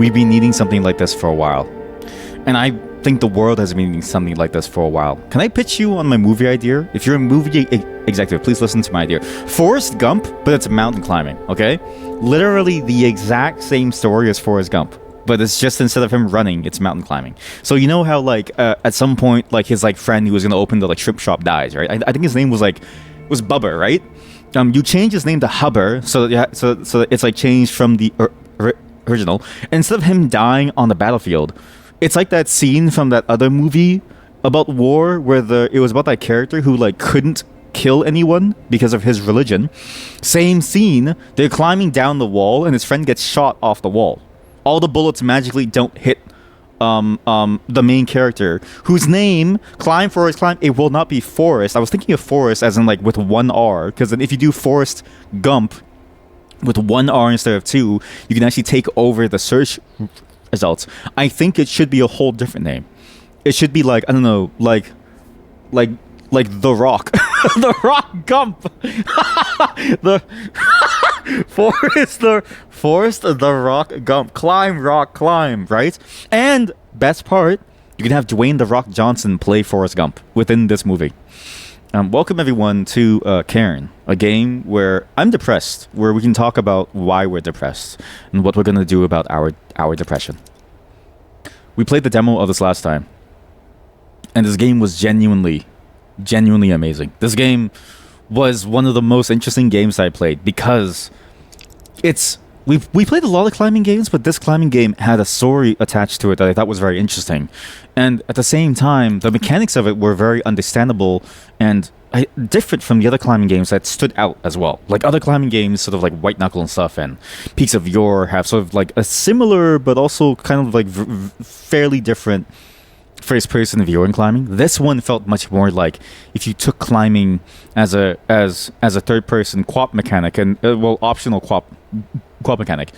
we've been needing something like this for a while. And I think the world has been needing something like this for a while. Can I pitch you on my movie idea? If you're a movie executive, please listen to my idea. Forrest Gump, but it's mountain climbing, okay? Literally the exact same story as Forrest Gump. But it's just instead of him running, it's mountain climbing. So you know how like at some point like his like friend who was gonna open the like shrimp shop dies, right? I think his name was Bubber, right? You change his name to Hubber, so that it's like changed from the original. And instead of him dying on the battlefield, it's like that scene from that other movie about war where it was about that character who like couldn't kill anyone because of his religion. Same scene. They're climbing down the wall and his friend gets shot off the wall. All the bullets magically don't hit the main character, whose name, climb, it will not be Forrest. I was thinking of Forrest as in like with one R, because then if you do Forrest Gump with one R instead of two, you can actually take over the search results. I think it should be a whole different name. It should be like, I don't know, like The Rock. The Rock Gump. The Forrest the Rock Gump. Climb, rock, climb, right? And best part, you can have Dwayne The Rock Johnson play Forrest Gump within this movie. Welcome everyone to Cairn, a game where I'm depressed, where we can talk about why we're depressed and what we're gonna do about our depression. We played the demo of this last time, and this game was genuinely amazing. This game was one of the most interesting games I played because we played a lot of climbing games, but this climbing game had a story attached to it that I thought was very interesting. And at the same time, the mechanics of it were very understandable and different from the other climbing games that stood out as well. Like other climbing games, sort of like White Knuckle and stuff, and Peaks of Yore have sort of like a similar but also kind of like fairly different first-person view in climbing. This one felt much more like if you took climbing as a third-person quap mechanic and optional quap mechanic,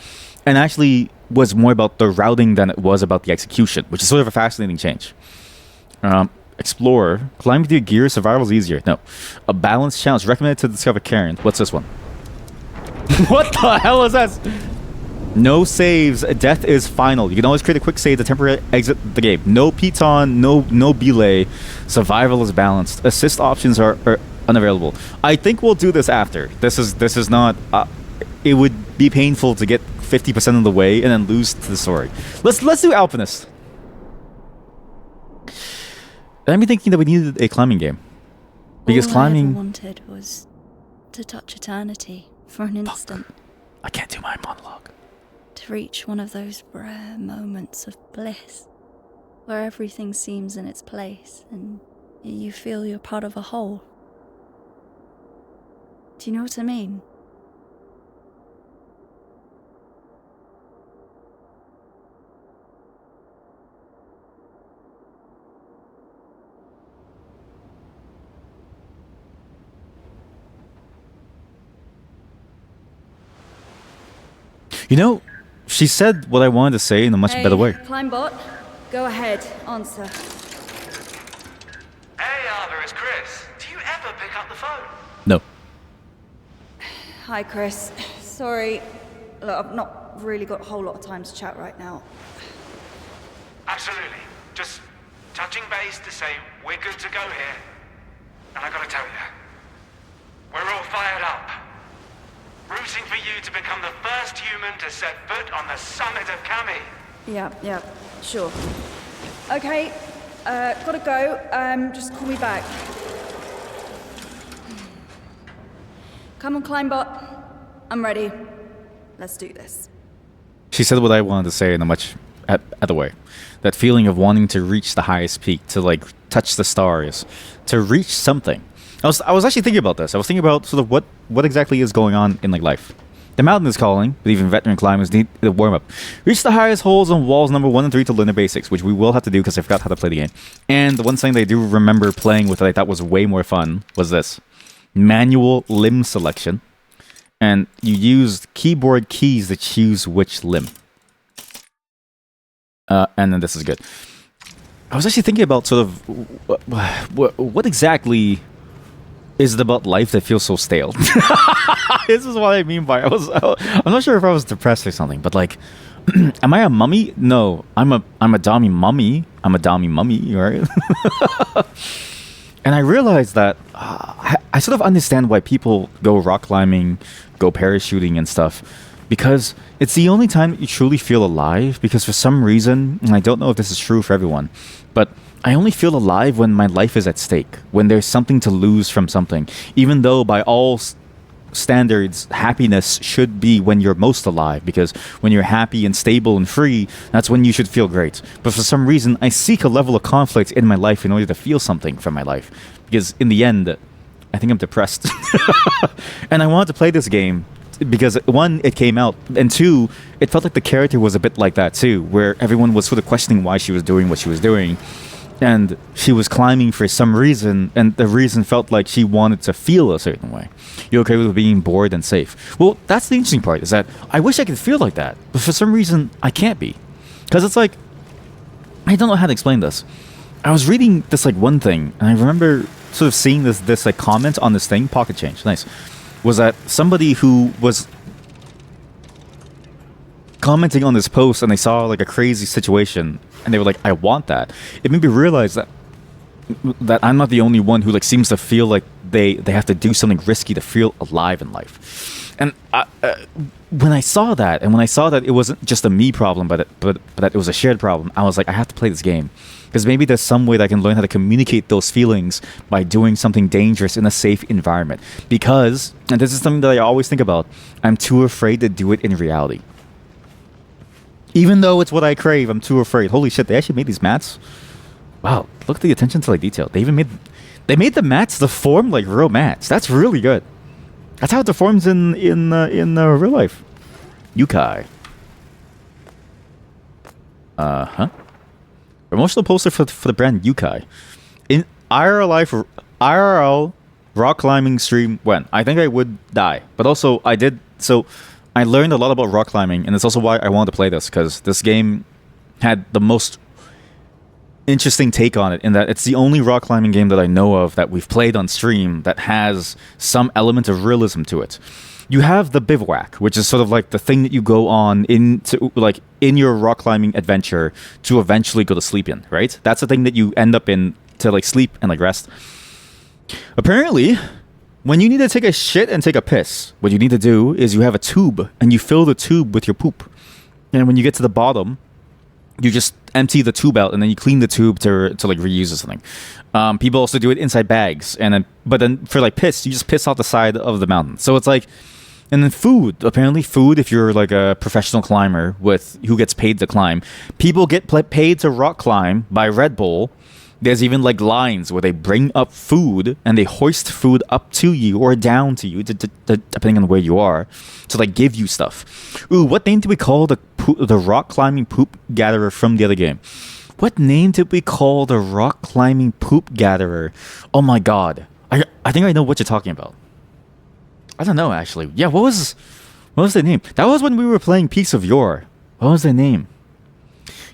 and actually was more about the routing than it was about the execution, which is sort of a fascinating change. Explorer, climbing through gear, survival is easier. No, a balanced challenge recommended to discover Cairn. What's this one? What the hell is that? No saves. Death is final. You can always create a quick save to temporarily exit the game. No piton, no belay. Survival is balanced. Assist options are unavailable. I think we'll do this after. This is not. It would be painful to get 50% of the way and then lose to the story. Let's do Alpinist. I'm thinking that we needed a climbing game because climbing. All I ever wanted was to touch eternity for an instant. Fuck. I can't do my monologue. To reach one of those rare moments of bliss where everything seems in its place and you feel you're part of a whole. Do you know what I mean? You know, she said what I wanted to say in a much better way. Climbot, go ahead, answer. Hey Arthur, it's Chris. Do you ever pick up the phone? No. Hi, Chris. Sorry. Look, I've not really got a whole lot of time to chat right now. Absolutely. Just touching base to say we're good to go here. And I gotta tell you, we're all fired up. Rooting for you to become the first human to set foot on the summit of Kami. Yeah, sure. Okay, gotta go. Just call me back. Come on, Climbot. I'm ready. Let's do this. She said what I wanted to say in a much other way. That feeling of wanting to reach the highest peak, to like touch the stars, to reach something. I was actually thinking about this. I was thinking about sort of what exactly is going on in like life. The mountain is calling, but even veteran climbers need the warm up. Reach the highest holes on walls number 1 and 3 to learn the basics, which we will have to do because I forgot how to play the game. And the one thing that I do remember playing with that I thought was way more fun was this. Manual limb selection. And you used keyboard keys to choose which limb. And then this is good. I was actually thinking about sort of what exactly is it about life that feels so stale? This is what I mean by I'm not sure if I was depressed or something, but like Am I a mummy? No, I'm a dummy mummy. I'm a dummy mummy, right? And I realized that I sort of understand why people go rock climbing, go parachuting and stuff, because it's the only time that you truly feel alive. Because for some reason, and I don't know if this is true for everyone, but I only feel alive when my life is at stake, when there's something to lose from something. Even though by all standards, happiness should be when you're most alive, because when you're happy and stable and free, that's when you should feel great. But for some reason, I seek a level of conflict in my life in order to feel something from my life, because in the end, I think I'm depressed. And I wanted to play this game because, one, it came out, and two, it felt like the character was a bit like that too, where everyone was sort of questioning why she was doing what she was doing. And she was climbing for some reason, and the reason felt like she wanted to feel a certain way. You're okay with being bored and safe. Well, that's the interesting part, is that I wish I could feel like that, but for some reason, I can't be. Because it's like, I don't know how to explain this. I was reading this like one thing, and I remember sort of seeing this like comment on this thing, pocket change, nice, was that somebody who was commenting on this post and they saw like a crazy situation and they were like, I want that. It made me realize that I'm not the only one who like seems to feel like they have to do something risky to feel alive in life. And when I saw that, and when I saw that it wasn't just a me problem, but that it was a shared problem, I was like, I have to play this game, because maybe there's some way that I can learn how to communicate those feelings by doing something dangerous in a safe environment. Because, and this is something that I always think about, I'm too afraid to do it in reality. Even though it's what I crave, I'm too afraid. Holy shit, they actually made these mats. Wow, look at the attention to like detail. They made the mats to form like real mats. That's really good. That's how it deforms in real life. Yukai. Promotional poster for the brand Yukai. In IRL rock climbing stream when? I think I would die. But also I did so I learned a lot about rock climbing, and it's also why I wanted to play this, because this game had the most interesting take on it, in that it's the only rock climbing game that I know of that we've played on stream that has some element of realism to it. You have the bivouac, which is sort of like the thing that you go on into, like in your rock climbing adventure to eventually go to sleep in, right? That's the thing that you end up in to like sleep and like rest. Apparently, when you need to take a shit and take a piss, what you need to do is you have a tube and you fill the tube with your poop. And when you get to the bottom, you just empty the tube out and then you clean the tube to like reuse or something. People also do it inside bags, but then for like piss, you just piss off the side of the mountain. So it's like, and then food. Apparently, food. If you're like a professional climber who gets paid to climb, people get paid to rock climb by Red Bull. There's even like lines where they bring up food and they hoist food up to you or down to you, depending on where you are, to like give you stuff. Ooh, what name did we call the rock climbing poop gatherer from the other game? What name did we call the rock climbing poop gatherer? Oh my god, I think I know what you're talking about. I don't know actually. Yeah, what was the name? That was when we were playing Peaks of Yore. What was the name?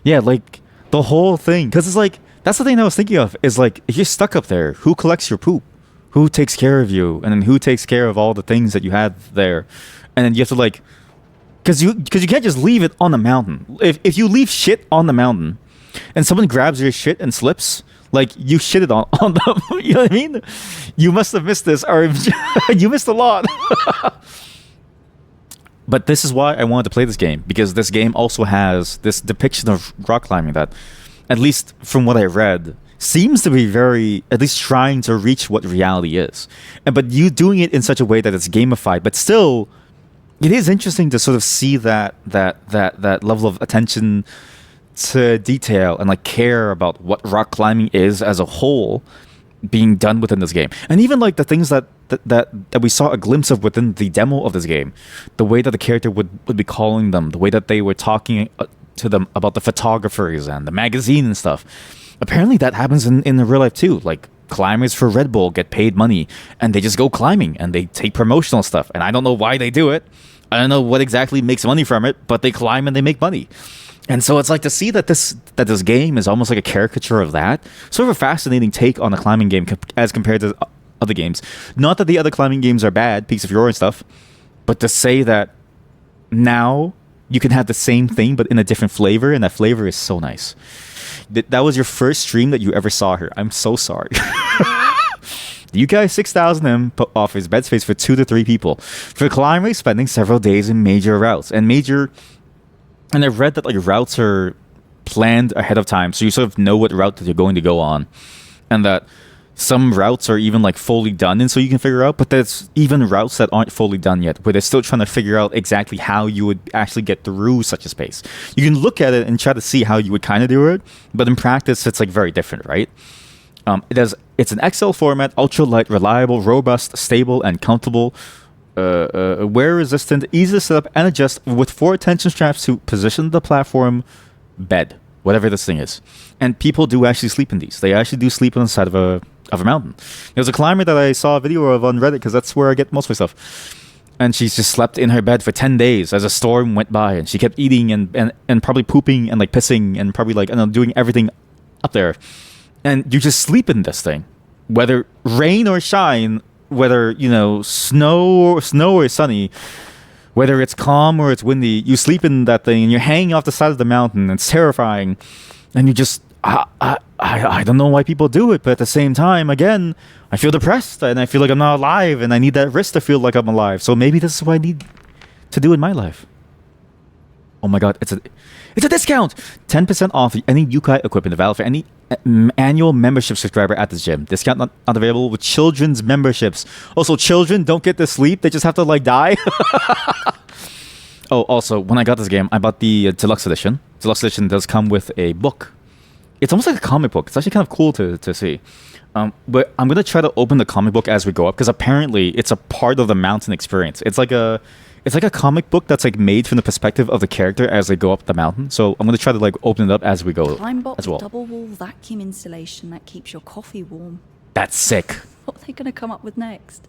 Yeah, like the whole thing, because it's like. That's the thing I was thinking of, is like, if you're stuck up there, who collects your poop? Who takes care of you? And then who takes care of all the things that you had there? And then you have to like, because you can't just leave it on the mountain. If you leave shit on the mountain and someone grabs your shit and slips, like you shit it on them. You know what I mean? You must have missed this, or you missed a lot. But this is why I wanted to play this game, because this game also has this depiction of rock climbing that, at least from what I read, seems to be very, at least trying to reach what reality is. But you doing it in such a way that it's gamified, but still, it is interesting to sort of see that level of attention to detail and like care about what rock climbing is as a whole being done within this game. And even like the things that we saw a glimpse of within the demo of this game, the way that the character would be calling them, the way that they were talking to them about the photographers and the magazine and stuff. Apparently that happens in the real life too. Like climbers for Red Bull get paid money and they just go climbing and they take promotional stuff. And I don't know why they do it. I don't know what exactly makes money from it, but they climb and they make money. And so it's like to see that this game is almost like a caricature of that. Sort of a fascinating take on a climbing game as compared to other games. Not that the other climbing games are bad, Peaks of Yore and stuff, but to say that now you can have the same thing but in a different flavor, and that flavor is so nice. That was your first stream that you ever saw her. I'm so sorry. You guys 6,000 M offers bed space for 2 to 3 people. For climb rate, spending several days in major routes. And I've read that like routes are planned ahead of time, so you sort of know what route that you're going to go on. And that some routes are even like fully done, and so you can figure out, but there's even routes that aren't fully done yet, where they're still trying to figure out exactly how you would actually get through such a space. You can look at it and try to see how you would kind of do it, but in practice, it's like very different, right? It's an Excel format, ultra light, reliable, robust, stable, and comfortable, wear resistant, easy to set up and adjust with 4 tension straps to position the platform bed, whatever this thing is. And people do actually sleep in these. They actually do sleep on the side of a mountain. There's a climber that I saw a video of on Reddit, because that's where I get most of my stuff. And she's just slept in her bed for 10 days as a storm went by, and she kept eating and probably pooping and like pissing and probably like, I don't know, doing everything up there. And you just sleep in this thing, whether rain or shine, whether, you know, snow or sunny, whether it's calm or it's windy, you sleep in that thing and you're hanging off the side of the mountain. And it's terrifying. And you just, I don't know why people do it, but at the same time, again, I feel depressed and I feel like I'm not alive, and I need that risk to feel like I'm alive. So maybe this is what I need to do in my life. Oh my god, it's a discount! 10% off any Yukai equipment available for any annual membership subscriber at this gym. Discount not available with children's memberships. Also, children don't get to sleep. They just have to like die. Oh, also, when I got this game, I bought the deluxe edition. Deluxe edition does come with a book. It's almost like a comic book. It's actually kind of cool to see. But I'm going to try to open the comic book as we go up, because apparently it's a part of the mountain experience. It's like a comic book that's like made from the perspective of the character as they go up the mountain. So I'm going to try to like open it up as we go as well. Double wall vacuum insulation that keeps your coffee warm. That's sick. What are they going to come up with next?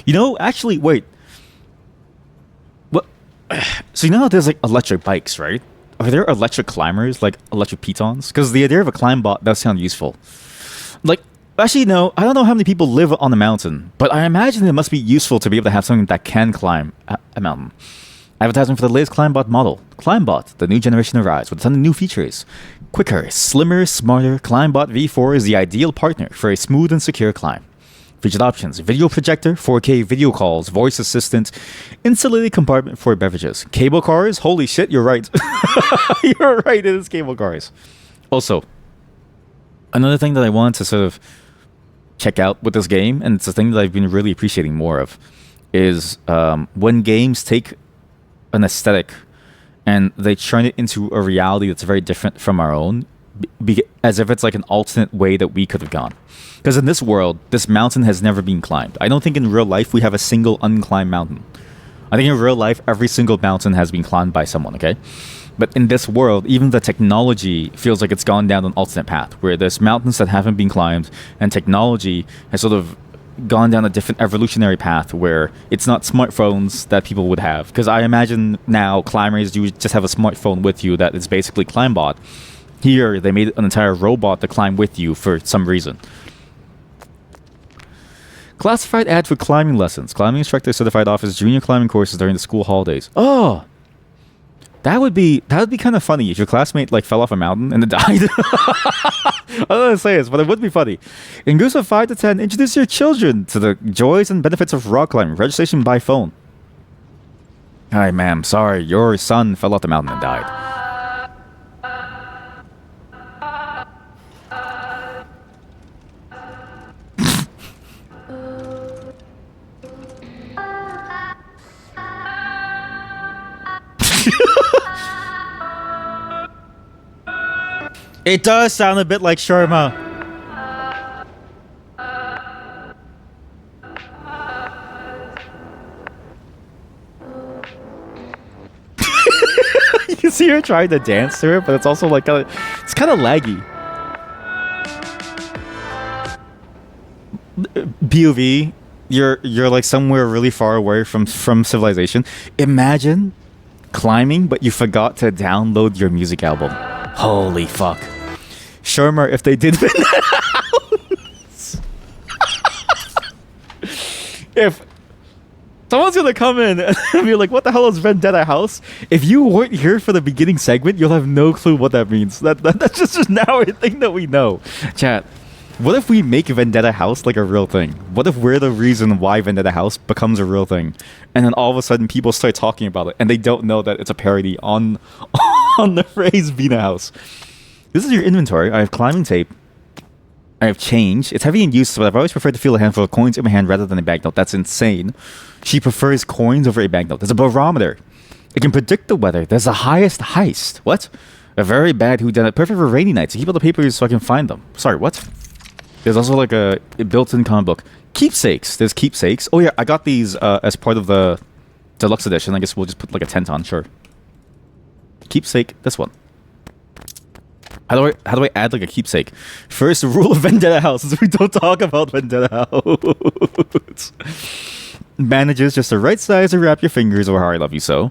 You know, actually, wait. Well, so you know how there's like electric bikes, right? Are there electric climbers, like electric pitons? Because the idea of a climb bot does sound useful. Like, actually, no, I don't know how many people live on the mountain, but I imagine it must be useful to be able to have something that can climb a mountain. Advertising for the latest ClimbBot model. ClimbBot, the new generation arrives with a ton of new features. Quicker, slimmer, smarter, ClimbBot V4 is the ideal partner for a smooth and secure climb. Featured options: video projector, 4K video calls, voice assistant, insulated compartment for beverages. Cable cars? Holy shit, you're right. You're right, it is cable cars. Also, another thing that I wanted to sort of check out with this game, and it's a thing that I've been really appreciating more of, is when games take an aesthetic and they turn it into a reality that's very different from our own, as if it's like an alternate way that we could have gone. Because in this world, this mountain has never been climbed. I don't think in real life we have a single unclimbed mountain. I think in real life, every single mountain has been climbed by someone, okay? But in this world, even the technology feels like it's gone down an alternate path, where there's mountains that haven't been climbed, and technology has sort of gone down a different evolutionary path where it's not smartphones that people would have. Because I imagine now climbers, you just have a smartphone with you that is basically ClimbBot. Here, they made an entire robot to climb with you for some reason. Classified ad for climbing lessons. Climbing instructor certified offers junior climbing courses during the school holidays. Oh! That would be kind of funny if your classmate like fell off a mountain and then died. I don't know how to say this, but it would be funny. In groups of 5 to 10, introduce your children to the joys and benefits of rock climbing. Registration by phone. Hi, ma'am. Sorry, your son fell off the mountain and died. It does sound a bit like Sharma. You see her trying to dance to it, but it's also like it's kind of laggy. POV, you're like somewhere really far away from civilization. Imagine climbing, but you forgot to download your music album. Holy fuck. Shermer, if they did Someone's gonna come in and be like, "What the hell is Vendetta House?" If you weren't here for the beginning segment, you'll have no clue what that means. That's just now a thing that we know. Chat. What if we make Vendetta House like a real thing? What if we're the reason why Vendetta House becomes a real thing, and then all of a sudden people start talking about it, and they don't know that it's a parody on on the phrase Vina House. This is your inventory. I have climbing tape. I have change. It's heavy in use, but I've always preferred to feel a handful of coins in my hand rather than a banknote. That's insane. She prefers coins over a banknote. There's a barometer. It can predict the weather. There's the highest heist. What? A very bad whodunit. Perfect for rainy nights. Keep all the papers so I can find them. Sorry, what? There's also like a built-in comic book. Keepsakes. There's keepsakes. Oh yeah, I got these as part of the deluxe edition. I guess we'll just put like a tent on, sure. Keepsake, this one. How do I add like a keepsake? First rule of Vendetta House is we don't talk about Vendetta House. Bandages, just the right size to wrap your fingers or how I love you so.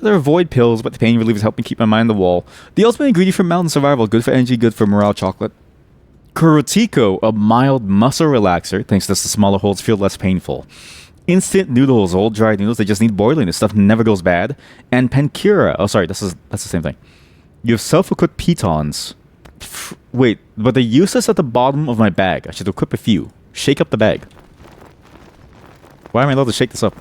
They avoid pills, but the pain relievers help me keep my mind on the wall. The ultimate ingredient for mountain survival. Good for energy, good for morale chocolate. Kurotiko, a mild muscle relaxer. Thanks to this, the smaller holes feel less painful. Instant noodles, old dried noodles, they just need boiling. This stuff never goes bad. And Pancura. Oh, sorry, that's the same thing. You have self-equipped pitons. Wait, but they're useless at the bottom of my bag. I should equip a few. Shake up the bag. Why am I allowed to shake this up?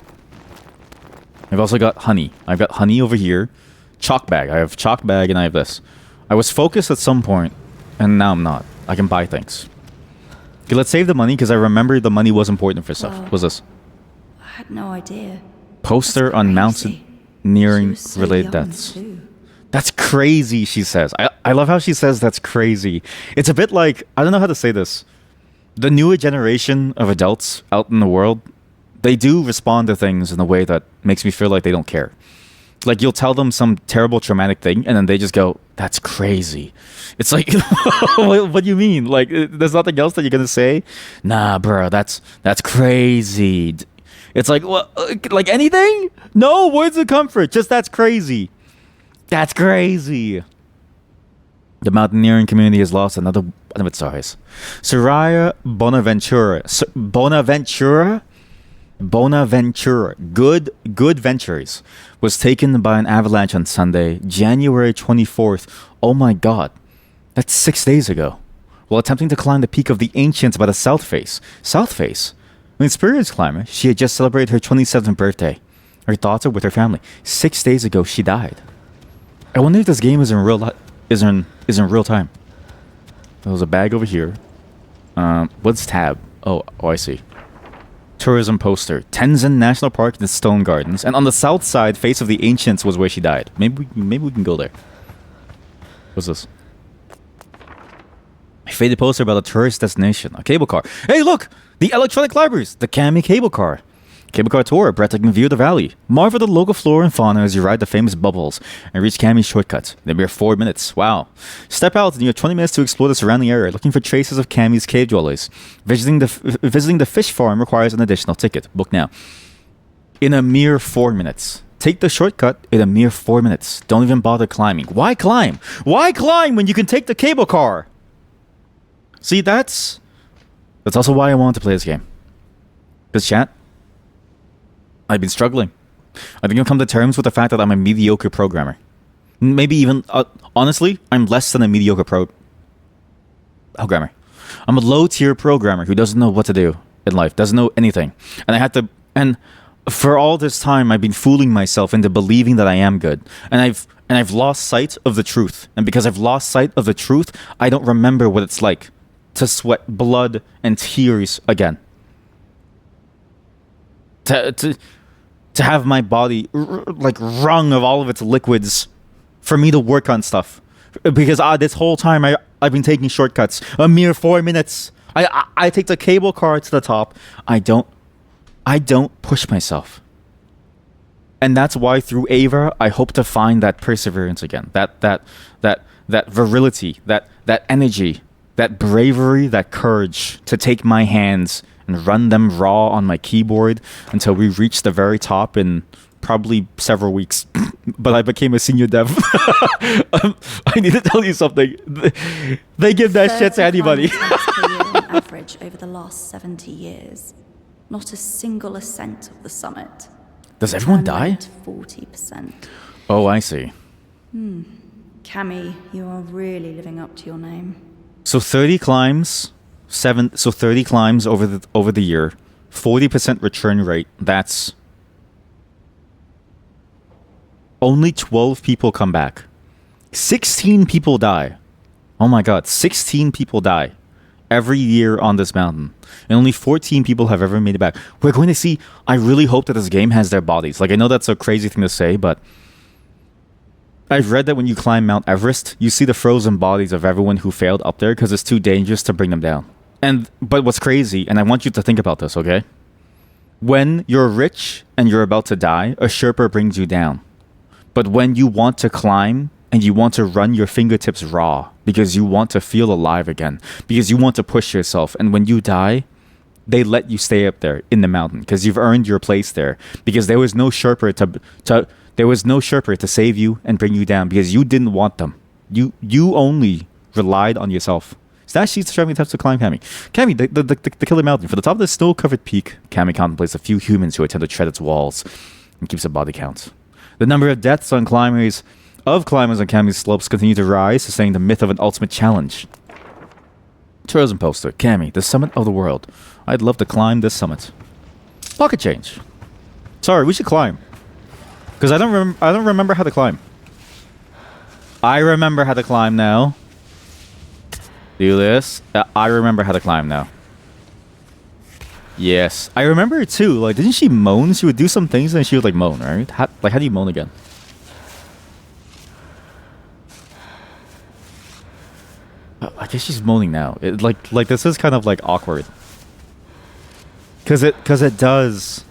I've also got honey. I've got honey over here. Chalk bag. I have chalk bag and I have this. I was focused at some point, and now I'm not. I can buy things. Okay, let's save the money because I remember the money was important for stuff. Wow. What's this? I had no idea. Poster on mountain nearing related deaths. That's crazy, she says. I love how she says that's crazy. It's a bit like, I don't know how to say this. The newer generation of adults out in the world, they do respond to things in a way that makes me feel like they don't care. Like, you'll tell them some terrible traumatic thing, and then they just go, that's crazy. It's like, what do you mean? Like, there's nothing else that you're going to say? Nah, bro, that's crazy. It's like, what, like anything? No, words of comfort. Just that's crazy. That's crazy. The mountaineering community has lost another one of its stars. Soraya Bonaventura, good ventures, was taken by an avalanche on Sunday, January 24th. Oh my god. That's 6 days ago. While attempting to climb the peak of the Ancients by the South Face. South Face? An experienced climber, she had just celebrated her 27th birthday. Her thoughts are with her family. 6 days ago, she died. I wonder if this game is in real time. There's a bag over here. What's tab? Oh, I see. Tourism poster. Tenzin National Park and the Stone Gardens. And on the south side, Face of the Ancients was where she died. Maybe we can go there. What's this? A faded poster about a tourist destination. A cable car. Hey, look! The electronic libraries! The Kami cable car. Cable car tour, a breathtaking view of the valley. Marvel at the local flora and fauna as you ride the famous bubbles and reach Kami's shortcuts. In a mere 4 minutes. Wow. Step out and you have 20 minutes to explore the surrounding area, looking for traces of Kami's cave dwellers. Visiting the fish farm requires an additional ticket. Book now. In a mere 4 minutes. Take the shortcut in a mere 4 minutes. Don't even bother climbing. Why climb? Why climb when you can take the cable car? See, that's also why I wanted to play this game. Because chat, I've been struggling. I think I've come to terms with the fact that I'm a mediocre programmer. Maybe even, honestly, I'm less than a mediocre programmer. I'm a low-tier programmer who doesn't know what to do in life, doesn't know anything. And for all this time, I've been fooling myself into believing that I am good. And I've lost sight of the truth. And because I've lost sight of the truth, I don't remember what it's like to sweat blood and tears again. To have my body like wrung of all of its liquids for me to work on stuff. Because this whole time I've been taking shortcuts. A mere 4 minutes. I take the cable car to the top. I don't push myself. And that's why through Ava I hope to find that perseverance again. That virility, that energy, that bravery, that courage to take my hands and run them raw on my keyboard until we reach the very top in probably several weeks. But I became a senior dev. I need to tell you something. They give that shit to anybody. Per year on average over the last 70 years. not a single ascent of the summit. Does everyone Turn die? rate 40%. Oh, I see. Cammy, you are really living up to your name. So 30 climbs, 30 climbs over the year, 40% return rate. That's only 12 people come back. 16 people die. Oh my god, 16 people die every year on this mountain. And only 14 people have ever made it back. We're going to see, I really hope that this game has their bodies. Like, I know that's a crazy thing to say, but I've read that when you climb Mount Everest, you see the frozen bodies of everyone who failed up there because it's too dangerous to bring them down. But what's crazy, and I want you to think about this, okay? When you're rich and you're about to die, a Sherpa brings you down. But when you want to climb and you want to run your fingertips raw because you want to feel alive again, because you want to push yourself, and when you die, they let you stay up there in the mountain because you've earned your place there, because there was no Sherpa to save you and bring you down because you didn't want them. You only relied on yourself. Stash sheets describing attempts to climb Cammy. Cammy, the killer mountain. For the top of the snow-covered peak, Cammy contemplates a few humans who attempt to tread its walls and keeps a body count. The number of deaths on climbers on Cammy's slopes continue to rise, sustaining the myth of an ultimate challenge. Tourism poster. Cammy, the summit of the world. I'd love to climb this summit. Pocket change. Sorry, we should climb. Because I don't remember how to climb. I remember how to climb now. Do this. I remember how to climb now. Yes. I remember it too. Like, didn't she moan? She would do some things and she would like moan, right? How do you moan again? I guess she's moaning now. Like this is kind of like awkward. Cause it does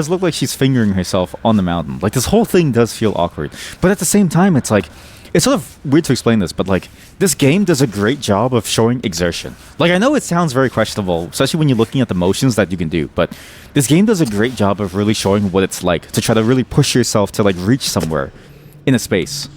look like she's fingering herself on the mountain. Like, this whole thing does feel awkward. But at the same time, it's like, it's sort of weird to explain this, but like, this game does a great job of showing exertion. Like, I know it sounds very questionable, especially when you're looking at the motions that you can do, but this game does a great job of really showing what it's like to try to really push yourself to like reach somewhere in a space.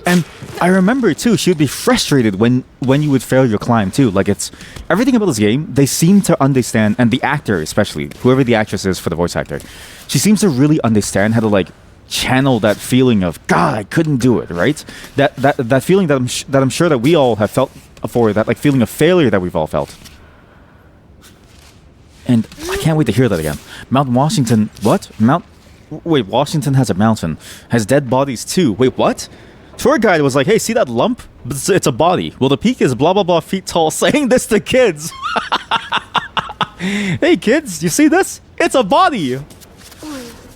And I remember too, she would be frustrated when you would fail your climb too. Like, it's everything about this game, they seem to understand, and the actor especially, whoever the actress is for the voice actor, she seems to really understand how to like channel that feeling of God, I couldn't do it, right? That feeling that I'm sure that we all have felt before, that like feeling of failure that we've all felt. And I can't wait to hear that again. Mount Washington, what? Wait, Washington has a mountain, has dead bodies too. Wait, what? Tour guide was like, hey, see that lump? It's a body. Well, the peak is blah, blah, blah feet tall, saying this to kids. Hey, kids, you see this? It's a body.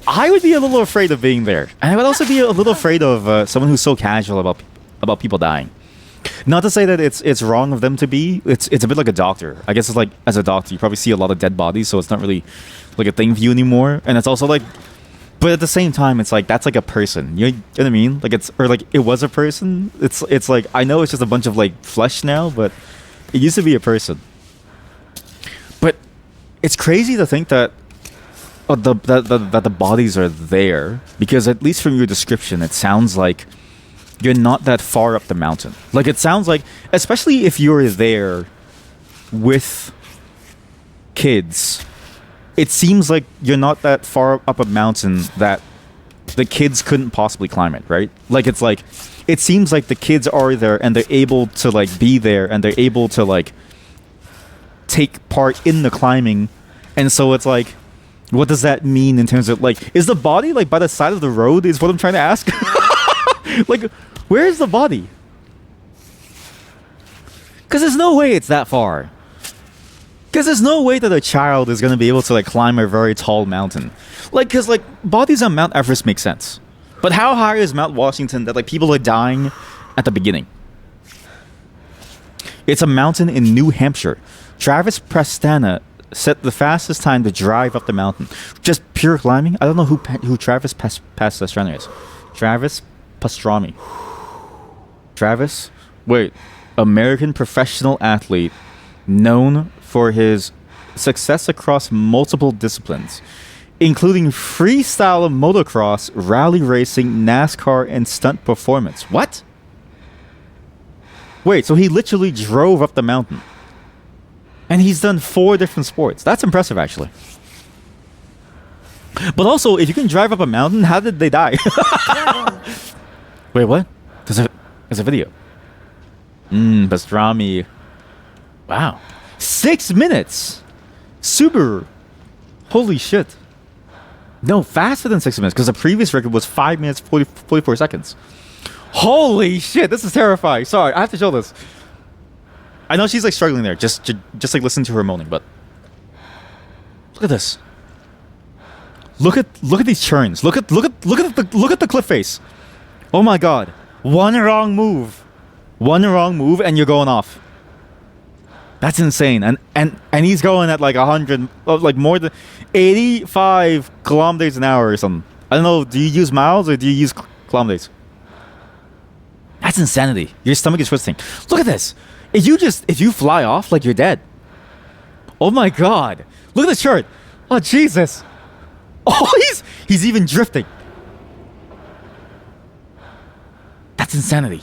I would be a little afraid of being there. And I would also be a little afraid of someone who's so casual about people dying. Not to say that it's wrong of them to be. It's a bit like a doctor. I guess it's like, as a doctor, you probably see a lot of dead bodies, so it's not really like a thing for you anymore. And it's also like, but at the same time, it's like, that's like a person. You know what I mean? Like, it was a person. It's like, I know it's just a bunch of like flesh now, but it used to be a person. But it's crazy to think that that the bodies are there, because at least from your description, it sounds like you're not that far up the mountain. Like, it sounds like, especially if you're there with kids, it seems like you're not that far up a mountain that the kids couldn't possibly climb it, right? Like, it's like, it seems like the kids are there and they're able to like be there and they're able to like take part in the climbing. And so it's like, what does that mean in terms of like, is the body like by the side of the road is what I'm trying to ask? Like, where is the body? Because there's no way it's that far. Because there's no way that a child is going to be able to like climb a very tall mountain. Like, because like bodies on Mount Everest make sense. But how high is Mount Washington that like people are dying at the beginning? It's a mountain in New Hampshire. Travis Prestana set the fastest time to drive up the mountain. Just pure climbing? I don't know who Travis Pastrana is. Travis Pastrami. Travis? Wait. American professional athlete known for his success across multiple disciplines, including freestyle motocross, rally racing, NASCAR, and stunt performance. What? Wait, so he literally drove up the mountain. And he's done 4 different sports. That's impressive, actually. But also, if you can drive up a mountain, how did they die? Wait, what? There's a video. Pastrami. Wow. 6 minutes! Subaru. Holy shit. No, faster than 6 minutes, because the previous record was 5 minutes, 44 seconds. Holy shit, this is terrifying. Sorry, I have to show this. I know she's like struggling there. Just like listen to her moaning, but look at this. Look at these churns. Look at the cliff face. Oh my god. One wrong move, and you're going off. That's insane. And he's going at like 100, like more than 85 kilometers an hour or something. I don't know. Do you use miles or do you use kilometers? That's insanity. Your stomach is twisting. Look at this. If you fly off, like you're dead. Oh my god. Look at the chart. Oh Jesus. Oh, he's even drifting. That's insanity.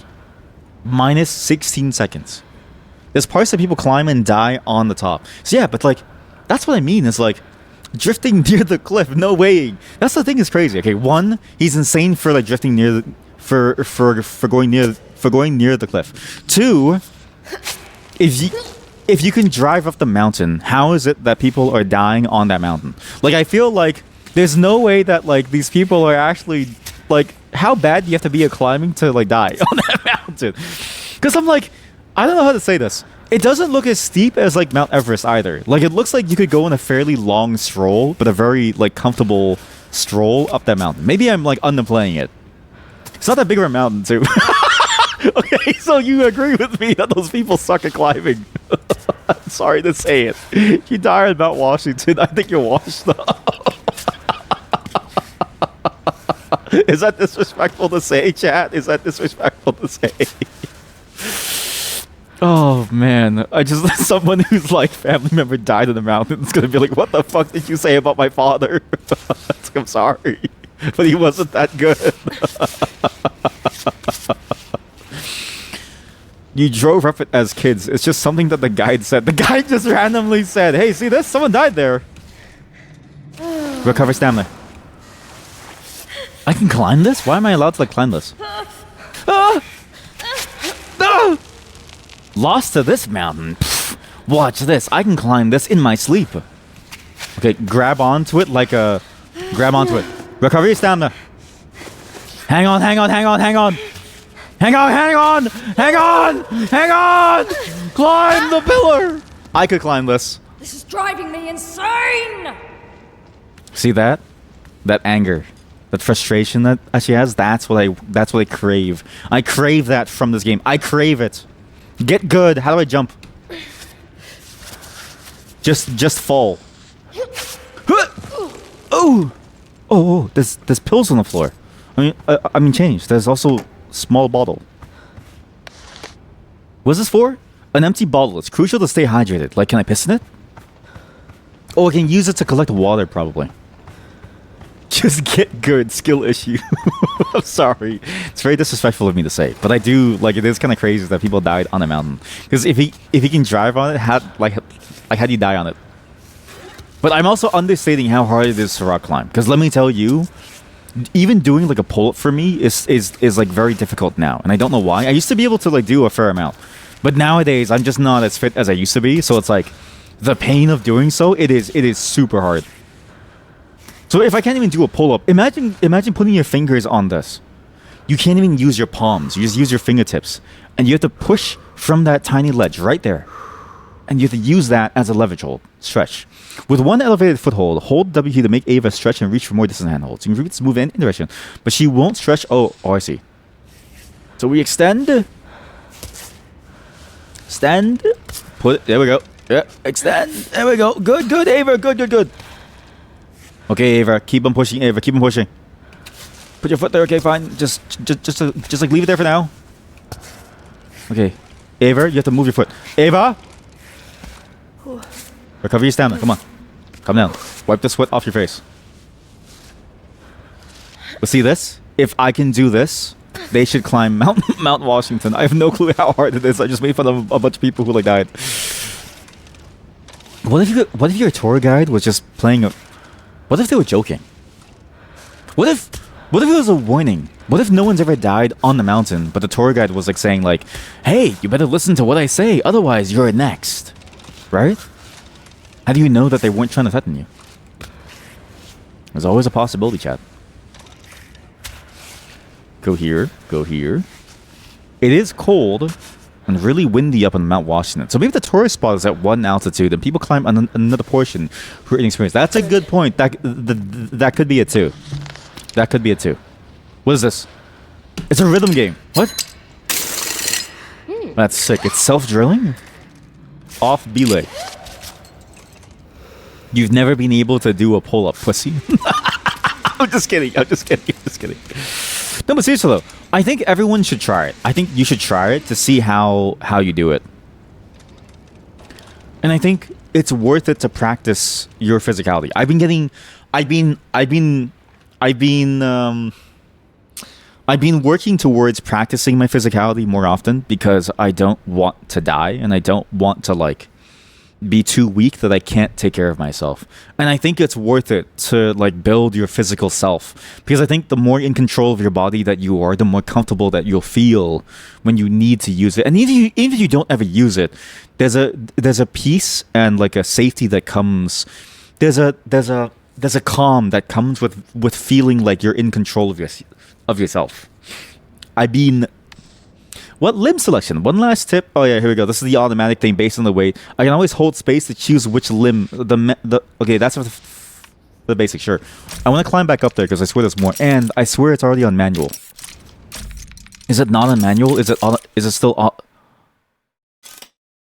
Minus 16 seconds. There's parts that people climb and die on the top. So yeah, but like, that's what I mean. Is like drifting near the cliff. No way. That's the thing. Is crazy. Okay, 1, he's insane for like drifting near the, for going near the cliff. 2, if you can drive up the mountain, how is it that people are dying on that mountain? Like, I feel like there's no way that like these people are actually like, how bad do you have to be at climbing to like die on that mountain? Because I'm like, I don't know how to say this. It doesn't look as steep as like Mount Everest either. Like, it looks like you could go on a fairly long stroll, but a very like comfortable stroll up that mountain. Maybe I'm like underplaying it. It's not that big of a mountain too. Okay, so you agree with me that those people suck at climbing. I'm sorry to say it. You die at Mount Washington. I think you're washed up. Is that disrespectful to say, chat? Is that disrespectful to say? Oh man, someone whose like family member died in the mountains is gonna be like, what the fuck did you say about my father? I'm sorry, but he wasn't that good. You drove up it as kids. It's just something that the guide said. The guide just randomly said, hey, see this? Someone died there. Recover stamina. I can climb this? Why am I allowed to like climb this? Ah! Ah! Lost to this mountain. Pfft. Watch this. I can climb this in my sleep. Okay, grab onto it like a... Grab onto it. Recover your stamina. Hang on, hang on, hang on, hang on. Hang on, hang on, hang on, hang on. Climb the pillar. I could climb this. This is driving me insane. See that? That anger. That frustration that she has, that's what I crave. I crave that from this game. I crave it. Get good. How do I jump? Just fall. Oh, there's pills on the floor. I mean change. There's also small bottle. What's this for? An empty bottle. It's crucial to stay hydrated. Like, can I piss in it? Oh, I can use it to collect water probably. Just get good. Skill issue. I'm sorry. It's very disrespectful of me to say, but I do like it is kind of crazy that people died on a mountain. Because if he can drive on it, how do you die on it? But I'm also understating how hard it is to rock climb. Because let me tell you, even doing like a pull-up for me is like very difficult now, and I don't know why. I used to be able to like do a fair amount, but nowadays I'm just not as fit as I used to be. So it's like the pain of doing so. It is super hard. So if I can't even do a pull-up, imagine putting your fingers on this. You can't even use your palms. You just use your fingertips. And you have to push from that tiny ledge right there. And you have to use that as a leverage hold. Stretch. With one elevated foothold, hold W key to make Ava stretch and reach for more distant handholds. You can reach move in direction. But she won't stretch. Oh, I see. So we extend. Stand. Put it. There we go. Yeah, extend. There we go. Good, Ava. Good. Okay, Ava, keep on pushing. Ava, keep on pushing. Put your foot there. Okay, fine. Just like leave it there for now. Okay, Ava, you have to move your foot. Ava, recover your stamina. Come on, come down. Wipe the sweat off your face. But see this? If I can do this, they should climb Mount Washington. I have no clue how hard it is. I just made fun of a bunch of people who like died. What if your tour guide was just playing a? What if they were joking? What if it was a warning? What if no one's ever died on the mountain, but the tour guide was like saying like, "Hey, you better listen to what I say, otherwise you're next." Right? How do you know that they weren't trying to threaten you? There's always a possibility, chat. Go here. Go here. It is cold and really windy up on Mount Washington. So maybe the tourist spot is at one altitude and people climb another portion who are inexperienced. That's a good point. That could be it too. That could be it too. What is this? It's a rhythm game. What? That's sick. It's self-drilling? Off belay. You've never been able to do a pull-up, pussy. I'm just kidding. I'm just kidding. No, but seriously though, I think everyone should try it. I think you should try it to see how you do it. And I think it's worth it to practice your physicality. I've been working towards practicing my physicality more often because I don't want to die and I don't want to like be too weak that I can't take care of myself. And I think it's worth it to like build your physical self, because I think the more in control of your body that you are, the more comfortable that you'll feel when you need to use it. And even if you don't ever use it, there's a peace and like a safety that comes. There's a calm that comes with feeling like you're in control of yourself. What limb selection? One last tip. Oh yeah, here we go. This is the automatic thing based on the weight. I can always hold space to choose which limb. Okay, that's the basic. Sure. I want to climb back up there because I swear there's more, and I swear it's already on manual. Is it not on manual? Is it still on?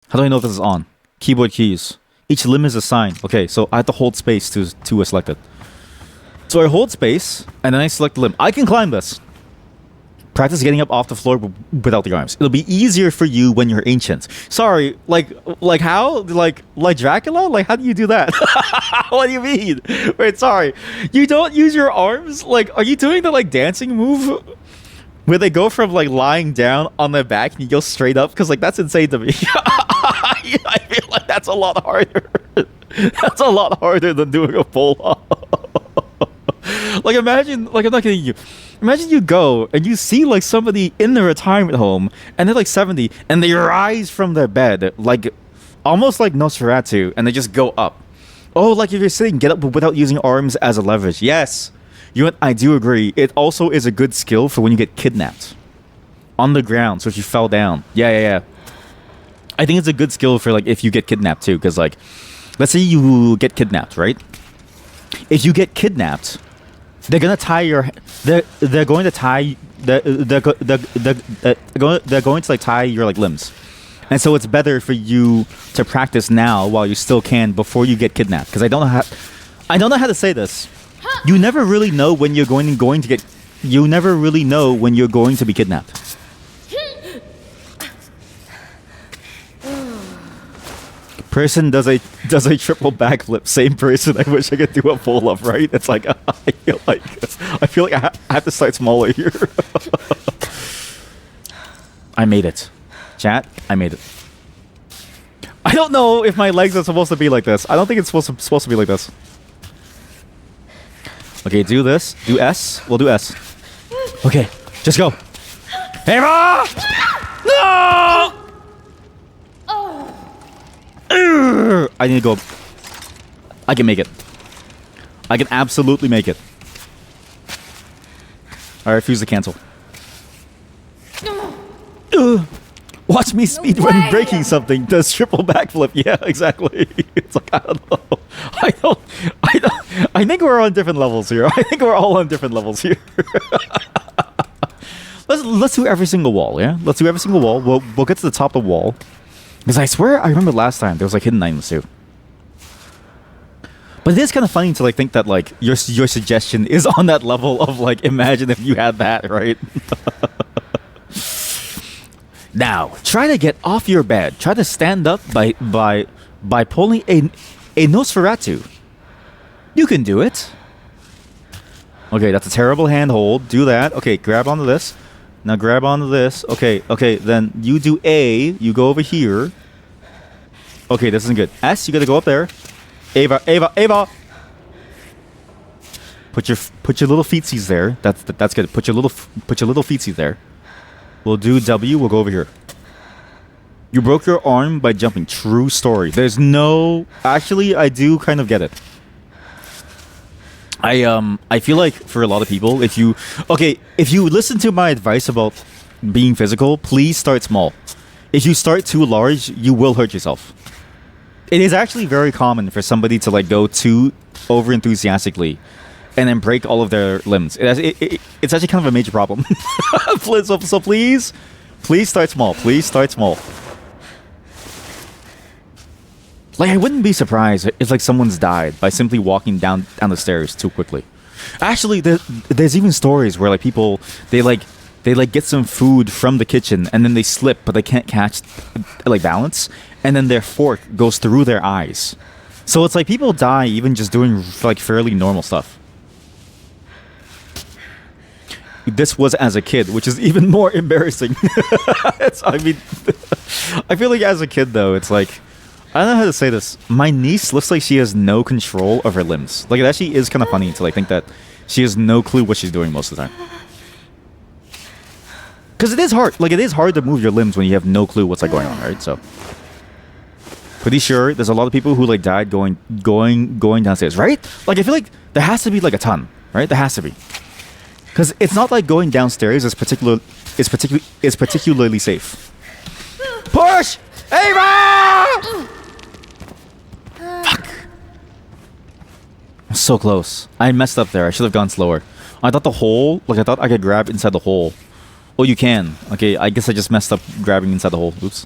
How do I know if this is on? Keyboard keys. Each limb is assigned. Okay, so I have to hold space to select it. So I hold space and then I select the limb. I can climb this. Practice getting up off the floor without the arms. It'll be easier for you when you're ancient. Sorry, like how? Like Dracula? Like how do you do that? What do you mean? Wait, sorry. You don't use your arms? Like, are you doing the like dancing move where they go from like lying down on their back and you go straight up? Because like that's insane to me. I feel like that's a lot harder. That's a lot harder than doing a pull-up. Like imagine, like I'm not kidding you. Imagine you go and you see like somebody in the retirement home and they're like 70 and they rise from their bed like almost like Nosferatu and they just go up. Oh, like if you're sitting, get up without using arms as a leverage. Yes, I do agree. It also is a good skill for when you get kidnapped on the ground. So if you fell down, yeah. I think it's a good skill for like if you get kidnapped too, because like let's say you get kidnapped, right? If you get kidnapped, they're gonna tie your. They're going to tie. They're going to like tie your like limbs, and so it's better for you to practice now while you still can before you get kidnapped. Because I don't know how to say this. You never really know when you're going to get. You never really know when you're going to be kidnapped. Person does a triple backflip. Same person. I wish I could do a pull up. Right? It's like I feel like I have to start smaller here. I made it, chat. I made it. I don't know if my legs are supposed to be like this. I don't think it's supposed to be like this. Okay, do this. Do S. We'll do S. Okay, just go. Hey, Ma! No! I need to go. I can make it. I can absolutely make it. I refuse to cancel. Watch me speedrun breaking something. Does triple backflip. Yeah, exactly. It's like, I don't know. I think we're on different levels here. I think we're all on different levels here. Let's do every single wall, yeah? Let's do every single wall. We'll get to the top of the wall. Because I swear I remember last time there was like hidden items too. But it is kind of funny to like think that like your suggestion is on that level of like imagine if you had that, right? Now try to get off your bed. Try to stand up by pulling a Nosferatu. You can do it. Okay, that's a terrible handhold. Do that. Okay, grab onto this. Now grab onto this. Okay, then you do A. You go over here. Okay, this isn't good. S, you gotta go up there. Ava, Ava, Ava. Put your little feetsies there. That's good. Put your little feetsies there. We'll do W. We'll go over here. You broke your arm by jumping. True story. There's no. Actually, I do kind of get it. I feel like for a lot of people, if you listen to my advice about being physical, please start small. If you start too large, you will hurt yourself. It is actually very common for somebody to like go too over enthusiastically and then break all of their limbs. It's actually kind of a major problem. So please start small. Please start small. Like, I wouldn't be surprised if like someone's died by simply walking down the stairs too quickly. Actually, there's even stories where like people they get some food from the kitchen and then they slip, but they can't catch like balance, and then their fork goes through their eyes. So it's like people die even just doing like fairly normal stuff. This was as a kid, which is even more embarrassing. I feel like as a kid though, it's like, I don't know how to say this. My niece looks like she has no control of her limbs. Like, it actually is kind of funny to like think that she has no clue what she's doing most of the time. Because it is hard. Like, it is hard to move your limbs when you have no clue what's like going on, right? So, pretty sure there's a lot of people who like died going downstairs, right? Like, I feel like there has to be like a ton, right? There has to be. Because it's not like going downstairs is particularly safe. Push! Ava! Fuck. I'm so close. I messed up there. I should have gone slower. I thought I thought I could grab inside the hole. Oh, you can. Okay, I guess I just messed up grabbing inside the hole. Oops.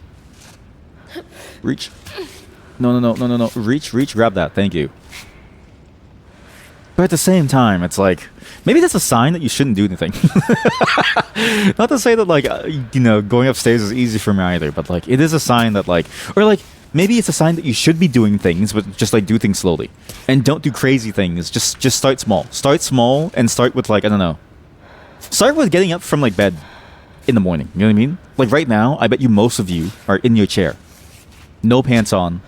Reach. No. Reach, grab that. Thank you. But at the same time, it's like, maybe that's a sign that you shouldn't do anything. Not to say that, like, going upstairs is easy for me either, but, like, it is a sign that, like, or, like, maybe it's a sign that you should be doing things, but just, like, do things slowly. And don't do crazy things. Just start small. Start small and start with, like, I don't know. Start with getting up from, like, bed in the morning. You know what I mean? Like, right now, I bet you most of you are in your chair. No pants on.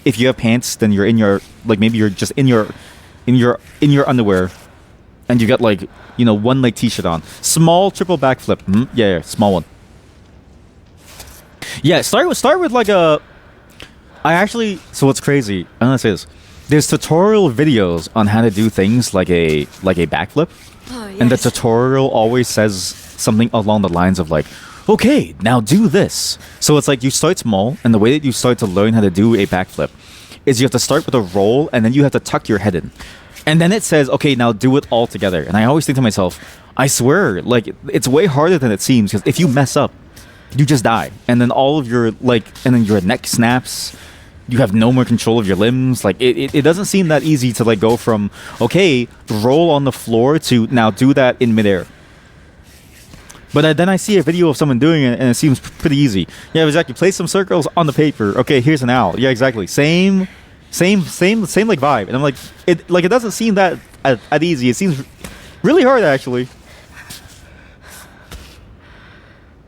If you have pants, then you're in your, like, maybe you're just in your underwear, and you got like one leg t-shirt on. Small triple backflip. Yeah, small one. Yeah, start with like a. So what's crazy? I'm gonna say this. There's tutorial videos on how to do things like a backflip, and the tutorial always says something along the lines of like, okay, now do this. So it's like you start small, and the way that you start to learn how to do a backflip is you have to start with a roll, and then you have to tuck your head in. And then it says, okay, now do it all together. And I always think to myself, I swear, like, it's way harder than it seems, because if you mess up, you just die. And then all of your, like, and then your neck snaps. You have no more control of your limbs. Like, it doesn't seem that easy to, like, go from, okay, roll on the floor to now do that in midair. But then I see a video of someone doing it, and it seems pretty easy. Yeah, exactly. Place some circles on the paper. Okay, here's an owl. Yeah, exactly. Same like vibe. And I'm like, it doesn't seem that easy. It seems really hard, actually.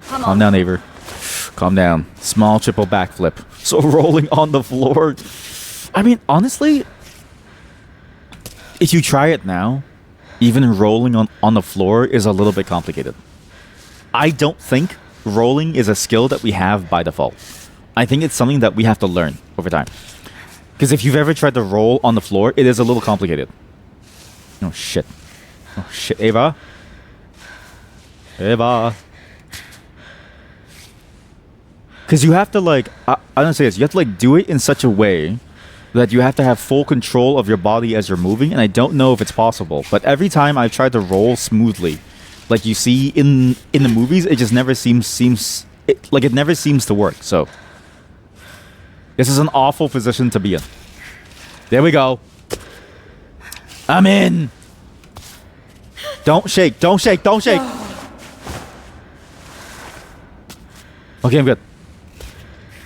Calm down, neighbor. Calm down. Small triple backflip. So rolling on the floor. I mean, honestly, if you try it now, even rolling on the floor is a little bit complicated. I don't think rolling is a skill that we have by default. I think it's something that we have to learn over time. Because if you've ever tried to roll on the floor, it is a little complicated. Oh, shit. Oh, shit. Ava? Because you have to, like... I don't say this. You have to, like, do it in such a way that you have to have full control of your body as you're moving. And I don't know if it's possible. But every time I've tried to roll smoothly, like you see in the movies, it just never seems it never seems to work. So this is an awful position to be in. There we go. I'm in. Don't shake. Okay, I'm good.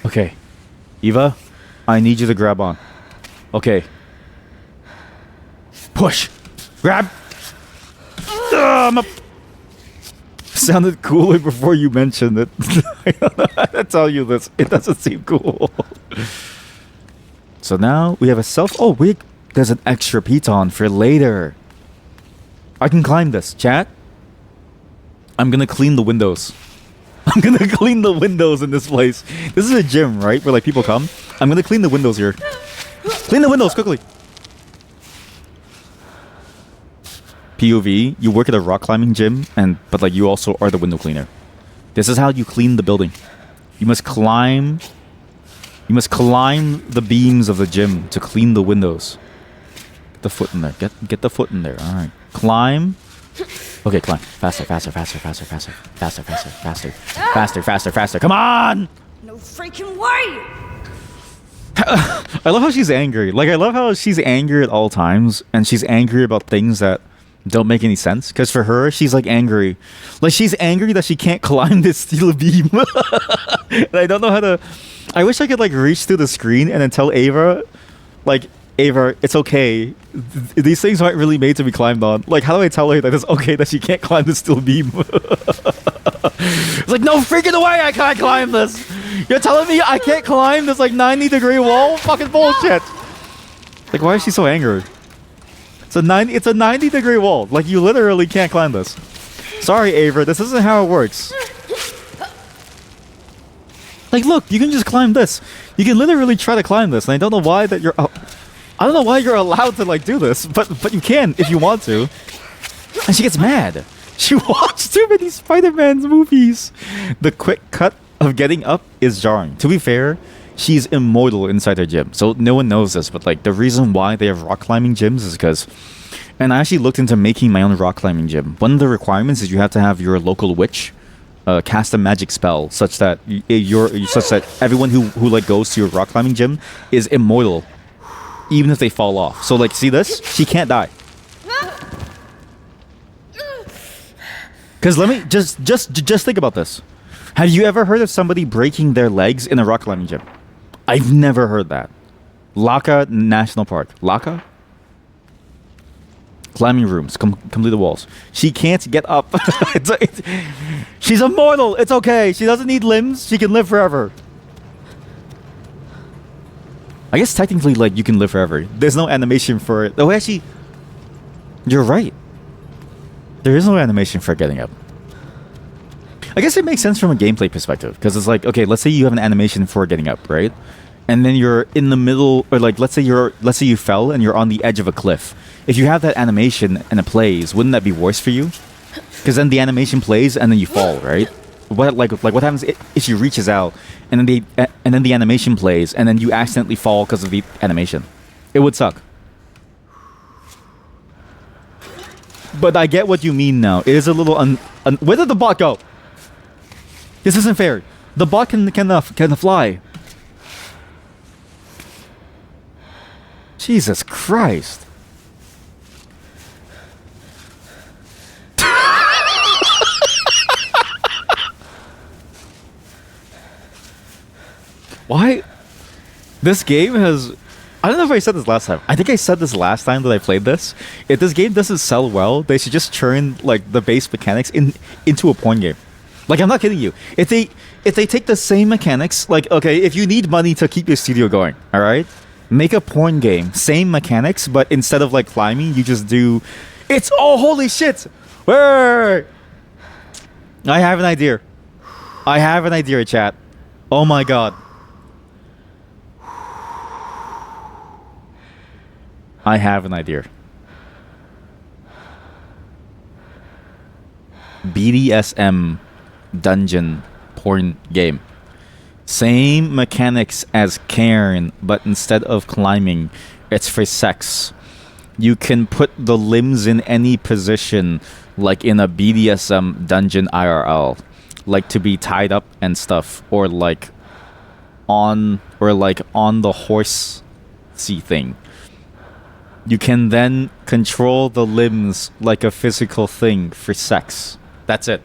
Okay, Eva, I need you to grab on. Okay. Push. Grab. Sounded cooler before you mentioned it. I tell you this, it doesn't seem cool. So now we have a self. Oh, wait. There's an extra piton for later. I can climb this. Chat. I'm gonna clean the windows. I'm gonna clean the windows in this place. This is a gym, right? Where like people come. I'm gonna clean the windows here. Clean the windows quickly. POV, you work at a rock climbing gym, but like you also are the window cleaner. This is how you clean the building. You must climb the beams of the gym to clean the windows. Get the foot in there. Get the foot in there. All right. Climb. Okay, climb. Faster. Come on! No freaking way! I love how she's angry. Like, I love how she's angry at all times, and she's angry about things that don't make any sense. Because for her, she's like angry. Like, she's angry that she can't climb this steel beam. And I don't know how to. I wish I could like reach through the screen and then tell Ava, like, Ava, it's okay. These things aren't really made to be climbed on. Like, how do I tell her that it's okay that she can't climb the steel beam? It's like, no freaking way I can't climb this. You're telling me I can't climb this like 90-degree wall? Fucking bullshit. Like, why is she so angry? It's a 90-degree wall. Like, you literally can't climb this. Sorry, Ava, this isn't how it works. Like, look, you can just climb this. You can literally try to climb this, and I don't know why that you're. I don't know why you're allowed to like do this, but you can if you want to. And she gets mad. She watched too many Spider-Man movies. The quick cut of getting up is jarring. To be fair, she's immortal inside her gym, so no one knows this. But like the reason why they have rock climbing gyms is because. And I actually looked into making my own rock climbing gym. One of the requirements is you have to have your local witch cast a magic spell such that everyone who like goes to your rock climbing gym is immortal, even if they fall off. So like, see this? She can't die. Because let me just think about this. Have you ever heard of somebody breaking their legs in a rock climbing gym? I've never heard that. Laka National Park. Laka? Climbing rooms, complete the walls. She can't get up. She's immortal. It's okay. She doesn't need limbs. She can live forever. I guess technically, like, you can live forever. There's no animation for it. Oh, actually, you're right. There is no animation for getting up. I guess it makes sense from a gameplay perspective, because it's like, okay, let's say you have an animation for getting up, right? And then you're in the middle, or like, let's say you fell and you're on the edge of a cliff. If you have that animation and it plays, wouldn't that be worse for you? Because then the animation plays and then you fall, right? What happens if she reaches out and then the animation plays and then you accidentally fall because of the animation? It would suck. But I get what you mean now. It is a little where did the bot go? This isn't fair. The bot can fly. Jesus Christ. Why? This game has... I don't know if I said this last time. I think I said this last time that I played this. If this game doesn't sell well, they should just turn like the base mechanics into a porn game. Like, I'm not kidding you. If they take the same mechanics, like, okay, if you need money to keep your studio going, all right? Make a porn game. Same mechanics, but instead of like climbing, you just do... It's... Oh, holy shit! Wait. I have an idea. Chat. Oh my god. I have an idea. BDSM dungeon porn game. Same mechanics as Cairn, but instead of climbing, it's for sex. You can put the limbs in any position, like in a BDSM dungeon IRL, like to be tied up and stuff, or like on the horsey thing. You can then control the limbs like a physical thing for sex. That's it.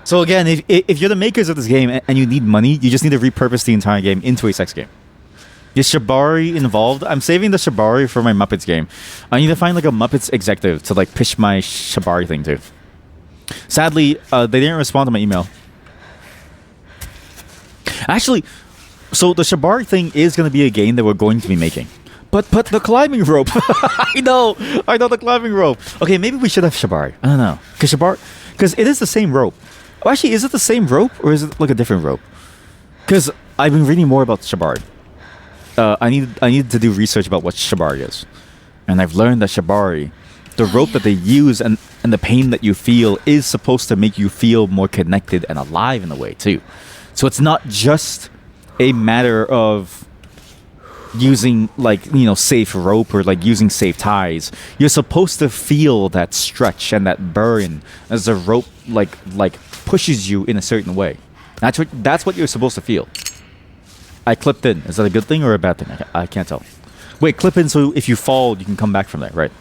So again, if you're the makers of this game and you need money, you just need to repurpose the entire game into a sex game. Is Shibari involved? I'm saving the Shibari for my Muppets game. I need to find like a Muppets executive to like pitch my Shibari thing to. Sadly, they didn't respond to my email. Actually, So the Shibari thing is going to be a game that we're going to be making. But the climbing rope. I know the climbing rope. Okay, maybe we should have Shibari. I don't know. Because it is the same rope. Oh, actually, is it the same rope or is it like a different rope? Because I've been reading more about Shibari. I need to do research about what Shibari is. And I've learned that Shibari, the rope that they use and the pain that you feel is supposed to make you feel more connected and alive in a way too. So it's not just a matter of using safe rope or like using safe ties. You're supposed to feel that stretch and that burn as the rope like pushes you in a certain way. That's what you're supposed to feel. I clipped in. Is that a good thing or a bad thing? I can't tell. Wait, clip in so if you fall, you can come back from there, right?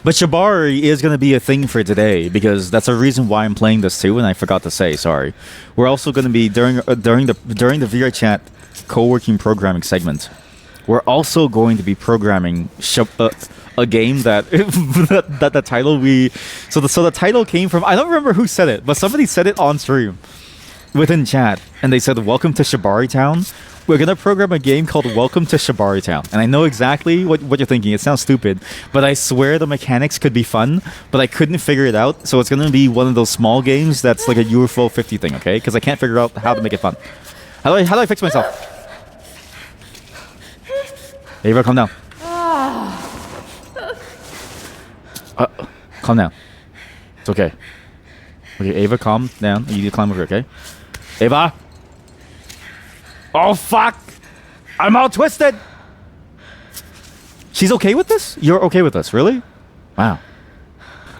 But Shibari is going to be a thing for today because that's a reason why I'm playing this too, and I forgot to say, sorry. We're also going to be during the VR chat co-working programming segment. We're also going to be programming a game that the title the title came from. I don't remember who said it, but somebody said it on stream within chat, and they said, "Welcome to Shibari Town." We're gonna program a game called Welcome to Shibari Town. And I know exactly what you're thinking. It sounds stupid, but I swear the mechanics could be fun, but I couldn't figure it out. So it's gonna be one of those small games that's like a UFO 50 thing, okay? Because I can't figure out how to make it fun. How do I fix myself? Ava, calm down. Calm down. It's okay. Okay, Ava, calm down. You need to climb over, okay? Ava! Oh, fuck! I'm all twisted! She's okay with this? You're okay with this, really? Wow.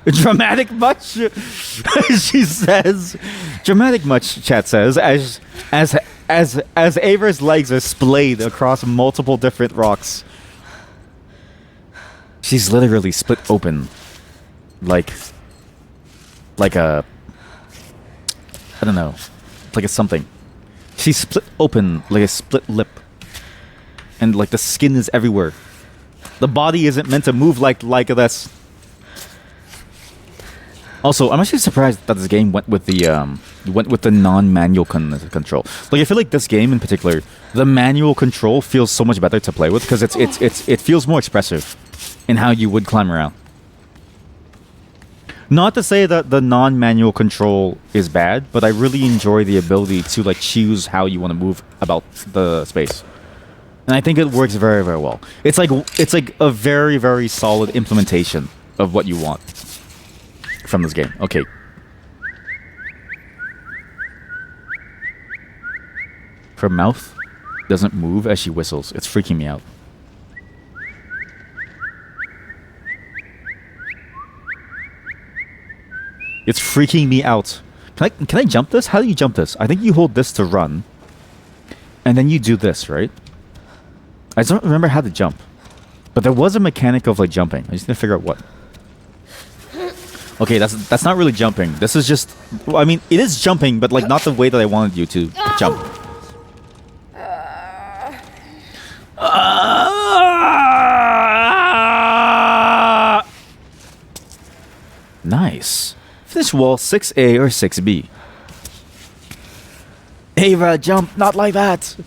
Dramatic much? She says. Dramatic much, chat says, as Ava's legs are splayed across multiple different rocks. She's literally split open. Like a... I don't know. Like a something. She's split open like a split lip. And like the skin is everywhere. The body isn't meant to move like this. Also, I'm actually surprised that this game went with the non-manual control. Like I feel like this game in particular, the manual control feels so much better to play with because it feels more expressive in how you would climb around. Not to say that the non-manual control is bad, but I really enjoy the ability to like choose how you want to move about the space. And I think it works very, very well. It's like a very, very solid implementation of what you want from this game. Okay. Her mouth doesn't move as she whistles. It's freaking me out. It's freaking me out. Can I jump this? How do you jump this? I think you hold this to run. And then you do this, right? I don't remember how to jump. But there was a mechanic of like jumping. I just need to figure out what. Okay, that's not really jumping. This is just... Well, I mean, it is jumping, but like not the way that I wanted you to jump. Nice. Finish wall 6A or 6B. Ava, jump, not like that.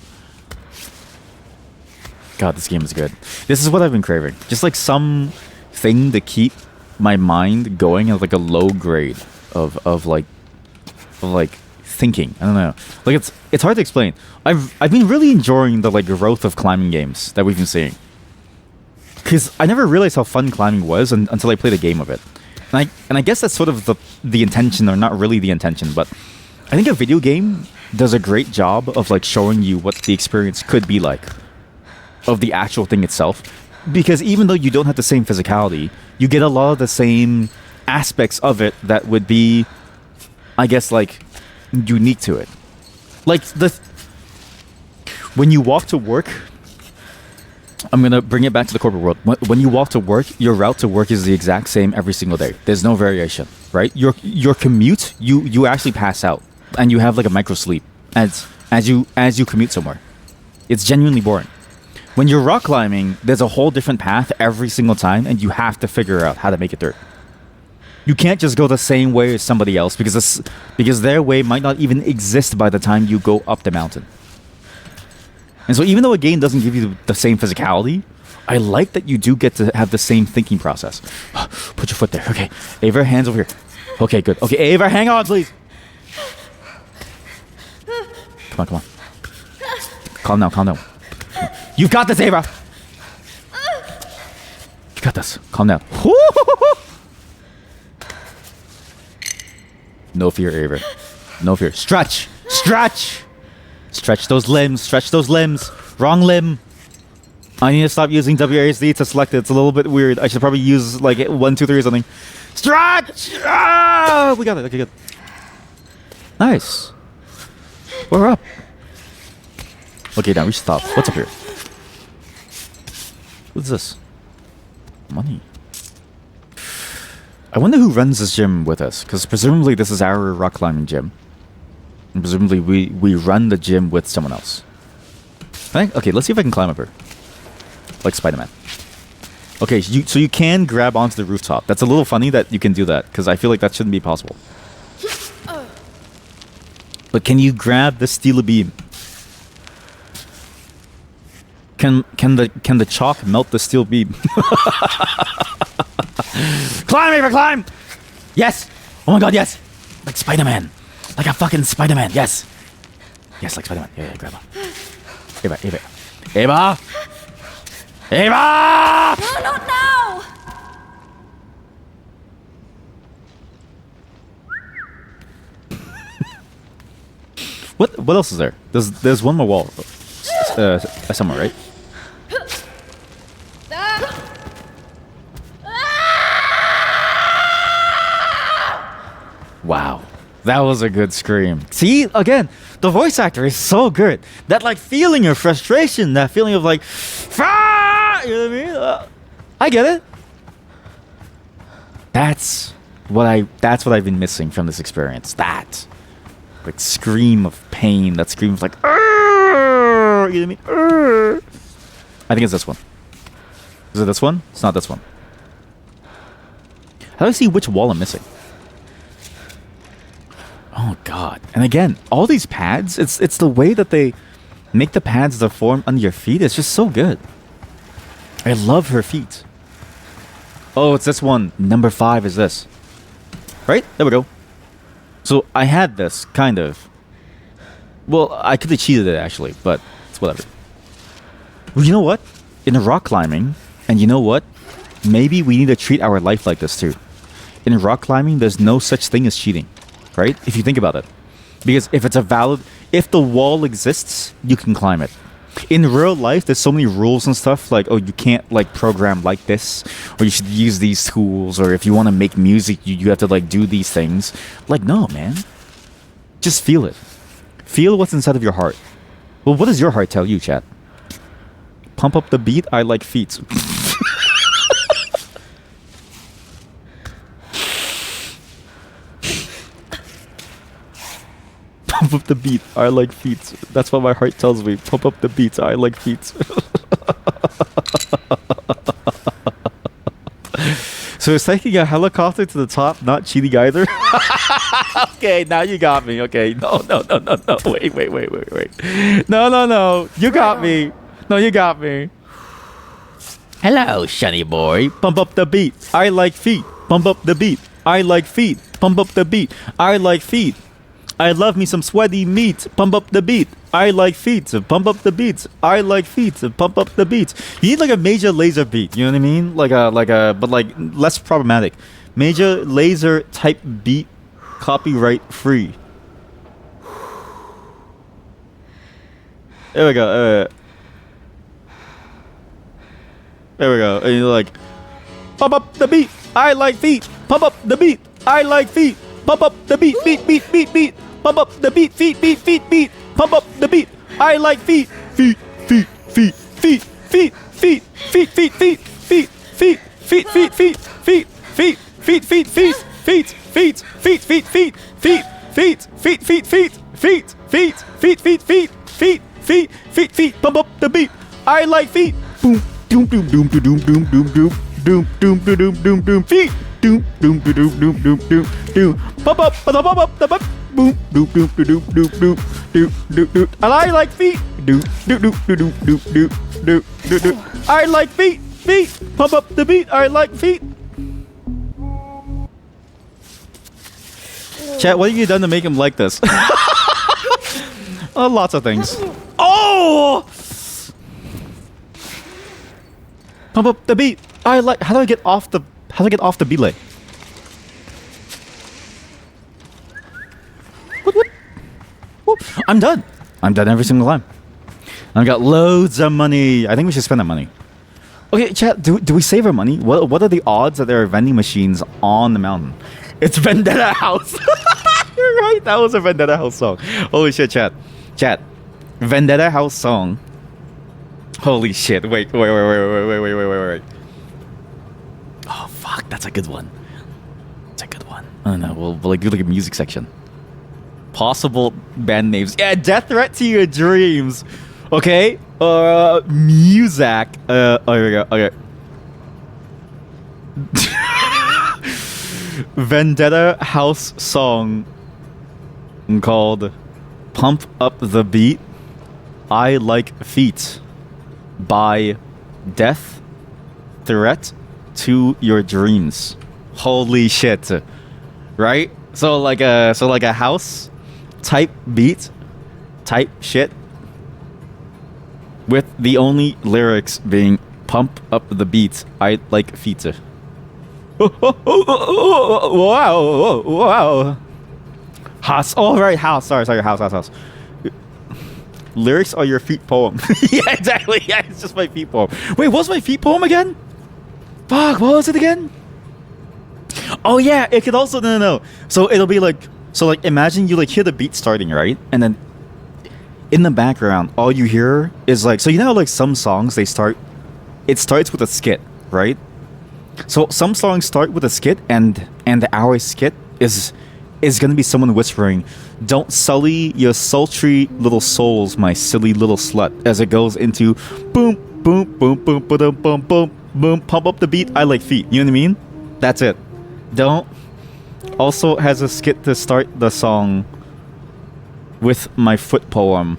God, this game is good. This is what I've been craving. Just like some thing to keep my mind going at like a low grade of like thinking. I don't know. Like it's hard to explain. I've been really enjoying the like growth of climbing games that we've been seeing. Because I never realized how fun climbing was until I played a game of it. And I guess that's sort of the intention, or not really the intention, but I think a video game does a great job of like showing you what the experience could be like of the actual thing itself. Because even though you don't have the same physicality, you get a lot of the same aspects of it that would be, I guess, like unique to it. Like when you walk to work, I'm gonna bring it back to the corporate world. When you walk to work, your route to work is the exact same every single day. There's no variation, right? Your commute, you actually pass out and you have like a micro sleep as you commute somewhere. It's genuinely boring. When you're rock climbing, there's a whole different path every single time, and you have to figure out how to make it through. You can't just go the same way as somebody else because their way might not even exist by the time you go up the mountain. And so even though a game doesn't give you the same physicality, I like that you do get to have the same thinking process. Put your foot there. Okay. Ava, hands over here. Okay, good. Okay, Ava, hang on, please. Come on. Calm down. You've got this, Ava. You got this. Calm down. No fear, Ava. No fear. Stretch. Stretch those limbs. Wrong limb. I need to stop using WASD to select it. It's a little bit weird. I should probably use like 1, 2, 3 or something. Stretch! Ah! We got it. Okay, good. Nice. We're up. Okay, now we should stop. What's up here? What's this? Money. I wonder who runs this gym with us, because presumably this is our rock climbing gym. And presumably we run the gym with someone else. Okay, let's see if I can climb up here. Like Spider-Man. Okay, so you can grab onto the rooftop. That's a little funny that you can do that, because I feel like that shouldn't be possible. But can you grab the steel beam? Can the chalk melt the steel beam? Climb, Ava, climb! Yes! Oh my god, yes! Like Spider-Man. Like a fucking Spider-Man, yes! Yes, like Spider-Man. Yeah, grab on. Ava! No, not now! What else is there? There's one more wall. Somewhere, right? Wow. That was a good scream. See, again, the voice actor is so good. That like feeling of frustration, that feeling of like, you know what I mean? I get it. That's what I've been missing from this experience. That like scream of pain, that scream of like, you know what I mean? I think it's this one. Is it this one? It's not this one. How do I see which wall I'm missing? Oh god. And again, all these pads, it's the way that they make the pads that form under your feet. It's just so good. I love her feet. Oh, it's this one. Number 5 is this. Right? There we go. So I had this, kind of. Well, I could have cheated it actually, but it's whatever. Well, you know what? In rock climbing, and you know what? Maybe we need to treat our life like this too. In rock climbing, there's no such thing as cheating. Right? If you think about it. Because if the wall exists, you can climb it. In real life, there's so many rules and stuff, like, oh, you can't, like, program like this, or you should use these tools, or if you want to make music, you have to, like, do these things. Like, no, man. Just feel it. Feel what's inside of your heart. Well, what does your heart tell you, chat? Pump up the beat, I like feet. Pump up the beat, I like feet. That's what my heart tells me. Pump up the beat, I like feet. So it's taking a helicopter to the top, not cheating either? Okay, now you got me. Okay, no. Wait. No. You got me. No, you got me. Hello, shunny boy. Pump up the beat. I like feet. Pump up the beat. I like feet. Pump up the beat. I like feet. I love me some sweaty meat. Pump up the beat. I like feet. Pump up the beats. I like feet. Pump up the beats. You need like a major laser beat. You know what I mean? But like less problematic. Major laser type beat, copyright free. There we go. There we go. And you're like, pump up the beat. I like feet. Pump up the beat. I like feet. Pump up the beat. Beat. Pump up the beat. Beat. Pump up the beat. I like feet. Feet. Pump up the beat. I like feet. Boom. Doom. Feet. doom doom doom doom doom doom doom doom pop up pop up pop up boom doom doom doom doom doom doom doom doom. I like feet. Doom doom doom doom doom doom doom doom doom. I like feet. Feet. Pump up the beat. I like feet. Chat, what have you done to make him like this? Lots of things. Oh! Pump up the beat. I like. How do I get off the? How do I get off the belay? What? Whoop. I'm done. I'm done every single time. I've got loads of money. I think we should spend that money. Okay, chat. Do we save our money? What are the odds that there are vending machines on the mountain? It's Vendetta House. You're right. That was a Vendetta House song. Holy shit, chat. Chat. Vendetta House song. Holy shit. Wait. Oh, fuck. That's a good one. That's a good one. I don't know. We'll like do like a music section. Possible band names. Yeah, Death Threat to Your Dreams. Okay. Music. Okay. Vendetta House song called Pump Up the Beat. I Like Feet by Death Threat to Your Dreams. Holy shit. Right? So like a house type beat type shit with the only lyrics being pump up the beat. I like feet. Wow. House. Oh, right. House. Sorry. House. Lyrics are your feet poem. Yeah, exactly. Yeah, it's just my feet poem. Wait, what's my feet poem again? Fuck, what was it again? Oh, yeah, it could also... No. So it'll be like... So, like, imagine you, like, hear the beat starting, right? And then in the background, all you hear is, like... So, you know how, like, some songs, they start... It starts with a skit, right? So, some songs start with a skit, and our skit is gonna be someone whispering, "Don't sully your sultry little souls, my silly little slut," as it goes into boom, boom, boom, boom, boom, boom, boom, boom, pump up the beat. I like feet. You know what I mean? That's it. Don't. Also has a skit to start the song with my foot poem.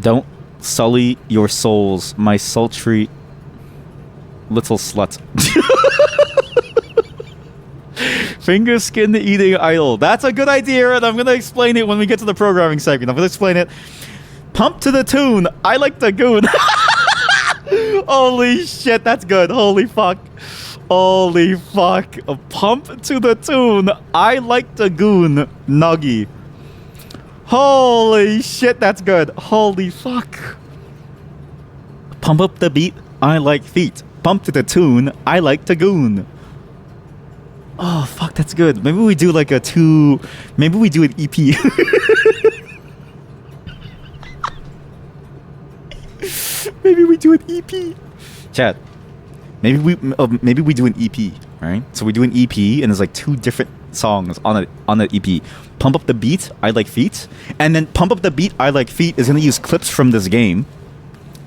Don't sully your souls, my sultry little slut. Finger skin eating idol. That's a good idea, and I'm gonna explain it when we get to the programming segment. I'm gonna explain it. Pump to the tune. I like the goon. Holy shit, that's good. Holy fuck. Holy fuck. Pump to the tune. I like the goon. Nuggy. Holy shit, that's good. Holy fuck. Pump up the beat. I like feet. Pump to the tune. I like the goon. Oh, fuck, that's good. Maybe we do like Maybe we do an EP. Maybe we do an EP. Chat. Maybe we do an EP, right? So we do an EP, and there's like 2 different songs on that EP. Pump Up the Beat, I Like Feet. And then Pump Up the Beat, I Like Feet is going to use clips from this game.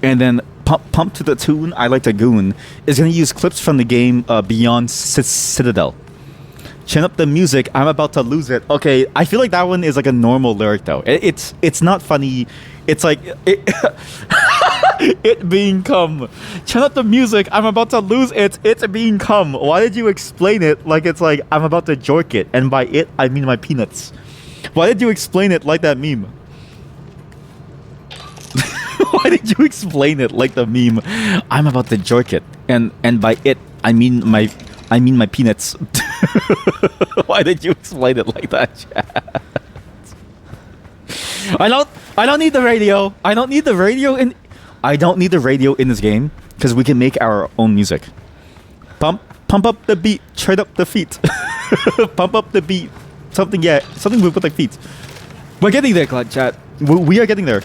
And then Pump to the Tune, I Like the Goon is going to use clips from the game Beyond Citadel. Chin up the music, I'm about to lose it. Okay, I feel like that one is like a normal lyric though. It's not funny. It's like it being cum. Chin up the music, I'm about to lose it. It's being cum. Why did you explain it like it's like I'm about to jork it? And by it, I mean my peanuts. Why did you explain it like that meme? Why did you explain it like the meme? I'm about to jerk it, and by it I mean my peanuts. Why did you explain it like that, chat? I don't need the radio. I don't need the radio in this game because we can make our own music. Pump up the beat, trade up the feet. Pump up the beat. Something with like feet. We're getting there, chat. We are getting there.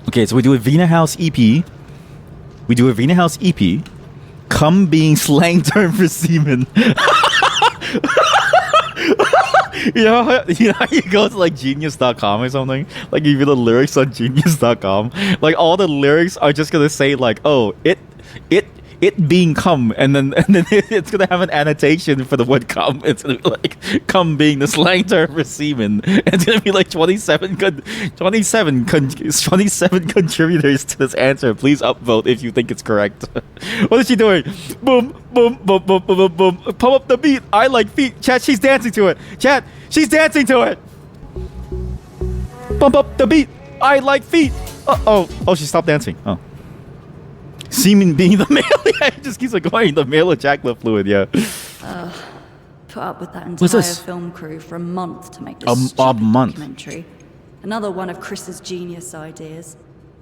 Okay, so we do a Vina House EP. Cum being slang term for semen. You know how you go to like genius.com or something? Like you read the lyrics on genius.com. Like all the lyrics are just gonna say like, oh, it it being cum, and then it's gonna have an annotation for the word cum. It's gonna be like cum being the slang term for semen. It's gonna be like 27 contributors to this answer. Please upvote if you think it's correct. What is she doing? Boom, boom, boom, boom, boom, boom, boom. Pump up the beat. I like feet. Chat, she's dancing to it. Chat, she's dancing to it. Pump up the beat. I like feet. Oh, she stopped dancing. Oh. Semen being the male. Yeah, it just keeps on going. The male ejaculate fluid, yeah. Put up with that What's entire this? film crew for a month to make this A month. documentary. Another one of Chris's genius ideas.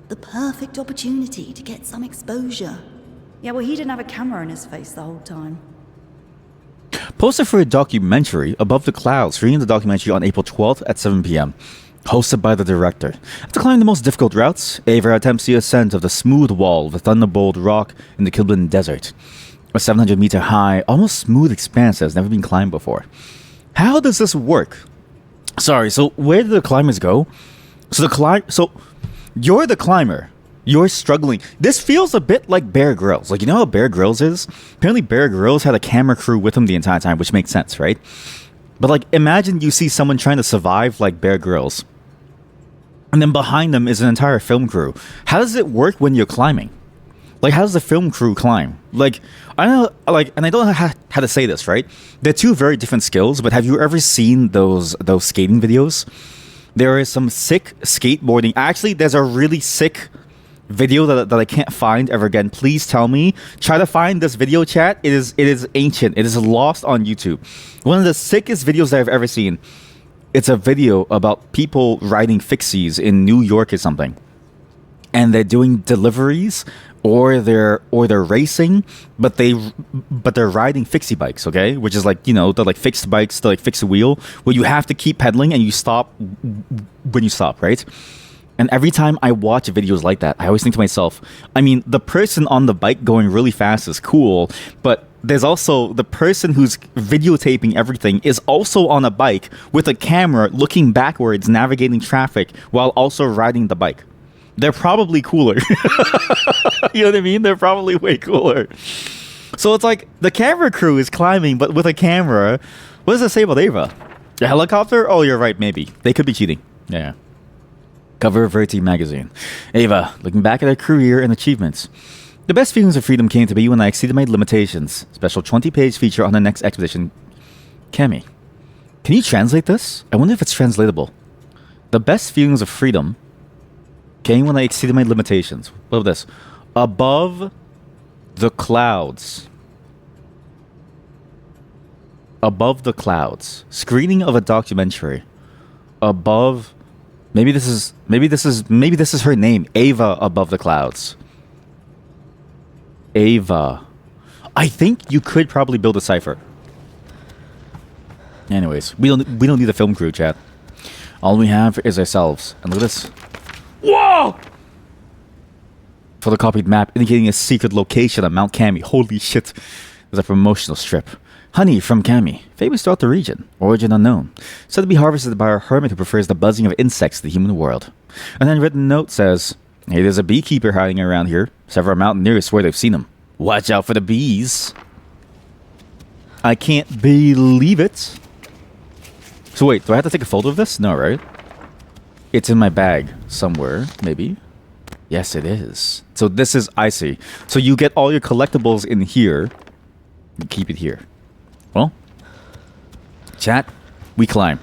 The perfect opportunity to get some exposure. Yeah, well, he didn't have a camera in his face the whole time. Poster for a documentary, Above the Clouds, reading the documentary on April 12th at 7 p.m. Hosted by the director. After climbing the most difficult routes, Ava attempts the ascent of the smooth wall of the Thunderbolt Rock in the Kilbin Desert. A 700-meter high, almost smooth expanse that has never been climbed before. How does this work? Sorry, so where do the climbers go? So you're the climber. You're struggling. This feels a bit like Bear Grylls. Like, you know how Bear Grylls is? Apparently Bear Grylls had a camera crew with him the entire time, which makes sense, right? But like, imagine you see someone trying to survive like Bear Grylls, and then behind them is an entire film crew. How does it work when you're climbing? Like, how does the film crew climb? Like, I don't know, like, and I don't know how to say this, right? They're two very different skills, but have you ever seen those skating videos? There is some sick skateboarding. Actually, there's a really sick video that I can't find ever again. Please tell me. Try to find this video, chat. It is ancient. It is lost on YouTube. One of the sickest videos that I've ever seen. It's a video about people riding fixies in New York or something, and they're doing deliveries or they're racing, but they're riding fixie bikes, okay? Which is like, you know, the like fixed bikes, the like fixed wheel, where you have to keep pedaling and you stop when you stop, right? And every time I watch videos like that, I always think to myself, I mean, the person on the bike going really fast is cool, but there's also the person who's videotaping everything is also on a bike with a camera looking backwards, navigating traffic while also riding the bike. They're probably cooler. You know what I mean? They're probably way cooler. So it's like the camera crew is climbing, but with a camera. What does it say about Ava? A helicopter? Oh, you're right, maybe. They could be cheating. Yeah. Cover of Verity magazine. Ava, looking back at her career and achievements. The best feelings of freedom came to me when I exceeded my limitations. Special 20-page feature on the next expedition. Cami, can you translate this? I wonder if it's translatable. The best feelings of freedom came when I exceeded my limitations. What about this? Above the clouds. Above the clouds. Screening of a documentary. Above. Maybe this is her name. Ava Above the Clouds. Ava. I think you could probably build a cipher. Anyways, we don't need a film crew, chat. All we have is ourselves. And look at this. Whoa! Photocopied map indicating a secret location on Mount Cami. Holy shit. There's a promotional strip. Honey from Cami, famous throughout the region, origin unknown. Said to be harvested by a hermit who prefers the buzzing of insects to the human world. An handwritten note says, hey, there's a beekeeper hiding around here. Several mountaineers swear they've seen him. Watch out for the bees. I can't believe it. So wait, do I have to take a photo of this? No, right? It's in my bag somewhere, maybe. Yes, it is. So this is icy. So you get all your collectibles in here. And keep it here. Well, chat, we climb.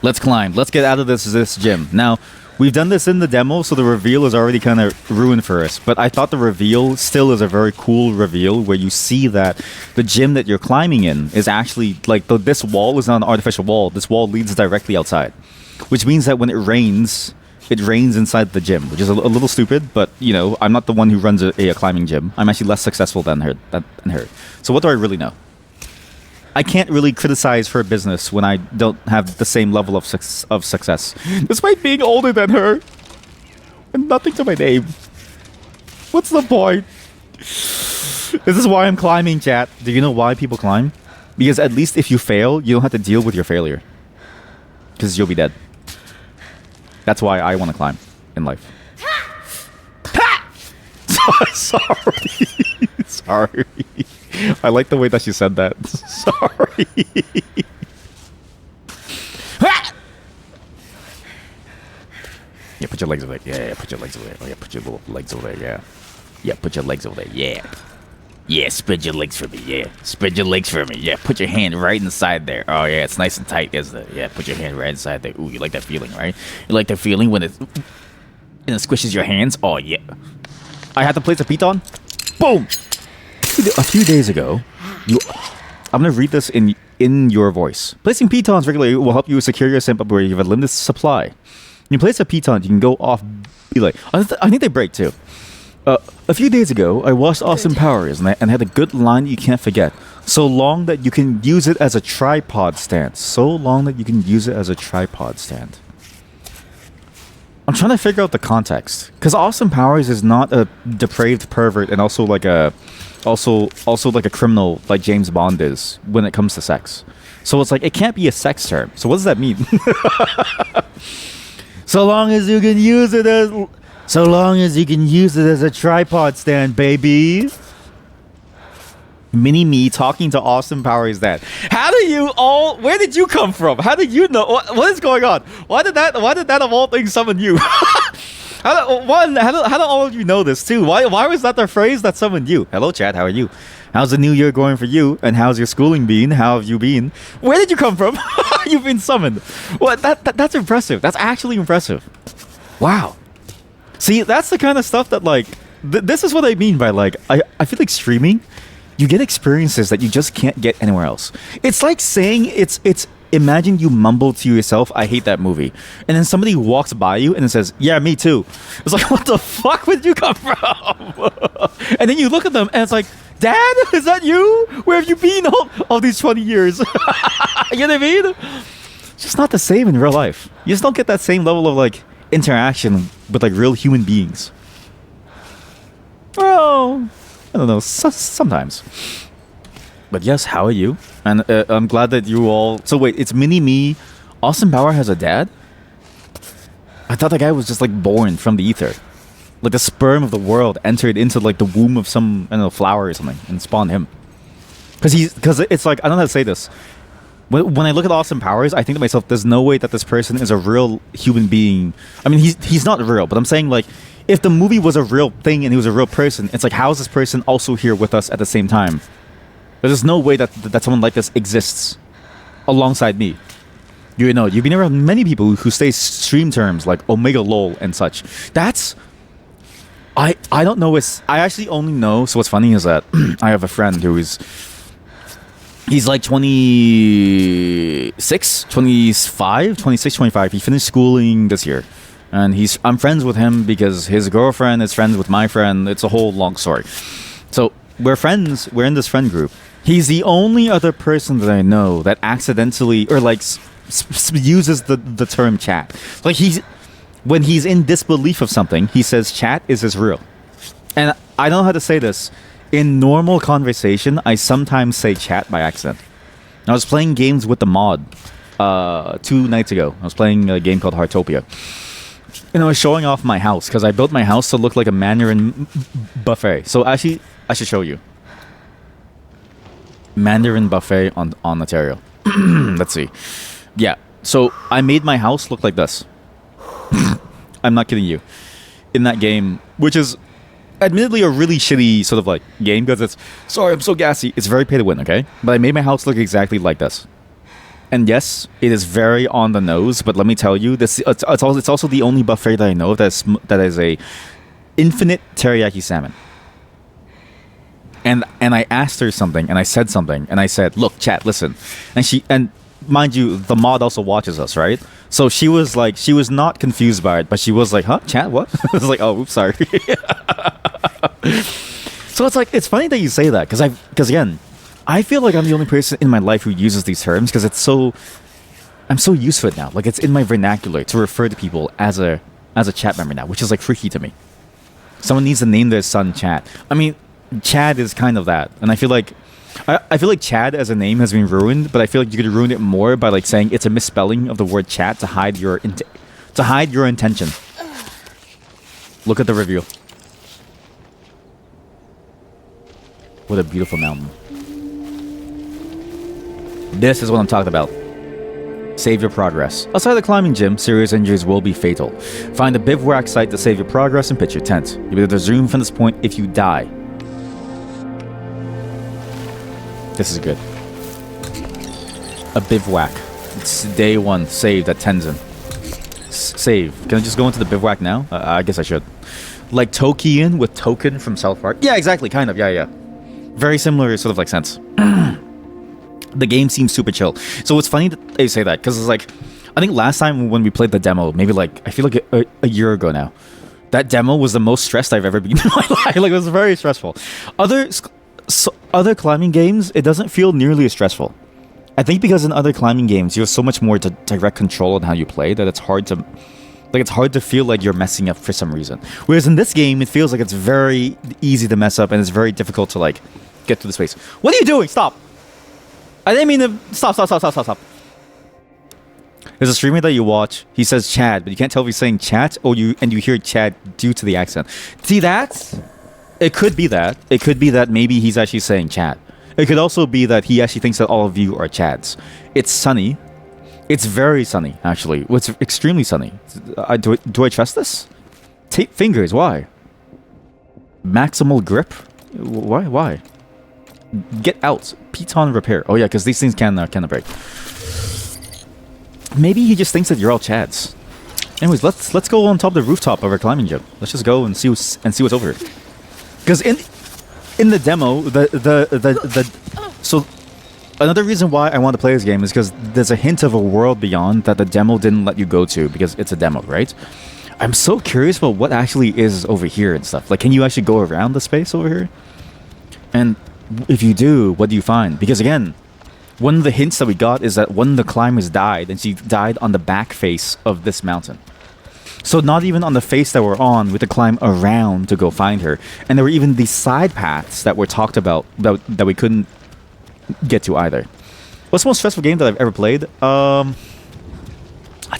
Let's climb. Let's get out of this gym. Now, we've done this in the demo, so the reveal is already kind of ruined for us. But I thought the reveal still is a very cool reveal where you see that the gym that you're climbing in is actually, like, this wall is not an artificial wall. This wall leads directly outside. Which means that when it rains inside the gym, which is a little stupid, but, you know, I'm not the one who runs a climbing gym. I'm actually less successful than her. So what do I really know? I can't really criticize her business when I don't have the same level of success. Despite being older than her. And nothing to my name. What's the point? This is why I'm climbing, chat. Do you know why people climb? Because at least if you fail, you don't have to deal with your failure. Because you'll be dead. That's why I want to climb in life. Sorry. Sorry. I like the way that she said that. Sorry. Yeah, put your legs over there. Yeah, put your legs over there. Oh, yeah, put your little legs over there. Yeah. Yeah, put your legs over there. Yeah. Yeah, spread your legs for me. Yeah. Spread your legs for me. Yeah, put your hand right inside there. Oh, yeah, it's nice and tight, isn't it? Yeah, put your hand right inside there. Ooh, you like that feeling, right? You like that feeling when it squishes your hands? Oh, yeah. I had to place a piton. Boom! A few days ago, I'm going to read this in your voice. Placing pitons regularly will help you secure your sample where you have a limited supply. When you place a piton, you can go off. Be like, I think they break too. A few days ago, I watched Austin Powers and had a good line you can't forget. So long that you can use it as a tripod stand. So long that you can use it as a tripod stand. I'm trying to figure out the context, because Austin Powers is not a depraved pervert and also like a criminal like James Bond is when it comes to sex. So it's like it can't be a sex term. So what does that mean? So long as you can use it as a tripod stand, baby. Mini-me talking to Austin Powers dad. How do you all... Where did you come from? How did you know... What is going on? Why did that of all things summon you? How do all of you know this too? Why was that the phrase that summoned you? Hello, chat. How are you? How's the new year going for you? And how's your schooling been? How have you been? Where did you come from? You've been summoned. What? That's impressive. That's actually impressive. Wow. See, that's the kind of stuff that like... this is what I mean by like... I feel like streaming... You get experiences that you just can't get anywhere else. It's like saying it's imagine you mumble to yourself, I hate that movie. And then somebody walks by you and it says, yeah, me too. It's like, what the fuck would you come from? And then you look at them and it's like, Dad, is that you? Where have you been all these 20 years? You know what I mean? It's just not the same in real life. You just don't get that same level of like interaction with like real human beings. Well... I don't know, sometimes. But yes, how are you? And I'm glad that you all... So wait, it's mini-me. Austin Power has a dad? I thought that guy was just like born from the ether. Like the sperm of the world entered into like the womb of some, I don't know, flower or something and spawned him. Because it's like, I don't know how to say this. When I look at Austin Powers, I think to myself, there's no way that this person is a real human being. I mean, he's not real, but I'm saying like, if the movie was a real thing and he was a real person, it's like, how is this person also here with us at the same time? There's no way that someone like this exists alongside me. You know, you've been around many people who say stream terms like Omega Lol and such. That's... I don't know. I actually only know... So what's funny is that I have a friend who is... He's like 26, 25, 26, 25. He finished schooling this year. And I'm friends with him because his girlfriend is friends with my friend. It's a whole long story. So we're friends. We're in this friend group. He's the only other person that I know that accidentally or like uses the term chat. Like when he's in disbelief of something, he says chat is his real. And I don't know how to say this. In normal conversation, I sometimes say chat by accident. I was playing games with the mod 2 nights ago. I was playing a game called Heartopia. And I was showing off my house because I built my house to look like a Mandarin buffet. So actually, I should show you. Mandarin buffet on Ontario. Let's see. Yeah. So I made my house look like this. I'm not kidding you. In that game, which is admittedly a really shitty sort of like game because it's... Sorry, I'm so gassy. It's very pay to win, okay? But I made my house look exactly like this. And yes, it is very on the nose, but let me tell you, it's also the only buffet that I know that is a infinite teriyaki salmon. And I asked her something, and I said something, and I said, "Look, chat, listen." And mind you, the mod also watches us, right? So she was not confused by it, but she was like, "Huh, chat, what?" I was like, "Oh, oops, sorry." So it's funny that you say that because again. I feel like I'm the only person in my life who uses these terms because I'm so used to it now. Like it's in my vernacular to refer to people as a chat member now, which is like freaky to me. Someone needs to name their son Chad. I mean, Chad is kind of that, and I feel like Chad as a name has been ruined, but I feel like you could ruin it more by like saying it's a misspelling of the word chat to hide your intention. Look at the review. What a beautiful mountain. This is what I'm talking about. Save your progress. Outside the climbing gym, serious injuries will be fatal. Find a bivouac site to save your progress and pitch your tent. You'll be able to resume from this point if you die. This is good. A bivouac. It's day 1, saved at Tenzin. Save. Can I just go into the bivouac now? I guess I should. Like Tokian with Token from South Park? Yeah, exactly, kind of, yeah. Very similar sort of like sense. The game seems super chill. So it's funny that they say that, because it's like, I think last time when we played the demo, maybe like, I feel like a year ago now, that demo was the most stressed I've ever been in my life. Like, it was very stressful. Other climbing games, it doesn't feel nearly as stressful. I think because in other climbing games, you have so much more direct control on how you play that it's hard to feel like you're messing up for some reason. Whereas in this game, it feels like it's very easy to mess up and it's very difficult to like get through the space. What are you doing? Stop! I didn't mean to... Stop. There's a streamer that you watch. He says Chad, but you can't tell if he's saying chat or you hear Chad due to the accent. See, it could be that. It could be that maybe he's actually saying Chad. It could also be that he actually thinks that all of you are Chads. It's sunny. It's very sunny, actually. It's extremely sunny. Do I trust this? Tape fingers, why? Maximal grip? Why? Get out. Piton repair. Oh yeah, because these things can break. Maybe he just thinks that you're all Chads. Anyways, let's go on top of the rooftop of our climbing gym. Let's just go and see what's over here. Because in the demo, so another reason why I want to play this game is because there's a hint of a world beyond that the demo didn't let you go to because it's a demo, right? I'm so curious about what actually is over here and stuff. Like, can you actually go around the space over here? And if you do, what do you find? Because again, one of the hints that we got is that one of the climbers died, and she died on the back face of this mountain. So not even on the face that we're on, we had to climb around to go find her. And there were even these side paths that were talked about that we couldn't get to either. What's the most stressful game that I've ever played? That's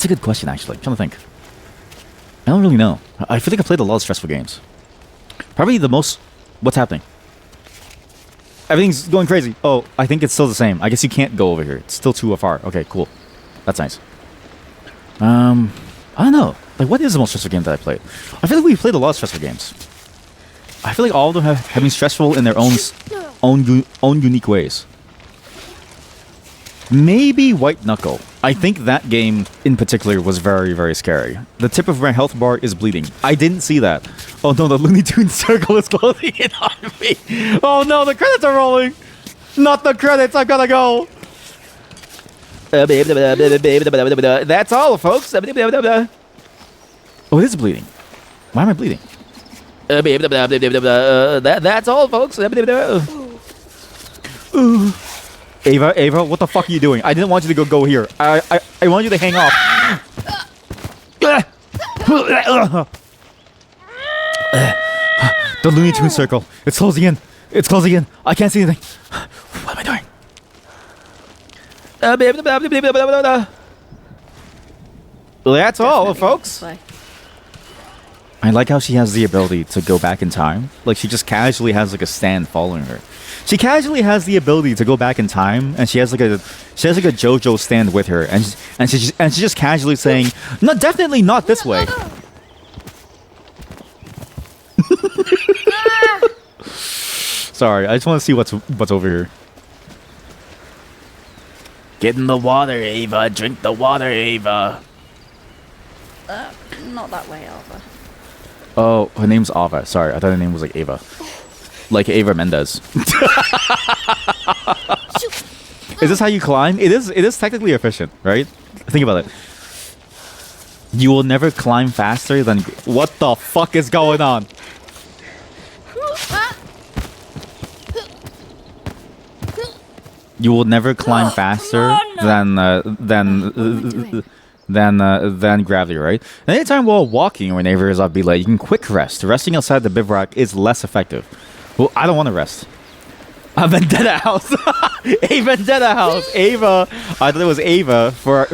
a good question, actually. I'm trying to think. I don't really know. I feel like I played a lot of stressful games. Probably the most... What's happening? Everything's going crazy. Oh, I think it's still the same. I guess you can't go over here. It's still too far. Okay, cool. That's nice. I don't know. Like, what is the most stressful game that I played? I feel like we played a lot of stressful games. I feel like all of them have been stressful in their own unique ways. Maybe White Knuckle. I think that game in particular was very, very scary. The tip of my health bar is bleeding. I didn't see that. Oh no, the Looney Tunes circle is closing in on me. Oh no, the credits are rolling. Not the credits, I've gotta go. That's all, folks. Oh, it is bleeding. Why am I bleeding? That's all, folks. Ava, what the fuck are you doing? I didn't want you to go here. I want you to hang off. The Looney Tunes circle. It's closing in. It's closing in. I can't see anything. What am I doing? That's all, folks. I like how she has the ability to go back in time. Like, she just casually has like a stand following her. She casually has the ability to go back in time, and she has like a JoJo stand with her, and she's just casually saying, "No, definitely not this way." Sorry, I just want to see what's over here. Get in the water, Ava. Drink the water, Ava. Not that way, Alva. Oh, her name's Ava. Sorry, I thought her name was like Ava. Like Ava Mendes. Is this how you climb? It is technically efficient, right? Think about it. You will never climb faster than... What the fuck is going on? You will never climb faster than gravity, right? And anytime while walking or neighbors I'll be like, you can quick rest. Resting outside the bivouac is less effective. Well, I don't want to rest. A vendetta house. A vendetta house. Ava. I thought it was Ava for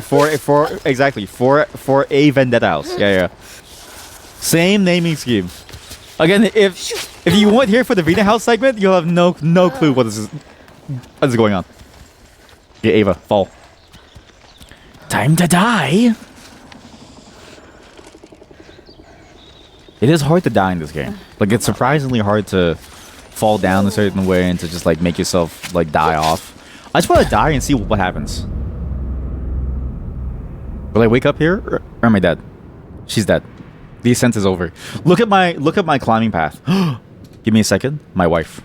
exactly for a vendetta house. Yeah. Same naming scheme. Again, if If you weren't here for the Vina House segment, you'll have no clue what is going on. Yeah, Ava, fall. Time to die. It is hard to die in this game. Like, it's surprisingly hard to fall down a certain way and to just like make yourself like die off. I just want to die and see what happens. Will I wake up here or am I dead? She's dead. The ascent is over. Look at my climbing path. Give me a second. My wife.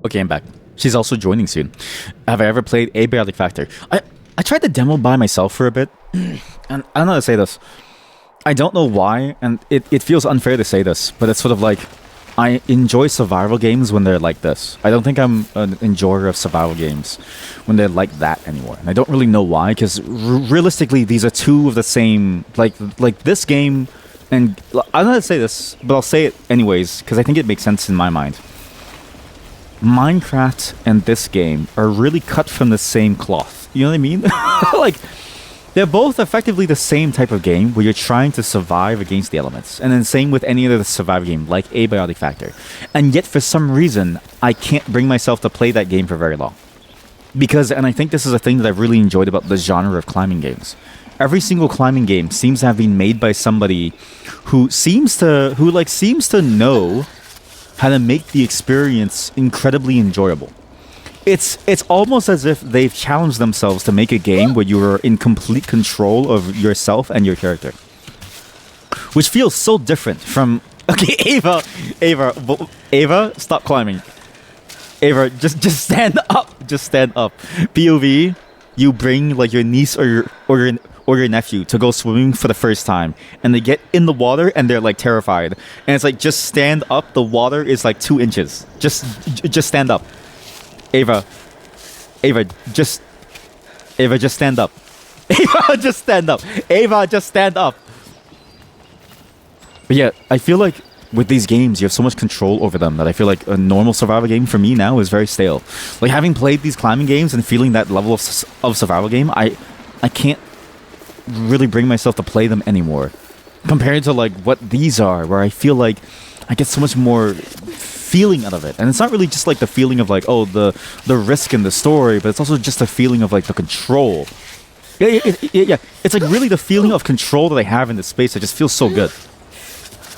Okay, I'm back. She's also joining soon. Have I ever played Abiotic Factor? I tried the demo by myself for a bit, and I don't know how to say this. I don't know why, and it feels unfair to say this, but it's sort of like I enjoy survival games when they're like this. I don't think I'm an enjoyer of survival games when they're like that anymore. And I don't really know why, because realistically, these are two of the same, like this game, and I don't know how to say this, but I'll say it anyways, because I think it makes sense in my mind. Minecraft and this game are really cut from the same cloth. You know what I mean? Like, they're both effectively the same type of game where you're trying to survive against the elements. And then same with any other survival game, like Abiotic Factor. And yet, for some reason, I can't bring myself to play that game for very long. Because, and I think this is a thing that I've really enjoyed about the genre of climbing games. Every single climbing game seems to have been made by somebody who seems to know how to make the experience incredibly enjoyable. It's almost as if they've challenged themselves to make a game where you are in complete control of yourself and your character, which feels so different from. Okay, Ava, stop climbing. Ava, just stand up. Just stand up. POV, you bring like your niece or your nephew to go swimming for the first time, and they get in the water and they're like terrified, and it's like, just stand up. The water is like 2 inches. Just stand up. Ava, just stand up. Ava, just stand up. Ava, just stand up. But yeah, I feel like with these games, you have so much control over them that I feel like a normal survival game for me now is very stale. Like, having played these climbing games and feeling that level of survival game, I can't really bring myself to play them anymore. Compared to like what these are, where I feel like I get so much more feeling out of it. And it's not really just like the feeling of like, oh, the risk in the story, but it's also just a feeling of like the control. Yeah. It's like really the feeling of control that I have in this space that just feels so good.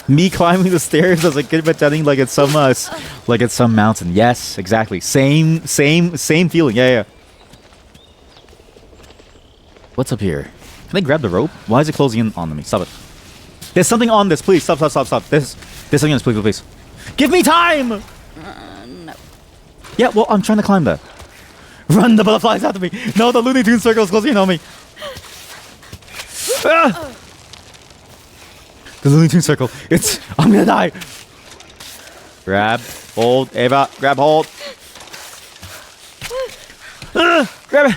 Me climbing the stairs as a kid pretending like it's some mountain. Yes, exactly. Same feeling. Yeah. What's up here? Can I grab the rope? Why is it closing in on me? Stop it. There's something on this. Please stop. There's something on this. Please. Give me time! No. Yeah, well, I'm trying to climb that. Run, the butterflies after me. No, the Looney Tunes circle is closing in on me. Ah! The Looney Tunes circle. I'm gonna die. Grab, hold, Ava, grab, hold. Grab it.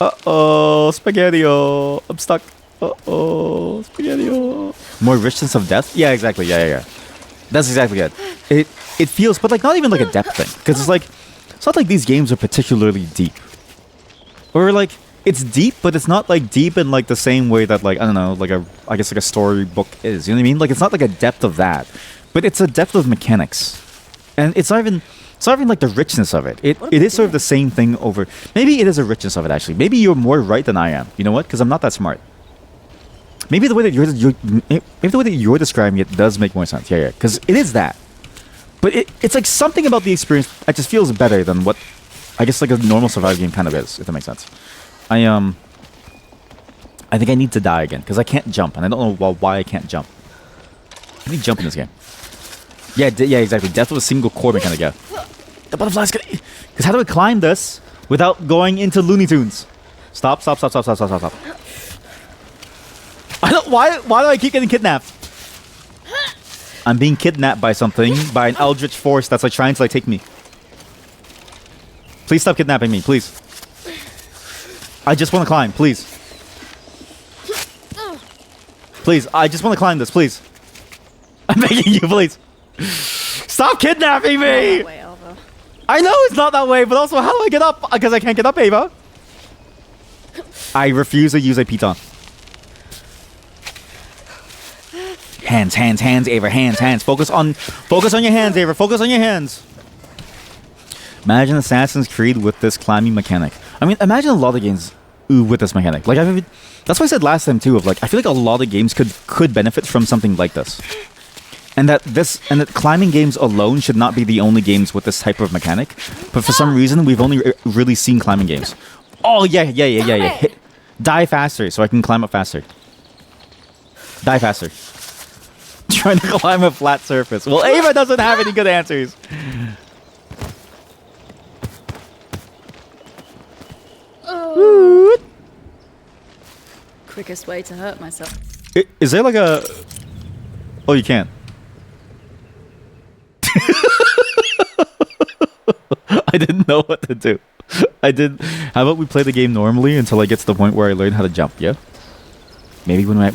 Uh-oh, Spaghetti-O. I'm stuck. Uh-oh, Spaghetti-O. More richness of depth? Yeah, exactly. Yeah. That's exactly it. It feels, but like not even like a depth thing. Because it's not like these games are particularly deep. Or like, it's deep, but it's not like deep in like the same way that like, I don't know, like I guess like a storybook is. You know what I mean? Like, it's not like a depth of that. But it's a depth of mechanics. And it's not even like the richness of it. It is sort of the same thing over. Maybe it is a richness of it, actually. Maybe you're more right than I am. You know what? Because I'm not that smart. Maybe the way that you're describing it does make more sense. Yeah. Because it is that. But it's like something about the experience that just feels better than what I guess like a normal survival game kind of is, if that makes sense. I think I need to die again because I can't jump, and I don't know why I can't jump. I need to jump in this game. Yeah, exactly. Death with a single core mechanic. Yeah. The butterflies. Because how do I climb this without going into Looney Tunes? Stop. Why do I keep getting kidnapped? I'm being kidnapped by something, by an eldritch force that's like trying to like take me. Please stop kidnapping me, please. I just want to climb, please. Please, I just want to climb this, please. I'm begging you, please. Stop kidnapping me! I know it's not that way, but also how do I get up? Because I can't get up, Ava. I refuse to use a piton. Hands, Ava, hands. Focus on your hands, Ava. Focus on your hands. Imagine Assassin's Creed with this climbing mechanic. I mean, imagine a lot of games with this mechanic. Like, that's what I said last time too. Of like, I feel like a lot of games could benefit from something like this, and that climbing games alone should not be the only games with this type of mechanic. But for some reason, we've only really seen climbing games. Oh yeah. Die faster, so I can climb up faster. Die faster. Trying to climb a flat surface. Well, Ava doesn't have any good answers. Quickest way to hurt myself. Is there like a... Oh, you can't. I didn't know what to do. How about we play the game normally until I get to the point where I learn how to jump, yeah? Maybe when I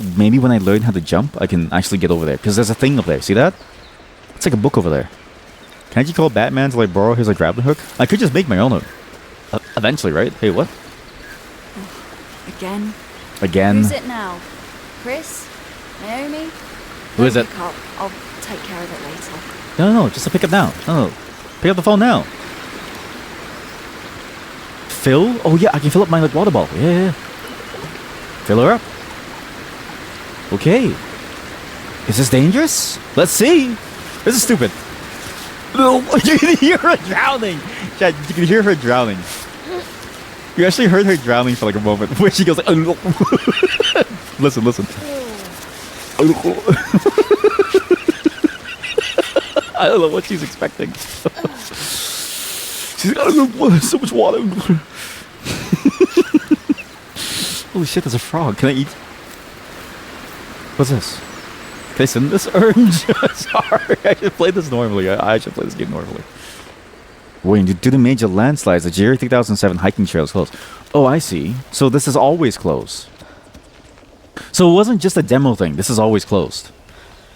learn how to jump, I can actually get over there. Because there's a thing up there. See that? It's like a book over there. Can I just call Batman to like borrow his like grappling hook? I could just make my own hook. Eventually, right? Hey, what? Again? Who's it now? Chris? Naomi? Who is it? Pick up. I'll take care of it later. No, just to pick up now. No. Pick up the phone now. Fill? Oh yeah, I can fill up my like water bottle. Yeah. Fill her up. Okay. Is this dangerous? Let's see. This is stupid. No, you can hear her drowning. Chad, you can hear her drowning. You actually heard her drowning for like a moment where she goes like, listen. I don't know what she's expecting. She's got so much water. Holy shit, there's a frog. Can I eat? What's this? Can I send this orange? Sorry, I should play this normally. I should play this game normally. Wait, due to major landslides, the Jerry 3007 hiking trail is closed. Oh, I see. So this is always closed. So it wasn't just a demo thing. This is always closed.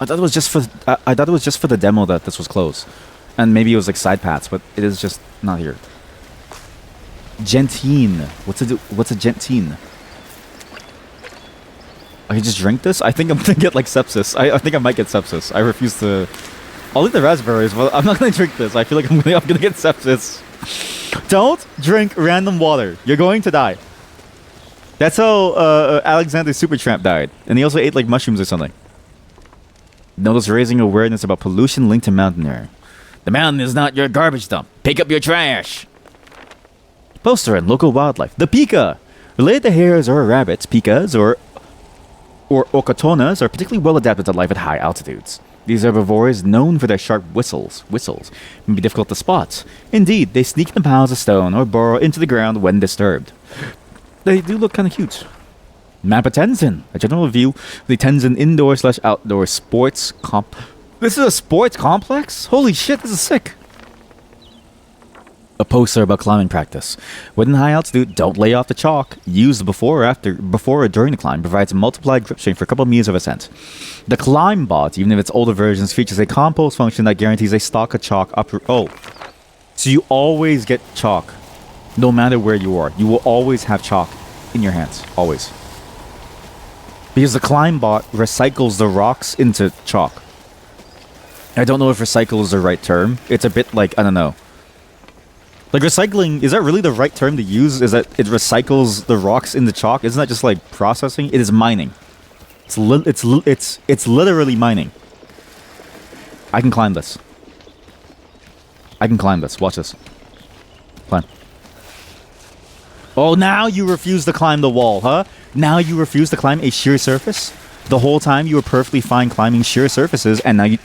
I thought it was just for the demo that this was closed, and maybe it was like side paths, but it is just not here. Gentine. What's a gentine? I can just drink this? I think I'm gonna get like sepsis. I think I might get sepsis. I refuse to. I'll eat the raspberries, but I'm not gonna drink this. I feel like I'm gonna get sepsis. Don't drink random water. You're going to die. That's how Alexander Supertramp died, and he also ate like mushrooms or something. Notice raising awareness about pollution linked to mountain air. The mountain is not your garbage dump. Pick up your trash. Poster and local wildlife. The pika. Related to hares or rabbits, pikas or okatonas are particularly well adapted to life at high altitudes. These herbivores, known for their sharp whistles, can be difficult to spot. Indeed, they sneak in the piles of stone or burrow into the ground when disturbed. They do look kind of cute. Map of Tenzin. A general view of the Tenzin indoor/outdoor sports comp. This is a sports complex? Holy shit, this is sick. A poster about climbing practice. When in high altitude, don't lay off the chalk. Use before or during the climb. Provides multiplied grip strength for a couple of meters of ascent. The Climb Bot, even if its older versions, features a compost function that guarantees a stock of chalk up. Oh, so you always get chalk, no matter where you are. You will always have chalk in your hands, always. Because the Climb Bot recycles the rocks into chalk. I don't know if recycle is the right term. It's a bit like, I don't know. Like recycling, is that really the right term to use? Is that it recycles the rocks into chalk? Isn't that just like processing? It is mining. It's literally mining. I can climb this. Watch this. Climb. Oh, now you refuse to climb the wall, huh? Now you refuse to climb a sheer surface? The whole time you were perfectly fine climbing sheer surfaces, and now you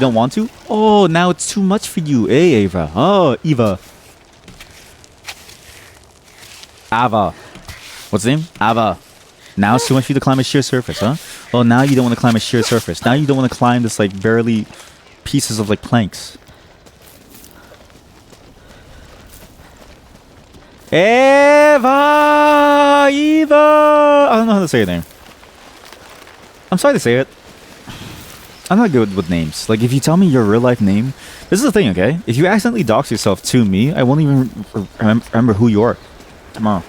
don't want to? Oh, now it's too much for you, eh, Ava? Oh, Eva. Ava. What's the name? Ava. Now it's too much for you to climb a sheer surface, huh? Oh, now you don't want to climb a sheer surface. Now you don't want to climb this like barely pieces of like planks. Eva! I don't know how to say your name. I'm sorry to say it. I'm not good with names. Like, if you tell me your real life name, this is the thing, okay? If you accidentally dox yourself to me, I won't even remember who you are tomorrow.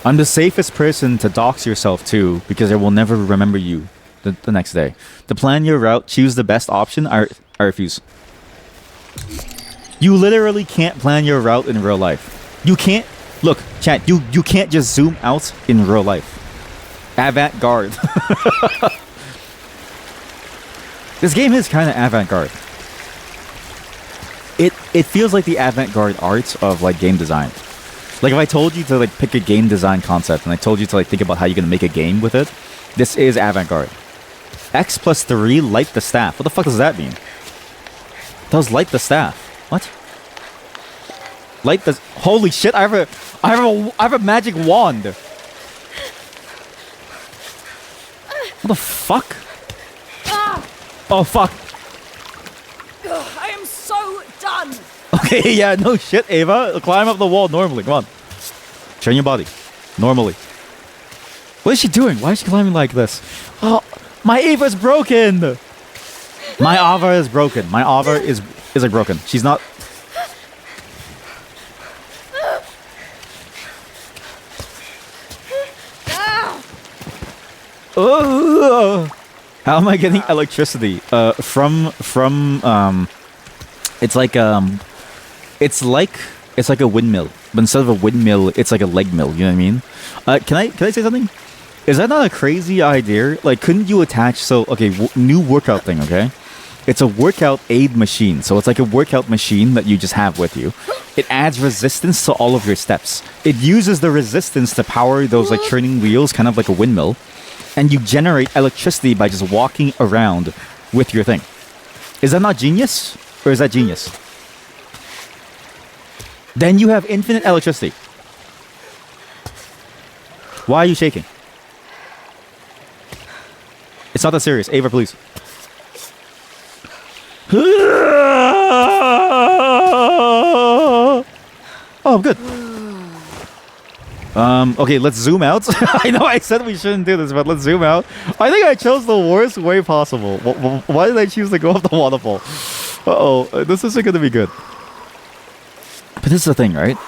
I'm the safest person to dox yourself to because I will never remember you the next day. To plan your route, choose the best option. I refuse. You literally can't plan your route in real life. You can't. Look, chat. You can't just zoom out in real life. Avant-garde. This game is kind of avant-garde. It feels like the avant-garde art of like game design. Like if I told you to like pick a game design concept and I told you to like think about how you're gonna make a game with it, this is avant-garde. X plus 3, light the staff. What the fuck does that mean? Does light the staff? What? Light the. Holy shit! I have a magic wand. What the fuck? Oh fuck. I am so done. Okay, yeah, no shit, Ava. Climb up the wall normally. Come on. Train your body. Normally. What is she doing? Why is she climbing like this? Oh, my Ava's broken. My Ava is broken. My Ava is like broken. She's not. Oh, how am I getting electricity? From it's like a windmill, but instead of a windmill, it's like a leg mill. You know what I mean? Can I say something? Is that not a crazy idea? Like, couldn't you attach? So, okay, new workout thing. Okay, it's a workout aid machine. So it's like a workout machine that you just have with you. It adds resistance to all of your steps. It uses the resistance to power those like turning wheels, kind of like a windmill. And you generate electricity by just walking around with your thing. Is that not genius? Or is that genius? Then you have infinite electricity. Why are you shaking? It's not that serious. Ava, please. Oh, I'm good. Okay, let's zoom out. I know I said we shouldn't do this, but let's zoom out. I think I chose the worst way possible. Why did I choose to go up the waterfall? Uh-oh, this isn't going to be good. But this is the thing, right?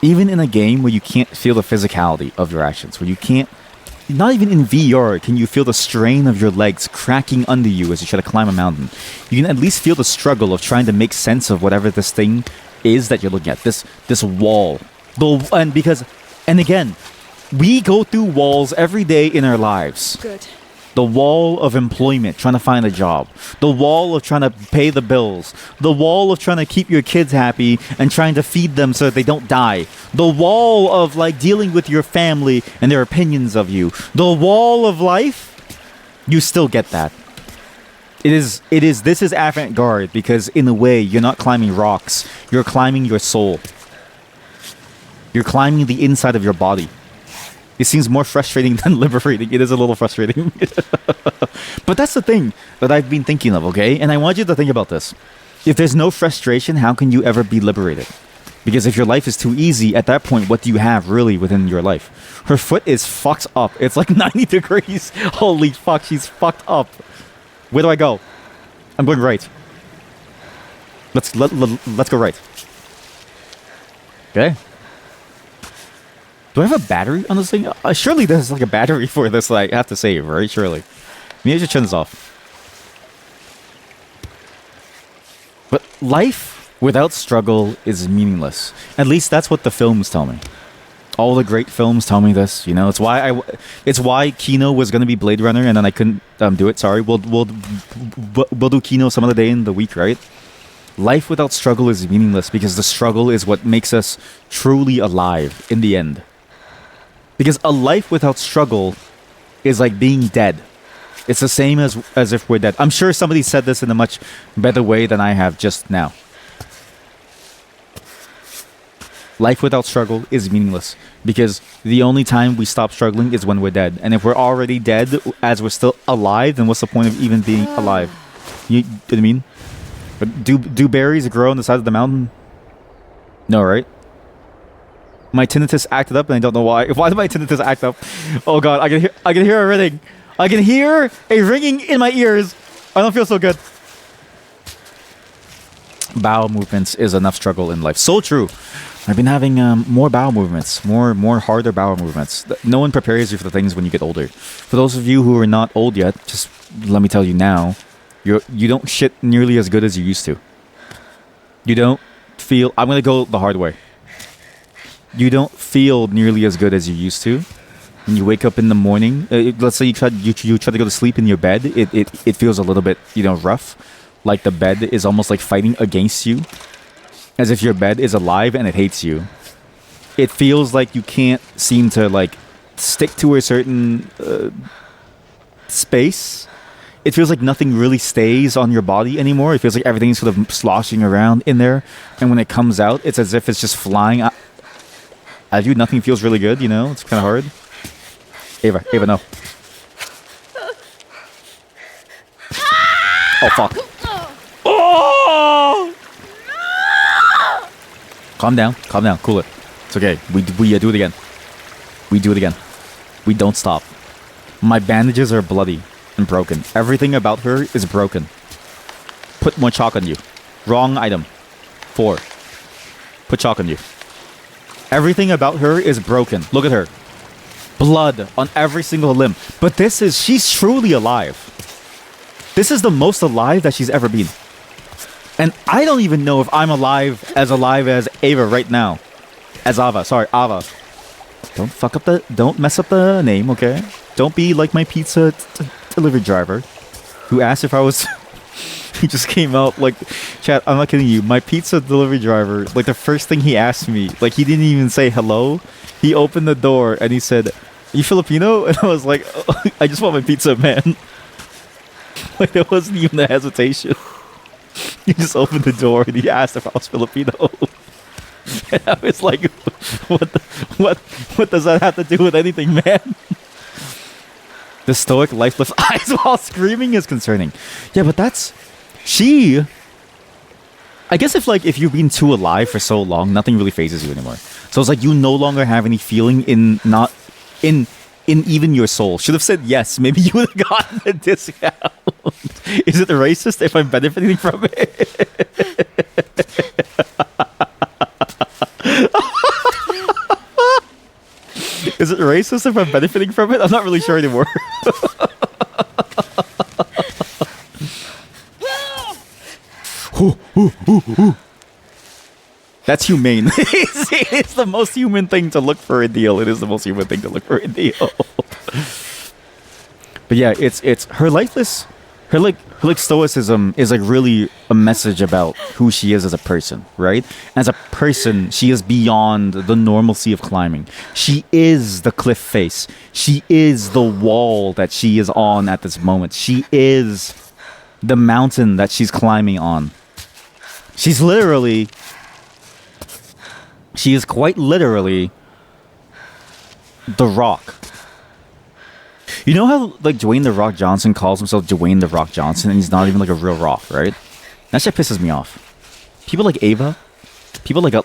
Even in a game where you can't feel the physicality of your actions, where you can't, not even in VR can you feel the strain of your legs cracking under you as you try to climb a mountain. You can at least feel the struggle of trying to make sense of whatever this thing is that you're looking at. This wall. And again, we go through walls every day in our lives. Good. The wall of employment, trying to find a job. The wall of trying to pay the bills. The wall of trying to keep your kids happy and trying to feed them so that they don't die. The wall of like dealing with your family and their opinions of you. The wall of life, you still get that. This is avant-garde because in a way, you're not climbing rocks. You're climbing your soul. You're climbing the inside of your body. It seems more frustrating than liberating. It is a little frustrating. But that's the thing that I've been thinking of, okay? And I want you to think about this. If there's no frustration, how can you ever be liberated? Because if your life is too easy, at that point, what do you have really within your life? Her foot is fucked up. It's like 90 degrees. Holy fuck, she's fucked up. Where do I go? I'm going right. Let's go right. Okay. Do I have a battery on this thing? Surely there's like a battery for this I have to save, right? Surely. Maybe I should turn this off. But life without struggle is meaningless. At least that's what the films tell me. All the great films tell me this. You know, it's why Kino was gonna be Blade Runner, and then I couldn't do it. Sorry, we'll do Kino some other day in the week, right? Life without struggle is meaningless because the struggle is what makes us truly alive in the end. Because a life without struggle is like being dead. It's the same as if we're dead. I'm sure somebody said this in a much better way than I have just now. Life without struggle is meaningless because the only time we stop struggling is when we're dead. And if we're already dead as we're still alive, then what's the point of even being alive? You know what I mean? But do berries grow on the side of the mountain? No, right? My tinnitus acted up, and I don't know why. Why did my tinnitus act up? Oh god, I can hear a ringing. I can hear a ringing in my ears. I don't feel so good. Bowel movements is enough struggle in life. So true. I've been having more bowel movements, more harder bowel movements. No one prepares you for the things when you get older. For those of you who are not old yet, just let me tell you now, you don't shit nearly as good as you used to. You don't feel. I'm gonna go the hard way. You don't feel nearly as good as you used to. When you wake up in the morning, let's say you try to go to sleep in your bed. It feels a little bit rough, like the bed is almost like fighting against you. As if your bed is alive and it hates you. It feels like you can't seem to stick to a certain space. It feels like nothing really stays on your body anymore. It feels like everything's sort of sloshing around in there. And when it comes out, it's as if it's just flying out at you. Nothing feels really good, It's kind of hard. Ava, no. Oh, fuck. Oh! Calm down, cool it. It's okay. We do it again. We do it again. We don't stop. My bandages are bloody and broken. Everything about her is broken. Put more chalk on you. Wrong item. 4. Put chalk on you. Everything about her is broken. Look at her. Blood on every single limb. But she's truly alive. This is the most alive that she's ever been. And I don't even know if I'm alive as Ava right now. As Ava. Sorry, Ava. Don't mess up the name, okay? Don't be like my pizza delivery driver who asked if I was... He just came out chat, I'm not kidding you. My pizza delivery driver, the first thing he asked me, he didn't even say hello. He opened the door and he said, "Are you Filipino?" And I was like, oh, I just want my pizza, man. There wasn't even a hesitation. He just opened the door and he asked if I was Filipino. And I was like, what does that have to do with anything, man? The stoic, lifeless eyes while screaming is concerning. Yeah, but I guess if you've been too alive for so long, nothing really phases you anymore. So it's you no longer have any feeling in even your soul. Should have said yes. Maybe you would have gotten a discount. Is it racist if I'm benefiting from it? Is it racist if I'm benefiting from it? I'm not really sure anymore. That's humane. It's the most human thing to look for a deal. It is the most human thing to look for a deal. But yeah, it's her lifeless. Her stoicism is really a message about who she is as a person, right? As a person, she is beyond the normalcy of climbing. She is the cliff face. She is the wall that she is on at this moment. She is the mountain that she's climbing on. She is quite literally the Rock. You know how Dwayne The Rock Johnson calls himself Dwayne The Rock Johnson and he's not even a real rock, right? That shit pisses me off. People like Ava, people like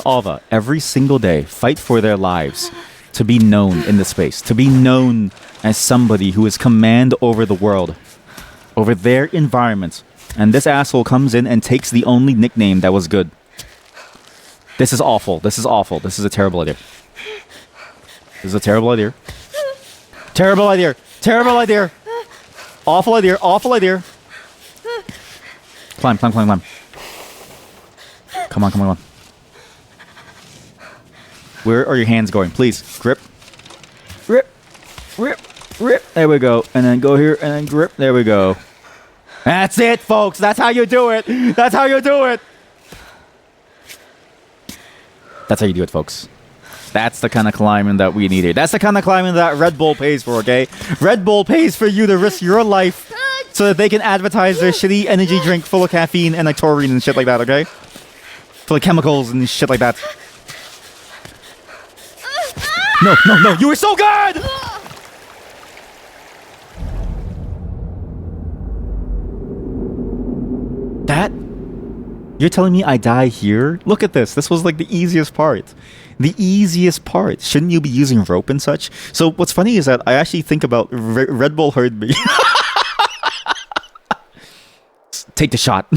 Ava every single day fight for their lives to be known in this space, to be known as somebody who is command over the world, over their environment. And this asshole comes in and takes the only nickname that was good. This is awful. This is awful. This is a terrible idea. This is a terrible idea. Terrible idea. Terrible idea. Awful idea. Awful idea. Climb, climb, climb, climb. Come on, come on, come on. Where are your hands going? Please. Grip. Grip. Grip. Grip. There we go. And then go here and then grip. There we go. That's it, folks. That's how you do it. That's how you do it. That's how you do it, folks. That's the kind of climbing that we needed. That's the kind of climbing that Red Bull pays for, okay? Red Bull pays for you to risk your life so that they can advertise their shitty energy drink full of caffeine and taurine and shit like that, okay? Full of chemicals and shit like that. No, no, no. You were so good! That? You're telling me I die here? Look at this. This was the easiest part. The easiest part. Shouldn't you be using rope and such? So what's funny is that I actually think about Red Bull heard me. Take the shot.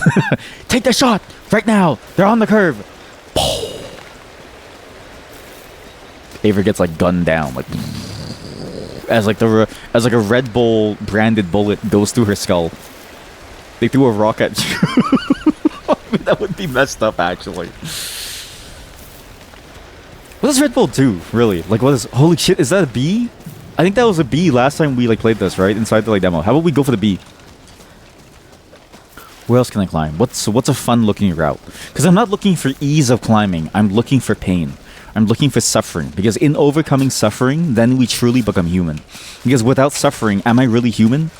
Take the shot right now. They're on the curve. Avery gets like gunned down, like as like a Red Bull branded bullet goes through her skull. They threw a rock at you. I mean, that would be messed up, actually. What does Red Bull do, really? Like, what is... Holy shit, is that a bee? I think that was a bee last time we, like, played this, right? Inside the, like, demo. How about we go for the bee? Where else can I climb? What's a fun-looking route? Because I'm not looking for ease of climbing. I'm looking for pain. I'm looking for suffering. Because in overcoming suffering, then we truly become human. Because without suffering, am I really human?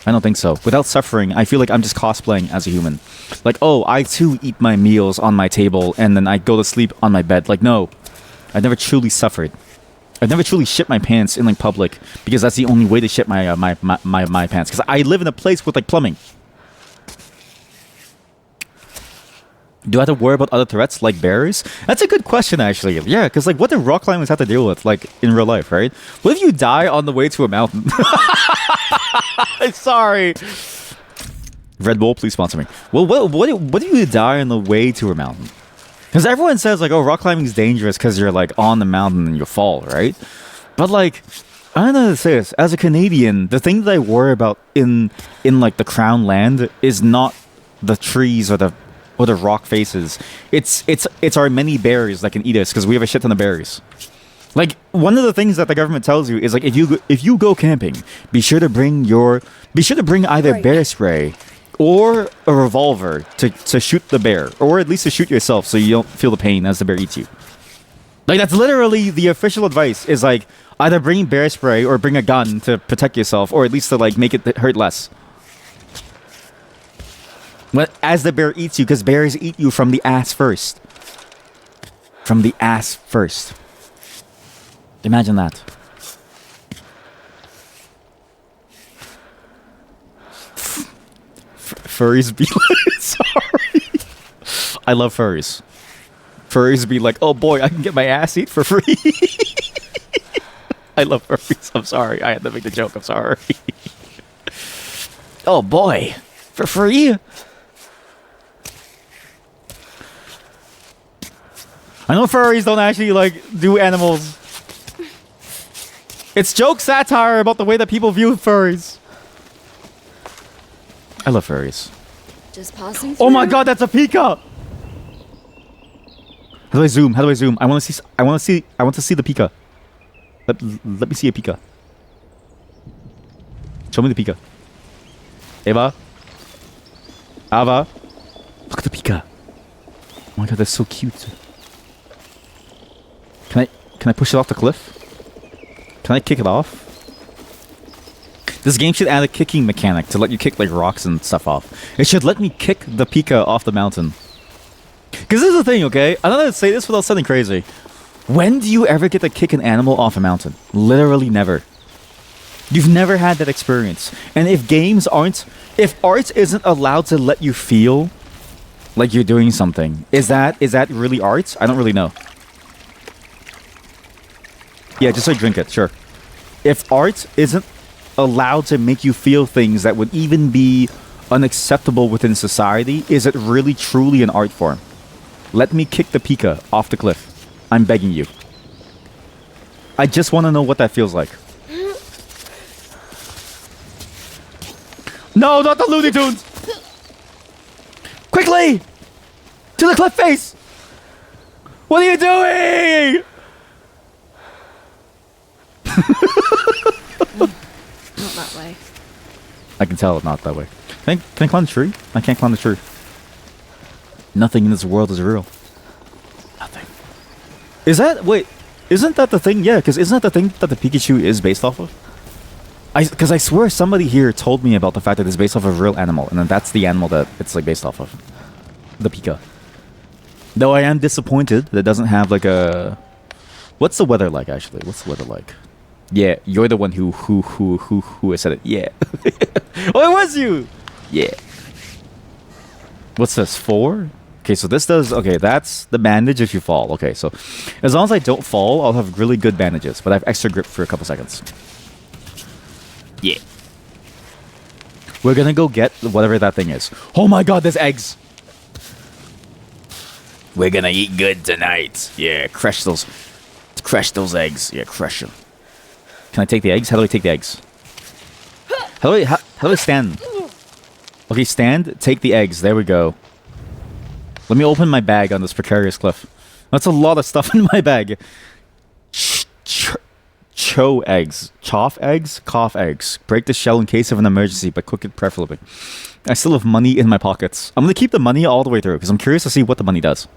I don't think so. Without suffering, I feel like I'm just cosplaying as a human. Like, oh, I too eat my meals on my table and then I go to sleep on my bed. Like, no. I've never truly suffered. I've never truly shit my pants in like public because that's the only way to shit my my pants. Because I live in a place with like plumbing. Do I have to worry about other threats like bears? That's a good question, actually. Yeah, because like, what do rock climbers have to deal with, like in real life, right? What if you die on the way to a mountain? Sorry. Red Bull, please sponsor me. Well, what if you die on the way to a mountain? Because everyone says like, oh, rock climbing is dangerous because you're like on the mountain and you fall, right? But like, I don't know how to say this. As a Canadian, the thing that I worry about in like the Crown land is not the trees or the rock faces. It's our many bears that can eat us because we have a shit ton of berries. Like, one of the things that the government tells you is like, if you go camping, be sure to bring either bear spray or a revolver to shoot the bear, or at least to shoot yourself so you don't feel the pain as the bear eats you. Like, that's literally the official advice, is like either bring bear spray or bring a gun to protect yourself, or at least to like make it hurt less. As the bear eats you, because bears eat you from the ass first. From the ass first. Imagine that. Furries be like, sorry. I love furries. Furries be like, oh boy, I can get my ass eat for free. I love furries. I'm sorry. I had to make the joke. I'm sorry. Oh boy. For free? I know furries don't actually, like, do animals. It's joke satire about the way that people view furries. I love furries. Just passing through. Oh my god, that's a Pika! How do I zoom? How do I zoom? I want to see the Pika. Let me see a Pika. Show me the Pika. Ava? Ava? Look at the Pika. Oh my god, that's so cute. Can I push it off the cliff? Can I kick it off? This game should add a kicking mechanic to let you kick like rocks and stuff off. It should let me kick the Pika off the mountain. Because this is the thing, okay? I don't know how to say this without sounding crazy. When do you ever get to kick an animal off a mountain? Literally never. You've never had that experience. And if art isn't allowed to let you feel like you're doing something, is that really art? I don't really know. Yeah, just like drink it, sure. If art isn't allowed to make you feel things that would even be unacceptable within society, is it really truly an art form? Let me kick the Pika off the cliff. I'm begging you. I just want to know what that feels like. No, not the Looney Tunes! Quickly! To the cliff face! What are you doing? Not that way. I can tell it's not that way. Can I climb the tree? I can't climb the tree. Nothing in this world is real. Nothing. Isn't that the thing? Yeah, because isn't that the thing that the Pikachu is based off of? Because I swear somebody here told me about the fact that it's based off of a real animal, and then that's the animal that it's like based off of. The Pika. Though I am disappointed that it doesn't have like a... What's the weather like, actually? What's the weather like? Yeah, you're the one who said it. Yeah. Oh, it was you! Yeah. What's this, 4? Okay, so this does... Okay, that's the bandage if you fall. Okay, so as long as I don't fall, I'll have really good bandages. But I have extra grip for a couple seconds. Yeah. We're gonna go get whatever that thing is. Oh my god, there's eggs! We're gonna eat good tonight. Yeah, crush those... Crush those eggs. Yeah, crush them. Can I take the eggs? How do I take the eggs? How do I stand? Okay, stand. Take the eggs. There we go. Let me open my bag on this precarious cliff. That's a lot of stuff in my bag. Cho eggs. Choff eggs? Cough eggs. Break the shell in case of an emergency, but cook it preferably. I still have money in my pockets. I'm going to keep the money all the way through, because I'm curious to see what the money does.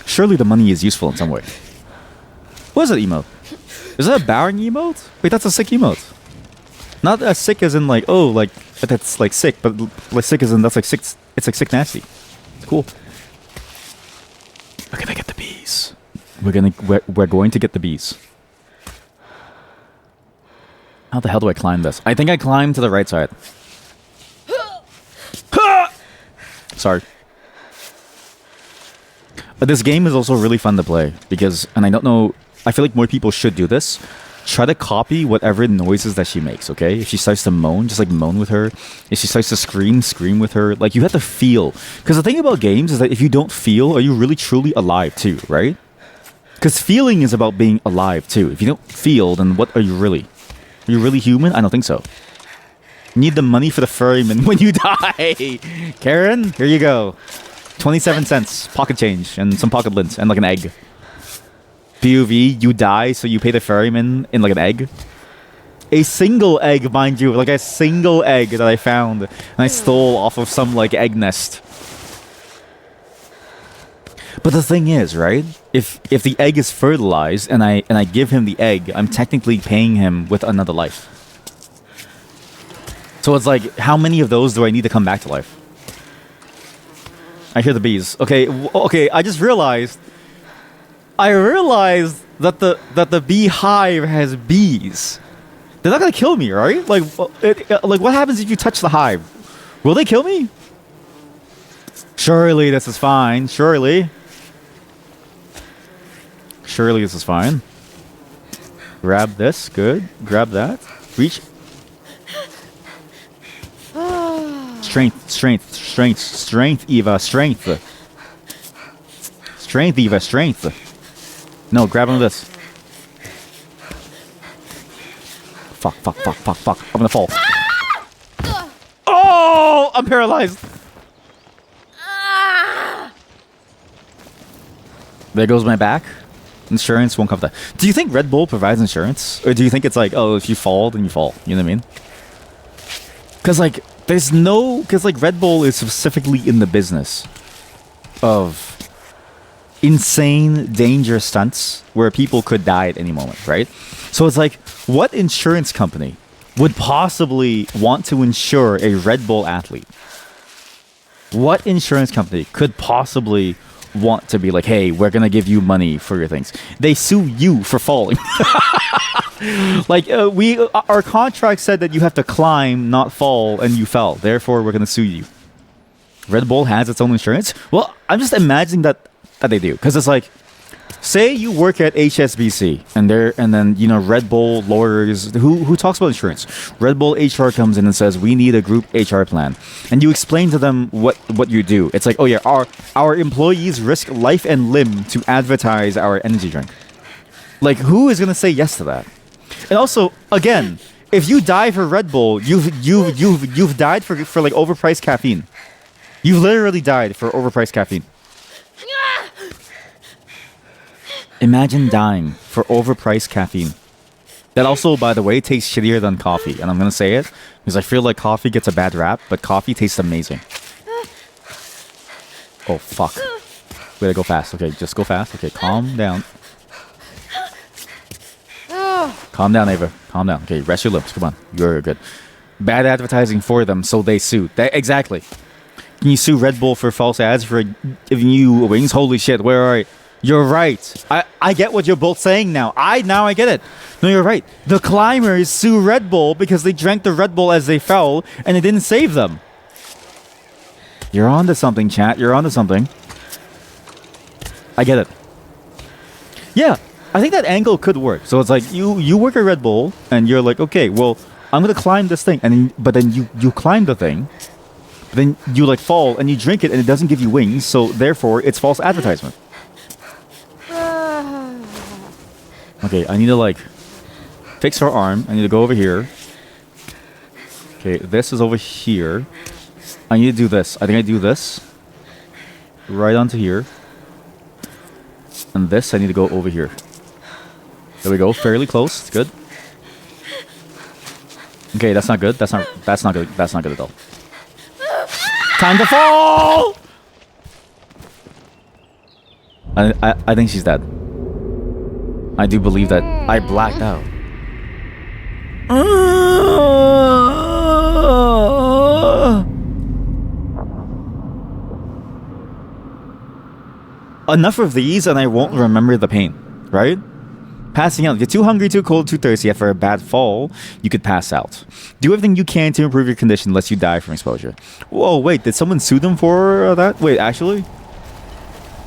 Surely the money is useful in some way. What is that emote? Is that a bowing emote? Wait, that's a sick emote. Not as sick as in like, oh, like, that's like sick, but like sick as in that's like sick, it's like sick nasty. It's cool. We're gonna get the bees. We're going to get the bees. How the hell do I climb this? I think I climbed to the right side. Sorry. But this game is also really fun to play because, and I don't know, I feel like more people should do this. Try to copy whatever noises that she makes, okay? If she starts to moan, just like moan with her. If she starts to scream, scream with her. Like, you have to feel. Because the thing about games is that if you don't feel, are you really truly alive too, right? Because feeling is about being alive too. If you don't feel, then what are you really? Are you really human? I don't think so. You need the money for the ferryman when you die. Cairn, here you go. 27 cents, pocket change, and some pocket lint, and like an egg. POV, you die, so you pay the ferryman in like an egg. A single egg, mind you, like a single egg that I found, and I stole off of some like egg nest. But the thing is, right? If the egg is fertilized and I give him the egg, I'm technically paying him with another life. So it's like, how many of those do I need to come back to life? I hear the bees. Okay, I just realized. I realized that the beehive has bees. They're not gonna kill me, right? Like, like what happens if you touch the hive? Will they kill me? Surely this is fine. Surely this is fine. Grab this. Good. Grab that. Reach. Strength, Eva, strength. Strength, Eva, strength. No, grab onto this. Fuck. I'm gonna fall. Oh, I'm paralyzed. There goes my back. Insurance won't cover that. Do you think Red Bull provides insurance? Or do you think it's like, oh, if you fall, then you fall? You know what I mean? Because, like, there's no... Because, like, Red Bull is specifically in the business of insane, dangerous stunts where people could die at any moment, right? So it's like, what insurance company would possibly want to insure a Red Bull athlete? What insurance company could possibly want to be like, hey, we're gonna give you money for your things? They sue you for falling. Like, our contract said that you have to climb, not fall, and you fell. Therefore, we're gonna sue you. Red Bull has its own insurance? Well, I'm just imagining that they do, because it's like, say you work at HSBC, and then you know, Red Bull lawyers who talks about insurance. Red Bull HR comes in and says, we need a group HR plan, and you explain to them what you do. It's like, oh yeah, our employees risk life and limb to advertise our energy drink. Like, who is gonna say yes to that? And also, again, if you die for Red Bull, you've died for like overpriced caffeine. You've literally died for overpriced caffeine. Imagine dying for overpriced caffeine. That also, by the way, tastes shittier than coffee. And I'm going to say it because I feel like coffee gets a bad rap, but coffee tastes amazing. Oh, fuck. We gotta go fast. Okay, just go fast. Okay, calm down. Calm down, Ava. Calm down. Okay, rest your lips. Come on. You're good. Bad advertising for them, so they sue. Exactly. Can you sue Red Bull for false ads for giving you wings? Holy shit, where are you? You're right. I get what you're both saying now. I get it. No, you're right. The climbers sue Red Bull because they drank the Red Bull as they fell and it didn't save them. You're onto something, chat. You're onto something. I get it. Yeah, I think that angle could work. So it's like you work at Red Bull and you're like, okay, well, I'm gonna climb this thing, and then you climb the thing, then you like fall and you drink it and it doesn't give you wings, so therefore it's false advertisement. Okay, I need to like fix her arm. I need to go over here. Okay, this is over here. I need to do this. I think I do this. Right onto here. And this, I need to go over here. There we go. Fairly close. It's good. Okay, that's not good. That's not good. That's not good at all. Time to fall! I think she's dead. I do believe that I blacked out. Enough of these and I won't remember the pain, right? Passing out. If you're too hungry, too cold, too thirsty after a bad fall, you could pass out. Do everything you can to improve your condition lest you die from exposure. Whoa, wait, did someone sue them for that? Wait, actually?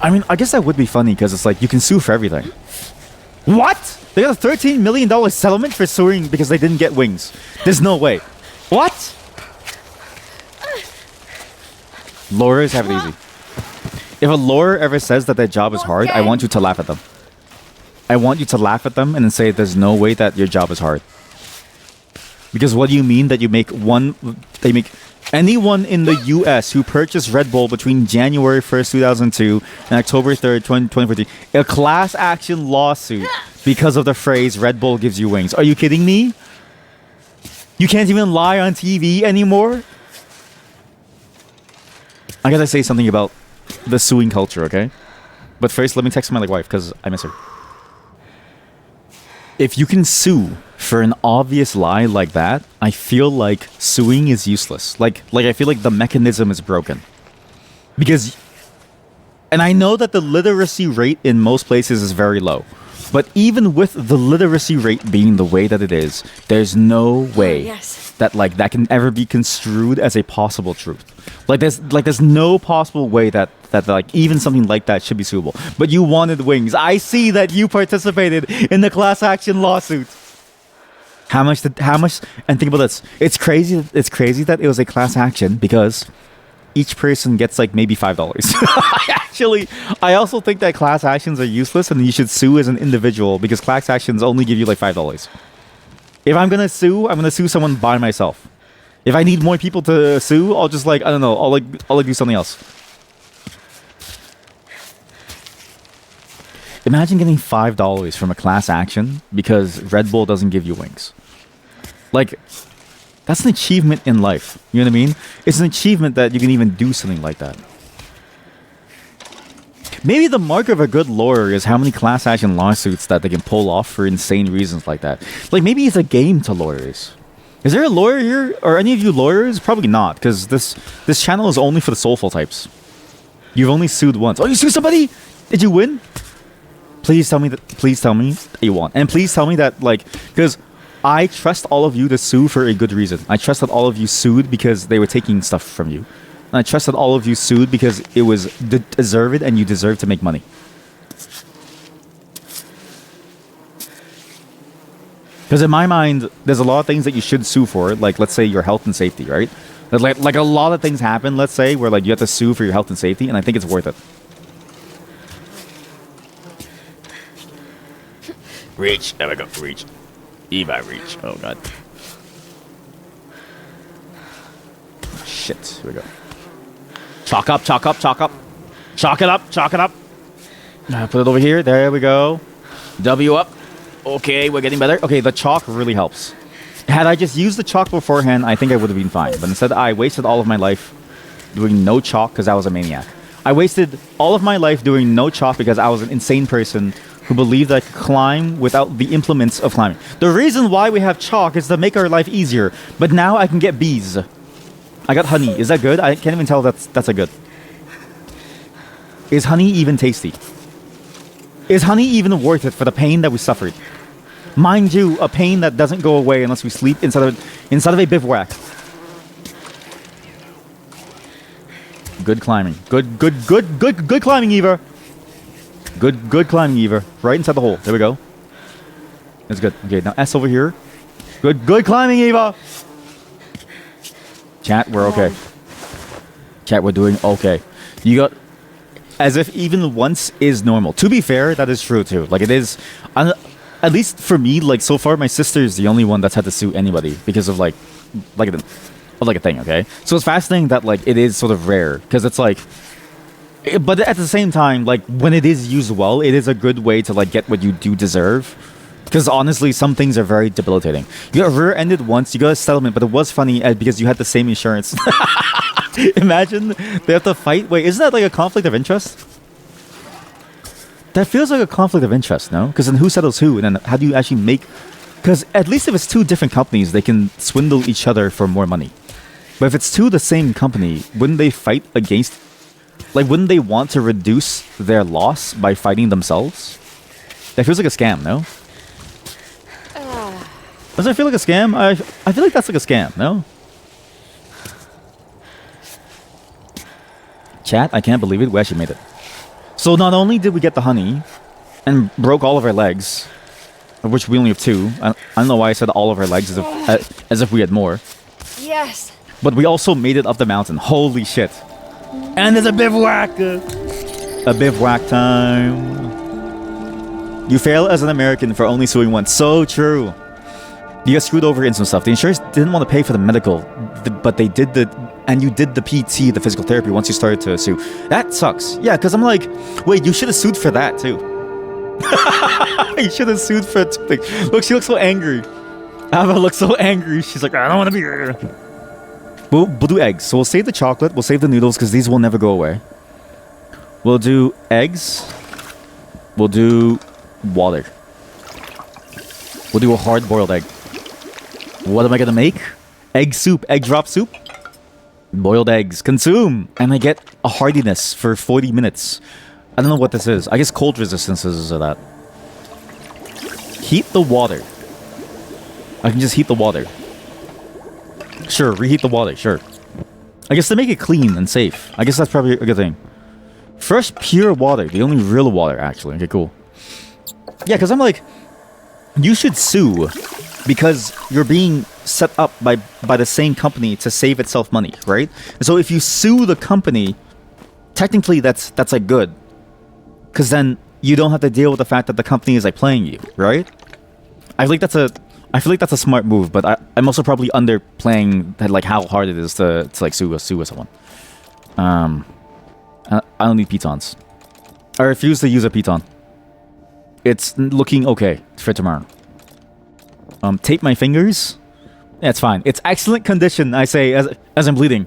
I mean, I guess that would be funny because it's like you can sue for everything. What? They got a $13 million settlement for suing because they didn't get wings. There's no way. What? Lawyers have it easy. If a lawyer ever says that their job is hard, I want you to laugh at them. I want you to laugh at them and then say there's no way that your job is hard. Because what do you mean that you make they make anyone in the US who purchased Red Bull between January 1st, 2002 and October 3rd, 2014, a class action lawsuit because of the phrase Red Bull gives you wings. Are you kidding me? You can't even lie on TV anymore? I gotta say something about the suing culture, okay? But first, let me text my wife because I miss her. If you can sue for an obvious lie like that, I feel like suing is useless. Like I feel like the mechanism is broken. Because, and I know that the literacy rate in most places is very low. But even with the literacy rate being the way that it is, there's no way that like that can ever be construed as a possible truth. There's no possible way that like even something like that should be suable. But you wanted wings. I see that you participated in the class action lawsuit. How much? And think about this. It's crazy that it was a class action because each person gets like maybe $5. I also think that class actions are useless and you should sue as an individual because class actions only give you like $5. If I'm gonna sue someone by myself. If I need more people to sue, I'll just like, I don't know, I'll do something else. Imagine getting $5 from a class action because Red Bull doesn't give you wings. Like, that's an achievement in life. You know what I mean? It's an achievement that you can even do something like that. Maybe the mark of a good lawyer is how many class action lawsuits that they can pull off for insane reasons like that. Like, maybe it's a game to lawyers. Is there a lawyer here? Are any of you lawyers? Probably not, because this channel is only for the soulful types. You've only sued once. Oh, you sued somebody? Did you win? Please tell me that you won. And please tell me that, like, because I trust all of you to sue for a good reason. I trust that all of you sued because they were taking stuff from you. And I trust that all of you sued because it was deserved and you deserve to make money. Because in my mind, there's a lot of things that you should sue for, like, let's say, your health and safety, right? Like a lot of things happen, let's say, where, like, you have to sue for your health and safety, and I think it's worth it. Reach. There we go. Reach. Eva, reach. Oh, God. Shit. Here we go. Chalk up, chalk up, chalk up. Chalk it up, chalk it up. Put it over here. There we go. W up. Okay, we're getting better. Okay, the chalk really helps. Had I just used the chalk beforehand, I think I would have been fine. But instead, I wasted all of my life doing no chalk because I was a maniac. I wasted all of my life doing no chalk because I was an insane person who believed I could climb without the implements of climbing. The reason why we have chalk is to make our life easier. But now I can get bees. I got honey. Is that good? I can't even tell that's a good. Is honey even tasty? Is honey even worth it for the pain that we suffered? Mind you, a pain that doesn't go away unless we sleep inside of a bivouac. Good climbing. Good climbing, Eva. Good climbing, Eva. Right inside the hole. There we go. That's good. Okay, now S over here. Good climbing, Eva. Chat, we're okay. Chat, we're doing okay. You got... As if even once is normal. To be fair, that is true too. Like, it is... at least for me, like so far, my sister is the only one that's had to sue anybody because of like a thing. Okay, so it's fascinating that like it is sort of rare because it's like, but at the same time, like when it is used well, it is a good way to like get what you do deserve. Because honestly, some things are very debilitating. You got rear-ended once, you got a settlement, but it was funny because you had the same insurance. Imagine they have to fight. Wait, isn't that like a conflict of interest? That feels like a conflict of interest, no? Because then who settles who, and then how do you actually make? Because at least if it's two different companies, they can swindle each other for more money. But if it's two the same company, wouldn't they fight against? Like, wouldn't they want to reduce their loss by fighting themselves? That feels like a scam, no? Does it feel like a scam? I feel like that's like a scam, no? Chat, I can't believe it. We actually made it. So not only did we get the honey and broke all of our legs, of which we only have 2. I don't know why I said all of our legs as if we had more. Yes. But we also made it up the mountain. Holy shit. And there's a bivouac. A bivouac time. You fail as an American for only suing once. So true. You got screwed over in some stuff. The insurance didn't want to pay for the medical, but they did and you did the PT, the physical therapy, once you started to sue. That sucks. Yeah, because I'm like, wait, you should have sued for that too. You should have sued for it. Look, she looks so angry. Ava looks so angry. She's like, I don't want to be here. We'll do eggs. So we'll save the chocolate. We'll save the noodles because these will never go away. We'll do eggs. We'll do water. We'll do a hard-boiled egg. What am I gonna make? Egg soup, egg drop soup. Boiled eggs, consume! And I get a hardiness for 40 minutes. I don't know what this is. I guess cold resistances are that. Heat the water. I can just heat the water. Sure, reheat the water, sure. I guess to make it clean and safe. I guess that's probably a good thing. Fresh, pure water. The only real water, actually. Okay, cool. Yeah, because I'm like, you should sue because you're being set up by the same company to save itself money, right? And so if you sue the company, technically that's like good, because then you don't have to deal with the fact that the company is like playing you, right? I feel like that's a smart move, but I'm also probably underplaying that, like how hard it is to like sue someone. I don't need pitons. I refuse to use a piton. It's looking okay for tomorrow. Tape my fingers. Yeah, it's fine. It's excellent condition, I say, as I'm bleeding.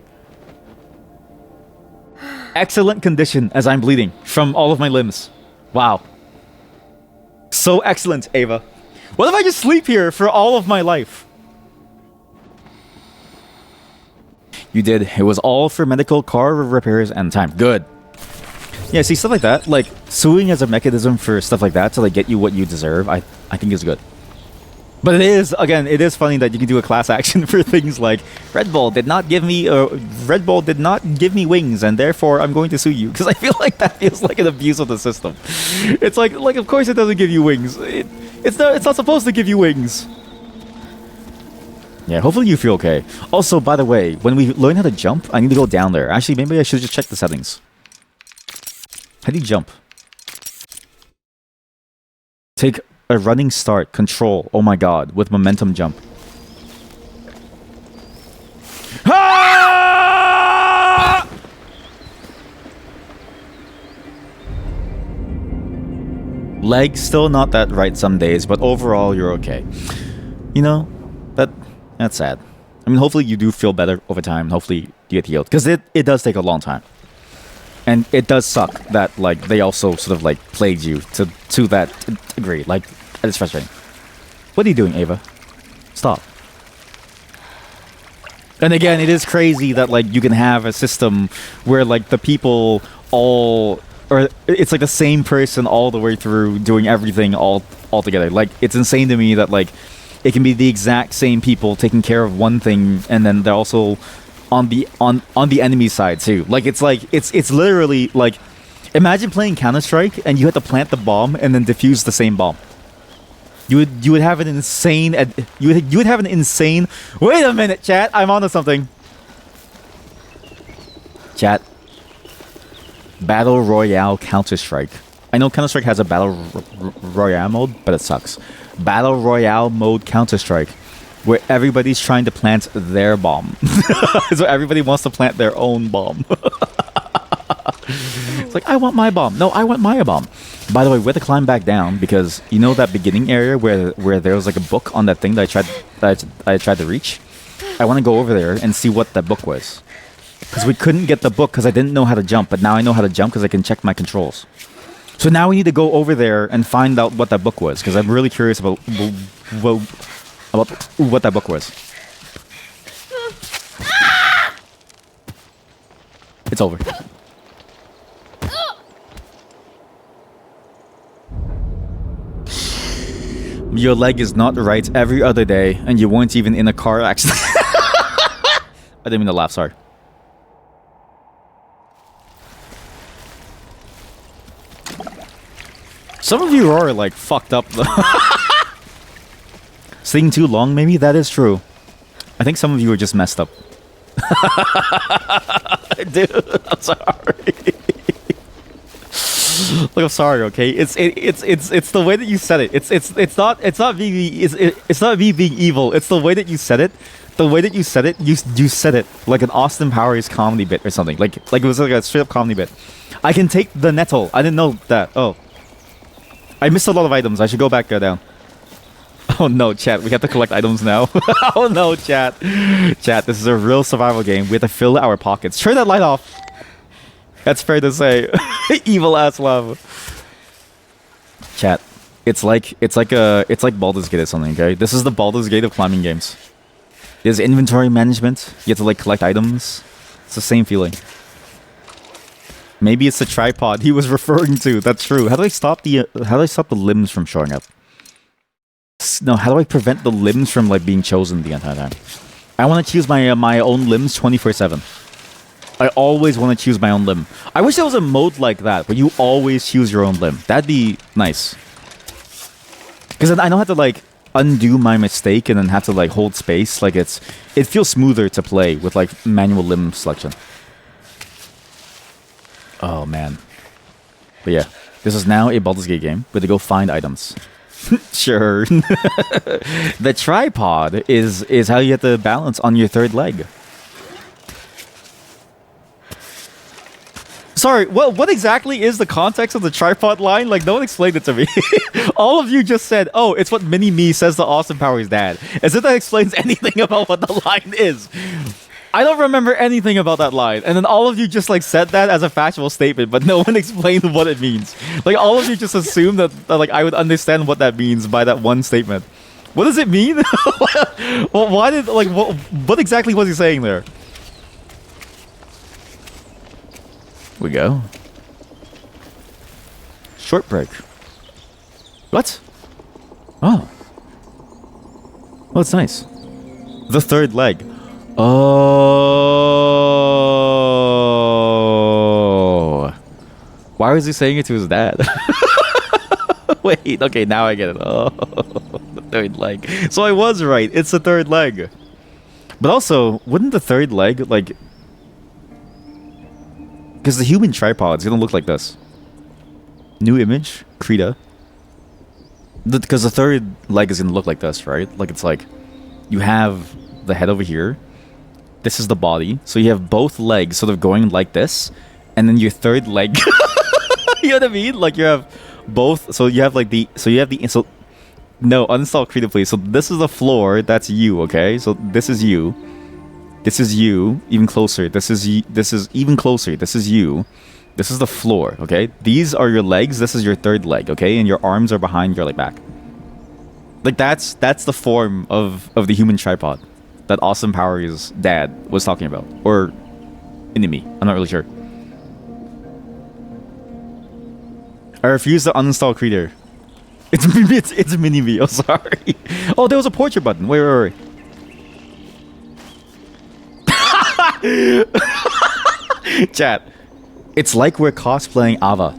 Excellent condition as I'm bleeding from all of my limbs. Wow. So excellent, Ava. What if I just sleep here for all of my life? You did. It was all for medical, car repairs, and time. Good. Yeah, see, stuff like that, like suing as a mechanism for stuff like that to like get you what you deserve, I think is good. But it is funny that you can do a class action for things like Red Bull did not give me wings, and therefore I'm going to sue you, because I feel like that feels like an abuse of the system. It's like of course it doesn't give you wings. It's not supposed to give you wings. Yeah, hopefully you feel okay. Also, by the way, when we learn how to jump, I need to go down there. Actually, maybe I should just check the settings. How do you jump? Take a running start, control, oh my god, with momentum jump. Ah! Legs still not that right some days, but overall you're okay. You know, that's sad. I mean, hopefully you do feel better over time. Hopefully you get healed, because it does take a long time. And it does suck that, like, they also sort of, like, plagued you to that degree. Like, it's frustrating. What are you doing, Ava? Stop. And again, it is crazy that, like, you can have a system where, like, the people all... Or it's, like, the same person all the way through doing everything all together. Like, it's insane to me that, like, it can be the exact same people taking care of one thing, and then they're also... on the enemy side too. Like it's literally like, imagine playing Counter-Strike and you had to plant the bomb and then defuse the same bomb. You would have an insane you would have an insane. Wait a minute, chat. I'm onto something. Chat. Battle Royale Counter-Strike. I know Counter-Strike has a Battle Royale mode, but it sucks. Battle Royale mode Counter-Strike, where everybody's trying to plant their bomb. So everybody wants to plant their own bomb. It's like, I want my bomb. No, I want my bomb. By the way, we have to climb back down because you know that beginning area where there was like a book on that thing that I tried to reach? I want to go over there and see what that book was. Because we couldn't get the book because I didn't know how to jump, but now I know how to jump because I can check my controls. So now we need to go over there and find out what that book was because I'm really curious about what that book was. It's over. Your leg is not right every other day, and you weren't even in a car accident. I didn't mean to laugh, sorry. Some of you are like fucked up though. Sitting too long, maybe? That is true. I think some of you are just messed up. Dude, I'm sorry. Look, I'm sorry, okay? It's the way that you said it. It's not me being evil. It's the way that you said it. The way that you said it, you said it like an Austin Powers comedy bit or something. Like it was like a straight up comedy bit. I can take the nettle. I didn't know that. Oh. I missed a lot of items. I should go back down. Oh no, chat. We have to collect items now. Oh no, chat. Chat, this is a real survival game. We have to fill our pockets. Turn that light off. That's fair to say. Evil ass love. Chat. It's like Baldur's Gate or something, okay? This is the Baldur's Gate of climbing games. There's inventory management. You have to like collect items. It's the same feeling. Maybe it's the tripod he was referring to. That's true. How do I stop the limbs from showing up? No, how do I prevent the limbs from like being chosen the entire time? I want to choose my own limbs 24/7. I always want to choose my own limb. I wish there was a mode like that where you always choose your own limb. That'd be nice. Because then I don't have to like undo my mistake and then have to like hold space. Like it feels smoother to play with like manual limb selection. Oh man. But yeah, this is now a Baldur's Gate game. We have to go find items. Sure. The tripod is how you have to balance on your third leg. Sorry, what exactly is the context of the tripod line? Like, no one explained it to me. All of you just said, oh, it's what Mini-Me says to Austin Powers' dad. As if that explains anything about what the line is. I don't remember anything about that line. And then all of you just, like, said that as a factual statement, but no one explained what it means. Like, all of you just assumed that like, I would understand what that means by that one statement. What does it mean? Well, why did, like, what exactly was he saying there? We go. Short break. What? Oh. Oh, it's nice. The third leg. Oh. Why was he saying it to his dad? Wait, okay, now I get it. Oh, the third leg. So I was right. It's the third leg. But also, wouldn't the third leg, like... Because the human tripod is going to look like this. New image, Krita. Because the third leg is going to look like this, right? Like, it's like, you have the head over here. This is the body. So you have both legs sort of going like this. And then your third leg. You know what I mean? Like, you have both. So you have like the... So no, uninstall Krita, please. So this is the floor. That's you, okay? So this is you. This is you, even closer. This is even closer. This is you. This is the floor, okay? These are your legs. This is your third leg, okay? And your arms are behind your like back. Like that's the form of the human tripod that Austin Powers' dad was talking about, or enemy. I'm not really sure. I refuse to uninstall Creator. It's Mini-Me. Oh, sorry. Oh, there was a portrait button. Wait. Chat, it's like we're cosplaying Ava.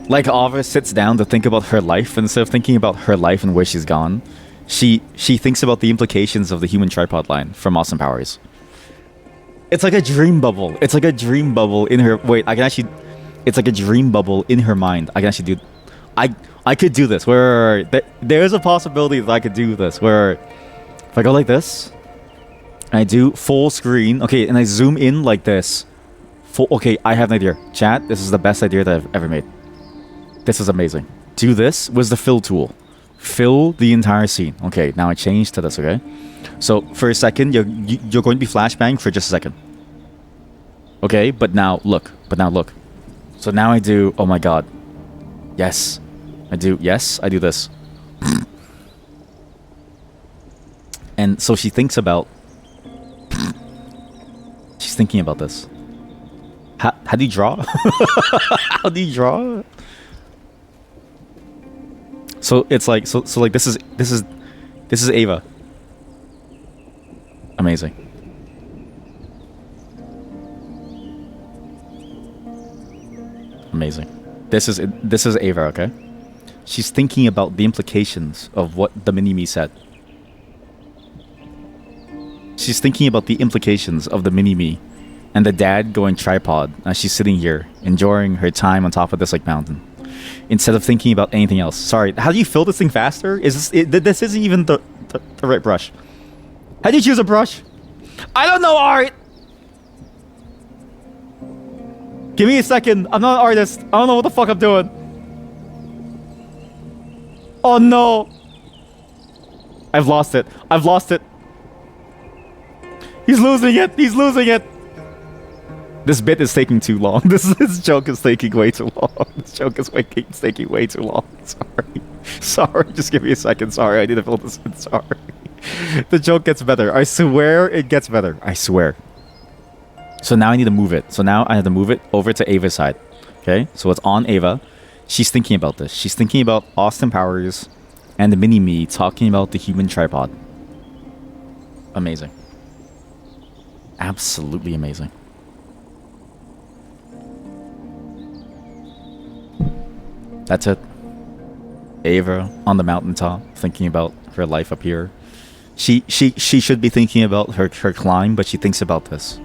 Like Ava sits down to think about her life, and instead of thinking about her life and where she's gone, she thinks about the implications of the human tripod line from Austin Powers. It's like a dream bubble. It's like a dream bubble in her... Wait, I can actually... It's like a dream bubble in her mind. I can actually do... I could do this. Where there is a possibility that I could do this. Where if I go like this, and I do full screen, okay, and I zoom in like this. Okay, I have an idea. Chat, this is the best idea that I've ever made. This is amazing. Do this with the fill tool. Fill the entire scene. Okay, now I change to this, okay? So, for a second, you're going to be flashbang for just a second. Okay, but now look. So now I do, oh my god. Yes. I do this. And so she thinks about... She's thinking about this. How do you draw? How do you draw? So it's like so like this is Ava. Amazing. Amazing. This is Ava, okay? She's thinking about the implications of what the mini-me said. She's thinking about the implications of the mini-me and the dad going tripod as she's sitting here enjoying her time on top of this like mountain instead of thinking about anything else. Sorry, how do you fill this thing faster? This isn't even the right brush. How do you choose a brush? I don't know art. Give me a second. I'm not an artist. I don't know what the fuck I'm doing. Oh no. I've lost it. He's losing it. This bit is taking too long. This joke is taking way too long. It's taking way too long. Sorry. Just give me a second. Sorry, I need to fill this in. Sorry. The joke gets better. I swear it gets better. I swear. So now I need to move it. So now I have to move it over to Ava's side. Okay? So it's on Ava. She's thinking about this. She's thinking about Austin Powers and the mini-me talking about the human tripod. Amazing. Absolutely amazing. That's it. Ava on the mountaintop, thinking about her life up here. She should be thinking about her climb, but she thinks about this.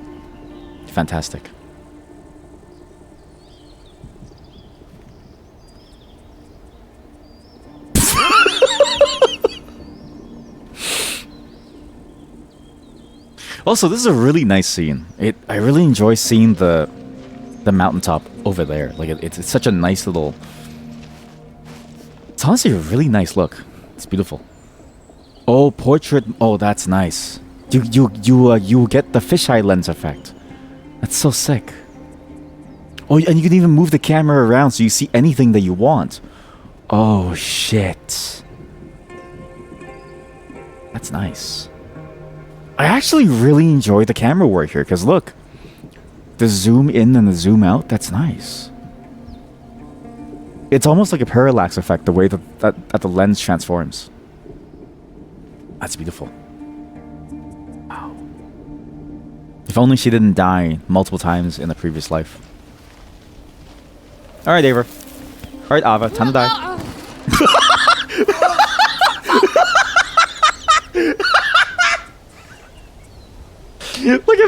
Fantastic. Also, this is a really nice scene. I really enjoy seeing the mountaintop over there. Like it's such a nice little. It's honestly a really nice look. It's beautiful. Oh, portrait. Oh, that's nice. You get the fisheye lens effect. That's so sick. Oh, and you can even move the camera around so you see anything that you want. Oh shit. That's nice. I actually really enjoy the camera work here because look, the zoom in and the zoom out. That's nice. It's almost like a parallax effect, the way that the lens transforms. That's beautiful. Wow. If only she didn't die multiple times in the previous life. Alright, Ava. Alright, Ava. Time to die. Like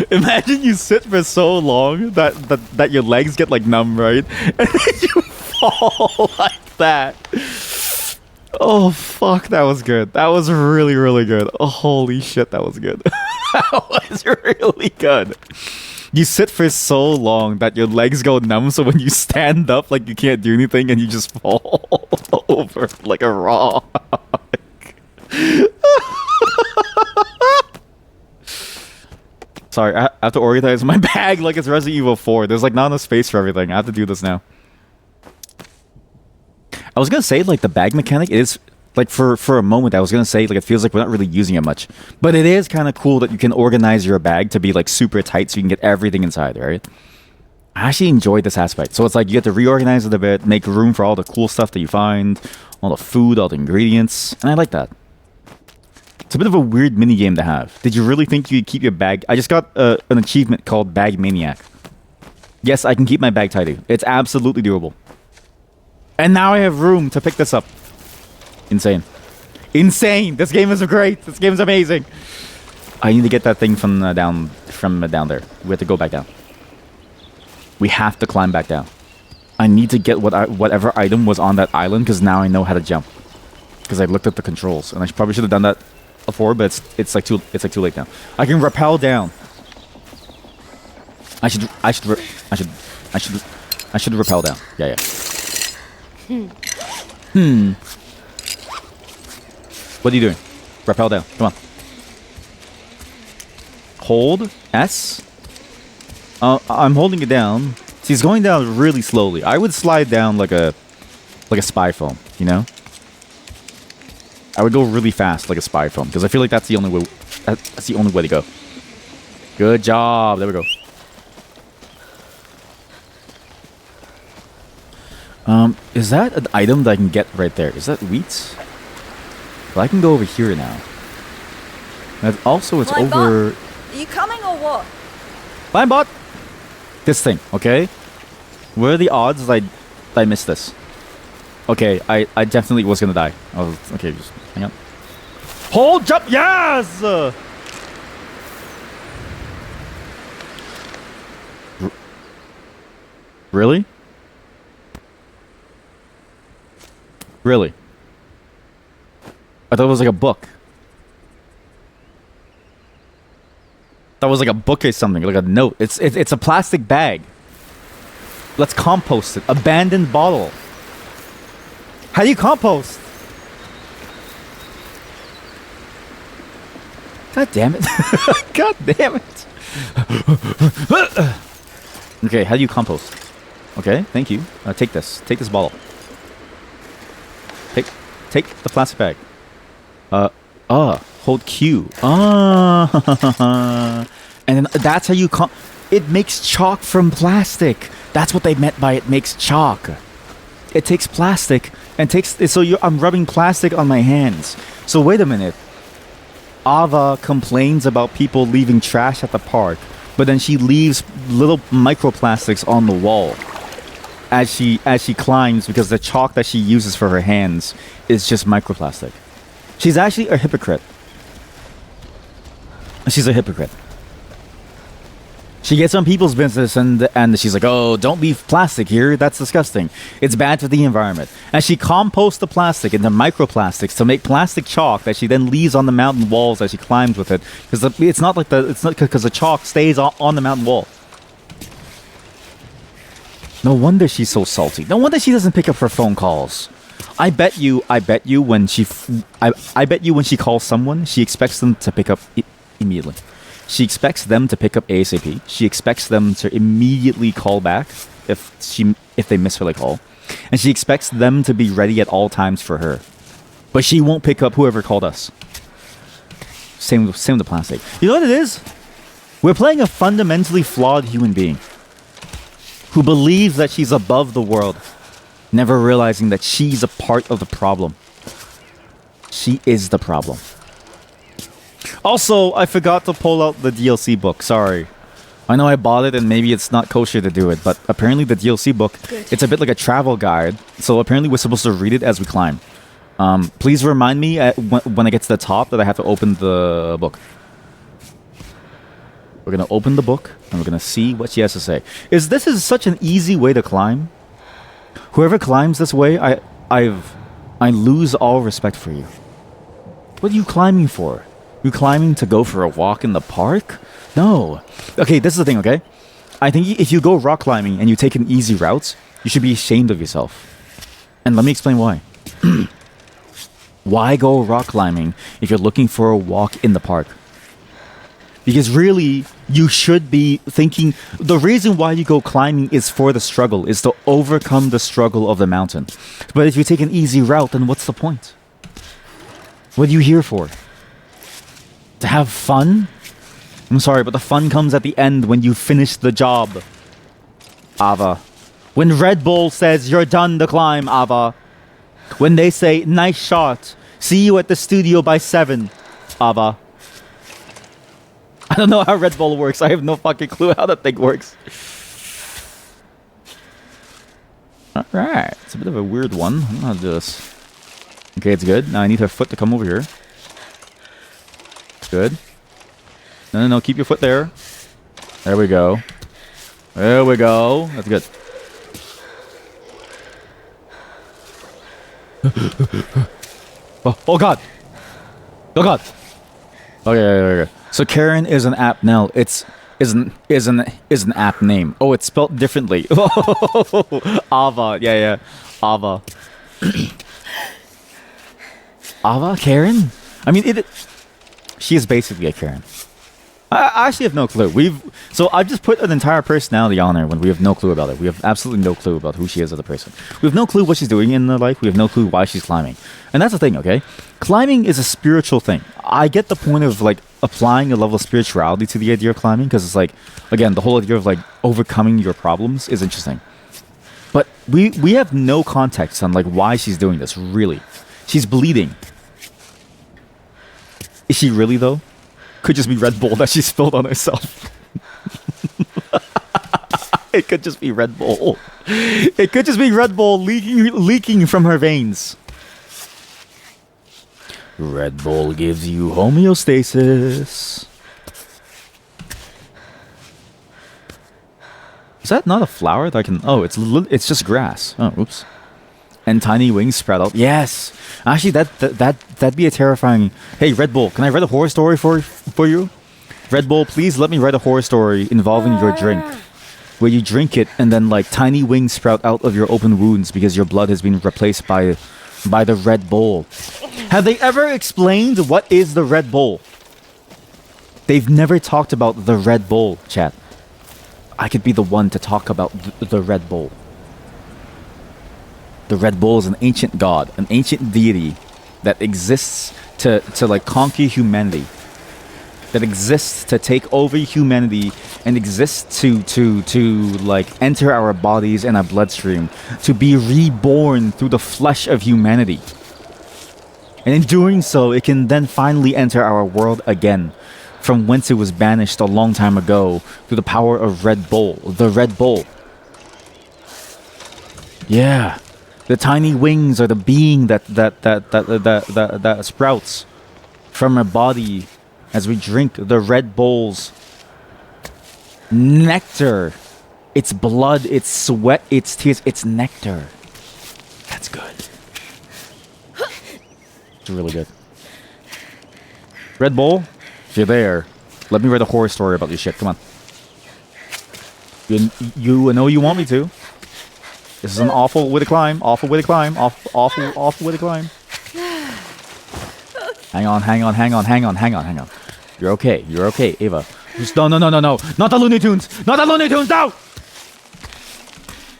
imagine you sit for so long that your legs get like numb, right? And then you fall like that. Oh fuck, that was good. That was really, really good. Oh, holy shit, that was good. That was really good. You sit for so long that your legs go numb, so when you stand up, like you can't do anything and you just fall over like a rock. Sorry, I have to organize my bag like it's Resident Evil 4. There's like not enough space for everything. I have to do this now. I was gonna say like the bag mechanic is like for a moment I was gonna say like it feels like we're not really using it much, but it is kind of cool that you can organize your bag to be like super tight so you can get everything inside, right? I actually enjoyed this aspect. So it's like you get to reorganize it a bit, make room for all the cool stuff that you find, all the food, all the ingredients, and I like that. It's a bit of a weird mini game to have. Did you really think you'd keep your bag? I just got an achievement called Bag Maniac. Yes, I can keep my bag tidy. It's absolutely doable. And now I have room to pick this up. Insane. Insane! This game is great! This game is amazing! I need to get that thing from down there. We have to go back down. We have to climb back down. I need to get whatever item was on that island because now I know how to jump. Because I looked at the controls and I probably should have done that before, but it's like too late now. I can rappel down. I should rappel down. Yeah. What are you doing? Rappel down. Come on. Hold S. I'm holding it down. See, it's going down really slowly. I would slide down like a spy foam, you know? I would go really fast like a spy foam because I feel like that's the only way. That's the only way to go. Good job. There we go. Is that an item that I can get right there? Is that wheat? Well, I can go over here now. And also, it's Blind over. Bot, are you coming or what? Blind bot. This thing, okay? What are the odds that I missed this? Okay, I definitely was gonna die. Okay, just hang on. Hold jump, yes! Really? Really? I thought it was like a book. That was like a book or something, like a note. It's a plastic bag. Let's compost it. Abandoned bottle. How do you compost? God damn it. God damn it. Okay, how do you compost? Okay, thank you. Take this. Take this bottle. Take the plastic bag. Hold Q. And then that's how you it makes chalk from plastic. That's what they meant by it makes chalk. It takes plastic and I'm rubbing plastic on my hands. So wait a minute. Ava complains about people leaving trash at the park, but then she leaves little microplastics on the wall as she climbs because the chalk that she uses for her hands is just microplastic. She's actually a hypocrite. She's a hypocrite. She gets on people's business and she's like, oh, don't leave plastic here. That's disgusting. It's bad for the environment. And she composts the plastic into microplastics to make plastic chalk that she then leaves on the mountain walls as she climbs with it. Because it's not because the chalk stays on the mountain wall. No wonder she's so salty. No wonder she doesn't pick up her phone calls. I bet you when she calls someone, she expects them to pick up immediately. She expects them to pick up ASAP. She expects them to immediately call back if they miss her like call. And she expects them to be ready at all times for her. But she won't pick up whoever called us. Same with the plastic. You know what it is? We're playing a fundamentally flawed human being who believes that she's above the world, never realizing that she's a part of the problem. She is the problem. Also, I forgot to pull out the DLC book. Sorry. I know I bought it and maybe it's not kosher to do it, but apparently the DLC book, it's a bit like a travel guide. So apparently we're supposed to read it as we climb. Please remind me when I get to the top that I have to open the book. We're going to open the book and we're going to see what she has to say. This is such an easy way to climb. Whoever climbs this way, I lose all respect for you. What are you climbing for? You climbing to go for a walk in the park? No. Okay, this is the thing, okay? I think if you go rock climbing and you take an easy route, you should be ashamed of yourself. And let me explain why. Why go rock climbing if you're looking for a walk in the park? Because really, you should be thinking, the reason why you go climbing is for the struggle, is to overcome the struggle of the mountain. But if you take an easy route, then what's the point? What are you here for? To have fun? I'm sorry, but the fun comes at the end when you finish the job. Ava. When Red Bull says you're done the climb, Ava. When they say, nice shot. See you at the studio by 7, Ava. I don't know how Red Bull works. I have no fucking clue how that thing works. Alright. It's a bit of a weird one. I don't know how to do this. Okay, it's good. Now I need her foot to come over here. Good. No. Keep your foot there. There we go. There we go. That's good. Oh god. Oh god. Okay. So Cairn is an app now. Is an app name. Oh, it's spelled differently. Ava. Yeah. Ava. Ava? Cairn? I mean, she is basically a Cairn. I actually have no clue. So I've just put an entire personality on her when we have no clue about it. We have absolutely no clue about who she is as a person. We have no clue what she's doing in her life. We have no clue why she's climbing. And that's the thing, okay? Climbing is a spiritual thing. I get the point of like applying a level of spirituality to the idea of climbing because it's like, again, the whole idea of like overcoming your problems is interesting. But we have no context on like why she's doing this, really. She's bleeding. Is she really though? Could just be Red Bull that she spilled on herself. It could just be Red Bull. It could just be Red Bull leaking from her veins. Red Bull gives you homeostasis. Is that not a flower that I can... Oh, it's just grass. Oh, oops. And tiny wings sprout out. Yes! Actually, that'd be a terrifying... Hey, Red Bull, can I write a horror story for you? Red Bull, please let me write a horror story involving your drink. Where you drink it and then, like, tiny wings sprout out of your open wounds because your blood has been replaced by the Red Bull. Have they ever explained what is the Red Bull? They've never talked about the Red Bull, chat. I could be the one to talk about the Red Bull. The Red Bull is an ancient god, an ancient deity that exists to like conquer humanity. That exists to take over humanity and exists to like enter our bodies and our bloodstream, to be reborn through the flesh of humanity. And in doing so, it can then finally enter our world again, from whence it was banished a long time ago through the power of Red Bull, the Red Bull. Yeah. The tiny wings are the being that sprouts from our body as we drink the Red Bull's nectar. It's blood, it's sweat, it's tears, it's nectar. That's good. It's really good. Red Bull, if you're there, let me write a horror story about this shit. Come on. You know you want me to. This is an awful way to climb. Awful way to climb. Awful way to climb. Hang on. You're okay, Ava. Just no. Not the Looney Tunes. No!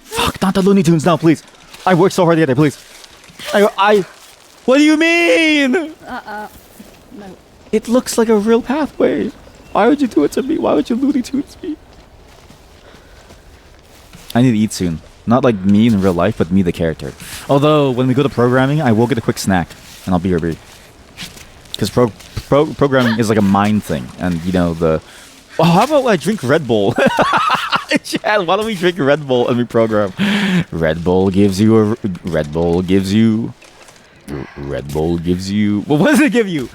Fuck, not the Looney Tunes now, please. I worked so hard to get there, please. What do you mean? No. It looks like a real pathway. Why would you do it to me? Why would you Looney Tunes me? I need to eat soon. Not like me in real life, but me the character. Although, when we go to programming, I will get a quick snack. And I'll be here. Because programming is like a mind thing. And, you know, Oh, how about I drink Red Bull? Chad, why don't we drink Red Bull and we program? Red Bull gives you... Well, what does it give you?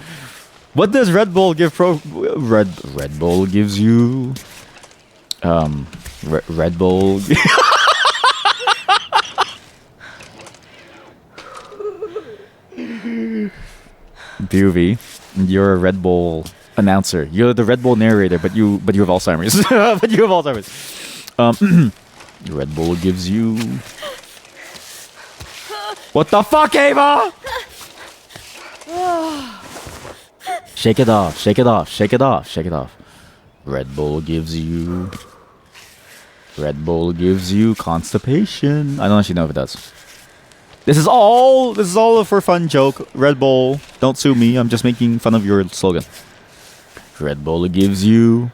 What does Red Bull give Red Bull gives you... Red Bull... POV, you're a Red Bull announcer. You're the Red Bull narrator, but you have Alzheimer's. Red Bull gives you... What the fuck, Ava? Shake it off. Red Bull gives you constipation. I don't actually know if it does. This is all a for fun joke. Red Bull, don't sue me. I'm just making fun of your slogan. Red Bull gives you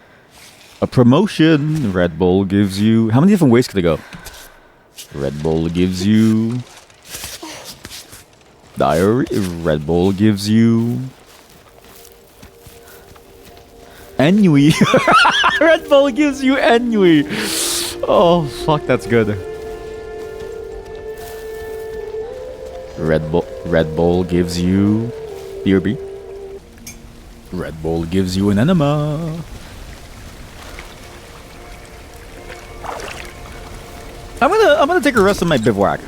a promotion. Red Bull gives you... How many different ways could it go? Red Bull gives you... diarrhea. Red Bull gives you... ennui. Red Bull gives you ennui. Oh, fuck, that's good. Red Bull gives you... BRB. Red Bull gives you an enema. I'm gonna take a rest of my bivouac.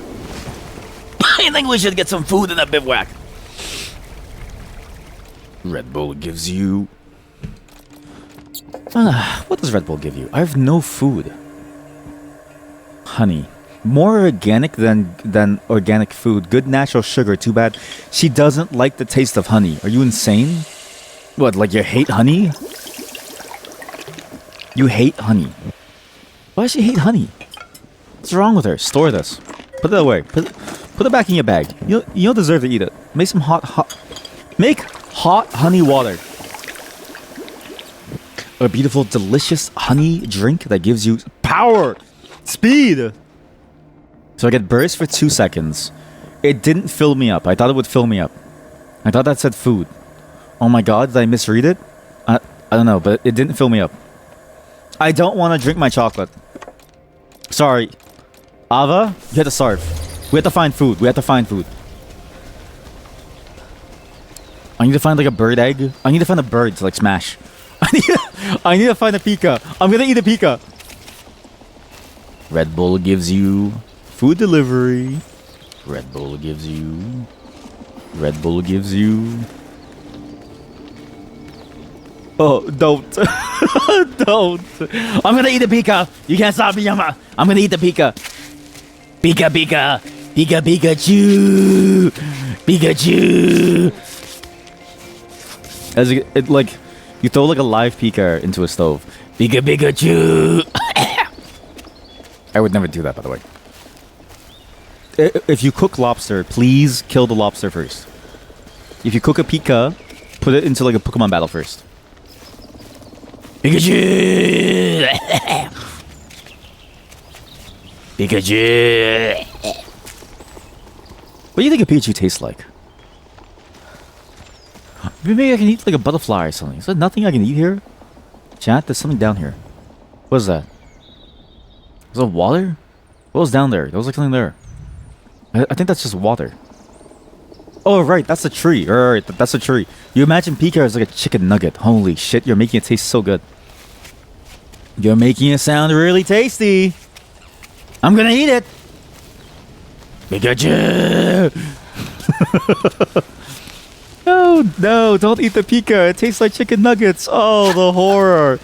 I think we should get some food in that bivouac. Red Bull gives you... what does Red Bull give you? I have no food. Honey. More organic than organic food. Good natural sugar. Too bad she doesn't like the taste of honey. Are you insane? What, like you hate honey? You hate honey. Why does she hate honey? What's wrong with her? Store this. Put it away. Put it back in your bag. You don't deserve to eat it. Make some Make hot honey water. A beautiful, delicious honey drink that gives you power, speed. So I get burst for 2 seconds. It didn't fill me up. I thought it would fill me up. I thought that said food. Oh my god, did I misread it? I don't know, but it didn't fill me up. I don't want to drink my chocolate. Sorry. Ava, you have to starve. We have to find food. We have to find food. I need to find like a bird egg. I need to find a bird to like smash. I need to find a pika. I'm gonna eat a pika. Red Bull gives you food delivery. Red Bull gives you. Red Bull gives you. Oh, don't. Don't. I'm gonna eat a pika. You can't stop me, Yama. I'm gonna eat the pika. Pika, pika. Pika, Pikachu. Pikachu. As it like, you throw like a live pika into a stove. Pika, Pikachu. I would never do that, by the way. If you cook lobster, please kill the lobster first. If you cook a pika, put it into like a Pokemon battle first. Pikachu! Pikachu! What do you think a Pikachu tastes like? Maybe I can eat like a butterfly or something. Is there nothing I can eat here? Chat, there's something down here. What is that? Is that water? What was down there? There was like something there. I think that's just water. Oh, right, that's a tree. Right, that's a tree. You imagine Pika as like a chicken nugget. Holy shit, you're making it taste so good. You're making it sound really tasty. I'm gonna eat it. Pikachu! No, don't eat the Pika. It tastes like chicken nuggets. Oh, the horror.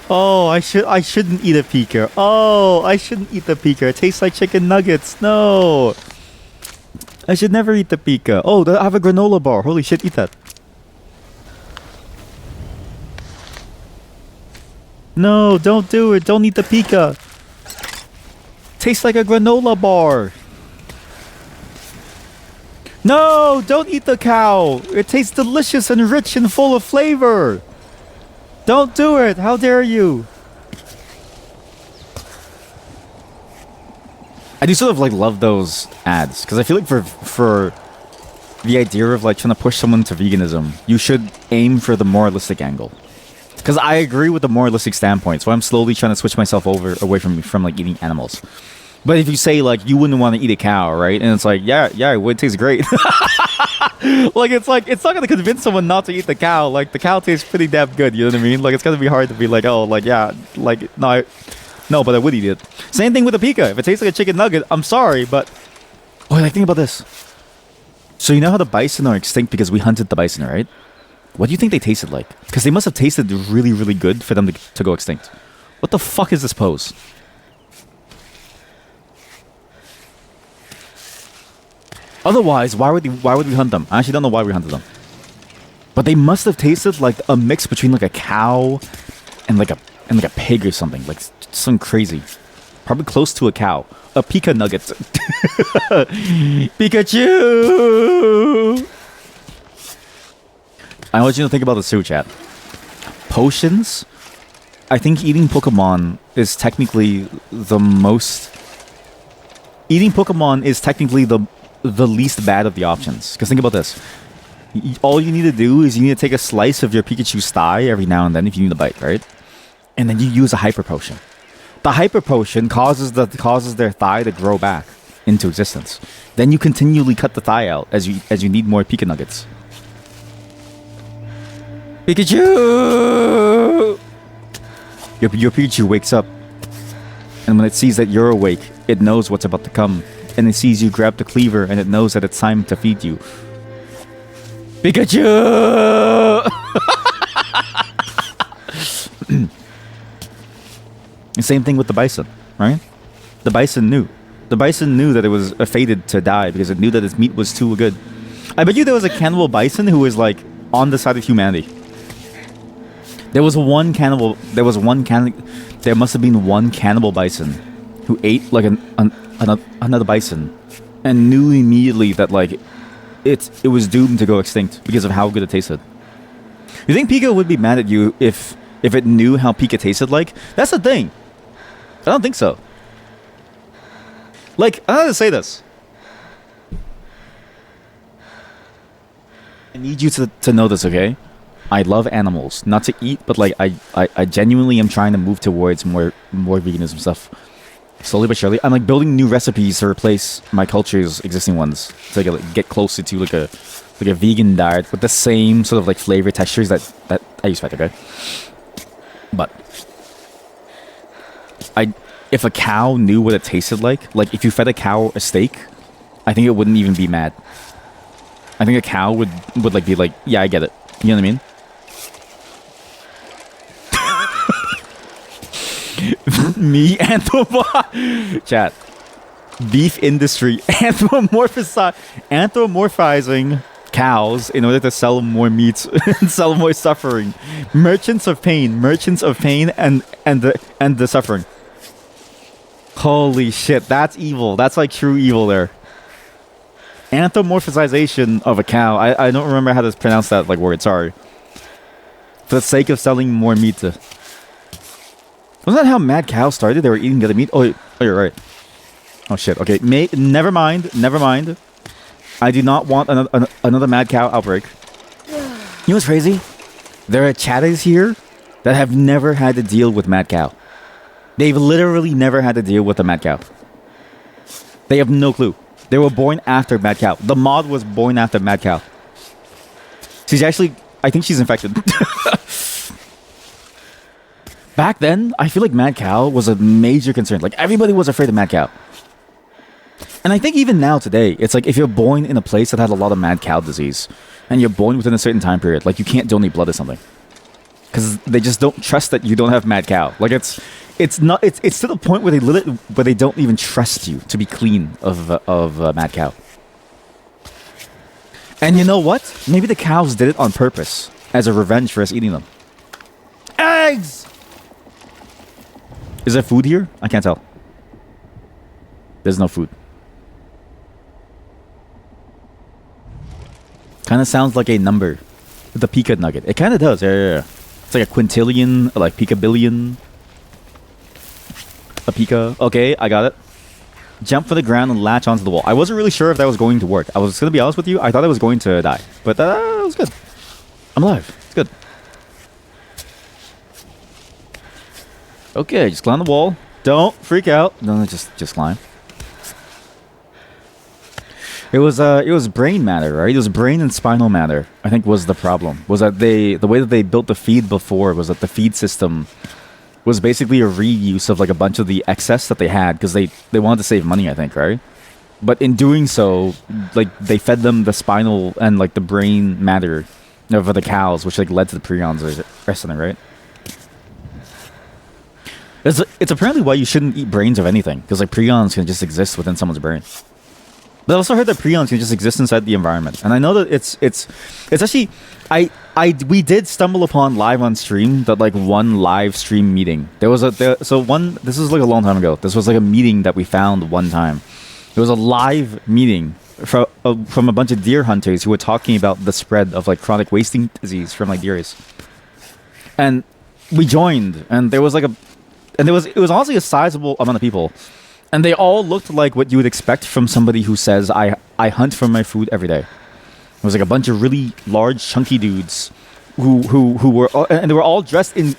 Oh, I shouldn't eat a Pika. Oh, I shouldn't eat the Pika. It tastes like chicken nuggets. No. I should never eat the Pika. Oh, I have a granola bar. Holy shit, eat that. No, don't do it. Don't eat the Pika. Tastes like a granola bar. No, don't eat the cow. It tastes delicious and rich and full of flavor. Don't do it. How dare you? I do sort of like love those ads because I feel like for the idea of like trying to push someone to veganism, you should aim for the moralistic angle. Because I agree with the moralistic standpoint, so I'm slowly trying to switch myself away from like eating animals. But if you say like you wouldn't want to eat a cow, right? And it's like yeah, it would taste great. Like it's not gonna convince someone not to eat the cow. Like the cow tastes pretty damn good. You know what I mean? Like it's gonna be hard to be like oh like yeah like no, but I would eat it. Same thing with a Pika. If it tastes like a chicken nugget, I'm sorry, but oh, like think about this. So you know how the bison are extinct because we hunted the bison, right? What do you think they tasted like? Because they must have tasted really, really good for them to go extinct. What the fuck is this pose? Otherwise, why would we hunt them? I actually don't know why we hunted them. But they must have tasted like a mix between like a cow and like a pig or something. Like something crazy. Probably close to a cow. A Pika nugget. Pikachu! I want you to think about the super chat. Potions? I think eating Pokemon is technically the most... Eating Pokemon is technically the least bad of the options. Because think about this. All you need to do is you need to take a slice of your Pikachu's thigh every now and then if you need a bite, right? And then you use a Hyper Potion. The Hyper Potion causes their thigh to grow back into existence. Then you continually cut the thigh out as you need more Pika Nuggets. Pikachu! Your Pikachu wakes up, and when it sees that you're awake, it knows what's about to come. and it sees you grab the cleaver and it knows that it's time to feed you. Pikachu! The same thing with the bison, right? The bison knew. The bison knew that it was fated to die because it knew that its meat was too good. I bet you there was a cannibal bison who was like on the side of humanity. There must have been one cannibal bison who ate like another bison and knew immediately that like it was doomed to go extinct because of how good it tasted. You think Pika would be mad at you if it knew how Pika tasted like? That's the thing. I don't think so. Like, I gotta say this. I need you to know this, okay? I love animals. Not to eat, but like I genuinely am trying to move towards more veganism stuff. Slowly but surely. I'm like building new recipes to replace my culture's existing ones. So I can like, get closer to like a vegan diet with the same sort of like flavor textures that I expect, okay? But if a cow knew what it tasted like if you fed a cow a steak, I think it wouldn't even be mad. I think a cow would like be like, yeah, I get it. You know what I mean? Me chat. Beef industry anthropomorphizing cows in order to sell more meat and sell more suffering. Merchants of pain and the suffering. Holy shit, that's evil. That's like true evil there. Anthropomorphization of a cow. I don't remember how to pronounce that like word, sorry. For the sake of selling more meat. Wasn't that how mad cows started? They were eating the other meat? Oh, you're right. Oh shit, okay. Never mind. I do not want another mad cow outbreak. You know what's crazy? There are chatters here that have never had to deal with mad cow. They've literally never had to deal with a mad cow. They have no clue. They were born after mad cow. The mod was born after mad cow. She's actually... I think she's infected. Back then, I feel like mad cow was a major concern. Like, everybody was afraid of mad cow. And I think even now today, it's like if you're born in a place that has a lot of mad cow disease, and you're born within a certain time period, like you can't donate blood or something. Because they just don't trust that you don't have mad cow. Like it's to the point where they don't even trust you to be clean of mad cow. And you know what? Maybe the cows did it on purpose as a revenge for us eating them. Eggs! Is there food here? I can't tell. There's no food. Kind of sounds like a number with the Pika nugget. It kind of does. Yeah. It's like a quintillion, like Pika-billion. A Pika. Okay, I got it. Jump for the ground and latch onto the wall. I wasn't really sure if that was going to work. I was going to be honest with you. I thought I was going to die. But that was good. I'm alive. It's good. Okay, just climb the wall. Don't freak out. No, just climb. It was brain matter, right? It was brain and spinal matter, I think, was the problem. Was that the way that they built the feed before was that the feed system was basically a reuse of like a bunch of the excess that they had because they wanted to save money, I think, right? But in doing so, like they fed them the spinal and like the brain matter for the cows, which like led to the prions or something, right? It's apparently why you shouldn't eat brains of anything because like prions can just exist within someone's brain. But I also heard that prions can just exist inside the environment, and I know that it's actually we did stumble upon live on stream that like one live stream meeting. This was like a long time ago. This was like a meeting that we found one time. It was a live meeting from a bunch of deer hunters who were talking about the spread of like chronic wasting disease from like deers, and we joined, and it was honestly a sizable amount of people. And they all looked like what you would expect from somebody who says, I hunt for my food every day. It was like a bunch of really large, chunky dudes who were... And they were all dressed in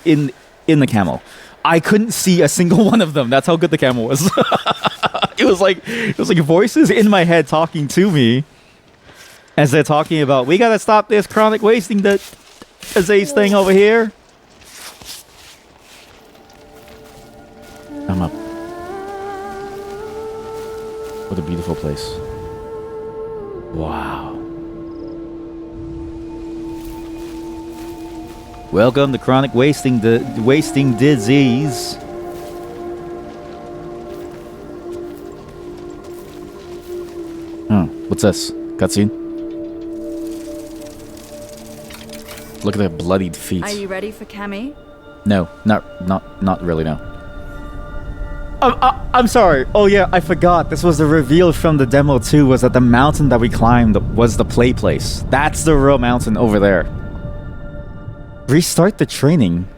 the camo. I couldn't see a single one of them. That's how good the camo was. It was like voices in my head talking to me as they're talking about, we gotta stop this chronic wasting disease thing over here. I'm up. What a beautiful place. Wow. Welcome to chronic wasting disease. What's this? Cutscene? Look at their bloodied feet. Are you ready for Cammy? No, not really, no. I'm sorry. Oh yeah, I forgot. This was the reveal from the demo too, was that the mountain that we climbed was the play place. That's the real mountain over there. Restart the training?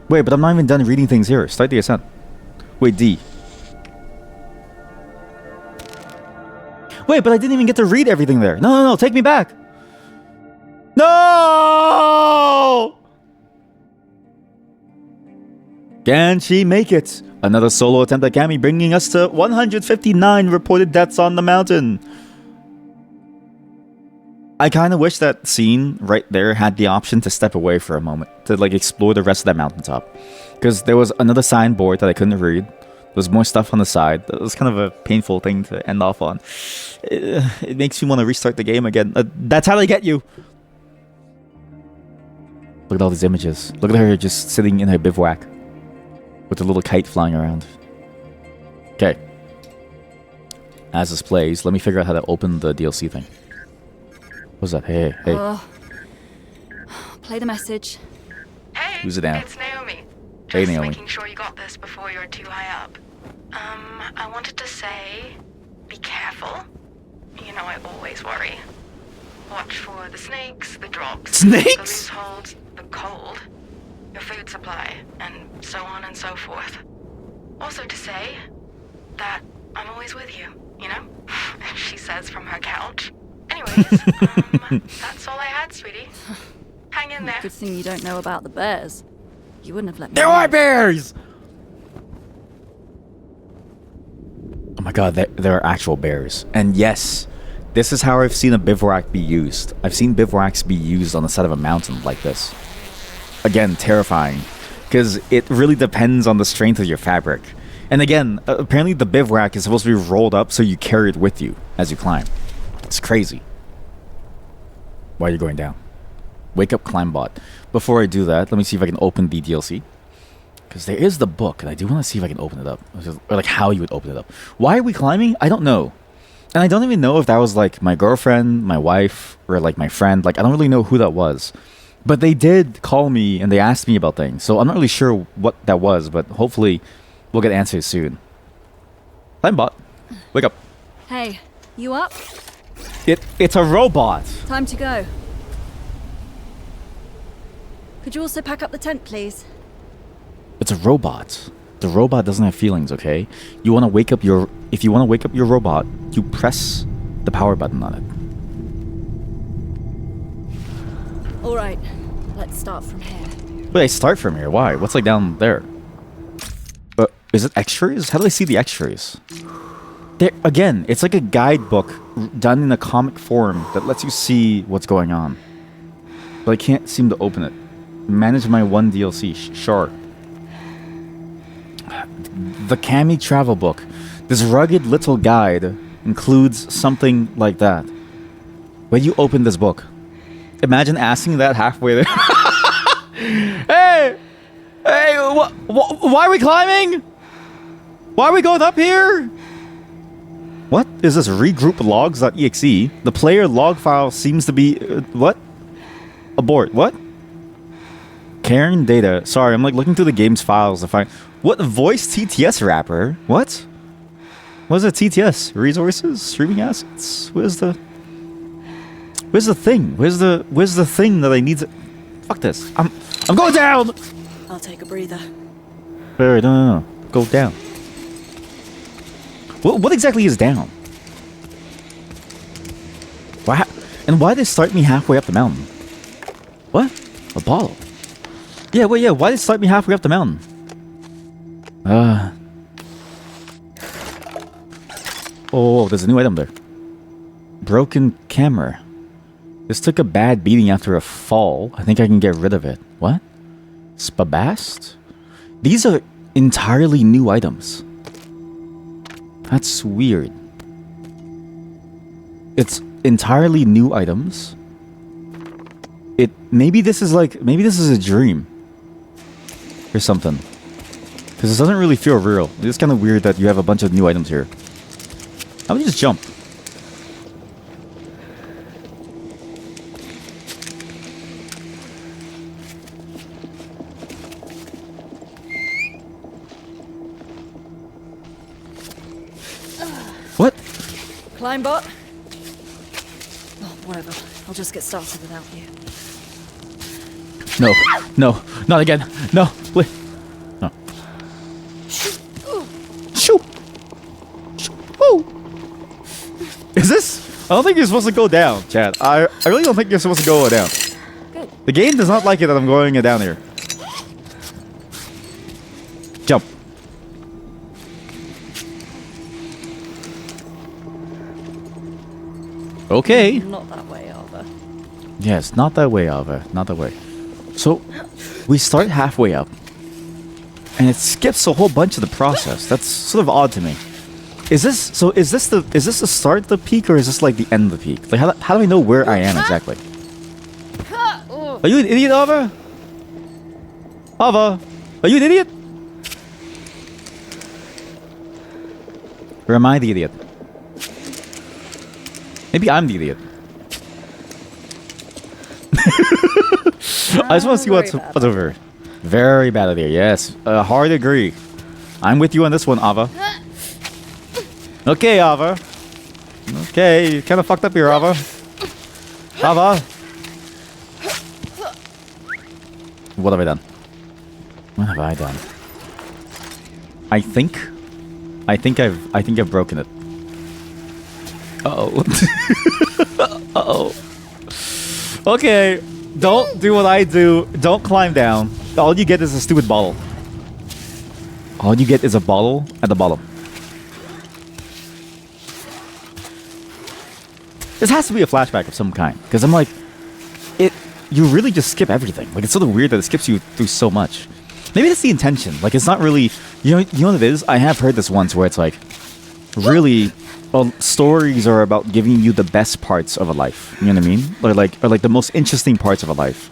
Wait, but I'm not even done reading things here. Start the ascent. Wait, D. Wait, but I didn't even get to read everything there. No, take me back. No! Can she make it? Another solo attempt at Cammy, bringing us to 159 reported deaths on the mountain. I kind of wish that scene right there had the option to step away for a moment, to like explore the rest of that mountaintop. Because there was another signboard that I couldn't read. There was more stuff on the side. That was kind of a painful thing to end off on. It makes me want to restart the game again. That's how they get you. Look at all these images. Look at her just sitting in her bivouac with a little kite flying around. Okay. As this plays, let me figure out how to open the DLC thing. What's that? Hey. Play the message. Hey, Who's it now? it's Naomi. Hey, Just Naomi. making sure you got this before you're too high up. I wanted to say, be careful. You know I always worry. Watch for the snakes, the drops, Snakes? the loose holds, the cold, your food supply, and so on and so forth. Also to say that I'm always with you, you know? She says from her couch. Anyways, that's all I had, sweetie. Hang in there. Good thing you don't know about the bears. You wouldn't have let me. There are bears! Oh my god, there are actual bears. And yes, this is how I've seen a bivouac be used. I've seen bivouacs be used on the side of a mountain like this. Again, terrifying. Because it really depends on the strength of your fabric. And again, apparently the bivouac is supposed to be rolled up so you carry it with you as you climb. It's crazy. Why are you going down? Wake up, Climbot. Before I do that, let me see if I can open the DLC. Because there is the book, and I do want to see if I can open it up. Or like how you would open it up. Why are we climbing? I don't know. And I don't even know if that was like my girlfriend, my wife, or like my friend. Like I don't really know who that was. But they did call me and they asked me about things. So I'm not really sure what that was, but hopefully we'll get answers soon. Climbot, wake up. Hey, you up? It's a robot. Time to go. Could you also pack up the tent, please? It's a robot. The robot doesn't have feelings, okay? If you want to wake up your robot, you press the power button on it. All right, let's start from here. Wait, I start from here. Why? What's like down there? Is it extras? How do I see the extras? There again, it's like a guidebook done in a comic form that lets you see what's going on. But I can't seem to open it. Manage my one DLC. Sure. The Cammy travel book. This rugged little guide includes something like that. When you open this book, imagine asking that halfway there. Hey, why are we climbing? Why are we going up here? What is this? Regroup logs.exe. The player log file seems to be what? Abort. What? Cairn data. Sorry, I'm like looking through the game's files to find what voice TTS wrapper. What? What is a TTS? Resources? Streaming assets? Where's the thing? Where's the thing that I need to? Fuck this. I'm going down. I'll take a breather. Wait, no. Go down. What exactly is down? Why? And why did it start me halfway up the mountain? What? A bottle. Yeah, wait, yeah. Why did it start me halfway up the mountain? Oh, there's a new item there. Broken camera. This took a bad beating after a fall. I think I can get rid of it. What? Spabast? These are entirely new items. That's weird. It's entirely new items. Maybe this is a dream or something. Because this doesn't really feel real. It's kind of weird that you have a bunch of new items here. How about you just jump? What? Climb bot? Oh, whatever. I'll just get started without you. No, no, not again. No, please. No. Shoo. Shoo. Oh. Is this? I don't think you're supposed to go down, Chad. I really don't think you're supposed to go down. Good. The game does not like it that I'm going down here. Jump. Okay. Not that way, Arthur. Yes, not that way, Alva. Not that way. So, we start halfway up, and it skips a whole bunch of the process. That's sort of odd to me. Is this the start of the peak, or is this like the end of the peak? Like, how do I know where I am exactly? Are you an idiot, Ava? Ava, are you an idiot? Or am I the idiot? Maybe I'm the idiot. I just want to see what's over. Very bad idea, yes. Hard agree. I'm with you on this one, Ava. Okay, Ava. Okay, you kind of fucked up here, Ava. Ava. What have I done? What have I done? I think I've broken it. Uh-oh. Uh-oh. Okay. Don't do what I do. Don't climb down. All you get is a stupid bottle. All you get is a bottle at the bottom. This has to be a flashback of some kind. Because I'm like, you really just skip everything. Like, it's sort of weird that it skips you through so much. Maybe that's the intention. Like, it's not really... You know what it is? I have heard this once where it's like, really... Well, stories are about giving you the best parts of a life. You know what I mean? Or like the most interesting parts of a life.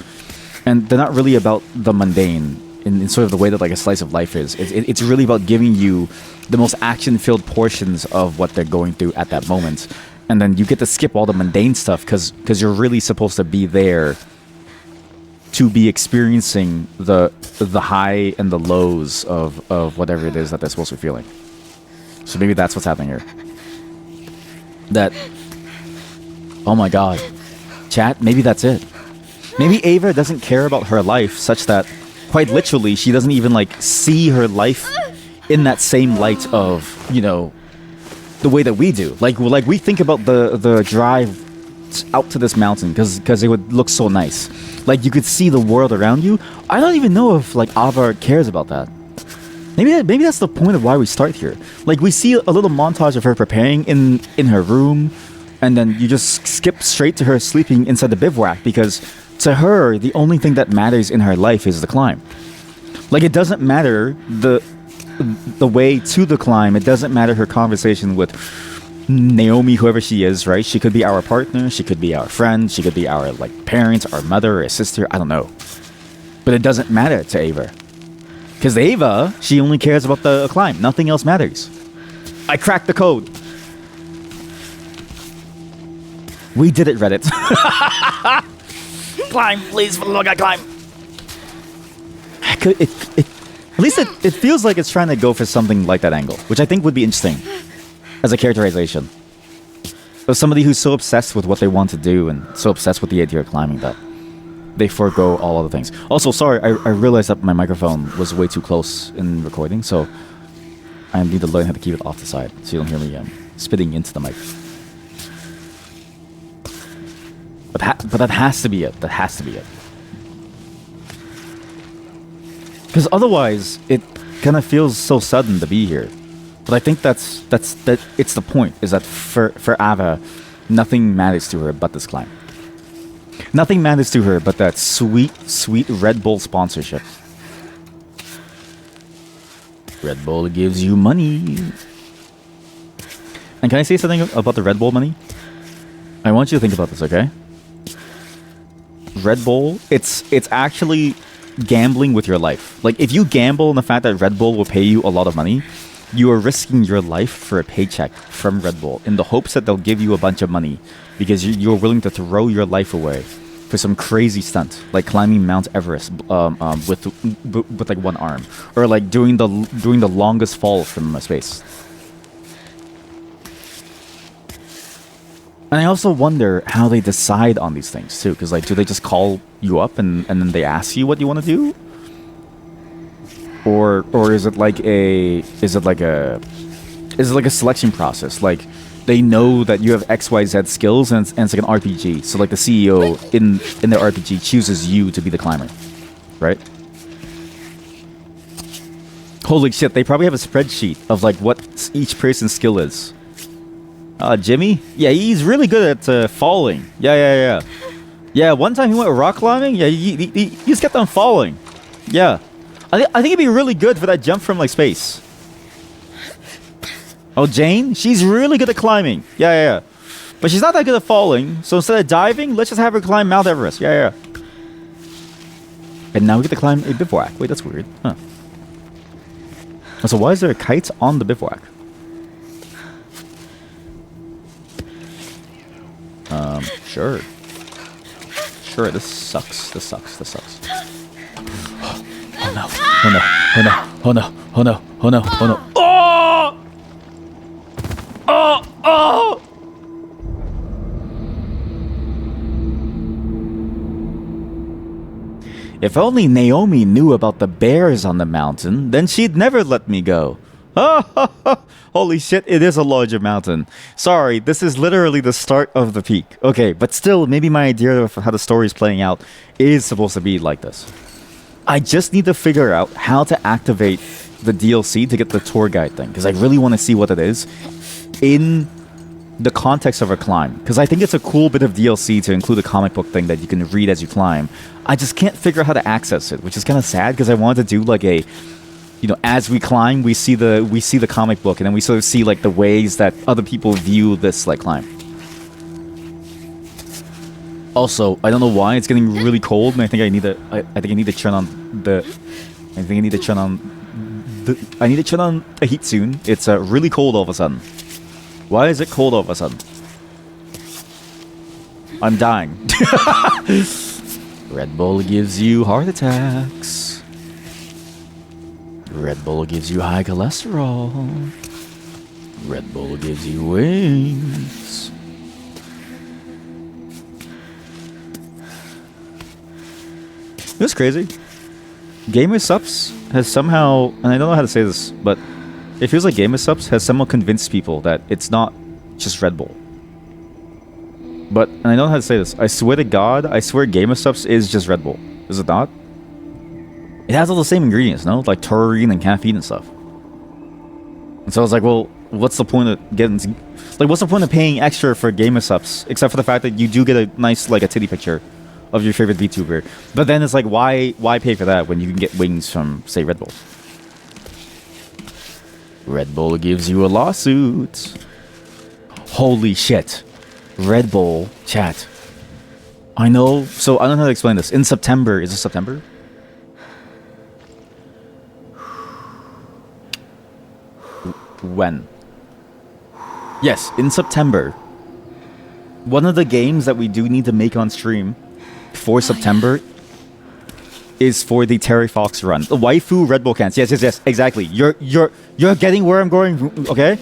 And they're not really about the mundane in sort of the way that like a slice of life is. It's really about giving you the most action-filled portions of what they're going through at that moment. And then you get to skip all the mundane stuff because you're really supposed to be there to be experiencing the high and the lows of whatever it is that they're supposed to be feeling. So maybe that's what's happening here. That, oh my god, chat, maybe that's it. Maybe Ava doesn't care about her life such that, quite literally, she doesn't even like see her life in that same light of, you know, the way that we do. Like we think about the drive out to this mountain because it would look so nice. Like you could see the world around you. I don't even know if like Ava cares about that. Maybe that's the point of why we start here. Like, we see a little montage of her preparing in her room, and then you just skip straight to her sleeping inside the bivouac, because to her, the only thing that matters in her life is the climb. Like, it doesn't matter the way to the climb. It doesn't matter her conversation with Naomi, whoever she is, right? She could be our partner, she could be our friend, she could be our, like, parents, our mother, or sister, I don't know. But it doesn't matter to Ava. Because Ava, she only cares about the climb. Nothing else matters. I cracked the code. We did it, Reddit. Climb, please, for the love of God, climb. At least it feels like it's trying to go for something like that angle, which I think would be interesting as a characterization. Of somebody who's so obsessed with what they want to do and so obsessed with the idea of climbing that they forego all other things. Also, sorry, I realized that my microphone was way too close in recording, so I need to learn how to keep it off the side so you don't hear me spitting into the mic. But that has to be it. That has to be it. Because otherwise, it kind of feels so sudden to be here. But I think that's it's the point, is that for Ava, nothing matters to her but this climb. Nothing matters to her but that sweet, sweet Red Bull sponsorship. Red Bull gives you money. And can I say something about the Red Bull money? I want you to think about this, okay? Red Bull, it's actually gambling with your life. Like, if you gamble on the fact that Red Bull will pay you a lot of money, you are risking your life for a paycheck from Red Bull in the hopes that they'll give you a bunch of money because you're willing to throw your life away for some crazy stunt, like climbing Mount Everest with like one arm, or like doing the longest fall from space. And I also wonder how they decide on these things too, because like, do they just call you up and then they ask you what you want to do, or is it like a selection process? Like, they know that you have XYZ skills and it's like an RPG. So like the CEO in the RPG chooses you to be the climber, right? Holy shit! They probably have a spreadsheet of like what each person's skill is. Jimmy? Yeah, he's really good at falling. Yeah. Yeah, one time he went rock climbing. Yeah, he just kept on falling. Yeah. I think he'd be really good for that jump from like space. Oh, Jane? She's really good at climbing. Yeah. But she's not that good at falling. So instead of diving, let's just have her climb Mount Everest. Yeah. And now we get to climb a bivouac. Wait, that's weird. Huh. So why is there a kite on the bivouac? Sure. This sucks. Oh no. Oh! If only Naomi knew about the bears on the mountain, then she'd never let me go. Holy shit, it is a larger mountain. Sorry, this is literally the start of the peak. Okay, but still, maybe my idea of how the story is playing out is supposed to be like this. I just need to figure out how to activate the DLC to get the tour guide thing, because I really want to see what it is in the context of a climb, because I think it's a cool bit of DLC to include a comic book thing that you can read as you climb. I just can't figure out how to access it, which is kind of sad, because I wanted to do like a, as we climb, we see the comic book, and then we sort of see like the ways that other people view this like climb. Also, I don't know why it's getting really cold, and I think I need to turn on the heat soon. It's really cold all of a sudden. Why is it cold all of a sudden? I'm dying. Red Bull gives you heart attacks. Red Bull gives you high cholesterol. Red Bull gives you wings. It's crazy. Gamer Subs has somehow, and I don't know how to say this, but it feels like Gamer Subs has somehow convinced people that it's not just Red Bull. But, and I don't know how to say this, I swear to God, I swear Gamer Subs is just Red Bull. Is it not? It has all the same ingredients, no? Like taurine and caffeine and stuff. And so I was like, well, what's the point of getting... Like, what's the point of paying extra for Gamer Subs? Except for the fact that you do get a nice, like, a titty picture of your favorite VTuber. But then it's like, why pay for that when you can get wings from, say, Red Bull? Red Bull gives you a lawsuit. Holy shit. Red Bull, chat. I know, so I don't know how to explain this. In September, is it September? When? Yes, in September. One of the games that we do need to make on stream for September is for the Terry Fox run. The waifu Red Bull cans. Yes, exactly. You're getting where I'm going, okay?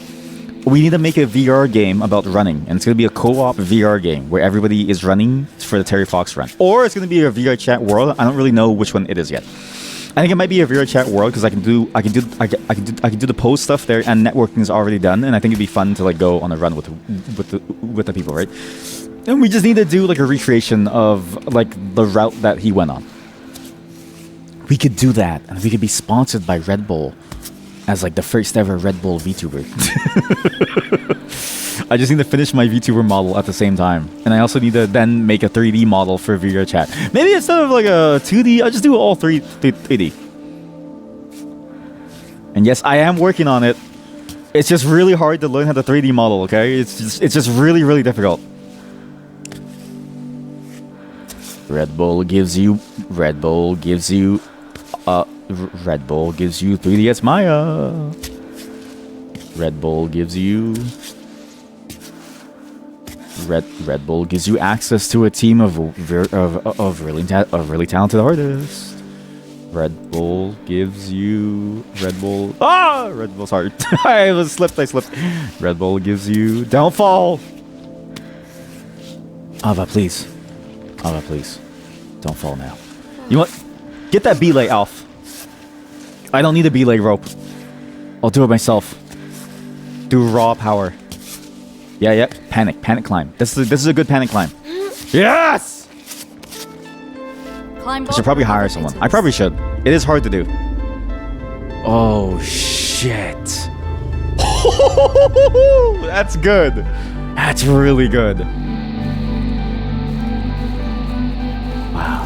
We need to make a VR game about running, and it's going to be a co-op VR game where everybody is running for the Terry Fox run. Or it's going to be a VR chat world. I don't really know which one it is yet. I think it might be a VR chat world because I can do the post stuff there, and networking is already done, and I think it'd be fun to like go on a run with the people, right? And we just need to do like a recreation of like the route that he went on. We could do that, and we could be sponsored by Red Bull as like the first ever Red Bull VTuber. I just need to finish my VTuber model at the same time, and I also need to then make a 3D model for VR chat. Maybe instead of like a 2D, I'll just do all 3D. And yes, I am working on it. It's just really hard to learn how to 3D model. Okay, it's just really difficult. Red Bull gives you 3DS Maya. Red Bull gives you Red Bull gives you access to a team of really talented artists. Red Bull gives you Red Bull. Sorry. I slipped. Red Bull gives you Downfall. Ava, please. Don't fall now. You want? Get that belay, Alf. I don't need a belay rope. I'll do it myself. Do raw power. Yeah. Panic climb. This is a good panic climb. Yes! Climb I should probably hire someone. I probably should. It is hard to do. Oh, shit. That's good. That's really good. Wow.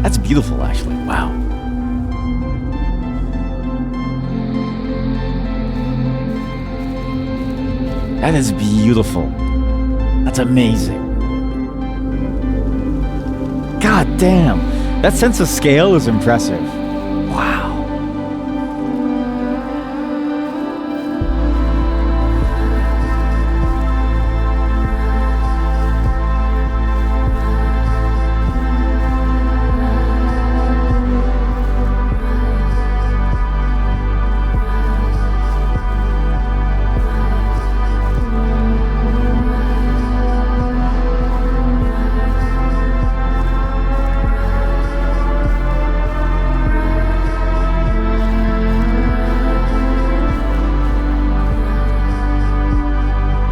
That's beautiful, actually. Wow. That is beautiful. That's amazing. God damn. That sense of scale is impressive. Wow.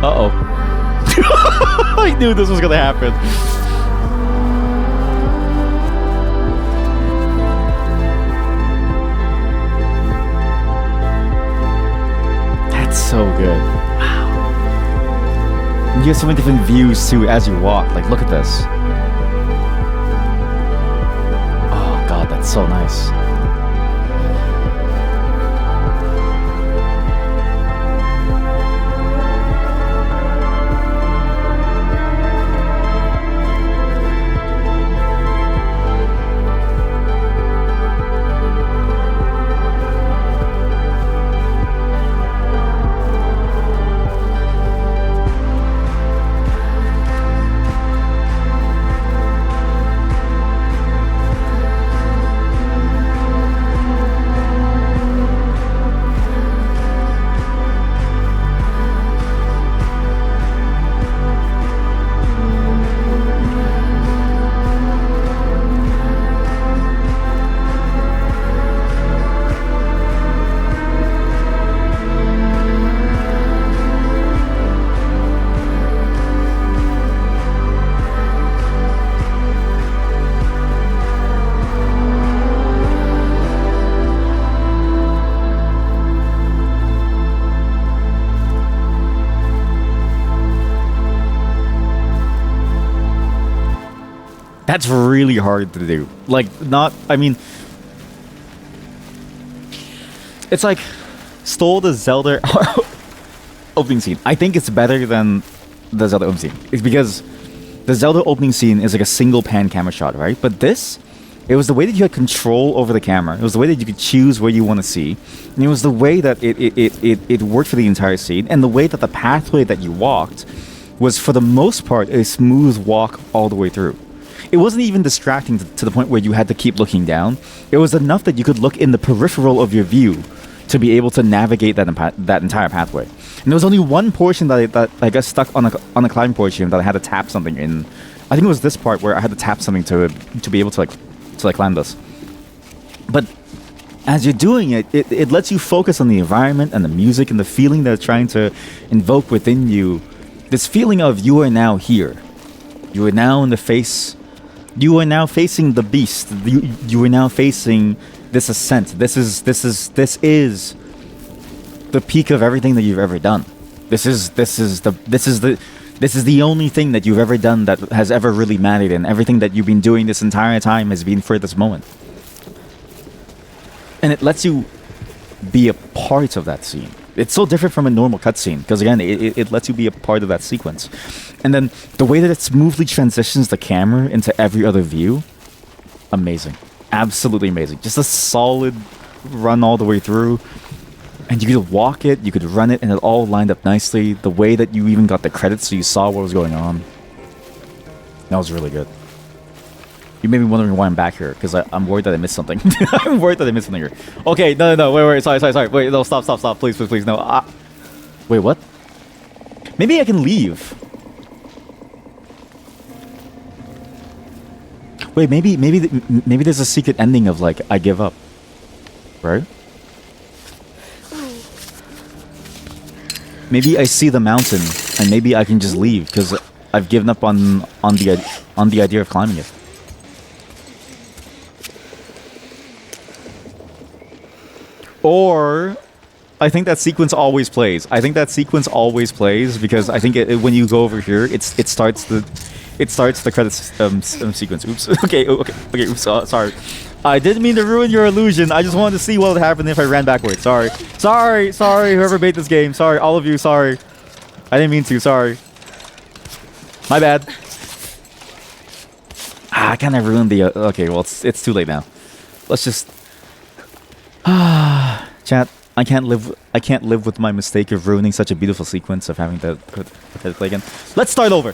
Uh-oh. I knew this was gonna happen. That's so good. Wow. You get so many different views too as you walk. Like, look at this. Oh god, that's so nice. That's really hard to do. Like, I mean, it's like, stole the Zelda opening scene. I think it's better than the Zelda opening scene. It's because the Zelda opening scene is like a single pan camera shot, right? But this, it was the way that you had control over the camera. It was the way that you could choose where you want to see. And it was the way that it worked for the entire scene. And the way that the pathway that you walked was, for the most part, a smooth walk all the way through. It wasn't even distracting to the point where you had to keep looking down. It was enough that you could look in the peripheral of your view to be able to navigate that entire pathway. And there was only one portion that I got stuck on a climb portion that I had to tap something in. I think it was this part where I had to tap something to be able to climb this. But as you're doing it, it lets you focus on the environment and the music and the feeling that it's trying to invoke within you. This feeling of you are now here. You are now in the face. You are now facing the beast. You are now facing this ascent. This is the peak of everything that you've ever done. This is the only thing that you've ever done that has ever really mattered, and everything that you've been doing this entire time has been for this moment. And it lets you be a part of that scene. It's so different from a normal cutscene because again, it lets you be a part of that sequence, and then the way that it smoothly transitions the camera into every other view, amazing, absolutely amazing. Just a solid run all the way through, and you could walk it, you could run it, and it all lined up nicely. The way that you even got the credits, so you saw what was going on. That was really good. You may be wondering why I'm back here, because I'm worried that I missed something. I'm worried that I missed something here. Okay, no, wait, sorry. Wait, no, stop, please, no. Wait, what? Maybe I can leave. Wait, maybe there's a secret ending of like, I give up. Right? Maybe I see the mountain, and maybe I can just leave, because I've given up on the idea of climbing it. Or I think that sequence always plays. Because I think when you go over here, it starts the credits sequence. Oops. Okay. Oops. Sorry. I didn't mean to ruin your illusion. I just wanted to see what would happen if I ran backwards. Sorry. Whoever made this game. Sorry, all of you. Sorry. I didn't mean to. Sorry. My bad. I kind of ruined the. Okay. Well, it's too late now. Let's just. Chat, I can't live with my mistake of ruining such a beautiful sequence of having to play again. Let's start over.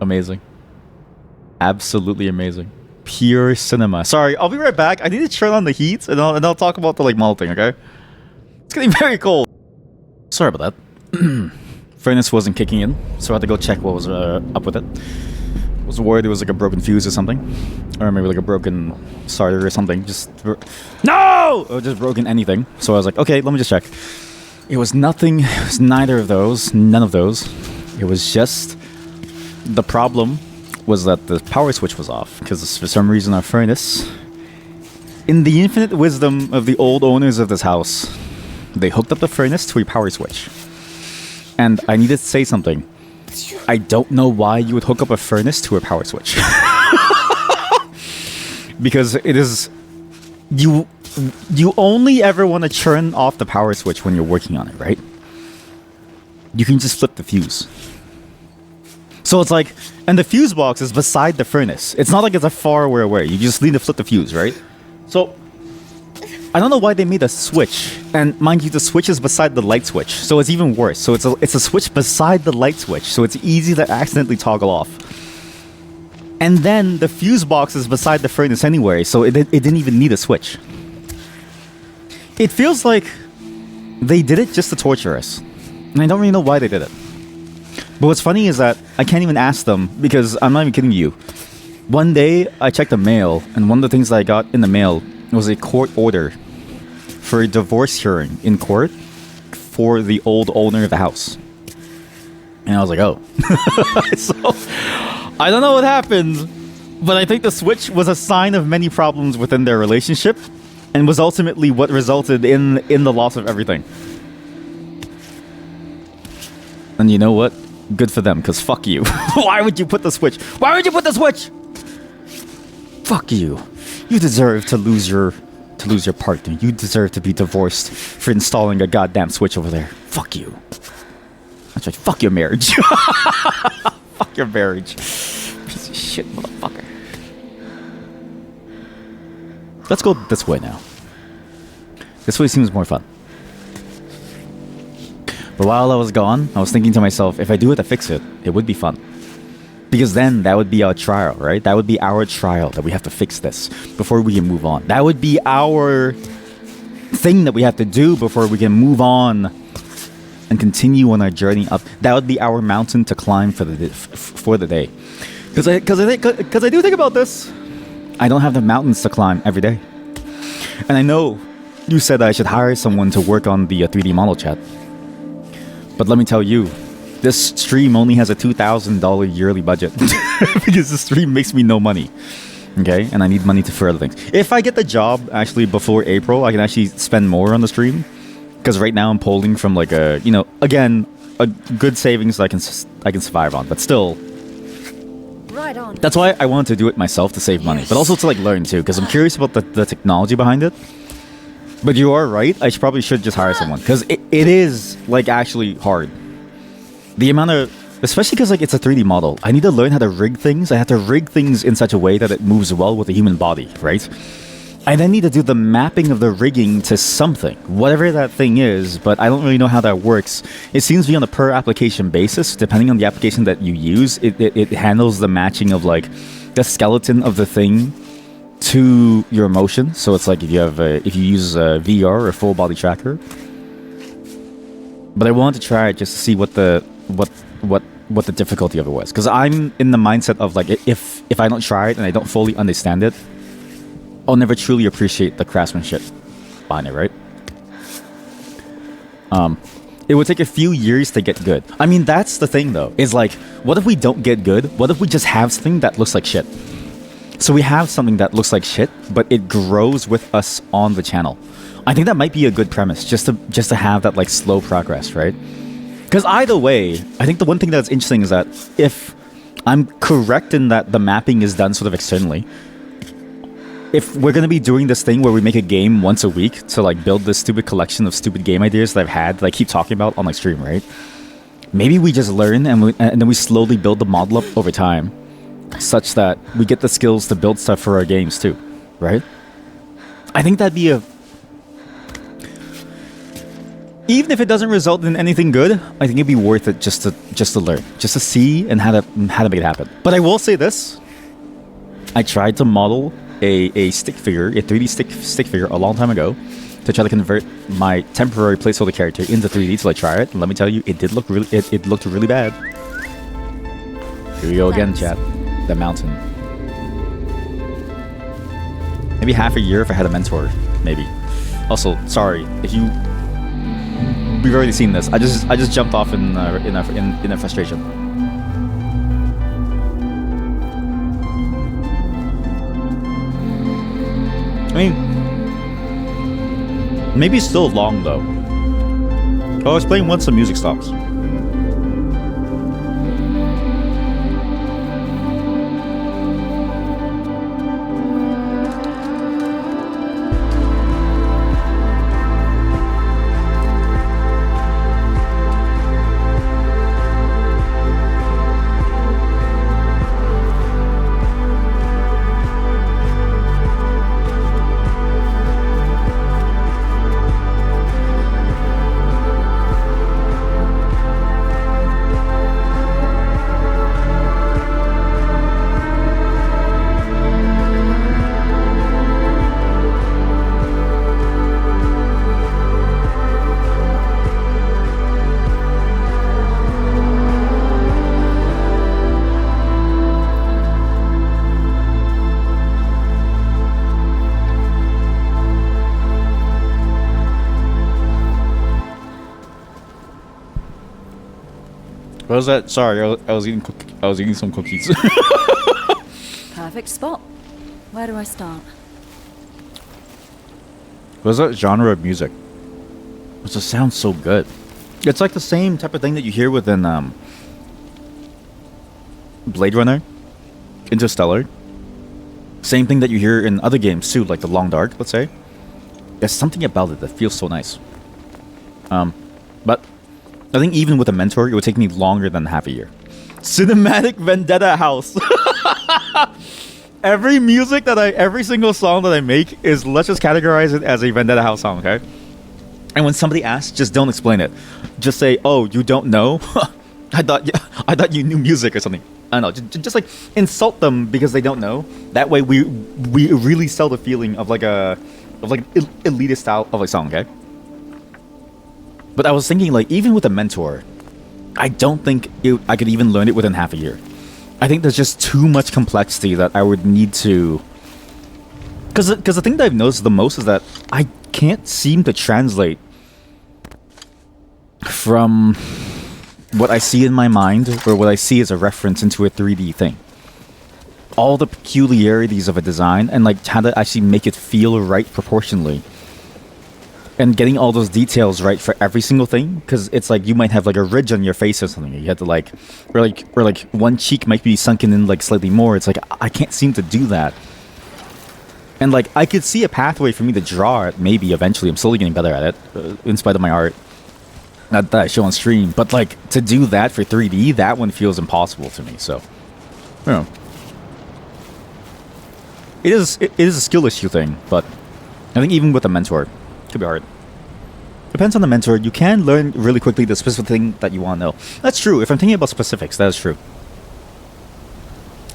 Amazing. Absolutely amazing. Pure cinema. Sorry, I'll be right back. I need to turn on the heat and I'll talk about the like model thing, okay? It's getting very cold. Sorry about that. Furnace wasn't kicking in, so I had to go check what was up with it. I was worried it was like a broken fuse or something. Or maybe like a broken starter or something. No! Or just broken anything. So I was like, okay, let me just check. It was nothing. It was neither of those. None of those. It was just... The problem was that the power switch was off. Because for some reason our furnace... In the infinite wisdom of the old owners of this house... They hooked up the furnace to a power switch. And I needed to say something. I don't know why you would hook up a furnace to a power switch. Because it is... You only ever want to turn off the power switch when you're working on it, right? You can just flip the fuse. So it's like... And the fuse box is beside the furnace. It's not like it's a far way away. You just need to flip the fuse, right? So... I don't know why they made a switch, and mind you, the switch is beside the light switch, so it's even worse. So it's a switch beside the light switch, so it's easy to accidentally toggle off. And then the fuse box is beside the furnace anyway, so it didn't even need a switch. It feels like they did it just to torture us, and I don't really know why they did it. But what's funny is that I can't even ask them, because I'm not even kidding you. One day, I checked the mail, and one of the things that I got in the mail was a court order for a divorce hearing in court for the old owner of the house. And I was like, oh. So, I don't know what happened, but I think the switch was a sign of many problems within their relationship and was ultimately what resulted in the loss of everything. And you know what? Good for them, because fuck you. Why would you put the switch? Why would you put the switch? Fuck you. You deserve to lose your partner. You deserve to be divorced for installing a goddamn switch over there. Fuck you. That's right. Fuck your marriage. Fuck your marriage. Piece of shit, motherfucker. Let's go this way now. This way seems more fun. But while I was gone, I was thinking to myself, if I do it to fix it, it would be fun. Because then that would be our trial, right? That would be our trial, that we have to fix this before we can move on. That would be our thing that we have to do before we can move on and continue on our journey up. That would be our mountain to climb for the day. Because I do think about this. I don't have the mountains to climb every day. And I know you said I should hire someone to work on the 3D model chat. But let me tell you, this stream only has a $2,000 yearly budget. Because the stream makes me no money. Okay? And I need money for other things. If I get the job actually before April, I can actually spend more on the stream. Because right now I'm pulling from like a, again, a good savings that I can survive on. But still, Right on. that's why I wanted to do it myself to save money, but also to like learn too, because I'm curious about the technology behind it. But you are right. I probably should just hire someone because it is like actually hard. The amount of, especially because like it's a 3D model. I need to learn how to rig things. I have to rig things in such a way that it moves well with the human body, right? I then need to do the mapping of the rigging to something, whatever that thing is, but I don't really know how that works. It seems to be on a per application basis. Depending on the application that you use, it handles the matching of like the skeleton of the thing to your motion. So it's like if you use a VR or full body tracker. But I wanted to try it just to see what the difficulty of it was, because I'm in the mindset of like if I don't try it and I don't fully understand it, I'll never truly appreciate the craftsmanship behind it, right? It would take a few years to get good. I mean, that's the thing though, is like, what if we don't get good? What if we just have something that looks like shit? So we have something that looks like shit, but it grows with us on the channel. I think that might be a good premise, just to have that like slow progress, right? Because either way, I think the one thing that's interesting is that if I'm correct in that the mapping is done sort of externally, if we're going to be doing this thing where we make a game once a week to like build this stupid collection of stupid game ideas that I've had that I keep talking about on my stream, right? Maybe we just learn and then we slowly build the model up over time such that we get the skills to build stuff for our games too, right? I think that'd be even if it doesn't result in anything good, I think it'd be worth it just to learn, just to see and how to make it happen. But I will say this: I tried to model a stick figure, a 3D stick figure, a long time ago, to try to convert my temporary placeholder character into 3D. So I tried it, and let me tell you, it did look really, it looked really bad. Here we go again, chat. The mountain. Maybe half a year if I had a mentor, maybe. Also, sorry if you. We've already seen this. I just jumped off in a frustration. I mean, maybe it's still long though. Oh, I was playing once the music stops. What was that? Sorry, I was eating some cookies. Perfect spot. Where do I start? What is that genre of music? It just sounds so good. It's like the same type of thing that you hear within Blade Runner, Interstellar. Same thing that you hear in other games too, like The Long Dark, let's say. There's something about it that feels so nice. But I think even with a mentor, it would take me longer than half a year. Cinematic Vendetta House. Every single song that I make is, let's just categorize it as a Vendetta House song, okay? And when somebody asks, just don't explain it. Just say, "Oh, you don't know? I thought you knew music or something." I don't know. Just like insult them because they don't know. That way, we really sell the feeling of like an elitist style of a song, okay? But I was thinking, like, even with a mentor, I don't think I could even learn it within half a year. I think there's just too much complexity that I would need to... Because the thing that I've noticed the most is that I can't seem to translate from what I see in my mind or what I see as a reference into a 3D thing. All the peculiarities of a design and like how to actually make it feel right proportionally. and getting all those details right for every single thing, because it's like you might have like a ridge on your face or something. You have to like, or like one cheek might be sunken in like slightly more. It's like I can't seem to do that. And like I could see a pathway for me to draw it. Maybe eventually, I'm slowly getting better at it, in spite of my art. Not that I show on stream, but like to do that for 3D, that one feels impossible to me. So, you know, it is a skill issue thing, but I think even with a mentor, it could be hard. Depends on the mentor. You can learn really quickly the specific thing that you want to know. That's true. If I'm thinking about specifics, that is true.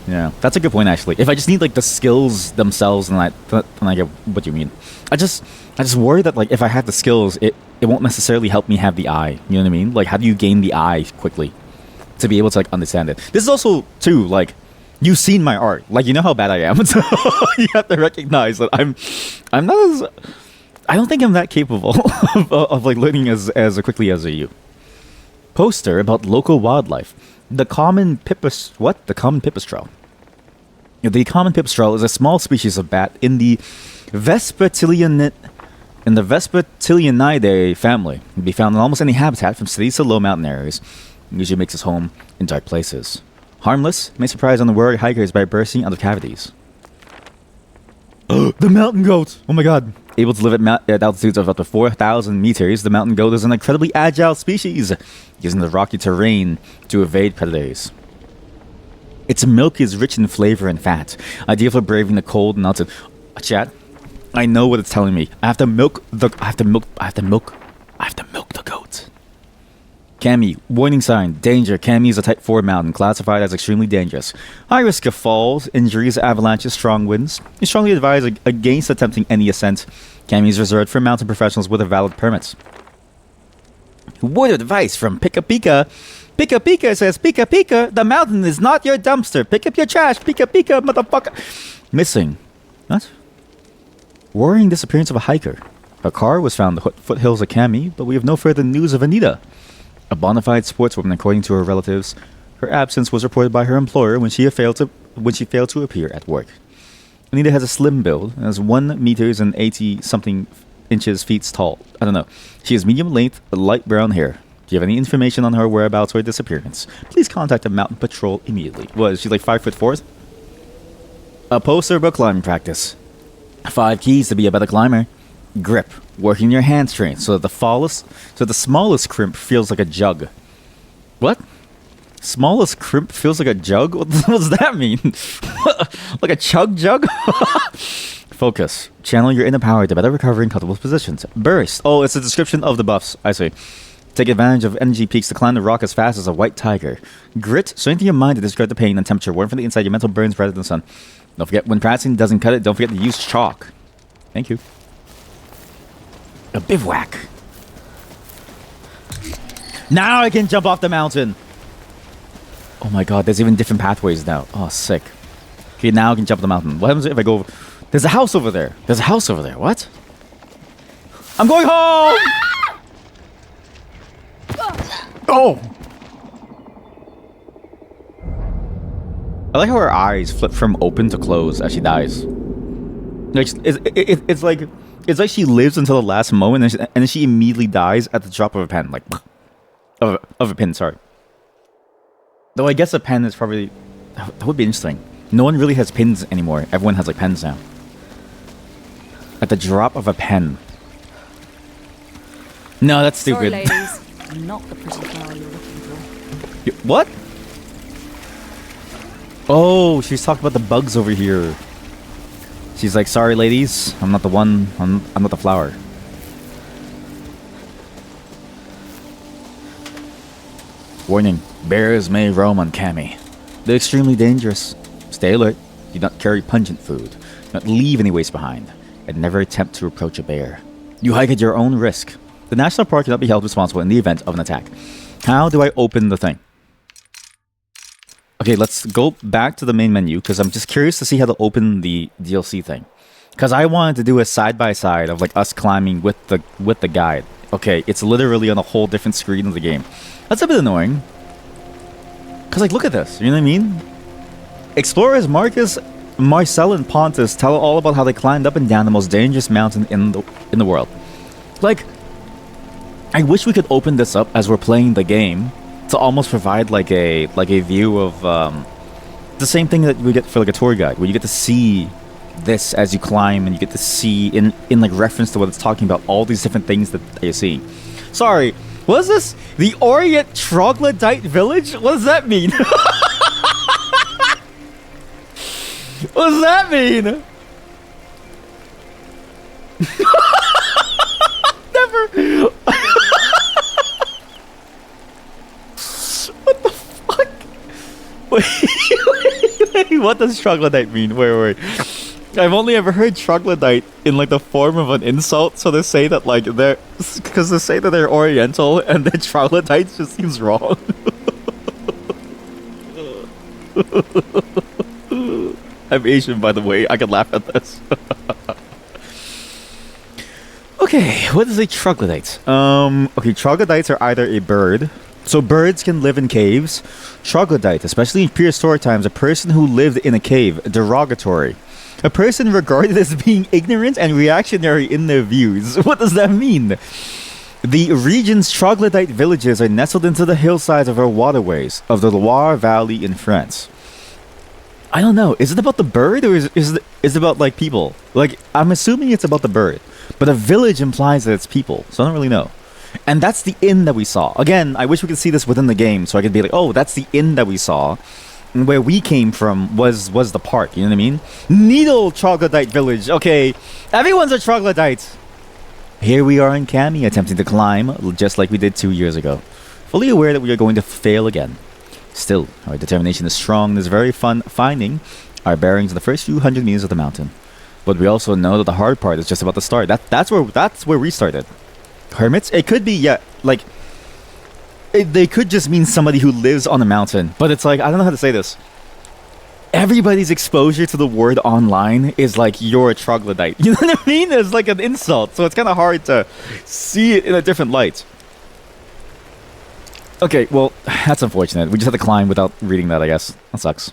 Yeah, that's a good point actually. If I just need like the skills themselves, then I get what you mean. I just worry that like if I have the skills, it won't necessarily help me have the eye. You know what I mean? Like how do you gain the eye quickly to be able to like understand it? This is also too like you've seen my art. Like you know how bad I am. So you have to recognize that I'm not as I don't think I'm that capable of like learning as quickly as you. Poster about local wildlife. The common pipistrelle. The common pipistrelle is a small species of bat in the Vespertilionidae family. It can be found in almost any habitat from cities to low mountain areas. It usually makes its home in dark places. Harmless, may surprise unaware hikers by bursting out of cavities. The mountain goat! Oh my god. Able to live at altitudes of up to 4,000 meters, the mountain goat is an incredibly agile species, using the rocky terrain to evade predators. Its milk is rich in flavor and fat, ideal for braving the cold and altitude. Chat, I know what it's telling me. I have to milk the goat. Cami, warning sign, danger. Cami is a type 4 mountain, classified as extremely dangerous. High risk of falls, injuries, avalanches, strong winds. You strongly advise against attempting any ascent. Cami is reserved for mountain professionals with a valid permit. Word of advice from Pika Pika. Pika Pika says, Pika Pika, the mountain is not your dumpster. Pick up your trash, Pika Pika, motherfucker. Missing. What? Worrying disappearance of a hiker. A car was found in the foothills of Cami, but we have no further news of Anita. A bona fide sportswoman, according to her relatives. Her absence was reported by her employer when she failed to appear at work. Anita has a slim build and is 1 meters and 80-something inches feet tall. I don't know. She has medium length, light brown hair. Do you have any information on her whereabouts or disappearance? Please contact the mountain patrol immediately. What, is she like 5'4"? A poster about climbing practice. 5 keys to be a better climber. Grip. Working your hamstrings so that the smallest crimp feels like a jug. What? Smallest crimp feels like a jug? What does that mean? Like a chug jug? Focus. Channel your inner power to better recover in comfortable positions. Burst. Oh, it's a description of the buffs. I see. Take advantage of energy peaks to climb the rock as fast as a white tiger. Grit. Strengthen your mind to describe the pain and temperature. Warm from the inside, your mental burns brighter than the sun. Don't forget, when practicing doesn't cut it, don't forget to use chalk. Thank you. A bivouac. Now I can jump off the mountain. Oh my god, there's even different pathways now. Oh, sick. Okay, now I can jump the mountain. What happens if I go... There's a house over there. There's a house over there. What? I'm going home! Oh! I like how her eyes flip from open to close as she dies. Like, it's like... It's like she lives until the last moment, and then she immediately dies at the drop of a pen. Like, of a pin, sorry. Though I guess a pen is probably... That would be interesting. No one really has pins anymore. Everyone has, like, pens now. At the drop of a pen. No, that's stupid. Sorry, ladies. I'm not the pretty flower you're looking for. What? Oh, she's talking about the bugs over here. She's like, sorry ladies, I'm not the one, I'm not the flower. Warning, bears may roam on Cami. They're extremely dangerous. Stay alert, do not carry pungent food, do not leave any waste behind, and never attempt to approach a bear. You hike at your own risk. The national park cannot be held responsible in the event of an attack. How do I open the thing? Okay, let's go back to the main menu, because I'm just curious to see how to open the DLC thing. Because I wanted to do a side-by-side of like us climbing with the guide. Okay, it's literally on a whole different screen of the game. That's a bit annoying. Because like, look at this, you know what I mean? Explorers Marcus, Marcel, and Pontus tell all about how they climbed up and down the most dangerous mountain in the world. Like, I wish we could open this up as we're playing the game to almost provide like a view of the same thing that we get for like a tour guide, where you get to see this as you climb, and you get to see in like reference to what it's talking about, all these different things that you see. Sorry, what is this? The Orient Troglodyte Village? What does that mean? What does that mean? Never. What the fuck? Wait, what does troglodyte mean? Wait. I've only ever heard troglodyte in like the form of an insult, so they say that like they're, because they say that they're Oriental, and then troglodytes just seems wrong. I'm Asian, by the way. I can laugh at this. Okay, what is a troglodyte? Okay, troglodytes are either a bird. So birds can live in caves. Troglodyte, especially in prehistoric times, a person who lived in a cave. Derogatory. A person regarded as being ignorant and reactionary in their views. What does that mean? The region's troglodyte villages are nestled into the hillsides of our waterways of the Loire Valley in France. I don't know. Is it about the bird, or is it about like people? Like, I'm assuming it's about the bird, but a village implies that it's people, so I don't really know. And that's the inn that we saw. Again, I wish we could see this within the game, so I could be like, oh, that's the inn that we saw. And where we came from was the park, you know what I mean? Needle Troglodyte Village. Okay, everyone's a troglodyte. Here we are in Cami, attempting to climb, just like we did 2 years ago. Fully aware that we are going to fail again. Still, our determination is strong and it's very fun finding our bearings in the first few hundred meters of the mountain. But we also know that the hard part is just about to start. That's where we started. Hermits? It could be, yeah, like, they could just mean somebody who lives on a mountain. But it's like, I don't know how to say this. Everybody's exposure to the word online is like, you're a troglodyte. You know what I mean? It's like an insult. So it's kind of hard to see it in a different light. Okay, well, that's unfortunate. We just had to climb without reading that, I guess. That sucks.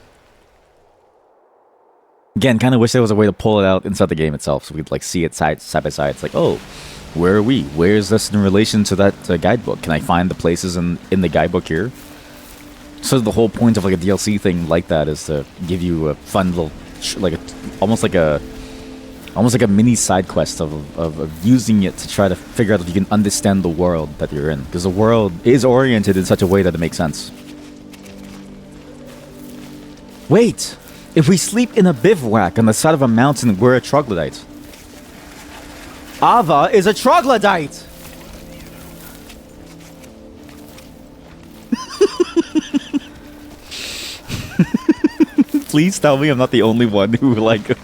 Again, kind of wish there was a way to pull it out inside the game itself, so we could like see it side by side. It's like, oh, where are we? Where is this in relation to that guidebook? Can I find the places in the guidebook here? So the whole point of like a DLC thing like that is to give you a fun little, almost like a mini side quest of using it to try to figure out if you can understand the world that you're in, because the world is oriented in such a way that it makes sense. Wait, if we sleep in a bivouac on the side of a mountain, we're a troglodyte. Ava is a troglodyte. Please tell me I'm not the only one who did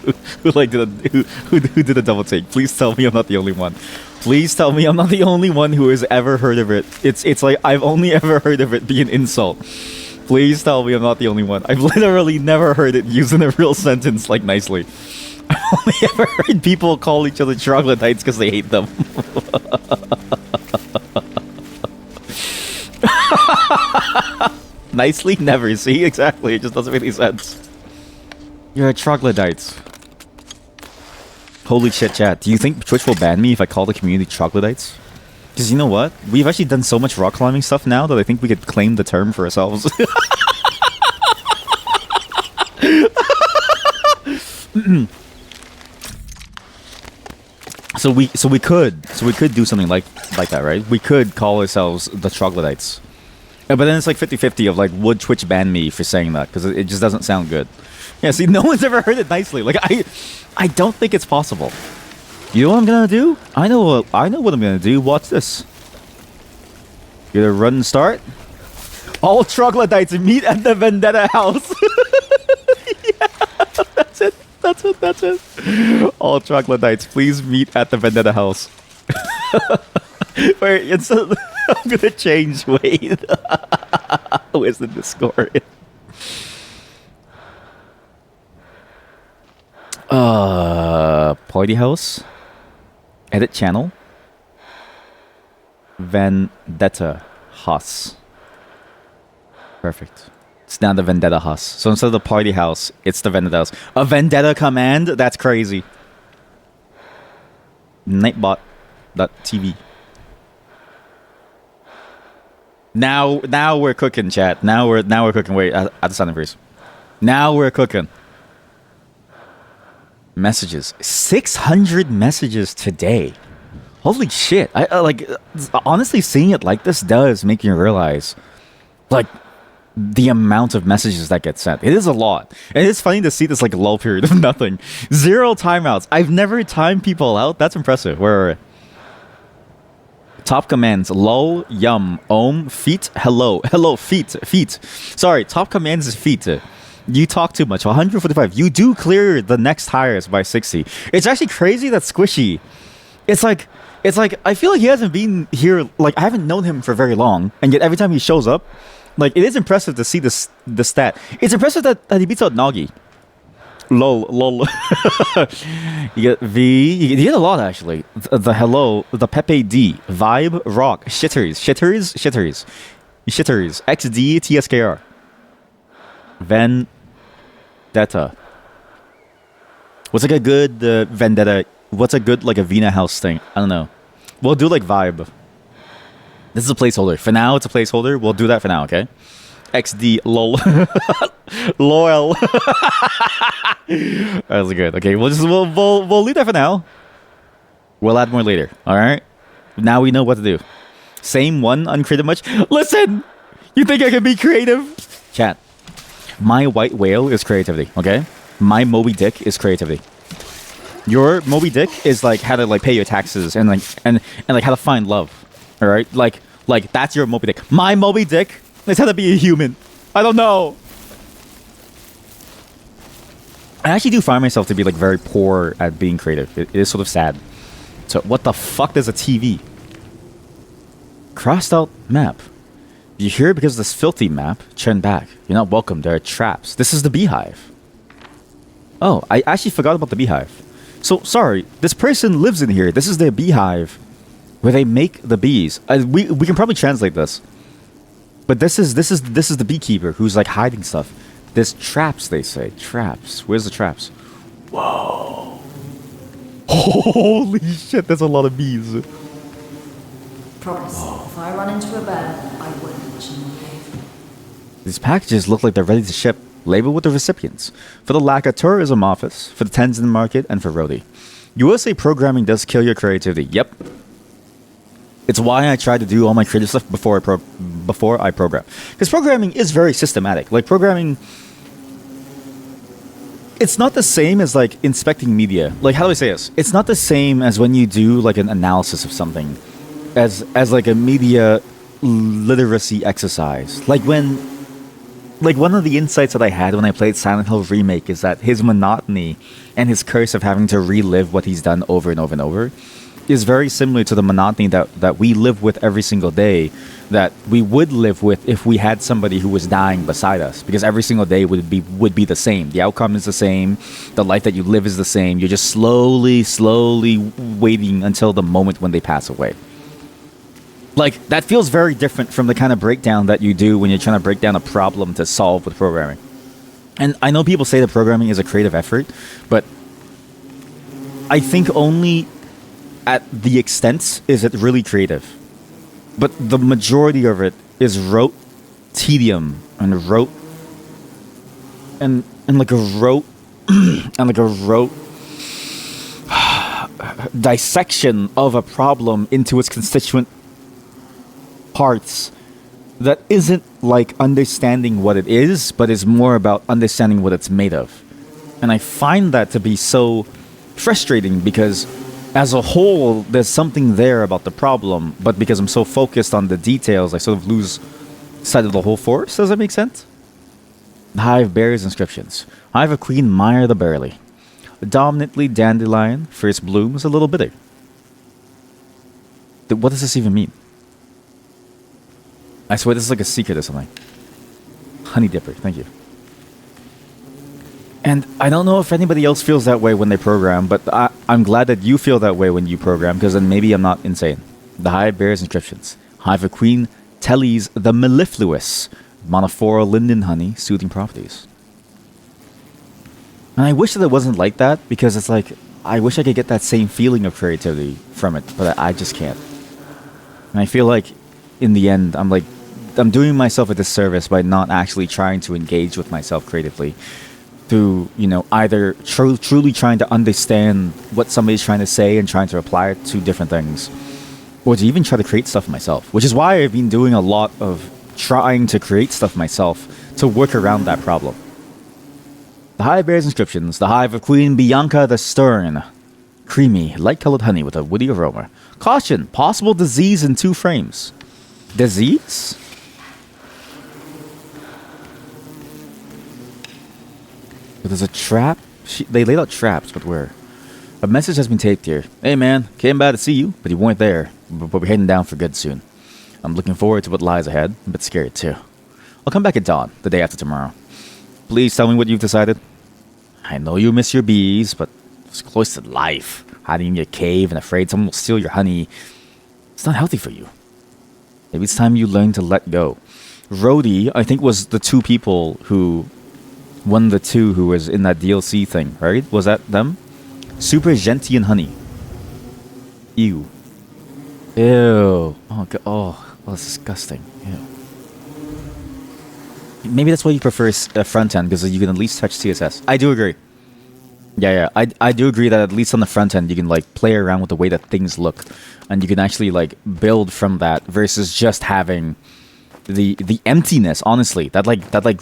a double take. Please tell me I'm not the only one. Please tell me I'm not the only one who has ever heard of it. It's like I've only ever heard of it be an insult. Please tell me I'm not the only one. I've literally never heard it used in a real sentence like nicely. I've only ever heard people call each other troglodytes because they hate them. Nicely? Never. See? Exactly. It just doesn't make any sense. You're a troglodyte. Holy shit, chat. Do you think Twitch will ban me if I call the community troglodytes? Because you know what? We've actually done so much rock climbing stuff now that I think we could claim the term for ourselves. So we could do something like that, right? We could call ourselves the troglodytes. Yeah, but then it's like 50-50 of like, would Twitch ban me for saying that? Because it just doesn't sound good. Yeah, see, no one's ever heard it nicely. Like, I don't think it's possible. You know what I'm gonna do? I know what I'm gonna do. Watch this. You're gonna run and start. All troglodytes meet at the Vendetta house. Yeah, that's it. All troglodytes, please meet at the Vendetta house. Wait, I'm gonna change. Wait. Where's the Discord? Party house. Edit channel. Vendetta house. Perfect. It's now the Vendetta house. So instead of the party house, it's the Vendetta house. A Vendetta command? That's crazy. Nightbot. TV. Now we're cooking, chat. Now we're cooking. Wait, I had to sound freeze. Now we're cooking. Messages. 600 messages today. Holy shit. I like honestly seeing it like this does make you realize like the amount of messages that get sent. It is a lot. And it's funny to see this like lull period of nothing. 0 timeouts. I've never timed people out. That's impressive. Where top commands lol, yum, feet, hello, feet. Sorry, top commands is feet. You talk too much. 145. You do clear the next hires by 60. It's actually crazy that Squishy. It's like I feel like he hasn't been here. Like I haven't known him for very long, and yet every time he shows up, like it is impressive to see the stat. It's impressive that he beats out Nagi. Lol. You get V. You get a lot actually. The hello, the Pepe D, vibe, rock, shitters, XD, TSKR, Vendetta. What's like a good Vendetta? What's a good like a Vina House thing? I don't know. We'll do like vibe. This is a placeholder. For now, it's a placeholder. We'll do that for now, okay? XD lol. Loyal. That was good. Okay, we'll leave that for now. We'll add more later. Alright? Now we know what to do. Same one, uncreative much. Listen! You think I can be creative? Chat. My white whale is creativity, okay? My Moby Dick is creativity. Your Moby Dick is like how to like pay your taxes and like and like how to find love. Alright? Like that's your Moby Dick. My Moby Dick is how to be a human. I don't know. I actually do find myself to be like very poor at being creative. It is sort of sad. So what the fuck is a TV? Crossed out map. You're here because of this filthy map. Turn back. You're not welcome. There are traps. This is the beehive. Oh, I actually forgot about the beehive. So sorry, this person lives in here. This is their beehive, where they make the bees. We can probably translate this, but this is the beekeeper who's like hiding stuff. There's traps. They say traps. Where's the traps? Whoa! Holy shit! There's a lot of bees. Promise, if I run into a bear, I won't watch in the cave. These packages look like they're ready to ship. Label with the recipients. For the Laka Tourism Office, for the Tenzin Market, and for Rodi. USA programming does kill your creativity. Yep. It's why I try to do all my creative stuff before I program. Because programming is very systematic. Like programming, it's not the same as like inspecting media. Like how do I say this? It's not the same as when you do like an analysis of something, as like a media literacy exercise. Like one of the insights that I had when I played Silent Hill Remake is that his monotony and his curse of having to relive what he's done over and over and over is very similar to the monotony that we live with every single day, that we would live with if we had somebody who was dying beside us, because every single day would be the same. The outcome is the same. The life that you live is the same. You're just slowly waiting until the moment when they pass away. Like, that feels very different from the kind of breakdown that you do when you're trying to break down a problem to solve with programming. And I know people say that programming is a creative effort, but I think only at the extent is it really creative. But the majority of it is rote tedium and rote and like a rote and like a rote dissection of a problem into its constituent parts that isn't like understanding what it is, but is more about understanding what it's made of. And I find that to be so frustrating, because as a whole there's something there about the problem, but because I'm so focused on the details, I sort of lose sight of the whole forest. Does that make sense? The hive bears inscriptions. Hive of Queen Maya the Barley. Dominantly dandelion, first blooms a little bitter. What does this even mean? I swear this is like a secret or something. Honey Dipper, thank you. And I don't know if anybody else feels that way when they program, but I'm glad that you feel that way when you program, because then maybe I'm not insane. The hive bears inscriptions. Hive of Queen Telly's the mellifluous. Monophoral linden honey, soothing properties. And I wish that it wasn't like that, because it's like, I wish I could get that same feeling of creativity from it, but I just can't. And I feel like in the end, I'm doing myself a disservice by not actually trying to engage with myself creatively through, either truly trying to understand what somebody's trying to say and trying to apply it to different things, or to even try to create stuff myself, which is why I've been doing a lot of trying to create stuff myself to work around that problem. The hive bears inscriptions. The hive of Queen Bianca the Stern. Creamy, light-colored honey with a woody aroma. Caution, possible disease in 2 frames. Disease? But there's a trap? They laid out traps, but where? A message has been taped here. Hey man, came by to see you, but you weren't there. But we're heading down for good soon. I'm looking forward to what lies ahead, but scared too. I'll come back at dawn, the day after tomorrow. Please tell me what you've decided. I know you miss your bees, but it's close to life. Hiding in your cave and afraid someone will steal your honey. It's not healthy for you. Maybe it's time you learn to let go. Rhodey, I think, was the 2 people who... One of the 2 who was in that DLC thing, right? Was that them? Super Gentian honey. Ew. Ew. Oh, God. Oh, that's disgusting. Ew. Maybe that's why you prefer a front end, because you can at least touch CSS. I do agree. Yeah. I do agree that at least on the front end, you can play around with the way that things look, and you can actually build from that versus just having the emptiness. Honestly, that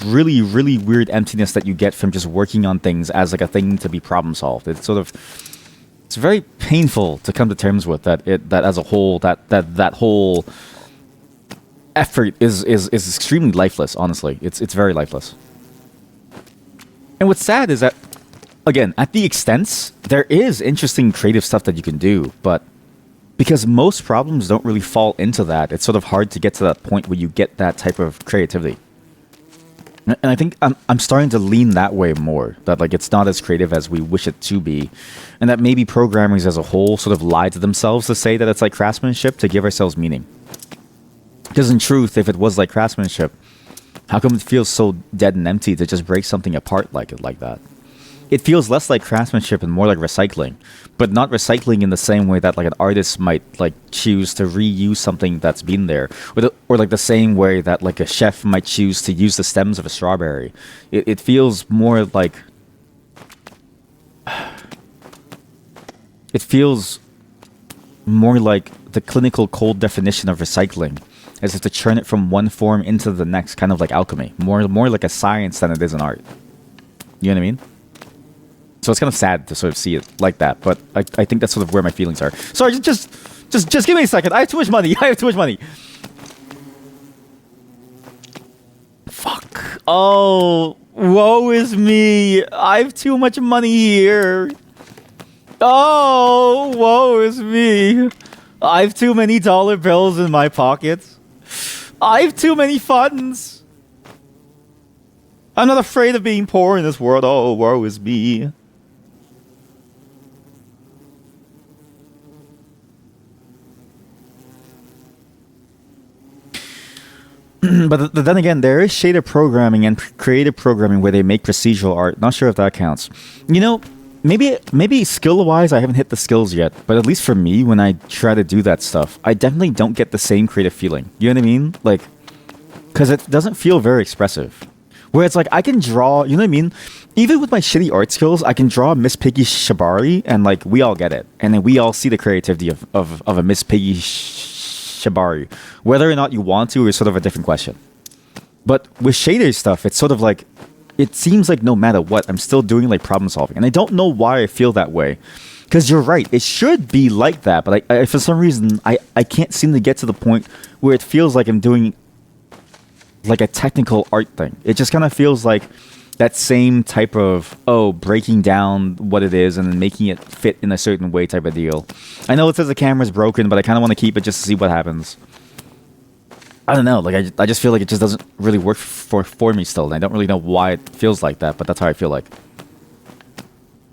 really really weird emptiness that you get from just working on things as a thing to be problem solved. It's very painful to come to terms with that as a whole that whole effort is extremely lifeless. Honestly, it's very lifeless. And what's sad is that, again, at the extents, there is interesting creative stuff that you can do, but because most problems don't really fall into that, it's sort of hard to get to that point where you get that type of creativity. And I think I'm starting to lean that way more, that it's not as creative as we wish it to be, and that maybe programmers as a whole sort of lie to themselves to say that it's like craftsmanship to give ourselves meaning. Because in truth, if it was like craftsmanship, how come it feels so dead and empty to just break something apart like that? It feels less like craftsmanship and more like recycling, but not recycling in the same way that an artist might choose to reuse something that's been there, or the same way that a chef might choose to use the stems of a strawberry. It feels more like the clinical cold definition of recycling, as if to churn it from one form into the next, kind of like alchemy, more like a science than it is an art. You know what I mean? So it's kind of sad to sort of see it like that, but I think that's sort of where my feelings are. Sorry, just give me a second. I have too much money. Fuck. Oh, woe is me. I have too much money here. Oh, woe is me. I have too many dollar bills in my pockets. I have too many funds. I'm not afraid of being poor in this world. Oh, woe is me. But then again, there is shader programming and creative programming where they make procedural art. Not sure if that counts. Maybe skill-wise, I haven't hit the skills yet. But at least for me, when I try to do that stuff, I definitely don't get the same creative feeling. You know what I mean? Because it doesn't feel very expressive. Where it's I can draw, you know what I mean? Even with my shitty art skills, I can draw Miss Piggy Shibari, and we all get it. And then we all see the creativity of a Miss Piggy Shibari. Whether or not you want to is sort of a different question. But with shader stuff, it's sort of it seems no matter what, I'm still doing problem solving. And I don't know why I feel that way. Because you're right, it should be like that. But I for some reason, I can't seem to get to the point where it feels like I'm doing a technical art thing. It just kind of feels like that same type of, breaking down what it is and then making it fit in a certain way type of deal. I know it says the camera's broken, but I kind of want to keep it just to see what happens. I don't know, I just feel like it just doesn't really work for me still, and I don't really know why it feels like that, but that's how I feel like.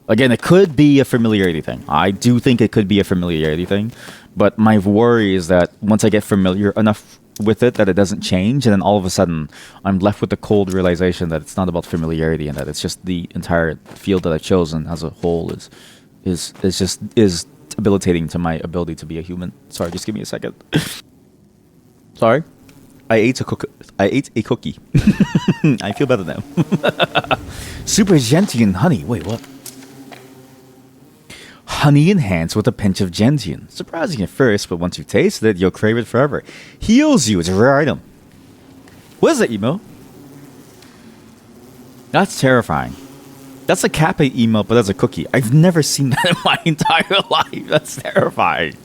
Again, it could be a familiarity thing. I do think it could be a familiarity thing, but my worry is that once I get familiar enough with it that it doesn't change, and then all of a sudden I'm left with the cold realization that it's not about familiarity and that it's just the entire field that I've chosen as a whole is is debilitating to my ability to be a human. Sorry, just give me a second. Sorry, I ate a cookie. I feel better now. Super gentian honey. Wait, what? Honey enhanced with a pinch of gentian. Surprising at first, but once you taste it, you'll crave it forever. Heals you. It's a rare item. What is that, email? That's terrifying. That's a Kappa email, but that's a cookie. I've never seen that in my entire life. That's terrifying.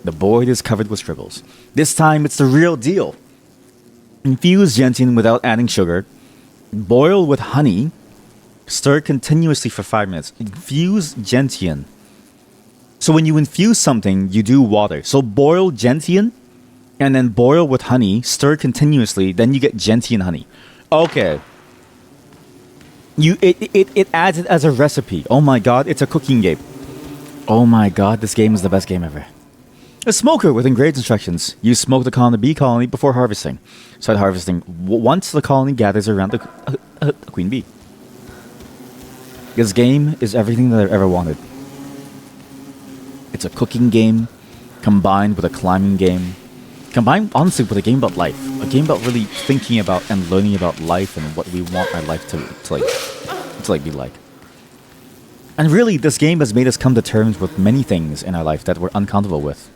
The board is covered with scribbles. This time, it's the real deal. Infuse gentian without adding sugar. Boil with honey. Stir continuously for 5 minutes. Infuse gentian. So when you infuse something, you do water. So boil gentian, and then boil with honey. Stir continuously, then you get gentian honey. Okay. It adds it as a recipe. Oh my god, it's a cooking game. Oh my god, this game is the best game ever. A smoker with engraved instructions. You smoke the bee colony before harvesting. Start harvesting once the colony gathers around the queen bee. This game is everything that I've ever wanted. It's a cooking game combined with a climbing game. Combined, honestly, with a game about life. A game about really thinking about and learning about life and what we want our life to be like. And really, this game has made us come to terms with many things in our life that we're uncomfortable with.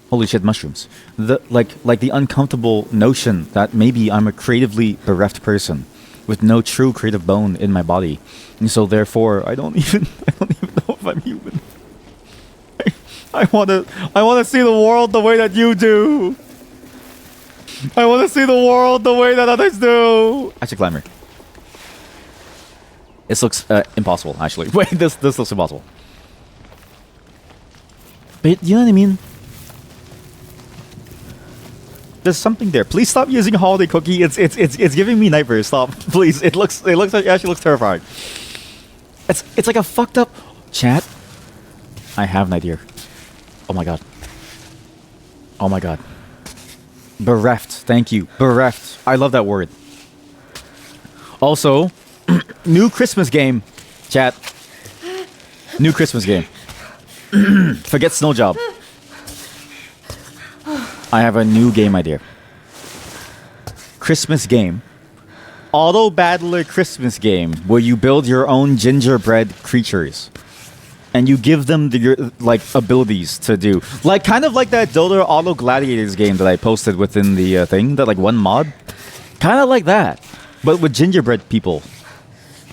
Holy shit, mushrooms. Like the uncomfortable notion that maybe I'm a creatively bereft person with no true creative bone in my body. And so therefore, I don't even know if I'm human. I wanna see the world the way that you do. I wanna see the world the way that others do. Actually, climber. This looks impossible, actually. Wait, this looks impossible. But you know what I mean? There's something there. Please stop using holiday cookie. It's giving me nightmares. Stop, please. It actually looks terrifying. It's like a fucked up chat. I have an idea. Oh my god. Oh my god. Bereft. Thank you. Bereft. I love that word. Also, new Christmas game. Chat. New Christmas game. Forget Snow Job. I have a new game idea. Christmas game. Auto Battler Christmas game where you build your own gingerbread creatures. And you give them your abilities to do. Kind of like that Dota Auto Gladiators game that I posted within the thing. That one mod. Kind of like that. But with gingerbread people.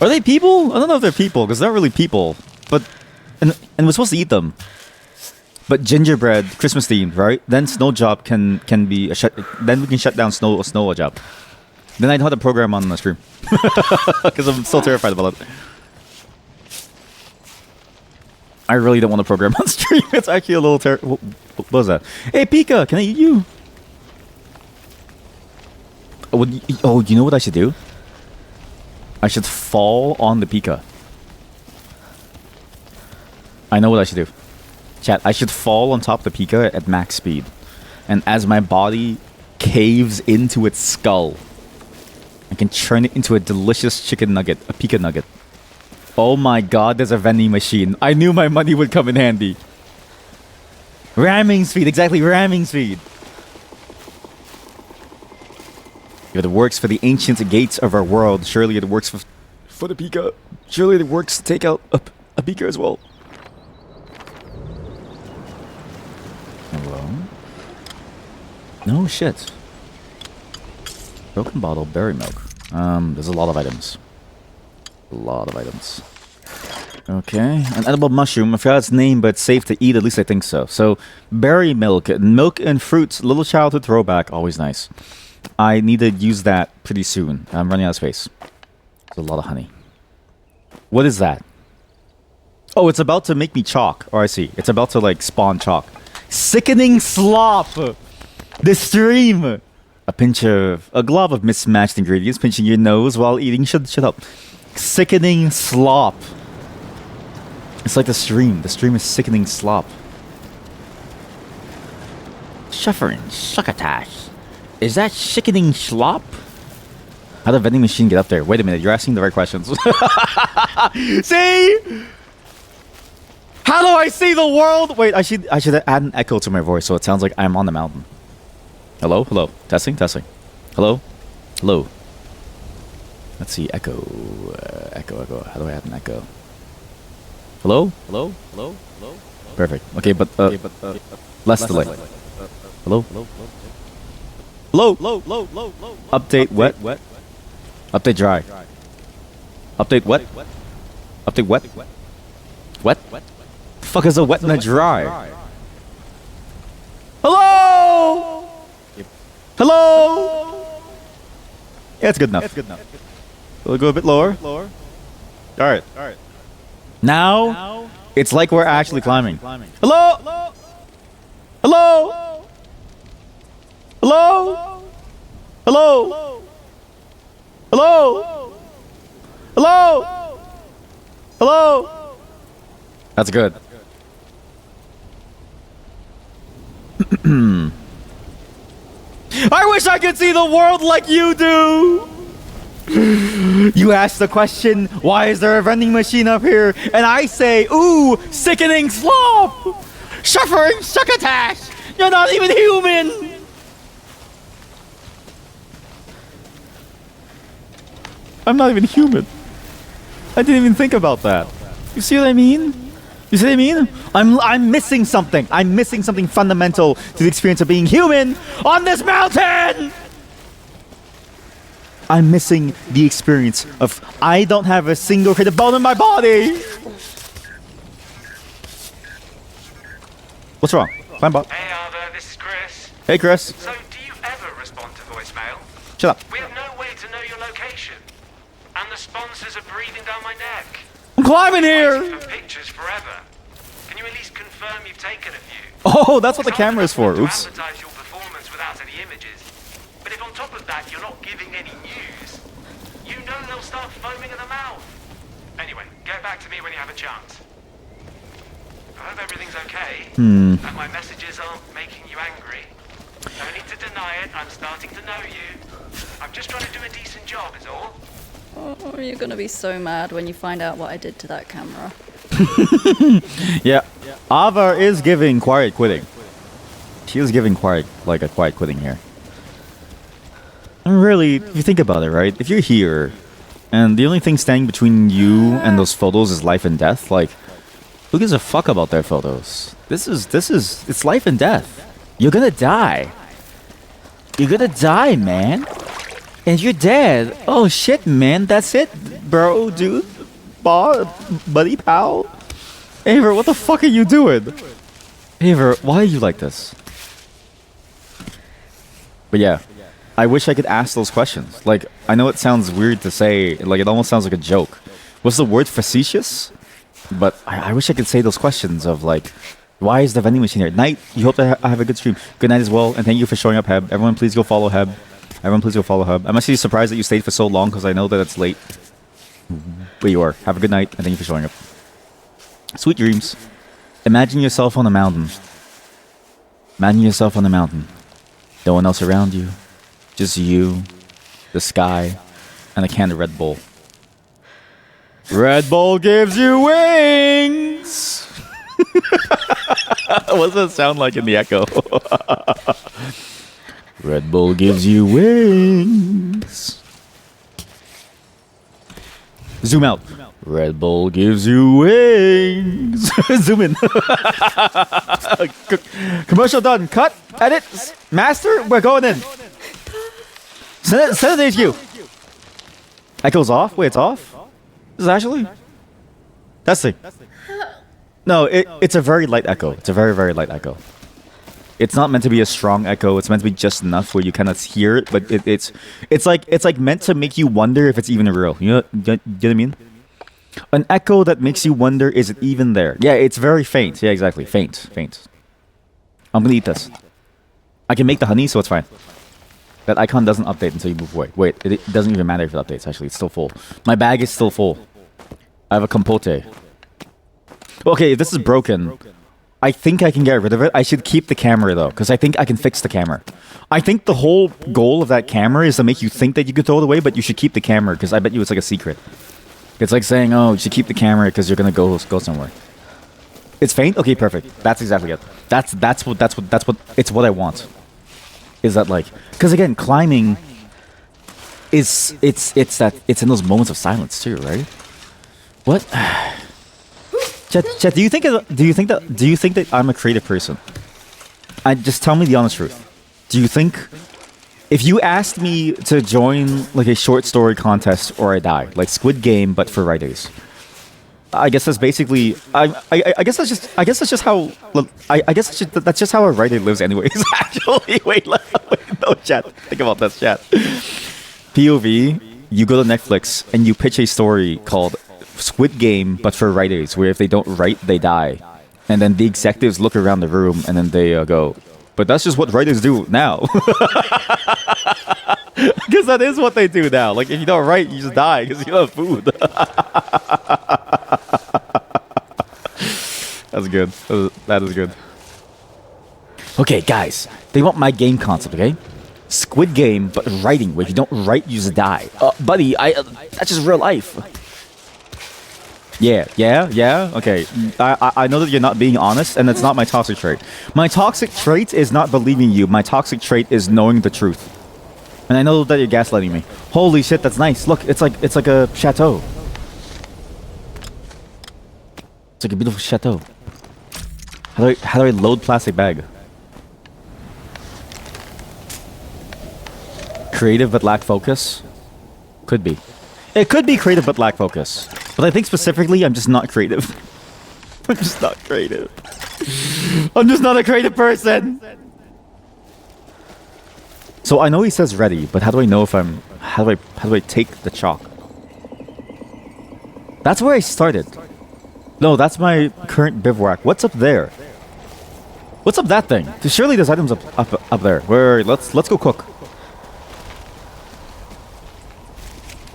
Are they people? I don't know if they're people, because they're not really people. But and we're supposed to eat them. But gingerbread, Christmas themed, right? Then Snow Job can be then we can shut down Snow Job. Then I don't have to program on the stream. Because I'm still terrified about it. I really don't want to program on stream. It's actually a little terrible. What was that? Hey, Pika, can I eat you? Oh, you know what I should do? I should fall on the Pika. I know what I should do. Chat, I should fall on top of the Pika at max speed. And as my body caves into its skull, I can turn it into a delicious chicken nugget, a Pika nugget. Oh my god, there's a vending machine. I knew my money would come in handy. Ramming speed, exactly, ramming speed. If it works for the ancient gates of our world, surely it works for the Pika. Surely it works to take out a Pika as well. Hello? No shit. Broken bottle, berry milk. There's a lot of items. A lot of items. Okay, an edible mushroom. I forgot its name, but it's safe to eat. At least I think so. So, berry milk. Milk and fruits. Little childhood throwback. Always nice. I need to use that pretty soon. I'm running out of space. There's a lot of honey. What is that? Oh, it's about to make me chalk. Oh, I see. It's about to, spawn chalk. Sickening slop! The stream! A glob of mismatched ingredients pinching your nose while eating. Shut up. Sickening slop. It's like the stream. The stream is sickening slop. Suffering succotash. Is that sickening slop? How did the vending machine get up there? Wait a minute, you're asking the right questions. See? How do I see the world? Wait, I should add an echo to my voice so it sounds like I'm on the mountain. Hello, hello, testing, testing. Hello, hello. Let's see, echo, echo. How do I add an echo? Hello, hello, hello, hello. Perfect. Okay, but less delay. Hello, hello, hello, hello. Update wet. Update dry. Update wet. Update wet. Wet. Fuck is a wet and a dry? Hello. Hello. Yeah, it's good enough. We'll go a bit lower. All right. Now it's like we're actually climbing. Hello. Hello. Hello. Hello. Hello. Hello. Hello. That's good. I wish I could see the world like you do. You ask the question, why is there a vending machine up here? And I say, ooh, sickening slop! Suffering succotash! You're not even human! I'm not even human. I didn't even think about that. You see what I mean? You see what I mean? I'm missing something. I'm missing something fundamental to the experience of being human on this mountain! I'm missing the experience of I don't have a single creative bone in my body. What's wrong? Climb up. Hey Arthur, this is Chris. Hey Chris. So, do you ever respond to voicemail? Shut up. We have no way to know your location. And the sponsors are breathing down my neck. I'm climbing Waiting here. for pictures forever. Can you at least confirm you've taken a few? Oh, that's what the camera is for. To Oops. advertise your performance without any images. But if on top of that you're not giving any news, you know they'll start foaming at the mouth. Anyway, get back to me when you have a chance. I hope everything's okay. And my messages aren't making you angry. No need to deny it, I'm starting to know you. I'm just trying to do a decent job, is all. Oh, you're gonna be so mad when you find out what I did to that camera. Yeah. Ava is giving quiet quitting. She is giving quiet quitting here. And really, if you think about it, right? If you're here, and the only thing standing between you and those photos is life and death, like, who gives a fuck about their photos? It's life and death. You're gonna die. You're gonna die, man. And you're dead. Oh shit, man. That's it, bro, dude. Buddy, pal. Aver, what the fuck are you doing? Aver, why are you like this? But yeah, I wish I could ask those questions. Like, I know it sounds weird to say, like, it almost sounds like a joke. What's the word? Facetious? But I wish I could say those questions of, like, why is the vending machine here? Night, you hope that I have a good stream. Good night as well, and thank you for showing up, Heb. Everyone, please go follow Heb. Everyone, please go follow Heb. I'm actually surprised that you stayed for so long, because I know that it's late. But you are. Have a good night, and thank you for showing up. Sweet dreams. Imagine yourself on a mountain. Imagine yourself on a mountain. No one else around you. Just you, the sky, and a can of Red Bull. Red Bull gives you wings! What does that sound like in the echo? Red Bull gives you wings. Zoom out. Red Bull gives you wings. Zoom in. Commercial done. Cut. Edit. Master. We're going in. Send it to HQ. Echo's off. Wait, it's off? This is actually testing. No, it's a very light echo. It's a very, very light echo. It's not meant to be a strong echo. It's meant to be just enough where you kind of hear it, but it's like meant to make you wonder if it's even real. You know what I mean? An echo that makes you wonder, is it even there? Yeah, it's very faint. Yeah, exactly. Faint. I'm gonna eat this. I can make the honey, so it's fine. That icon doesn't update until you move away. Wait, it doesn't even matter if it updates, actually. It's still full. My bag is still full. I have a compote. Okay, if this is broken, I think I can get rid of it. I should keep the camera, though, because I think I can fix the camera. I think the whole goal of that camera is to make you think that you could throw it away, but you should keep the camera, because I bet you it's like a secret. It's like saying, oh, you should keep the camera because you're going to go somewhere. It's faint. Okay, perfect. That's exactly it. That's what it's what I want. Is that like? Because again, climbing is it's in those moments of silence too, right? What? Chet, do you think that I'm a creative person? Just tell me the honest truth. Do you think if you asked me to join like a short story contest or I die, like Squid Game but for writers? I guess that's basically. I guess that's just how. I guess that's just how a writer lives, anyways. Actually, wait, no, chat. Think about this, chat. POV. You go to Netflix and you pitch a story called Squid Game, but for writers, where if they don't write, they die, and then the executives look around the room and then they go, "But that's just what writers do now." Because that is what they do now. Like if you don't write, you just die because you don't have food. That's good. That is good. Okay, guys, they want my game concept. Okay, Squid Game, but writing. Where if you don't write, you just die, buddy. That's just real life. Yeah. Okay, I know that you're not being honest, and it's not my toxic trait. My toxic trait is not believing you. My toxic trait is knowing the truth. And I know that you're gaslighting me. Holy shit, that's nice. Look, it's like a chateau. It's like a beautiful chateau. How do I load plastic bag? Creative but lack focus? Could be. It could be creative but lack focus. But I think specifically I'm just not creative. I'm just not creative. I'm just not a creative person. So I know he says ready, but how do I know if I'm how do I take the chalk? That's where I started. No, that's my current bivouac. What's up there? What's up that thing? Surely there's items up there. Wait, let's go cook.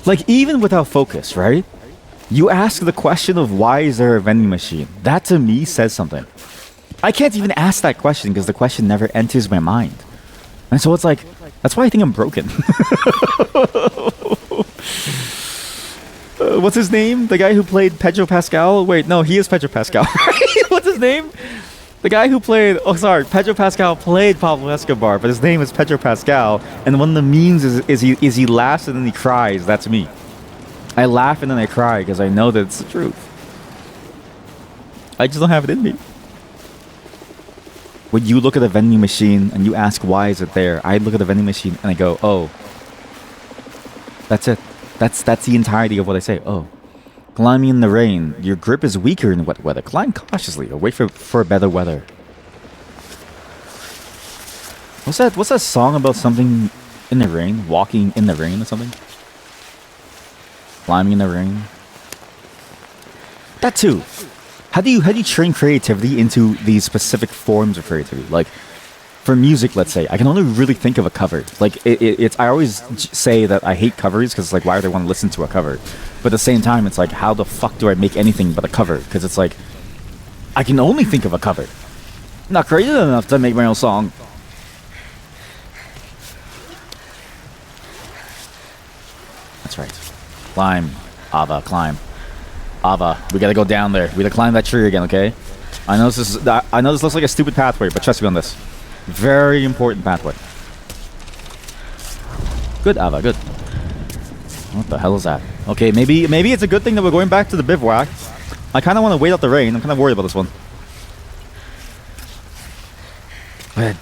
Like even without focus, right? You ask the question of why is there a vending machine? That to me says something. I can't even ask that question because the question never enters my mind. And so it's like, that's why I think I'm broken. What's his name? The guy who played Pedro Pascal? Wait, no, he is Pedro Pascal. What's his name? The guy who played... Oh, sorry. Pedro Pascal played Pablo Escobar, but his name is Pedro Pascal. And one of the memes is he laughs and then he cries. That's me. I laugh and then I cry because I know that it's the truth. I just don't have it in me. When you look at a vending machine and you ask why is it there, I look at the vending machine and I go, oh. That's it. That's the entirety of what I say. Oh. Climbing in the rain. Your grip is weaker in wet weather. Climb cautiously or wait for better weather. What's that song about something in the rain? Walking in the rain or something? Climbing in the rain. That too. How do you train creativity into these specific forms of creativity? Like, for music, let's say, I can only really think of a cover. Like, it's I always say that I hate covers because, like, why would I want to listen to a cover? But at the same time, it's like, how the fuck do I make anything but a cover? Because it's like, I can only think of a cover. I'm not creative enough to make my own song. That's right. Climb, Ava, climb. Ava, we gotta go down there. We gotta climb that tree again, okay? I know this looks like a stupid pathway, but trust me on this. Very important pathway. Good, Ava, good. What the hell is that? Okay, maybe it's a good thing that we're going back to the bivouac. I kind of want to wait out the rain. I'm kind of worried about this one. But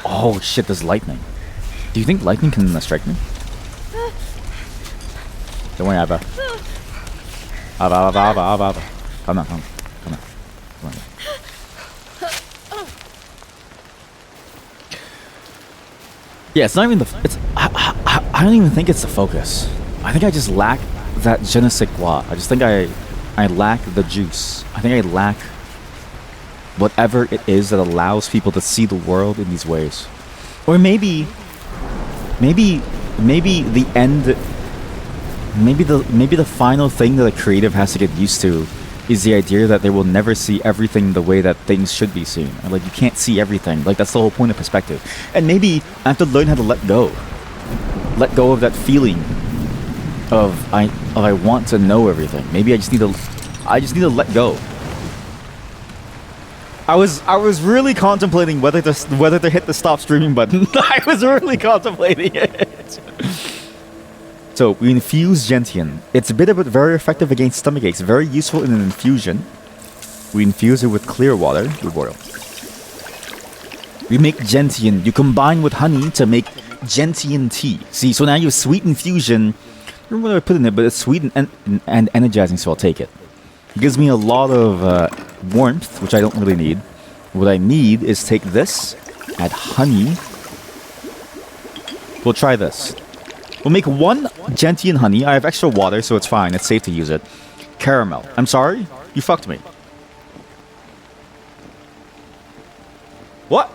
oh shit, there's lightning. Do you think lightning can strike me? Don't worry, Ava. Ava. Come on. Yeah, it's not even the... I don't even think it's the focus. I think I just lack that je ne sais quoi. I just think I lack the juice. I think I lack whatever it is that allows people to see the world in these ways. Or maybe the end... Maybe the final thing that a creative has to get used to is the idea that they will never see everything the way that things should be seen. Like, you can't see everything. Like, that's the whole point of perspective. And maybe I have to learn how to let go. Let go of that feeling of I want to know everything. Maybe I just need to let go. I was really contemplating whether to hit the stop streaming button. I was really contemplating it. So we infuse gentian. It's bitter but very effective against stomach aches. Very useful in an infusion. We infuse it with clear water. We boil. We make gentian. You combine with honey to make gentian tea. See, so now you have sweet infusion. I don't know what I put in it, but it's sweet and energizing, so I'll take it. It gives me a lot of warmth, which I don't really need. What I need is take this, add honey. We'll try this. We'll make one gentian honey. I have extra water, so it's fine. It's safe to use it. Caramel. I'm sorry? You fucked me. What?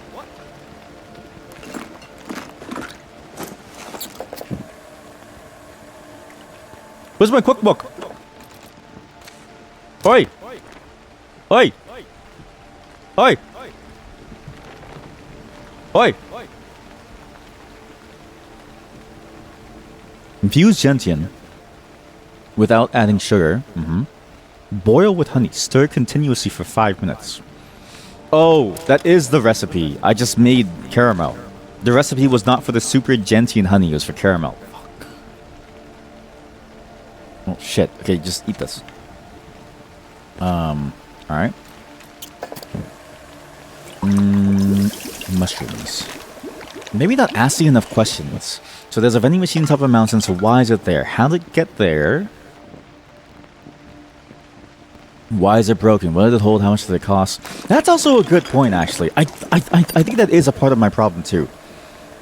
Where's my cookbook? Oi! Oi! Oi! Oi! Infuse gentian without adding sugar. Boil with honey. Stir continuously for 5 minutes. Oh, that is the recipe. I just made caramel. The recipe was not for the super gentian honey. It was for caramel. Fuck. Oh, shit. Okay, just eat this. Alright. Mushrooms. Maybe not asking enough questions. So there's a vending machine on top of a mountain, so why is it there? How did it get there? Why is it broken? What did it hold? How much did it cost? That's also a good point, actually. I think that is a part of my problem, too.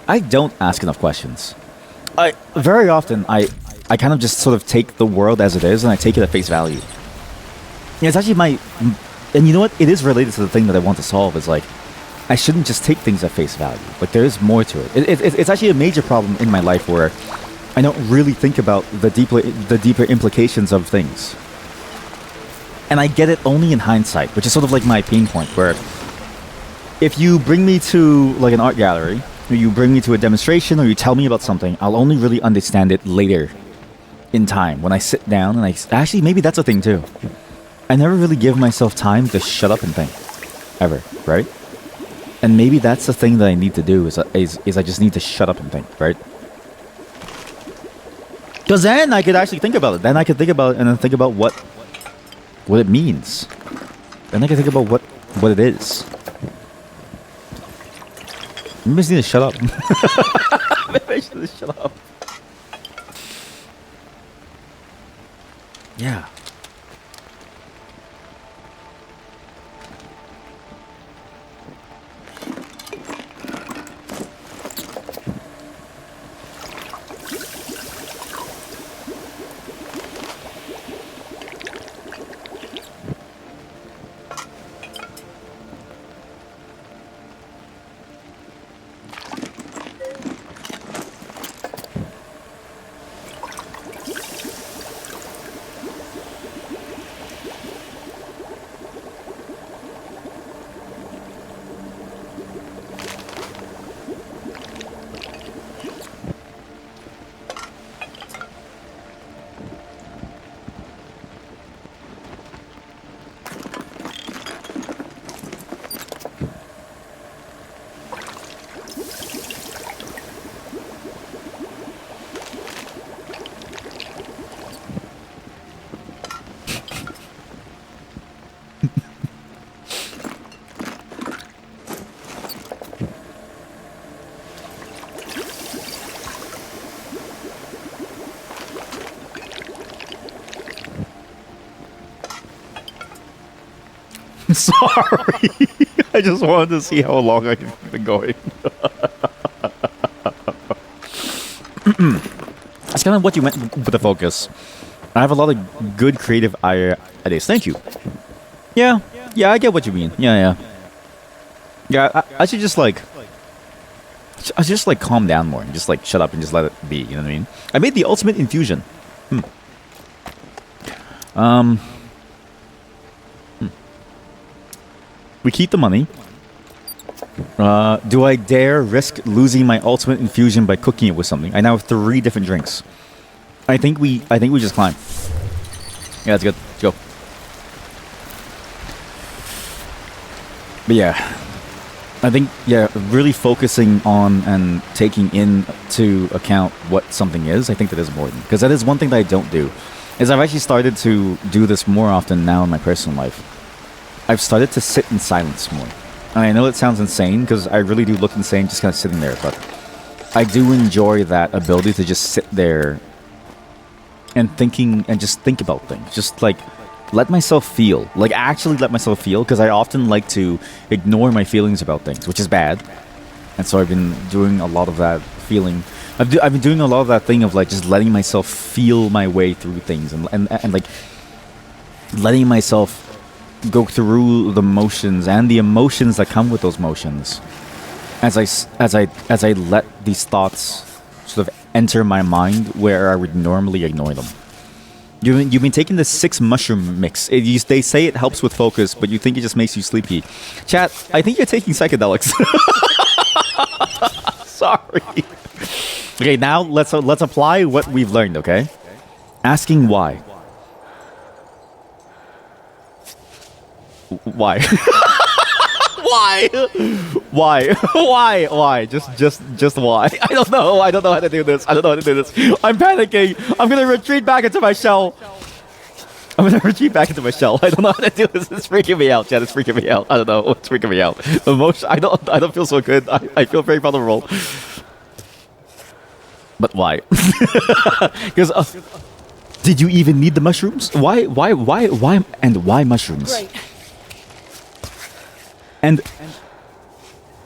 I don't ask enough questions. Very often, I kind of just sort of take the world as it is, and I take it at face value. Yeah, it's actually my... And you know what? It is related to the thing that I want to solve, is like, I shouldn't just take things at face value. Like, there is more to it. It's actually a major problem in my life where I don't really think about the deeper implications of things. And I get it only in hindsight, which is sort of like my pain point, where if you bring me to like an art gallery, or you bring me to a demonstration, or you tell me about something, I'll only really understand it later in time, when I sit down and actually, maybe that's a thing too. I never really give myself time to shut up and think. Ever, right? And maybe that's the thing that I need to do, is I just need to shut up and think, right? Because then I could actually think about it. Then I could think about it and then think about what it means. Then I can think about what it is. Maybe I just need to shut up. Maybe I should just shut up. Yeah. Sorry. I just wanted to see how long I can keep it going. That's kind of what you meant with the focus. I have a lot of good creative ideas. Thank you. Yeah, I get what you mean. Yeah, I should just like... I should just like calm down more and just like shut up and just let it be, you know what I mean? I made the ultimate infusion. We keep the money. Do I dare risk losing my ultimate infusion by cooking it with something? I now have 3 different drinks. I think we just climb. Yeah, that's good. Let's go. But yeah, I think really focusing on and taking into account what something is, I think that is important, because that is one thing that I don't do. Is I've actually started to do this more often now in my personal life. I've started to sit in silence more. And I know it sounds insane, because I really do look insane just kind of sitting there, but I do enjoy that ability to just sit there and thinking and just think about things. Just like let myself feel. Like actually let myself feel, because I often like to ignore my feelings about things, which is bad. And so I've been doing a lot of that feeling. I've been doing a lot of that thing of like just letting myself feel my way through things and like letting myself go through the motions and the emotions that come with those motions. As I let these thoughts sort of enter my mind where I would normally ignore them. You've been taking this 6 mushroom mix. They say it helps with focus, but you think it just makes you sleepy. Chat, I think you're taking psychedelics. Sorry. Okay, now let's apply what we've learned, okay? Asking why. Why? Why? Why? Why? Just why? I don't know how to do this. I'm panicking. I'm gonna retreat back into my shell. I don't know how to do this. It's freaking me out, Chad. It's freaking me out. I don't know. It's freaking me out. Emotion. I don't feel so good. I feel very vulnerable. But why? Because did you even need the mushrooms? Why? And why mushrooms? Great. And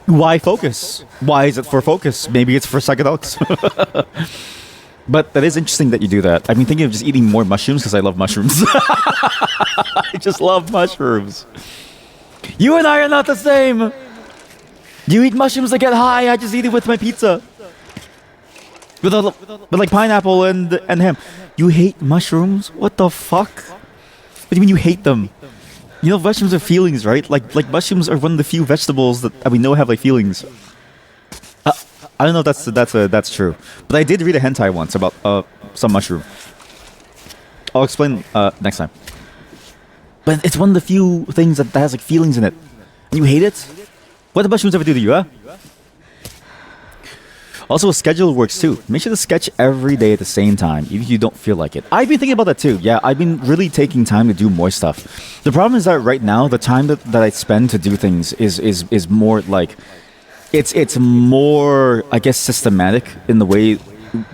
why focus? Why is it for focus? Maybe it's for psychedelics. But that is interesting that you do that. I've been thinking of just eating more mushrooms because I love mushrooms. I just love mushrooms. You and I are not the same. You eat mushrooms to get high. I just eat it with my pizza. With like pineapple and ham. You hate mushrooms? What the fuck? What do you mean you hate them? You know, mushrooms are feelings, right? Like mushrooms are one of the few vegetables that we know have like feelings. I don't know if that's true, but I did read a hentai once about some mushroom. I'll explain next time. But it's one of the few things that has like feelings in it, and you hate it. What do mushrooms ever do to you, huh? Also, a schedule works too. Make sure to sketch every day at the same time, even if you don't feel like it. I've been thinking about that too. Yeah, I've been really taking time to do more stuff. The problem is that right now, the time that I spend to do things is more like... It's more, I guess, systematic in the way...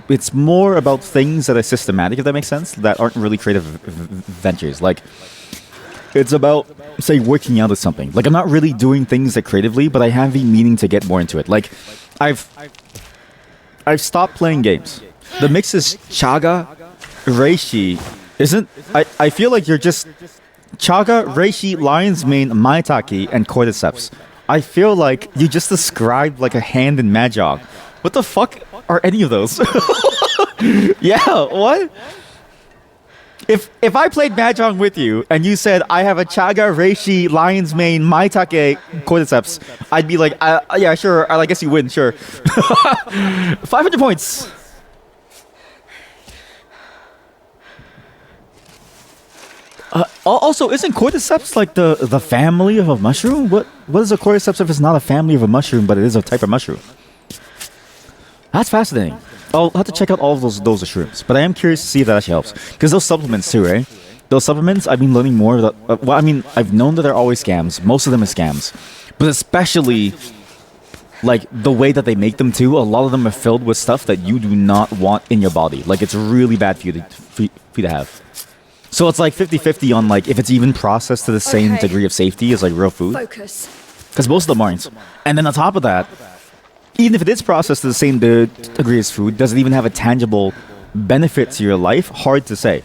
It's more about things that are systematic, if that makes sense, that aren't really creative ventures. Like, it's about, say, working out or something. Like, I'm not really doing things that creatively, but I have been meaning to get more into it. Like, I've stopped playing games. The mix is chaga, reishi. I feel like you're just chaga, reishi, lion's mane, maitake, and cordyceps. I feel like you just described like a hand in Mahjong. What the fuck are any of those? Yeah, what? If I played Mahjong with you and you said I have a chaga, reishi, lion's mane, maitake, cordyceps, I'd be like, yeah, sure. I guess you win, sure. 500 points. Also, isn't cordyceps like the family of a mushroom? What is a cordyceps if it's not a family of a mushroom, but it is a type of mushroom? That's fascinating. I'll have to check out all of those shrooms. But I am curious to see if that actually helps. Because those supplements too, right? Those supplements, I've been learning more about... well, I mean, I've known that they're always scams. Most of them are scams. But especially, like, the way that they make them too, a lot of them are filled with stuff that you do not want in your body. Like, it's really bad for you to have. So it's like 50-50 on, like, if it's even processed to the same degree of safety as, like, real food. Focus. Because most of them aren't. And then on top of that... even if it is processed to the same degree as food, does it even have a tangible benefit to your life? Hard to say.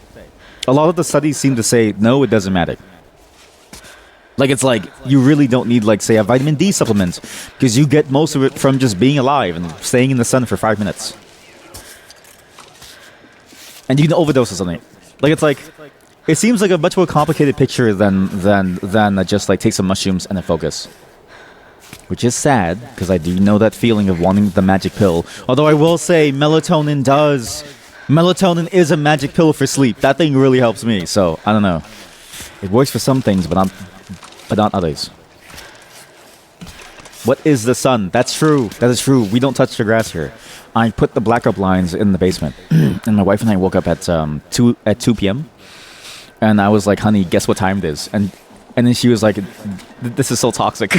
A lot of the studies seem to say, no, it doesn't matter. Like, it's like, you really don't need, like, say, a vitamin D supplement, because you get most of it from just being alive and staying in the sun for 5 minutes. And you can overdose or something. Like, it's like, it seems like a much more complicated picture than just, like, take some mushrooms and then focus. Which is sad, because I do know that feeling of wanting the magic pill. Although I will say, melatonin is a magic pill for sleep. That thing really helps me, so I don't know. It works for some things, but not others. What is the sun? That's true. That is true. We don't touch the grass here. I put the blackout blinds in the basement, and my wife and I woke up at 2 p.m. And I was like, "Honey, guess what time it is?" And then she was like, "This is so toxic."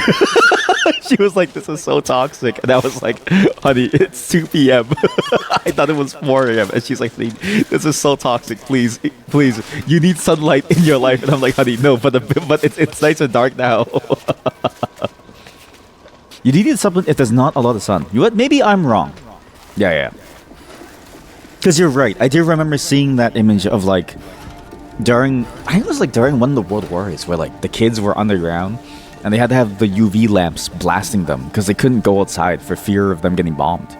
She was like, "This is so toxic," and I was like, "Honey, it's 2 p.m." I thought it was 4 a.m. And she's like, "This is so toxic. Please, please, you need sunlight in your life." And I'm like, "Honey, no, but it's nice and dark now." You needed something if there's not a lot of sun. You know what? Maybe I'm wrong. Yeah. Because you're right. I do remember seeing that image of like I think it was like during one of the World Wars where like the kids were underground and they had to have the UV lamps blasting them because they couldn't go outside for fear of them getting bombed.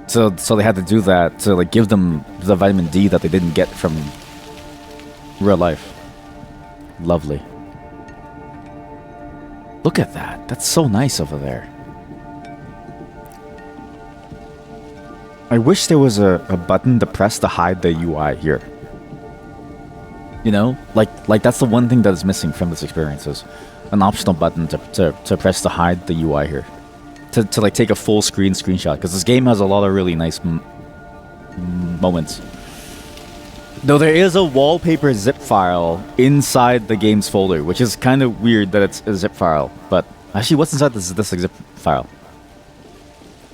So they had to do that to like give them the vitamin D that they didn't get from real life. Lovely. Look at that. That's so nice over there. I wish there was a button to press to hide the UI here. You know? Like that's the one thing that is missing from this experience is an optional button to press to hide the UI here. To like take a full screen screenshot. Because this game has a lot of really nice moments. Though there is a wallpaper zip file inside the game's folder, which is kind of weird that it's a zip file. But actually, what's inside this zip file?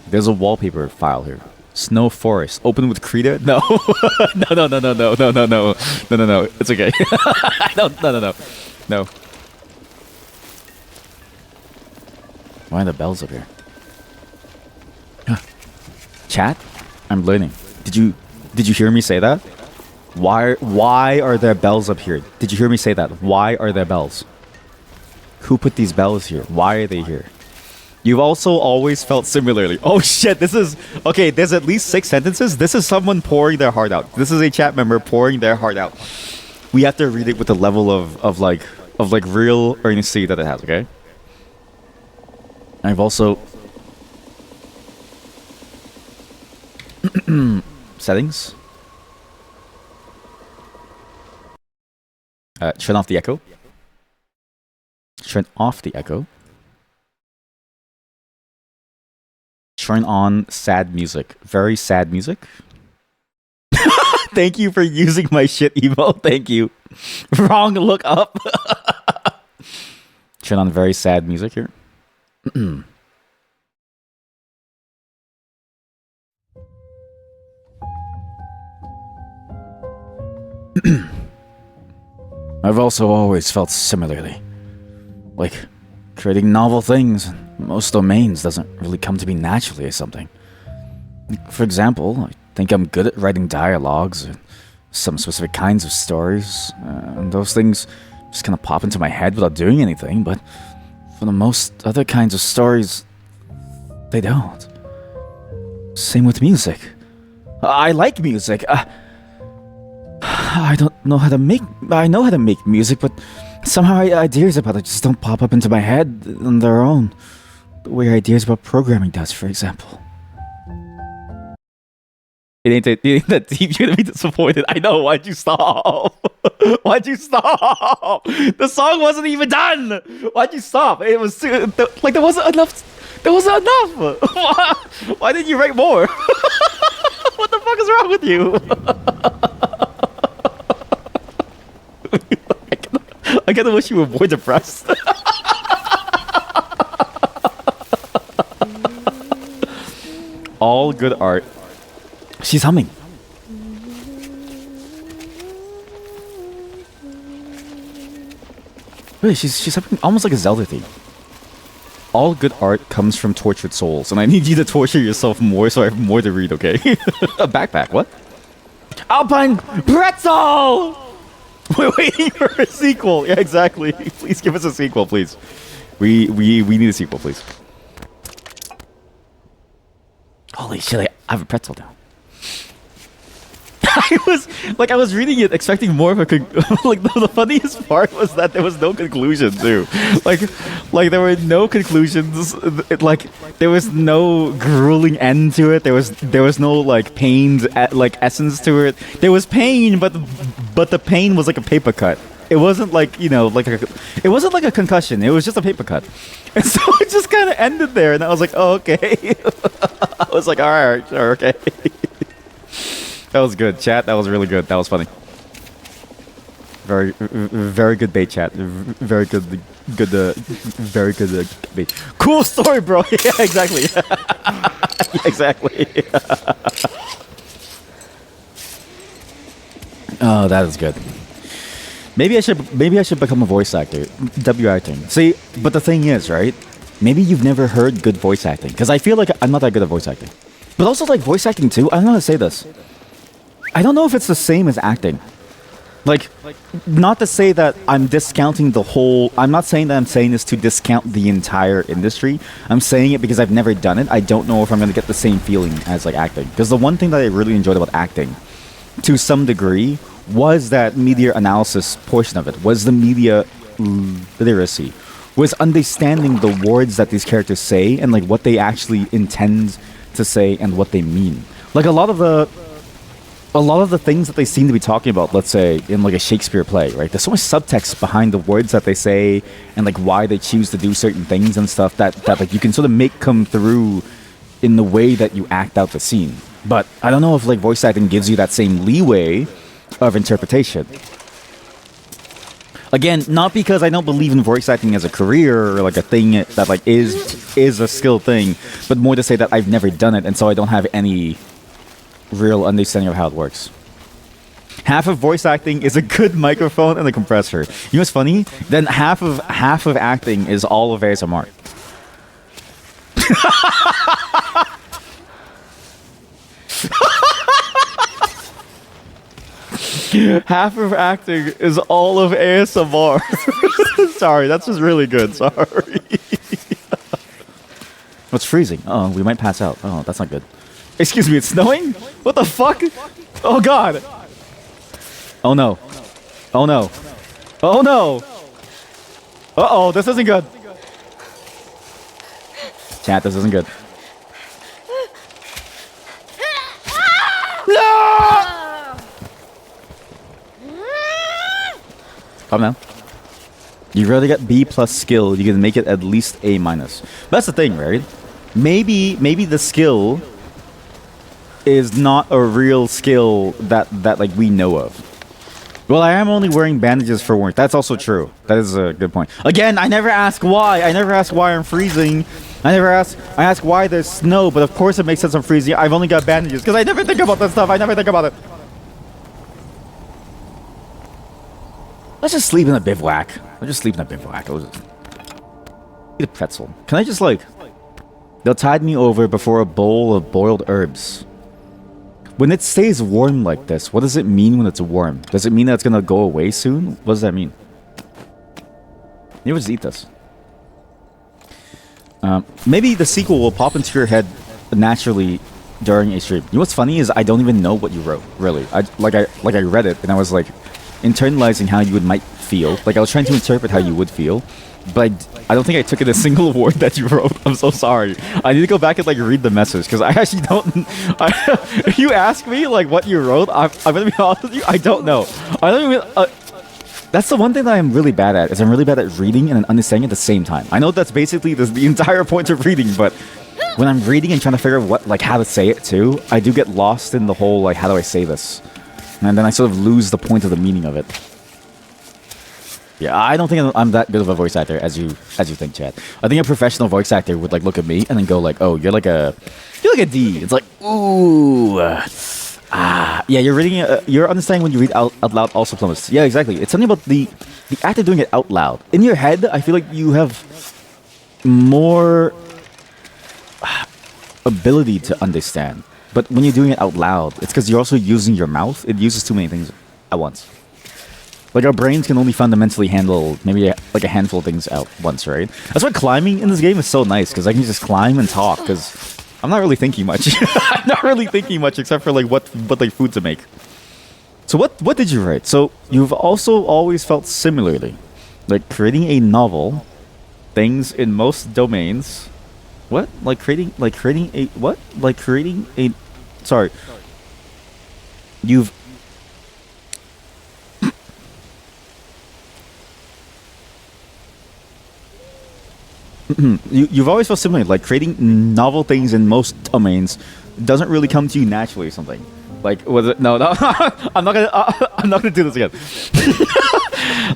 There's a wallpaper file here. Snow Forest. Open with Krita? No. No. It's okay. No. Why are the bells up here? Chat? I'm learning. Did you hear me say that? Why are there bells up here? Did you hear me say that? Why are there bells? Who put these bells here? Why are they here? You've also always felt similarly. Oh shit, this is... Okay, there's at least 6 sentences. This is someone pouring their heart out. This is a chat member pouring their heart out. We have to read it with the level of real earnesty that it has, okay? I've also... Settings. Turn off the echo. Turn off the echo. Turn on sad music. Very sad music. Thank you for using my shit emo. Thank you. Wrong look up. Turn on very sad music here. I've also always felt similarly. Like, creating novel things in most domains doesn't really come to me naturally or something. For example, I think I'm good at writing dialogues or some specific kinds of stories, and those things just kind of pop into my head without doing anything, but for the most other kinds of stories, they don't. Same with music. I like music. I don't know how to make... I know how to make music, but somehow ideas about it just don't pop up into my head on their own. The way ideas about programming does, for example. It ain't that deep. You're gonna be disappointed. I know. Why'd you stop? Why'd you stop? The song wasn't even done. Why'd you stop? It was too, like there wasn't enough. There wasn't enough. Why didn't you write more? What the fuck is wrong with you? I kinda wish you were more depressed. All good art. She's humming. Wait, she's humming almost like a Zelda theme. All good art comes from tortured souls, and I need you to torture yourself more so I have more to read, okay? A backpack, what? Alpine pretzel! We're waiting for a sequel. Yeah, exactly. Please give us a sequel, please. We need a sequel, please. Holy shit, I have a pretzel now. I was reading it expecting more of a like the funniest part was that there was no conclusion too. Like there were no conclusions. There was no grueling end to it. There was no like pained essence to it. There was pain, but the pain was like a paper cut. it wasn't like, you know, like it wasn't like a concussion. It was just a paper cut. And so it just kind of ended there, and I was like, oh, okay. I was like, all right, sure, okay. That was good, chat. That was really good. That was funny. Very good bait, chat. Very good, very good bait. Cool story, bro. Yeah, exactly. Yeah, exactly. Oh, that is good. Maybe I should become a voice actor. W acting. See, but the thing is, right? Maybe you've never heard good voice acting, because I feel like I'm not that good at voice acting. But also, like, voice acting too. I don't know how to say this. I don't know if it's the same as acting. Like, not to say that I'm discounting the whole... I'm not saying that I'm saying this to discount the entire industry. I'm saying it because I've never done it. I don't know if I'm going to get the same feeling as, like, acting. Because the one thing that I really enjoyed about acting, to some degree, was that media analysis portion of it. Was the media literacy. Was understanding the words that these characters say and, like, what they actually intend to say and what they mean. Like, a lot of the things that they seem to be talking about, let's say, in like a Shakespeare play, right? There's so much subtext behind the words that they say and like why they choose to do certain things and stuff that like you can sort of make come through in the way that you act out the scene. But I don't know if like voice acting gives you that same leeway of interpretation. Again, not because I don't believe in voice acting as a career or like a thing that like is a skill thing, but more to say that I've never done it and so I don't have any real understanding of how it works. Half of voice acting is a good microphone and a compressor. You know what's funny? Then half of acting is all of ASMR. Half of acting is all of ASMR. Sorry, that's just really good. Sorry. What's freezing? Oh, we might pass out. Oh, that's not good. Excuse me, it's snowing? What the fuck? Oh god. Oh no. Oh no. Oh no. Uh-oh, this isn't good. Chat, this isn't good. No! Calm down. You rather get B plus skill, you can make it at least A minus. That's the thing, right? Maybe the skill is not a real skill that like we know of. Well, I am only wearing bandages for warmth. That's also true. That is a good point. Again, I never ask why. I never ask why I'm freezing. I ask why there's snow, but of course it makes sense I'm freezing. I've only got bandages because I never think about that stuff. I never think about it. Let's just sleep in a bivouac. I'll just sleep in a bivouac. I'll just eat a pretzel. Can I just like... They'll tide me over before a bowl of boiled herbs. When it stays warm like this, what does it mean when it's warm? Does it mean that it's gonna go away soon? What does that mean? You just eat this. Maybe the sequel will pop into your head naturally during a stream. You know what's funny is I don't even know what you wrote, really. I read it and I was like internalizing how you might feel. Like I was trying to interpret how you would feel. But I don't think I took in a single word that you wrote. I'm so sorry. I need to go back and like read the message because I actually don't. If you ask me like what you wrote, I'm gonna be honest with you. I don't know. I don't even. That's the one thing that I'm really bad at. Is I'm really bad at reading and understanding at the same time. I know that's basically the entire point of reading, but when I'm reading and trying to figure out what like how to say it too, I do get lost in the whole like how do I say this, and then I sort of lose the point of the meaning of it. Yeah, I don't think I'm that good of a voice actor as you think, Chad. I think a professional voice actor would like look at me and then go like, "Oh, you're like a D." It's like, ooh, yeah. You're reading. You're understanding when you read out loud. Also, plumbers. Yeah, exactly. It's something about the actor doing it out loud in your head. I feel like you have more ability to understand, but when you're doing it out loud, it's because you're also using your mouth. It uses too many things at once. Like, our brains can only fundamentally handle maybe like a handful of things at once, right? That's why climbing in this game is so nice, because I can just climb and talk, because I'm not really thinking much. I'm not really thinking much, except for, like, what like, food to make. So what did you write? So, you've also always felt similarly. Like, creating a novel, things in most domains... What? Creating a... Sorry. You've always felt similar. Like creating novel things in most domains doesn't really come to you naturally or something. Like was it? No, no. I'm not gonna do this again.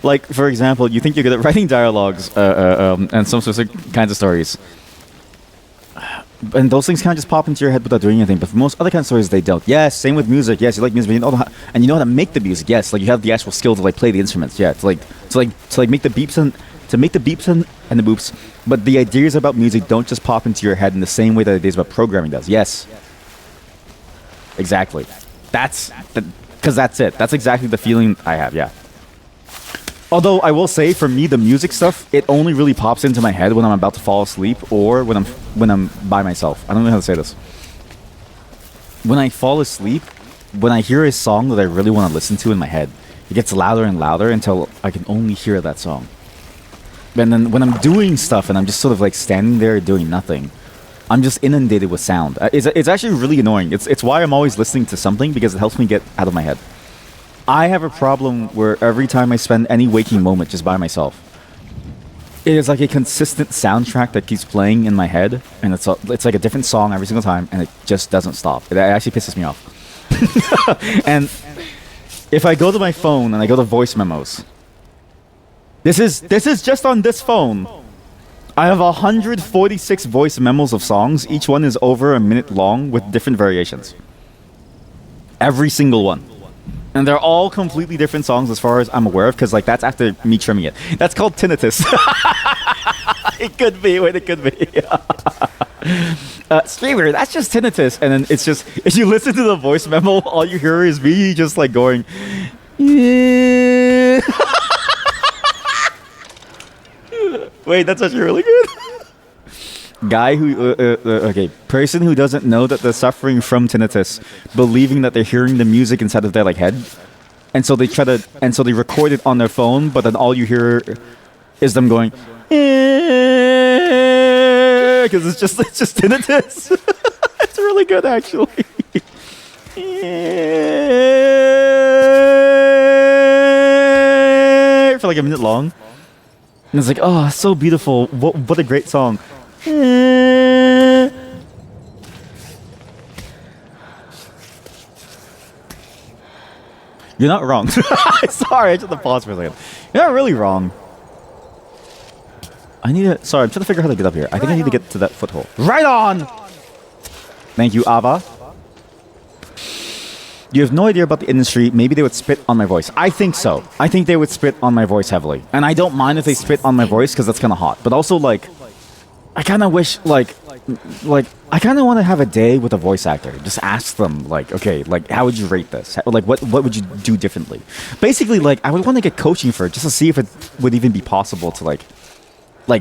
Like for example, you think you're good at writing dialogues and some specific kinds of stories. And those things kind of just pop into your head without doing anything. But for most other kinds of stories, they don't. Yes, same with music. Yes, you like music, but you know and you know how to make the music. Yes, like you have the actual skill to like play the instruments. Yeah, to make the beeps and the boops. But the ideas about music don't just pop into your head in the same way that ideas about programming does. Yes, exactly. Because that's it. That's exactly the feeling I have. Yeah. Although I will say, for me, the music stuff, it only really pops into my head when I'm about to fall asleep or when I'm by myself. I don't know how to say this. When I fall asleep, when I hear a song that I really want to listen to in my head, it gets louder and louder until I can only hear that song. And then when I'm doing stuff and I'm just sort of like standing there doing nothing, I'm just inundated with sound. It's actually really annoying. It's why I'm always listening to something, because it helps me get out of my head. I have a problem where every time I spend any waking moment just by myself, it is like a consistent soundtrack that keeps playing in my head, and it's like a different song every single time, and it just doesn't stop. It actually pisses me off. And if I go to my phone and I go to voice memos, this is just on this phone. I have 146 voice memos of songs. Each one is over a minute long with different variations. Every single one. And they're all completely different songs as far as I'm aware of, because like that's after me trimming it. That's called tinnitus. It could be. Wait, it could be. Streamer, that's just tinnitus. And then it's just, if you listen to the voice memo, all you hear is me just like going, yeah. Wait, that's actually really good. Guy who, person who doesn't know that they're suffering from tinnitus, believing that they're hearing the music inside of their like head, and so they record it on their phone, but then all you hear is them going, because it's just tinnitus. It's really good actually. For like a minute long, and it's like, oh, so beautiful. What a great song. You're not wrong. Sorry, I just had to pause for a second. You're not really wrong. Sorry, I'm trying to figure out how to get up here. I think I need to get to that foothold. Right on! Thank you, Ava. You have no idea about the industry. Maybe they would spit on my voice. I think so. I think they would spit on my voice heavily. And I don't mind if they spit on my voice, because that's kind of hot. But also, like, I kind of wish, like, I kind of want to have a day with a voice actor. Just ask them, like, okay, like, how would you rate this? Like, what would you do differently? Basically, like, I would want to get coaching for it, just to see if it would even be possible to, like,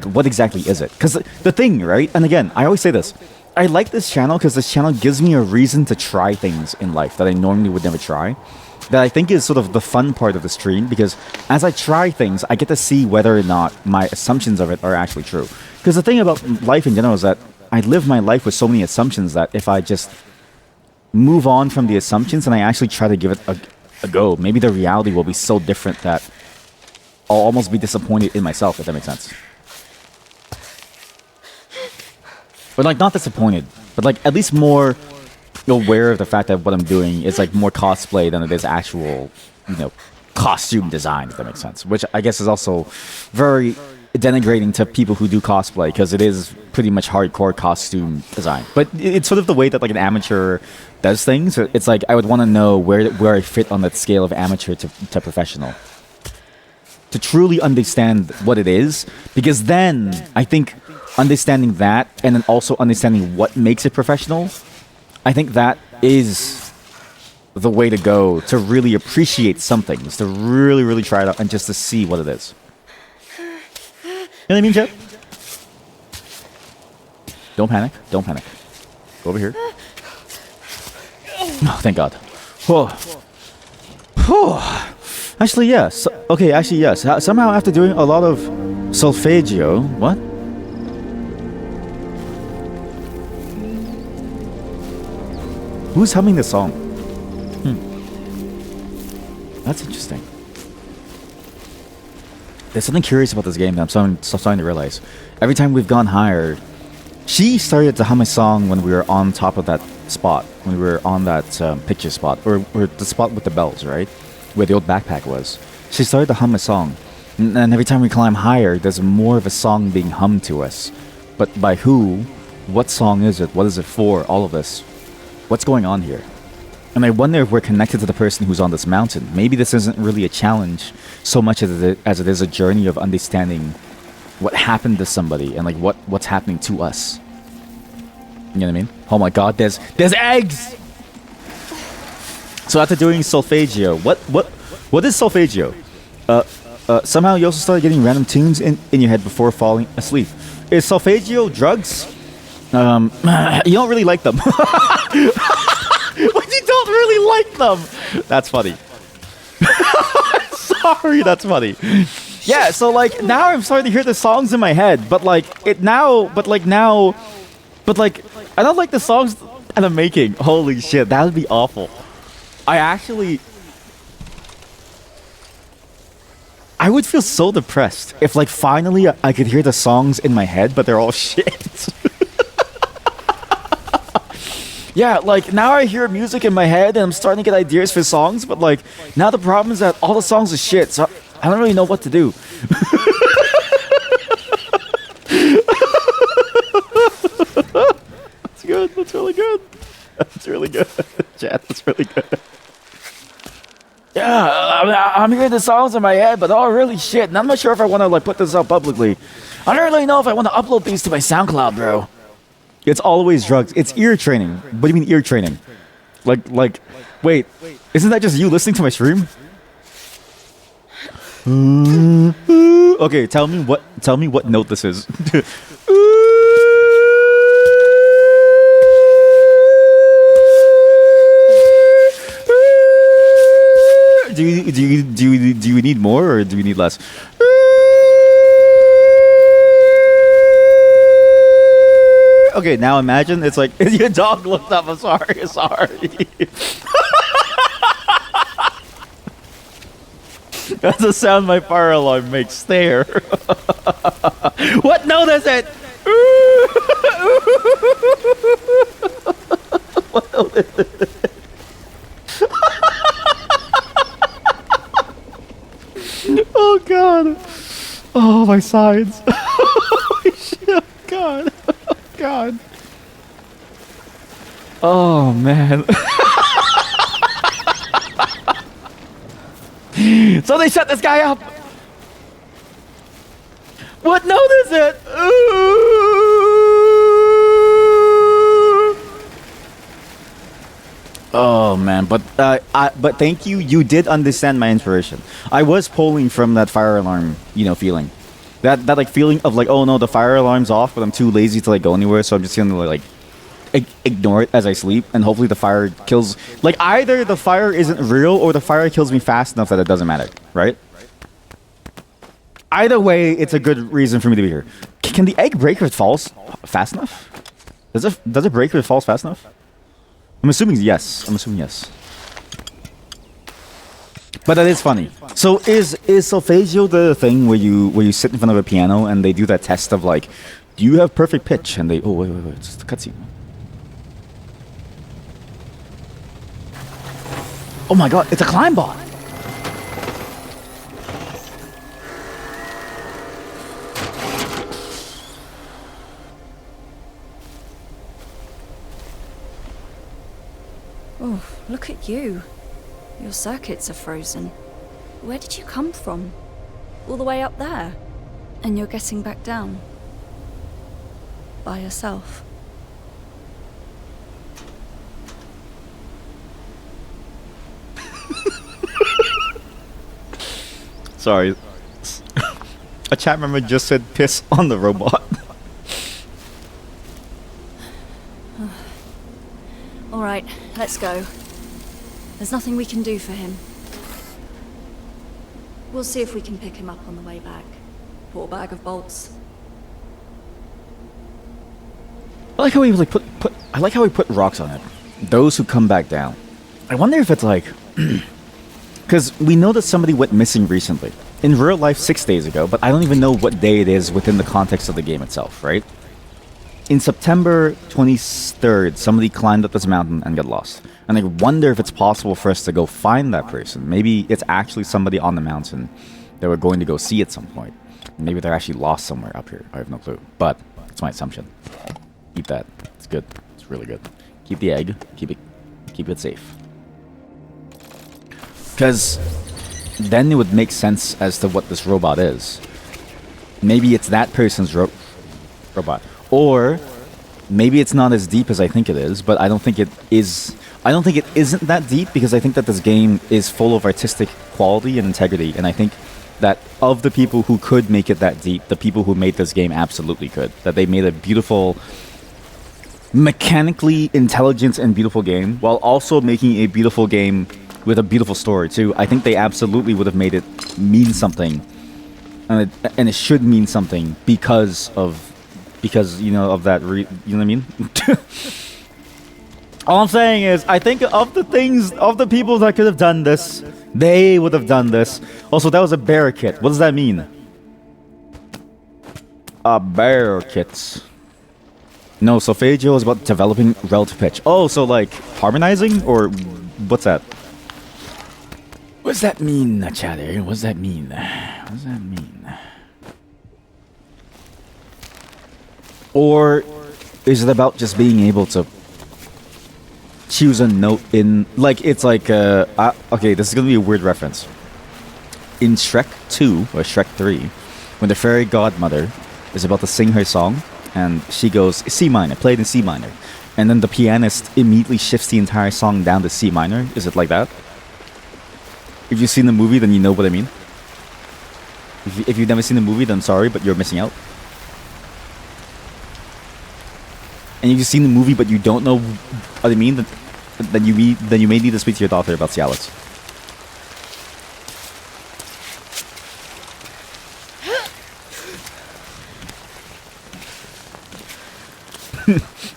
what exactly is it? Because the thing, right? And again, I always say this. I like this channel because this channel gives me a reason to try things in life that I normally would never try. That I think is sort of the fun part of the stream, because as I try things, I get to see whether or not my assumptions of it are actually true. Because the thing about life in general is that I live my life with so many assumptions that if I just move on from the assumptions and I actually try to give it a go, maybe the reality will be so different that I'll almost be disappointed in myself, if that makes sense. But like, not disappointed, but like at least more aware of the fact that what I'm doing is like more cosplay than it is actual, costume design, if that makes sense. Which I guess is also very denigrating to people who do cosplay, because it is pretty much hardcore costume design. But it's sort of the way that like an amateur does things. It's like I would want to know where I fit on that scale of amateur to professional, to truly understand what it is, because then I think understanding that and then also understanding what makes it professional, I think that is the way to go to really appreciate something, is to really, really try it out and just to see what it is. You know what I mean, Jet? Don't panic. Don't panic. Go over here. Oh, thank God. Whoa. Whew. Actually, yes. Okay, actually, yes. Somehow after doing a lot of solfeggio... What? Who's humming this song? That's interesting. there's something curious about this game that I'm starting to realize. Every time we've gone higher, she started to hum a song when we were on top of that spot, when we were on that picture spot, or the spot with the bells, right? Where the old backpack was. She started to hum a song. And every time we climb higher, there's more of a song being hummed to us. But by who? What song is it? What is it for? All of this. What's going on here? And I wonder if we're connected to the person who's on this mountain. Maybe this isn't really a challenge so much as it is a journey of understanding what happened to somebody and like what's happening to us. You know what I mean? Oh my god, there's eggs! So after doing solfeggio, what is solfeggio? Somehow you also started getting random tunes in your head before falling asleep. Is solfeggio drugs? You don't really like them. But you don't really like them. That's funny. Sorry, that's funny. Yeah, so like now I'm starting to hear the songs in my head, but like I don't like the songs that I'm making. Holy shit, that would be awful. I would feel so depressed if like finally I could hear the songs in my head, but they're all shit. Yeah, like now I hear music in my head and I'm starting to get ideas for songs, but like now the problem is that all the songs are shit, so I don't really know what to do. That's good. That's really good. That's really good. Chat, that's really good. Yeah, I'm hearing the songs in my head, but all really shit, and I'm not sure if I want to like put this out publicly. I don't really know if I want to upload these to my SoundCloud, bro. It's always drugs. It's ear training. What do you mean ear training? Like, wait, isn't that just you listening to my stream? Okay, tell me what note this is. Do you need more or do you need less? Okay, now imagine it's like your dog looked up. I'm sorry. That's the sound my fire alarm makes. There. What note is it? What note is it? Oh god. Oh, my sides. Holy shit. God. God. Oh man. So they shut this guy up. What note is it? Oh man, but thank you. You did understand my inspiration. I was pulling from that fire alarm, feeling. That like feeling of like, oh no, the fire alarm's off, but I'm too lazy to like go anywhere, so I'm just gonna like ignore it as I sleep, and hopefully the fire kills. Like either the fire isn't real or the fire kills me fast enough that it doesn't matter, right? Either way, it's a good reason for me to be here. Can the egg break if it falls fast enough? Does it break if it falls fast enough? I'm assuming yes. But that is funny. So is solfeggio the thing where you sit in front of a piano and they do that test of like, do you have perfect pitch? And they wait, it's the cutscene. Oh my god, it's a climb bot. Oh, look at you. Your circuits are frozen. Where did you come from? All the way up there? And you're getting back down? By yourself? Sorry. A chat member just said piss on the robot. Alright, let's go. There's nothing we can do for him. We'll see if we can pick him up on the way back. Poor bag of bolts. I like how we like I like how we put rocks on it. Those who come back down. I wonder if it's like because we know that somebody went missing recently. in real life 6 days ago, but I don't even know what day it is within the context of the game itself, right? In September 23rd, somebody climbed up this mountain and got lost. And I wonder if it's possible for us to go find that person. Maybe it's actually somebody on the mountain that we're going to go see at some point. Maybe they're actually lost somewhere up here. I have no clue. But it's my assumption. Eat that. It's good. It's really good. Keep the egg. Keep it safe. Because then it would make sense as to what this robot is. Maybe it's that person's robot. Or maybe it's not as deep as I think it is, but I don't think it is. I don't think it isn't that deep because I think that this game is full of artistic quality and integrity, and I think that of the people who could make it that deep, the people who made this game absolutely could. That they made a beautiful, mechanically intelligent and beautiful game, while also making a beautiful game with a beautiful story too. I think they absolutely would have made it mean something, and it should mean something because you know of that. You know what I mean? All I'm saying is, I think of the people that could have done this, they would have done this. Also, that was a bear kit. What does that mean? A bear kit. No, solfeggio is about developing relative pitch. Oh, so like harmonizing, or what's that? What does that mean, chatter? What does that mean? What does that mean? Or is it about just being able to choose a note in, like, it's like, okay, this is gonna be a weird reference. In Shrek 2, or Shrek 3, when the fairy godmother is about to sing her song, and she goes, C minor, play it in C minor, and then the pianist immediately shifts the entire song down to C minor. Is it like that? If you've seen the movie, then you know what I mean. If you've never seen the movie, then sorry, but you're missing out. And if you've seen the movie but you don't know what I mean, then you may need to speak to your doctor about Cialis.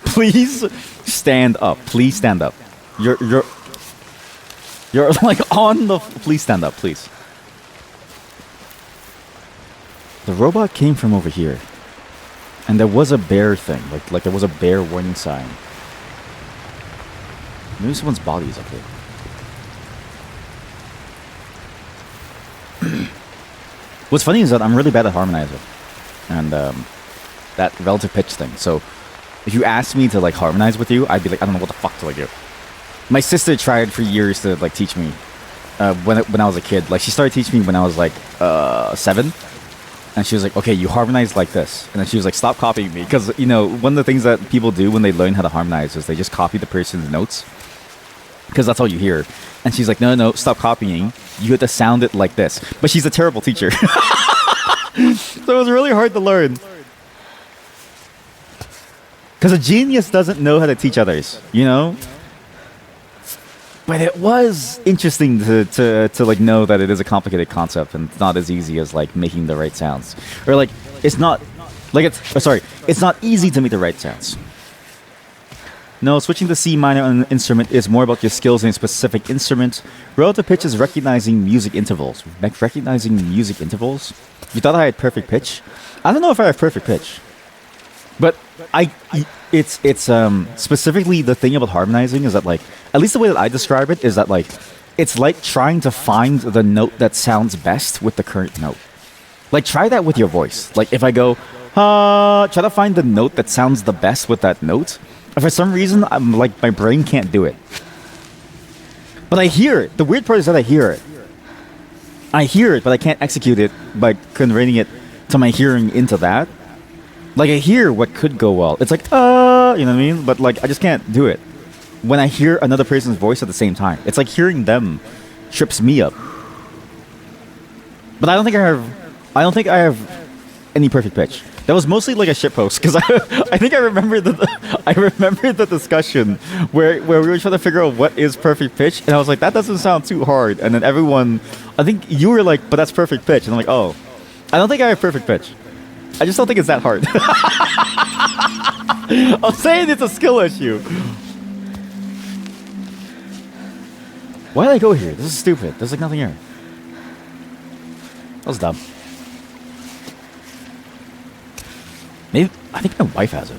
Please stand up. Please stand up. You're like on the. Please stand up, please. The robot came from over here. And there was a bear thing, like there was a bear warning sign. Maybe someone's body is up here. What's funny is that I'm really bad at harmonizer, and that relative pitch thing. So if you asked me to like harmonize with you, I'd be like, I don't know what the fuck do I do. My sister tried for years to like teach me when I was a kid. Like she started teaching me when I was like 7. And she was like, okay, you harmonize like this. And then she was like, stop copying me. Because, you know, one of the things that people do when they learn how to harmonize is they just copy the person's notes. Because that's all you hear. And she's like, no, stop copying. You have to sound it like this. But she's a terrible teacher. So it was really hard to learn. Because a genius doesn't know how to teach others, you know? But it was interesting to like know that it is a complicated concept and not as easy as like making the right sounds, or like it's not like it's not easy to make the right sounds. No, switching to C minor on an instrument is more about your skills in a specific instrument. Relative pitch is recognizing music intervals. Recognizing music intervals? You thought I had perfect pitch? I don't know if I have perfect pitch, but it's specifically the thing about harmonizing is that, like, at least the way that I describe it is that, like, it's like trying to find the note that sounds best with the current note. Like, try that with your voice. Like, if I go, try to find the note that sounds the best with that note. For some reason, I'm like, my brain can't do it. But I hear it. The weird part is that I hear it. I hear it, but I can't execute it by converting it to my hearing into that. Like, I hear what could go well. It's like, you know what I mean? But, like, I just can't do it when I hear another person's voice at the same time. It's like hearing them trips me up. But I don't think I have any perfect pitch. That was mostly like a shitpost, because I think I remember the discussion where we were trying to figure out what is perfect pitch, and I was like, that doesn't sound too hard. And then everyone, I think you were like, but that's perfect pitch. And I'm like, oh, I don't think I have perfect pitch. I just don't think it's that hard. I'm saying it's a skill issue. Why did I go here? This is stupid. There's like nothing here. That was dumb. Maybe I think my wife has it.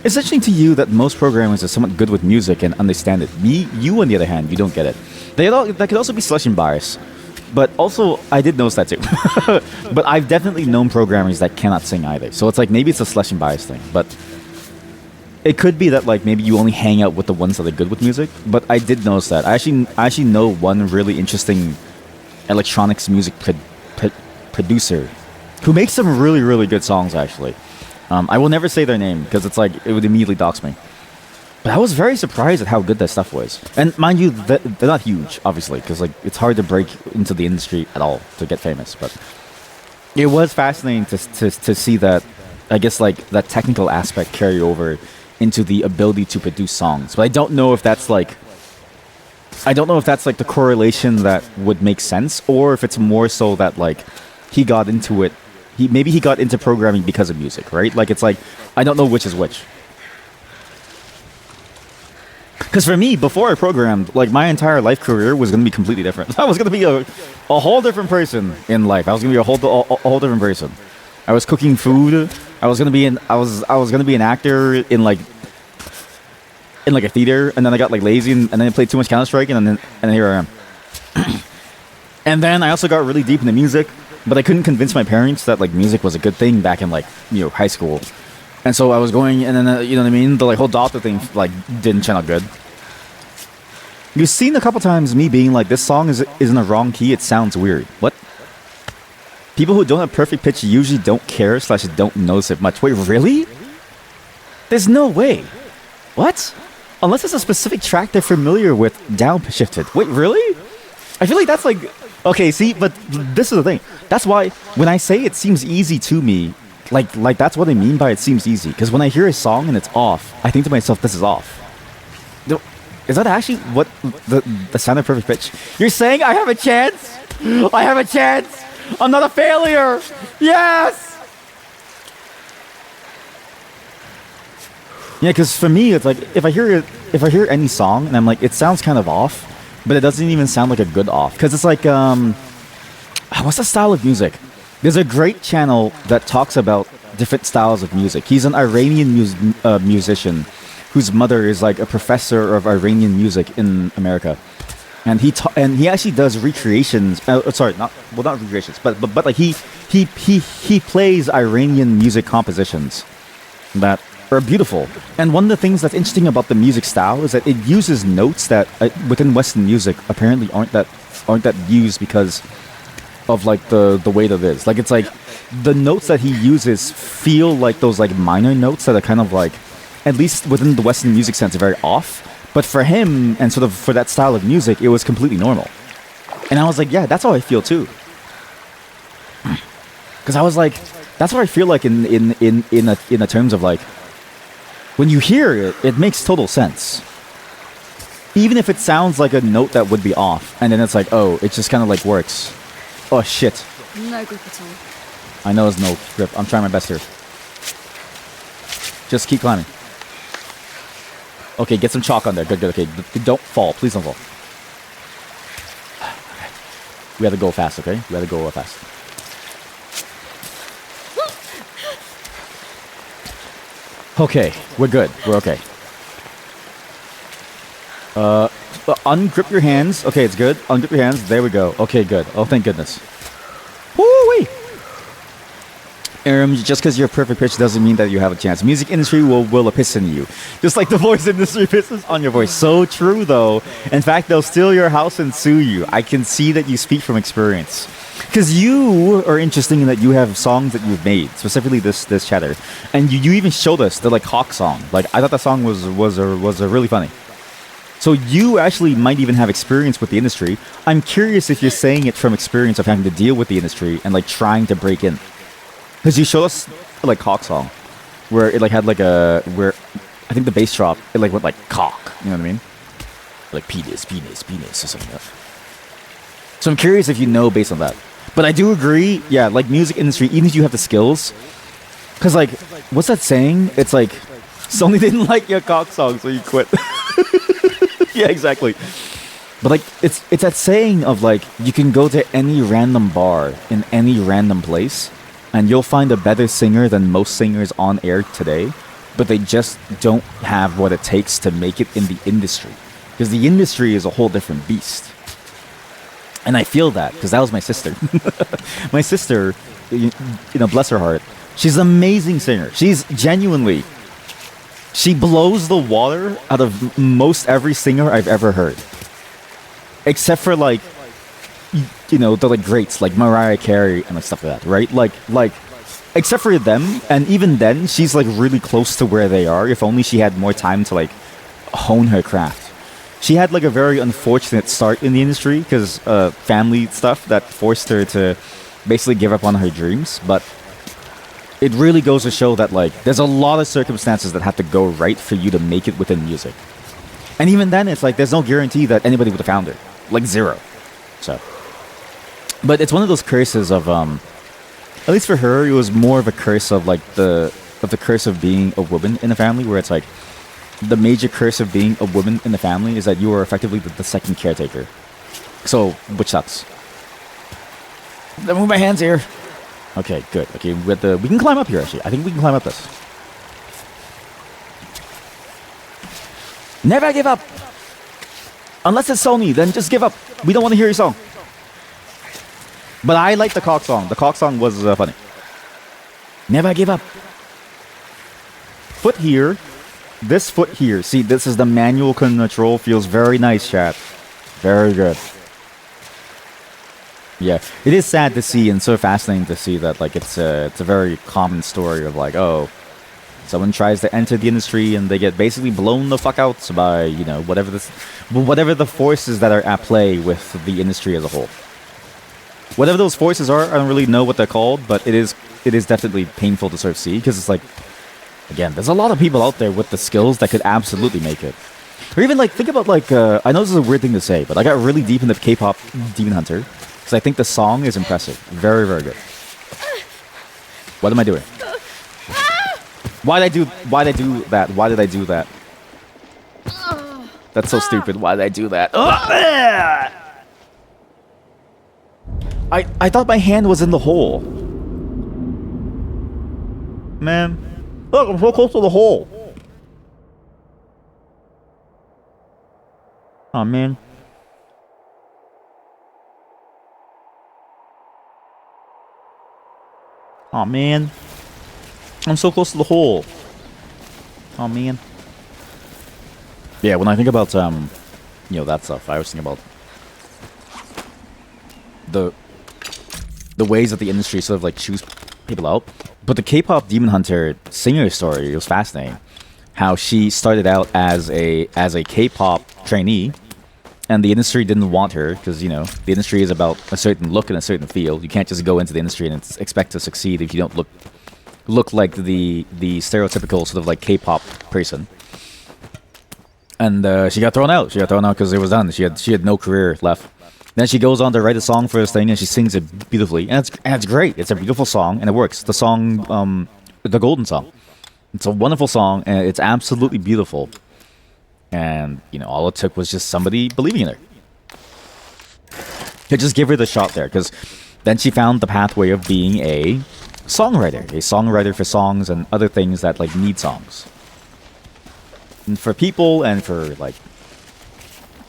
It's interesting to you that most programmers are somewhat good with music and understand it. You on the other hand, you don't get it. That could also be selection bias. But also, I did notice that too. But I've definitely known programmers that cannot sing either. So it's like maybe it's a selection bias thing. But it could be that like maybe you only hang out with the ones that are good with music. But I did notice that. I actually know one really interesting electronics music producer who makes some really, really good songs actually. I will never say their name because it's like it would immediately dox me. But I was very surprised at how good that stuff was. And mind you, they're not huge, obviously, because like it's hard to break into the industry at all to get famous. But it was fascinating to see that, I guess, like that technical aspect carry over into the ability to produce songs. But I don't know if that's like the correlation that would make sense, or if it's more so that like he got into it. Maybe he got into programming because of music, right? Like it's like I don't know which is which. Because for me, before I programmed, like my entire life career was going to be completely different. I was going to be a whole different person in life. I was going to be a whole different person. I was cooking food. I was going to be an actor in like a theater, and then I got like lazy, and then I played too much Counter-Strike, and then here I am. And then I also got really deep into music, but I couldn't convince my parents that like music was a good thing back in like high school. And so I was going, and then you know what I mean. The like whole doctor thing like didn't turn out good. You've seen a couple times me being like, this song is in the wrong key. It sounds weird. What? People who don't have perfect pitch usually don't care / don't notice it much. Wait, really? There's no way. What? Unless it's a specific track they're familiar with, downshifted. Wait, really? I feel like that's like, okay, see, but this is the thing. That's why when I say it seems easy to me, like that's what I mean by it seems easy. Because when I hear a song and it's off, I think to myself, this is off. No, is that actually what the sound of perfect pitch? You're saying I have a chance? I have a chance. I'm not a failure. Yes. Yeah, because for me, it's like if I hear any song and I'm like, it sounds kind of off, but it doesn't even sound like a good off. Because it's like, what's the style of music? There's a great channel that talks about different styles of music. He's an Iranian musician whose mother is like a professor of Iranian music in America, and he actually does recreations. Sorry, not recreations, but like he plays Iranian music compositions that are beautiful. And one of the things that's interesting about the music style is that it uses notes that within Western music apparently aren't that used because of like the way that it is. Like it's like the notes that he uses feel like those like minor notes that are kind of like, at least within the Western music sense, are very off. But for him and sort of for that style of music, it was completely normal. And I was like, yeah, that's how I feel too. Because I was like, that's what I feel like in the terms of like, when you hear it, it makes total sense. Even if it sounds like a note that would be off, and then it's like, oh, it just kind of like works. Oh shit. No grip at all. I know there's no grip. I'm trying my best here. Just keep climbing. Okay, get some chalk on there. Good. Okay, don't fall. Please don't fall. We gotta go fast, okay? We gotta go fast. Okay, we're good. We're okay. Ungrip your hands. Okay, it's good. Ungrip your hands. There we go. Okay, good. Oh, thank goodness. Woo-wee! Just because you're a perfect pitch doesn't mean that you have a chance. Music industry will piss in you. Just like the voice industry pisses on your voice. So true, though. In fact, they'll steal your house and sue you. I can see that you speak from experience. Because you are interesting in that you have songs that you've made, specifically this chatter. And you even showed us the like Hawk song. Like, I thought that song was really funny. So you actually might even have experience with the industry. I'm curious if you're saying it from experience of having to deal with the industry and like trying to break in. Because you showed us like Hawk song, where it like had like where I think the bass drop, it like went like cock, you know what I mean? Like penis or something like that. So I'm curious if you know based on that. But I do agree, yeah, like music industry, even if you have the skills, because like, what's that saying? It's like, Sony didn't like your cock song, so you quit. Yeah, exactly. But like it's that saying of like you can go to any random bar in any random place and you'll find a better singer than most singers on air today, but they just don't have what it takes to make it in the industry. Because the industry is a whole different beast. And I feel that because that was my sister. My sister, bless her heart, she's an amazing singer. She's genuinely, she blows the water out of most every singer I've ever heard. Except for like, the like greats like Mariah Carey and like stuff like that, right? Like, except for them, and even then, she's like really close to where they are. If only she had more time to like hone her craft. She had like a very unfortunate start in the industry because family stuff that forced her to basically give up on her dreams. But it really goes to show that like there's a lot of circumstances that have to go right for you to make it within music. And even then, it's like there's no guarantee that anybody would have found her. Like zero. So, but it's one of those curses of at least for her, it was more of a curse of like the curse of being a woman in a family, where it's like the major curse of being a woman in the family is that you are effectively the second caretaker. So, which sucks. Let me move my hands here. Okay, good. Okay, we can climb up here. Actually, I think we can climb up this. Never give up. Unless it's Sony, then just give up. We don't want to hear your song. But I like the cock song. The cock song was funny. Never give up. Foot here. This foot here. See, this is the manual control. Feels very nice, chat. Very good. Yeah, it is sad to see and so fascinating to see that like it's a very common story of like, oh, someone tries to enter the industry and they get basically blown the fuck out by, whatever the forces that are at play with the industry as a whole. Whatever those forces are, I don't really know what they're called, but it is definitely painful to sort of see because it's like, again, there's a lot of people out there with the skills that could absolutely make it. Or even like, think about like, I know this is a weird thing to say, but I got really deep into K-pop Demon Hunter because I think the song is impressive. Very, very good. What am I doing? Why did I do that? Why did I do that? That's so stupid. Why did I do that? I thought my hand was in the hole. Man. Look, I'm so close to the hole. Oh, man. Oh, man. I'm so close to the hole. Oh, man. Yeah, when I think about, that stuff, I was thinking about the ways that the industry sort of, like, choose people out. But the K-pop Demon Hunter singer story, it was fascinating. How she started out as a K-pop trainee, and the industry didn't want her, because, the industry is about a certain look and a certain feel. You can't just go into the industry and expect to succeed if you don't look like the stereotypical sort of like K-pop person. And she got thrown out. She got thrown out because it was done. She had no career left. Then she goes on to write a song for this thing, and she sings it beautifully, and it's great. It's a beautiful song, and it works. The song, the Golden Song. It's a wonderful song, and it's absolutely beautiful. And all it took was just somebody believing in her. To just give her the shot there, because then she found the pathway of being a songwriter for songs and other things that like need songs. And for people and for like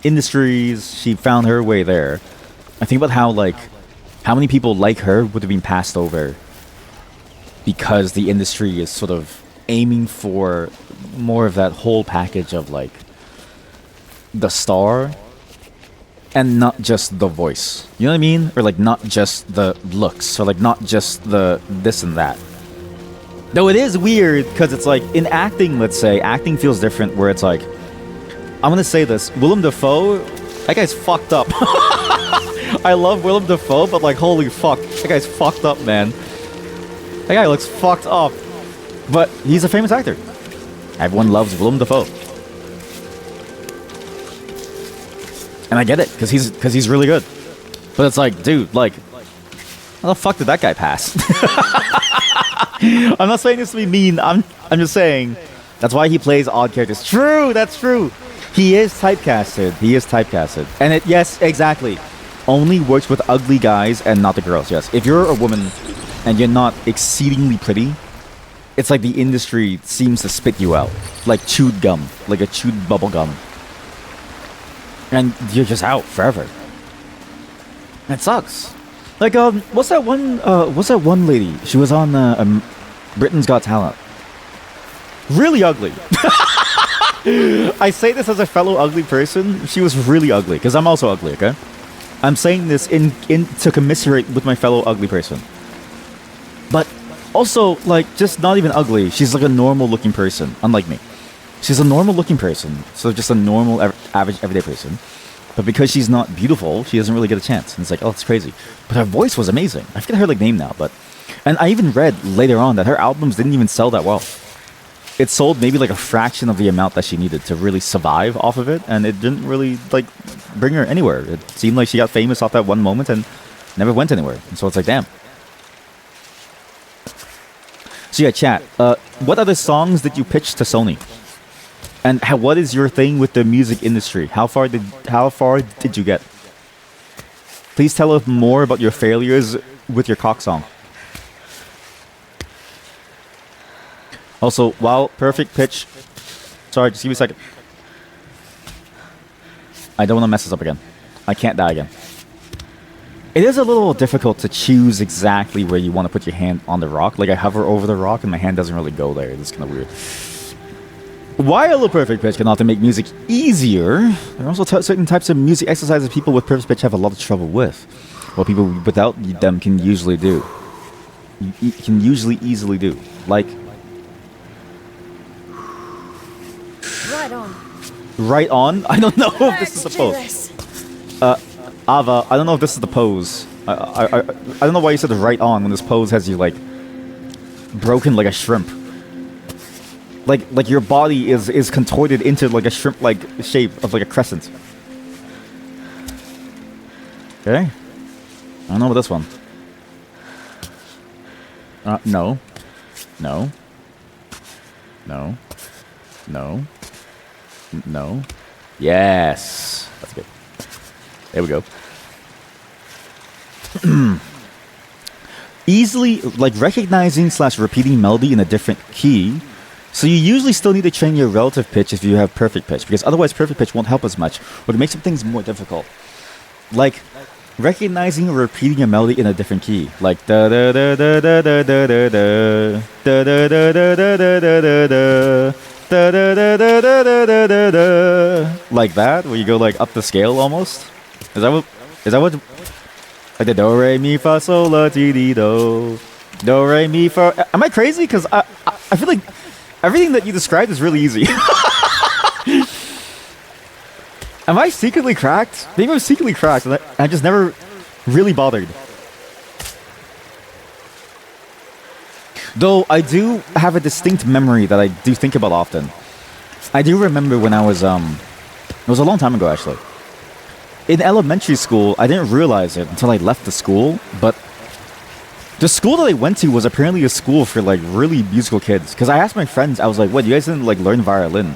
industries, she found her way there. I think about how many people like her would have been passed over because the industry is sort of aiming for more of that whole package of like the star and not just the voice. You know what I mean? Or like not just the looks, or like not just the this and that. Though it is weird because it's like in acting, let's say, acting feels different where it's like, I'm gonna say this, Willem Dafoe, that guy's fucked up. I love Willem Dafoe, but like holy fuck, that guy's fucked up, man. That guy looks fucked up. But he's a famous actor. Everyone loves Willem Dafoe. And I get it, because he's really good. But it's like, dude, like, how the fuck did that guy pass? I'm not saying this to be mean. I'm just saying that's why he plays odd characters. True, that's true. He is typecasted. He is typecasted. And it, yes, exactly. Only works with ugly guys and not the girls. Yes. If you're a woman and you're not exceedingly pretty, it's like the industry seems to spit you out. Like chewed gum. Like a chewed bubble gum. And you're just out forever. It sucks. Like, what's that one lady? She was on Britain's Got Talent. Really ugly. I say this as a fellow ugly person. She was really ugly, because I'm also ugly, okay? I'm saying this in to commiserate with my fellow ugly person. But also, like, just not even ugly. She's like a normal looking person, unlike me. She's a normal looking person, so just a normal, average, everyday person. But because she's not beautiful, she doesn't really get a chance. And it's like, oh, it's crazy. But her voice was amazing. I forget her like name now, but... And I even read later on that her albums didn't even sell that well. It sold maybe like a fraction of the amount that she needed to really survive off of it, and it didn't really like bring her anywhere. It seemed like she got famous off that one moment and never went anywhere. And so it's like, damn. So yeah, chat. What other songs did you pitch to Sony? And what is your thing with the music industry? How far did you get? Please tell us more about your failures with your cock song. Also, wow, perfect pitch. Sorry, just give me a second. I don't want to mess this up again. I can't die again. It is a little difficult to choose exactly where you want to put your hand on the rock. Like, I hover over the rock and my hand doesn't really go there. It's kind of weird. While a perfect pitch can often make music easier, there are also certain types of music exercises people with perfect pitch have a lot of trouble with. What people without them can usually do. Can usually easily do. Like... Right on. Right on? I don't know if this is the pose. Ava, I don't know if this is the pose. I don't know why you said right on when this pose has you, like, broken like a shrimp. Like your body is contorted into, like, a shrimp-like shape of, like, a crescent. Okay. I don't know about this one. No. No. No. No. No. Yes. That's good. There we go. Easily, like, recognizing / repeating melody in a different key. So you usually still need to train your relative pitch if you have perfect pitch, because otherwise perfect pitch won't help as much, or it makes some things more difficult. Like, recognizing or repeating a melody in a different key. Like, da da da da da da da da da da da da da da da da da. Da, da, da, da, da, da, da, da, da. Like that, where you go like up the scale almost. Is that what like the do re mi fa sol la ti di do re mi fa? Am I crazy? Because I feel like everything that you described is really easy. Am I secretly cracked? Maybe I'm secretly cracked and I just never really bothered. Though I do have a distinct memory that I do think about often. I do remember when I was, it was a long time ago actually. In elementary school, I didn't realize it until I left the school, but the school that I went to was apparently a school for like really musical kids. Because I asked my friends, I was like, what, you guys didn't like learn violin?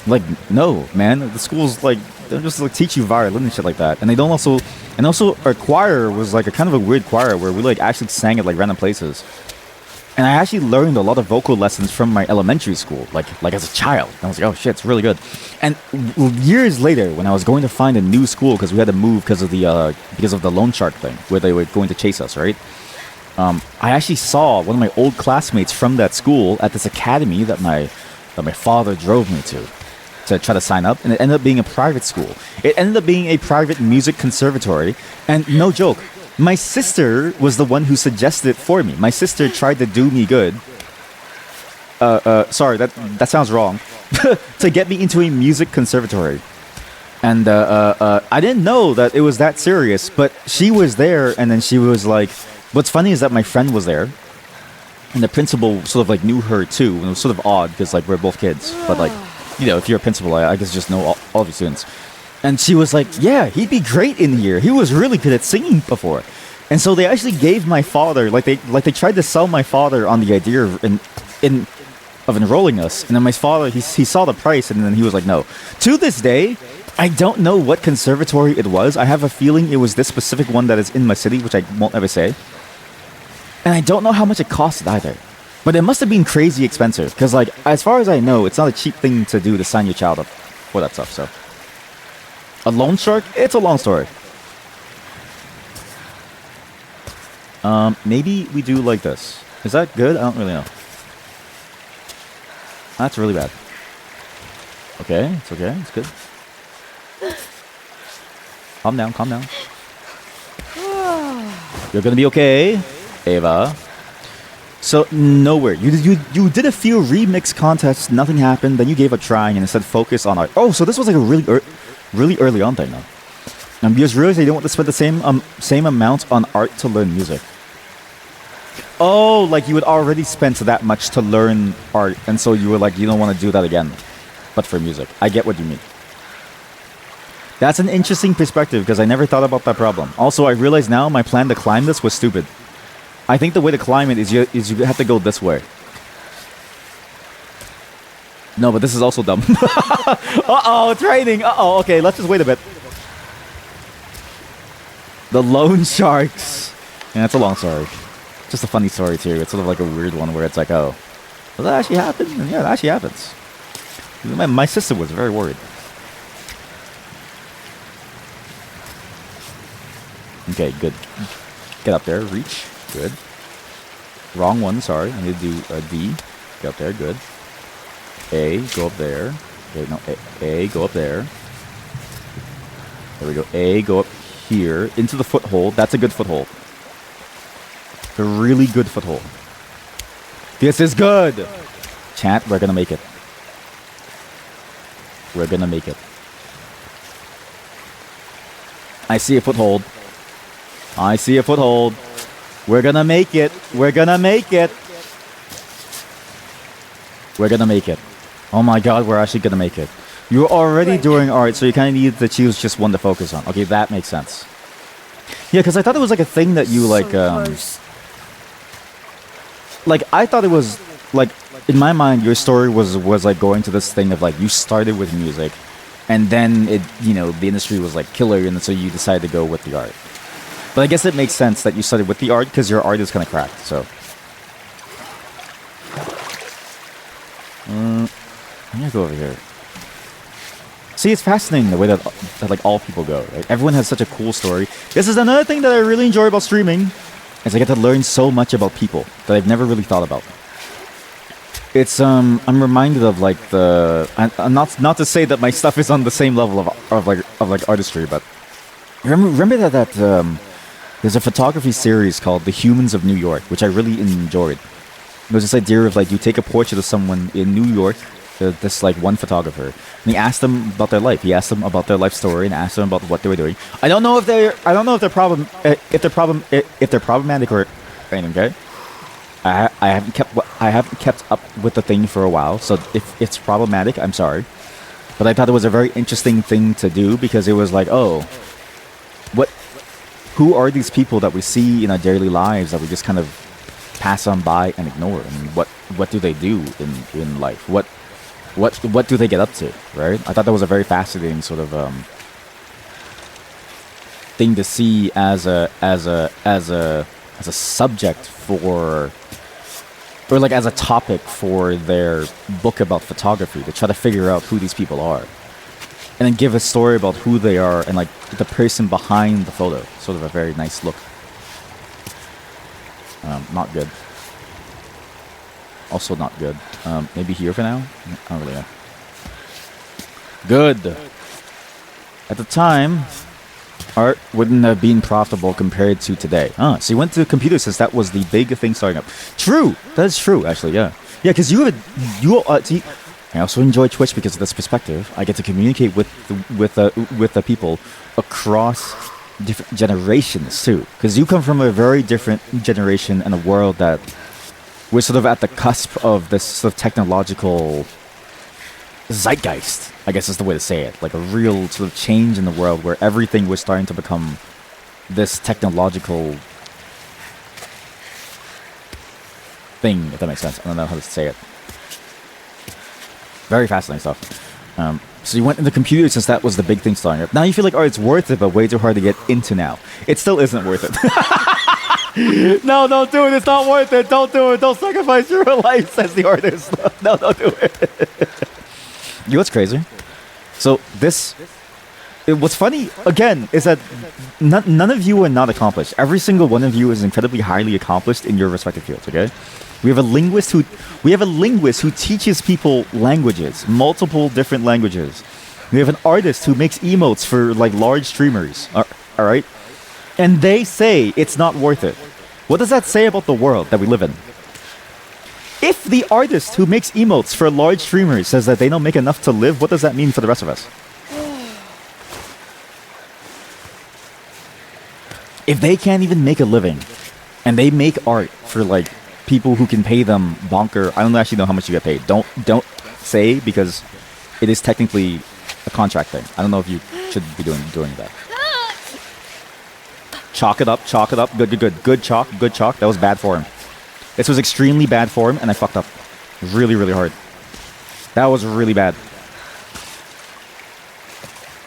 Like, no, man, the school's like, they'll just like teach you violin and shit like that. And they don't also, and also our choir was like a kind of a weird choir where we like actually sang at like random places. And I actually learned a lot of vocal lessons from my elementary school, like as a child. And I was like, oh shit, it's really good. And years later, when I was going to find a new school, because we had to move because of the loan shark thing, where they were going to chase us, right? I actually saw one of my old classmates from that school at this academy that my father drove me to try to sign up, and it ended up being a private school. It ended up being a private music conservatory, and no joke, my sister was the one who suggested it for me. My sister tried to do me good. Sorry, that sounds wrong. To get me into a music conservatory. And I didn't know that it was that serious, but she was there, and then she was like, what's funny is that my friend was there, and the principal sort of like knew her too, and it was sort of odd, because like we're both kids, but like, you know, if you're a principal, I guess just know all of your students. And she was like, yeah, he'd be great in here. He was really good at singing before. And so they actually gave my father, like they tried to sell my father on the idea of of enrolling us. And then my father, he saw the price, and then he was like, no. To this day, I don't know what conservatory it was. I have a feeling it was this specific one that is in my city, which I won't ever say. And I don't know how much it costed either. But it must have been crazy expensive, because like, as far as I know, it's not a cheap thing to do to sign your child up for that stuff, so. A loan shark? It's a long story. Maybe we do like this. Is that good? I don't really know. That's really bad. Okay, it's okay, it's good. Calm down, calm down. You're gonna be okay, Ava. So, nowhere. You did a few remix contests, nothing happened, then you gave up trying and instead focused on art. Oh, so this was like a really early on thing now. You just realized you don't want to spend the same amount on art to learn music. Oh, like you had already spent that much to learn art, and so you were like, you don't want to do that again, but for music. I get what you mean. That's an interesting perspective, because I never thought about that problem. Also, I realize now my plan to climb this was stupid. I think the way to climb it is you have to go this way. No, but this is also dumb. Uh-oh, it's raining. Uh-oh, okay, let's just wait a bit. The loan sharks. Yeah, it's a long story. Just a funny story, too. It's sort of like a weird one where it's like, oh, does that actually happen? And yeah, it actually happens. My sister was very worried. Okay, good. Get up there, reach. Good. Wrong one, sorry. I need to do a D. Get up there, good. A, go up there. Okay, no, A, go up there. There we go. A, go up here. Into the foothold. That's a good foothold. A really good foothold. This is good! Chat, we're gonna make it. We're gonna make it. I see a foothold. I see a foothold. We're gonna make it. We're gonna make it. We're gonna make it. Oh my god, we're actually gonna make it. You're already doing art, so you kind of need to choose just one to focus on. Okay, that makes sense. Yeah, because I thought it was like a thing that you like, like, I thought it was, like, in my mind, your story was like going to this thing of like, you started with music, and then it, you know, the industry was like killer, and so you decided to go with the art. But I guess it makes sense that you started with the art because your art is kind of cracked, so. I'm gonna go over here. See, it's fascinating the way that like all people go, right? Everyone has such a cool story. This is another thing that I really enjoy about streaming, is I get to learn so much about people that I've never really thought about. It's I'm reminded of like not to say that my stuff is on the same level of like artistry, but remember that there's a photography series called The Humans of New York, which I really enjoyed. It was this idea of like you take a portrait of someone in New York, this like one photographer, and he asked them about their life. He asked them about their life story and asked them about what they were doing. I don't know if they're problematic or anything. Okay, I haven't kept up with the thing for a while, so if it's problematic, I'm sorry. But I thought it was a very interesting thing to do because it was like, oh, who are these people that we see in our daily lives that we just kind of pass on by and ignore? I mean, what do they do in life? What do they get up to, right? I thought that was a very fascinating sort of thing to see as a subject for, or like as a topic for their book about photography, to try to figure out who these people are. And then give a story about who they are and like the person behind the photo. Sort of a very nice look. Not good. Also not good. Maybe here for now? I don't really know. Good! At the time, art wouldn't have been profitable compared to today. So you went to computers since that was the big thing starting up. True! That is true, actually, yeah. Yeah, because see, I also enjoy Twitch because of this perspective. I get to communicate with the people across different generations too. Because you come from a very different generation and a world that we're sort of at the cusp of this sort of technological zeitgeist, I guess is the way to say it. Like a real sort of change in the world where everything was starting to become this technological thing, if that makes sense. I don't know how to say it. Very fascinating stuff. So you went into computers since that was the big thing starting up. Now you feel like, oh, it's worth it, but way too hard to get into now. It still isn't worth it. No, don't do it. It's not worth it. Don't do it. Don't sacrifice your life, says the artist. No, don't do it. You know what's crazy? So what's funny, again, is that none of you are not accomplished. Every single one of you is incredibly highly accomplished in your respective fields, okay? We have a linguist who teaches people languages, multiple different languages. We have an artist who makes emotes for like large streamers. All right? And they say it's not worth it. What does that say about the world that we live in? If the artist who makes emotes for large streamers says that they don't make enough to live, what does that mean for the rest of us? If they can't even make a living and they make art for like people who can pay them bonker, I don't actually know how much you get paid. Don't say, because it is technically a contract thing. I don't know if you should be doing that. Chalk it up. Good chalk. That was bad form. This was extremely bad form, and I fucked up really, really hard. That was really bad.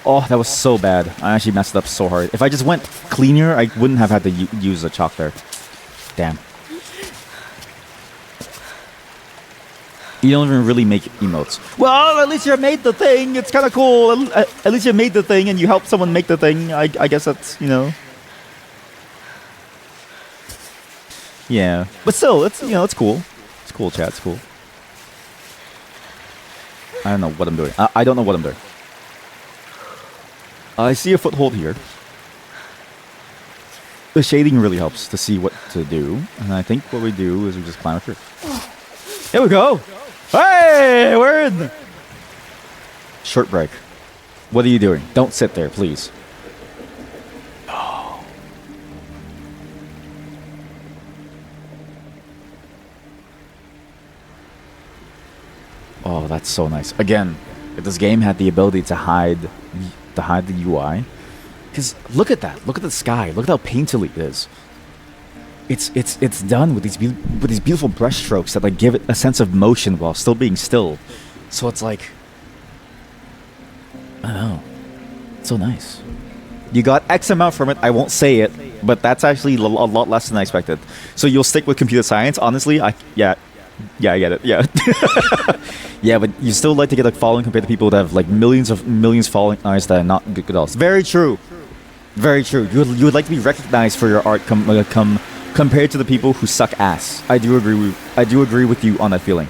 Oh, that was so bad. I actually messed up so hard. If I just went cleaner, I wouldn't have had to use the chalk there. Damn. You don't even really make emotes. Well, at least you made the thing. It's kind of cool. At least you made the thing and you helped someone make the thing. I guess that's, you know. Yeah. But still, it's, you know, it's cool. It's cool, chat. It's cool. I don't know what I'm doing. I don't know what I'm doing. I see a foothold here. The shading really helps to see what to do. And I think what we do is we just climb up here. Here we go. Hey, we're in. Short break. What are you doing? Don't sit there, please. Oh. Oh, that's so nice. Again, if this game had the ability to hide the UI, because look at that. Look at the sky. Look at how painterly it is. It's done with these beautiful brush strokes that like give it a sense of motion while still being still. So it's like, I don't know, it's so nice. You got X amount from it. I won't say it, but that's actually a lot less than I expected. So you'll stick with computer science. Honestly, I get it. Yeah. Yeah, but you still like to get a following compared to people that have like millions following eyes that are not good at all. It's very true. Very true. You would like to be recognized for your art compared to the people who suck ass. I do agree with you on that feeling.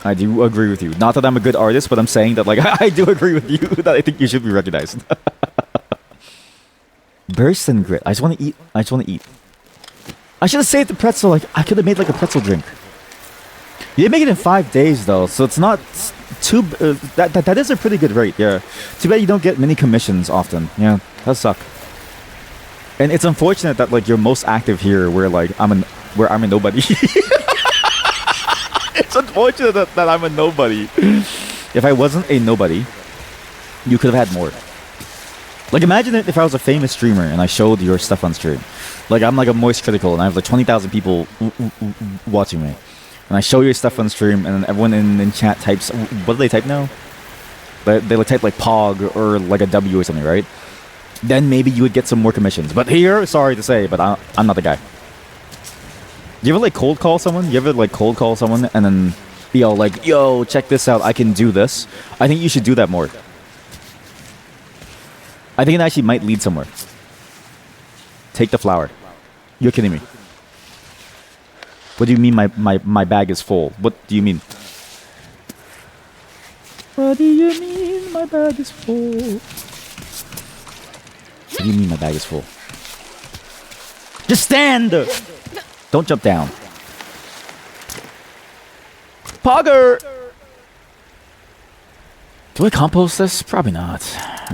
I do agree with you. Not that I'm a good artist, but I'm saying that like I do agree with you that I think you should be recognized. Burst and grit. I just want to eat. I should have saved the pretzel. Like I could have made like a pretzel drink. You did make it in 5 days though, so it's not too. That is a pretty good rate. Yeah. Too bad you don't get many commissions often. Yeah, that suck. And it's unfortunate that like you're most active here, where I'm a nobody. It's unfortunate that I'm a nobody. If I wasn't a nobody, you could have had more. Like imagine if I was a famous streamer and I showed your stuff on stream. Like I'm like a Moist Critical and I have like 20,000 people watching me. And I show your stuff on stream and then everyone in chat types, what do they type now? They like type like POG or like a W or something, right? Then maybe you would get some more commissions. But here, sorry to say, but I'm not the guy. Do you ever like cold call someone? And then be all like, yo, check this out, I can do this? I think you should do that more. I think it actually might lead somewhere. Take the flower. You're kidding me. What do you mean my bag is full? What do you mean? What do you mean my bag is full? What do you mean my bag is full? Just stand! Don't jump down. Pogger! Do I compost this? Probably not. I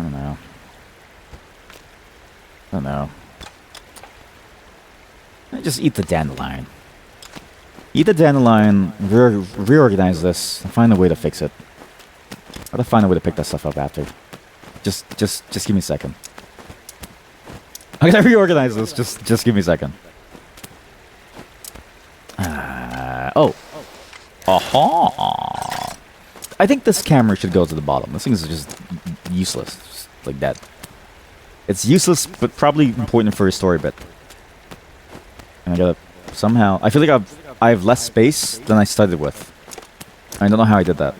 don't know. I just eat the dandelion. Eat the dandelion, reorganize this, and find a way to fix it. Gotta find a way to pick that stuff up after. Just give me a second. I gotta reorganize this. Just give me a second. Oh. Aha. I think this camera should go to the bottom. This thing is just useless. Just like that. It's useless, but probably important for a story bit. And I gotta somehow. I feel like I have less space than I started with. I don't know how I did that.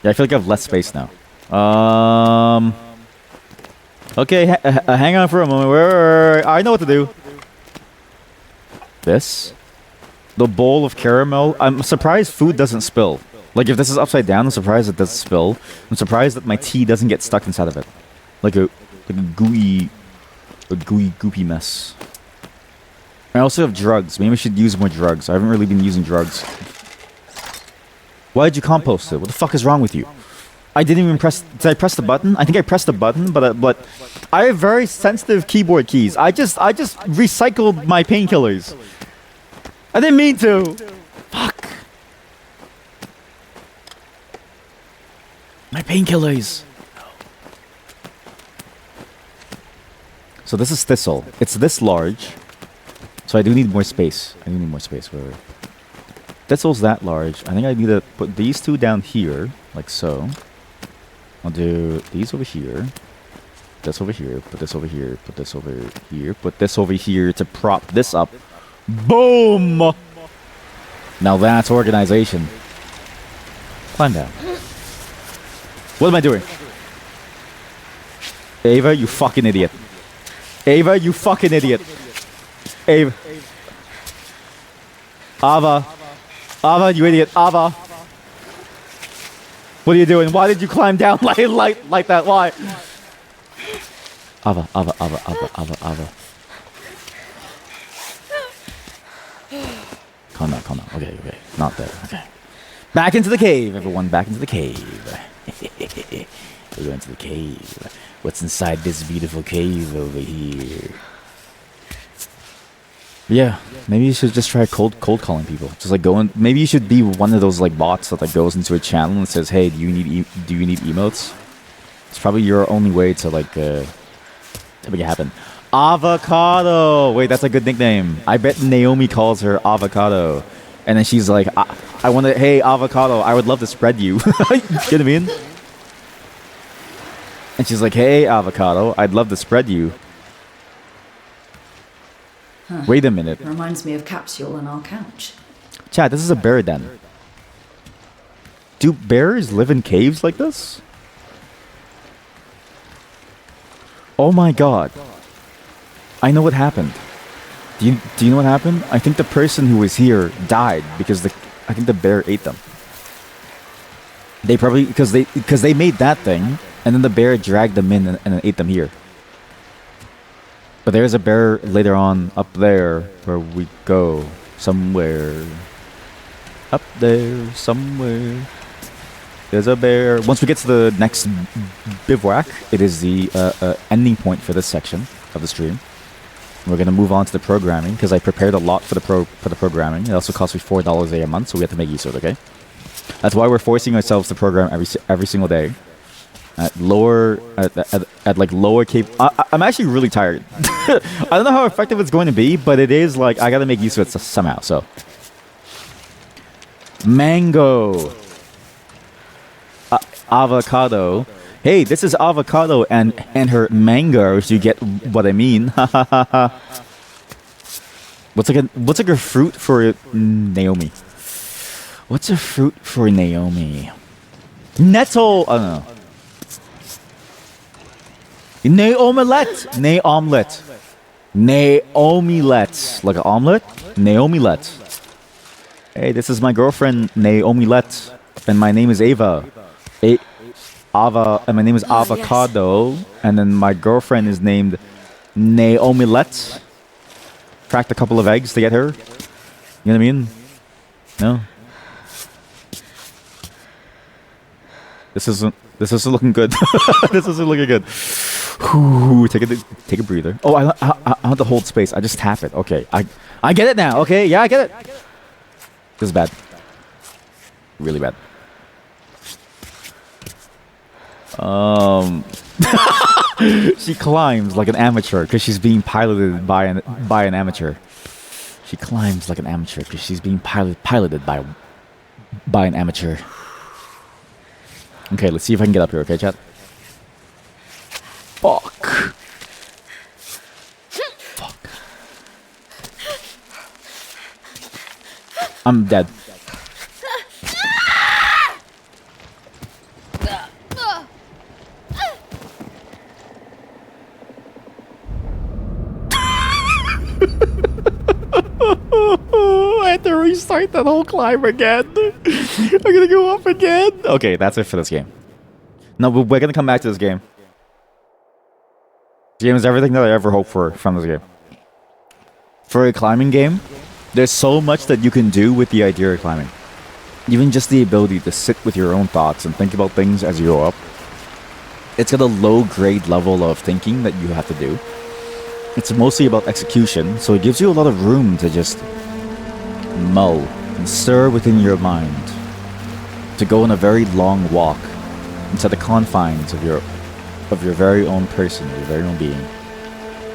Yeah, I feel like I have less space now. Okay, hang on for a moment. Wait. I know what to do. This, the bowl of caramel. I'm surprised food doesn't spill. Like if this is upside down, I'm surprised it doesn't spill. I'm surprised that my tea doesn't get stuck inside of it, like a gooey, goopy mess. I also have drugs. Maybe I should use more drugs. I haven't really been using drugs. Why did you compost it? What the fuck is wrong with you? I didn't even press. Did I press the button? I think I pressed the button, but I have very sensitive keyboard keys. I just recycled my painkillers. I didn't mean to. Fuck. My painkillers. So this is thistle. It's this large. So I do need more space. Wait. Thistle's that large. I think I need to put these two down here, like so. I'll do these over here. This over here. Put this over here. Put this over here. Put this over here to prop this up. Boom! Now that's organization. Climb down. What am I doing? Ava, you fucking idiot. Ava, you fucking idiot. Ava. Ava, you idiot. Ava. What are you doing? Why did you climb down like that? Why? Ava. Calm down. Okay. Not there. Okay. Back into the cave, everyone. Back into the cave. We're going to the cave. What's inside this beautiful cave over here? Yeah, maybe you should just try cold calling people. Just like going. Maybe you should be one of those like bots that like goes into a channel and says, "Hey, do you need emotes?" It's probably your only way to like make it happen. Avocado. Wait, that's a good nickname. I bet Naomi calls her Avocado, and then she's like, "I want to. Hey, Avocado, I would love to spread you." You know what I mean? And she's like, "Hey, Avocado, I'd love to spread you." Huh. Wait a minute. Reminds me of Capsule on our couch. Chat, this is a bear den. Do bears live in caves like this? Oh my god. I know what happened. Do you know what happened? I think the person who was here died because I think the bear ate them. They probably because they made that thing and then the bear dragged them in and ate them here. But there's a bear later on up there where we go. Somewhere. Up there, somewhere. There's a bear. Once we get to the next bivouac, it is the ending point for this section of the stream. We're going to move on to the programming because I prepared a lot for the programming. It also cost me $4 a month, so we have to make use of it, okay? That's why we're forcing ourselves to program every single day. At lower cape. I'm actually really tired. I don't know how effective it's going to be, but it is like I gotta make use of it somehow. So, mango, avocado. Hey, this is avocado and her mangoes. You get what I mean? What's like a fruit for Naomi? What's a fruit for Naomi? Nettle. I don't know. Naomelette. Like an omelet? Naomelette. Hey, this is my girlfriend, Naomelette. And my name is Ava. And my name is Avocado. Yes. And then my girlfriend is named Naomelette. Cracked a couple of eggs to get her. You know what I mean? No? This isn't looking good. This isn't looking good. Whew, take a breather. Oh, I want to hold space. I just tap it. Okay, I get it now. Okay, yeah, I get it. This is bad. Really bad. She climbs like an amateur because she's being piloted by an amateur. She climbs like an amateur because she's being piloted by an amateur. Okay, let's see if I can get up here, okay, chat? Fuck. Fuck. I'm dead. I had to restart that whole climb again. I'm gonna go up again. Okay, that's it for this game. No, but we're gonna come back to this game. This game is everything that I ever hoped for from this game. For a climbing game, there's so much that you can do with the idea of climbing. Even just the ability to sit with your own thoughts and think about things as you go up. It's got a low-grade level of thinking that you have to do. It's mostly about execution, so it gives you a lot of room to just mull and stir within your mind. To go on a very long walk into the confines of your very own person, your very own being.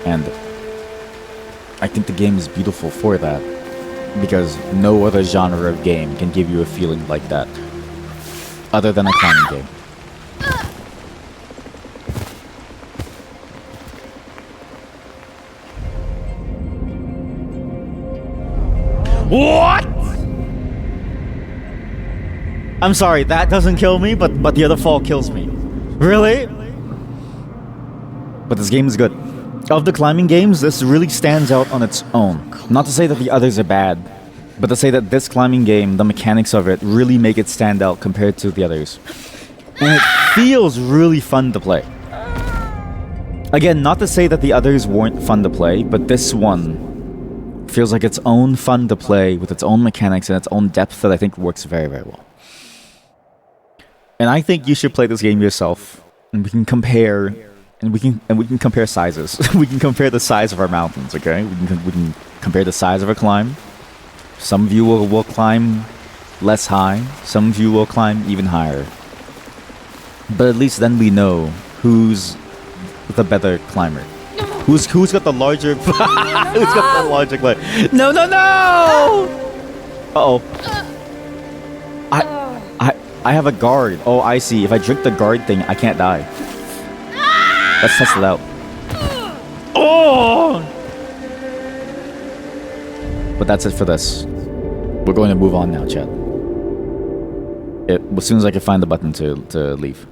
And I think the game is beautiful for that, because no other genre of game can give you a feeling like that, other than a climbing game. What? I'm sorry, that doesn't kill me, but the other fall kills me. Really? But this game is good. Of the climbing games, this really stands out on its own. Not to say that the others are bad, but to say that this climbing game, the mechanics of it, really make it stand out compared to the others. And it feels really fun to play. Again, not to say that the others weren't fun to play, but this one feels like its own fun to play with its own mechanics and its own depth that I think works very, very well. And I think you should play this game yourself, and we can compare, and we can compare sizes. We can compare the size of our mountains, okay? We can compare the size of a climb. Some of you will climb less high. Some of you will climb even higher. But at least then we know who's the better climber. Who's got the larger who's got the larger climb? No! Uh-oh. I have a guard. Oh, I see. If I drink the guard thing, I can't die. Let's test it out. Oh! But that's it for this. We're going to move on now, chat. As soon as I can find the button to leave.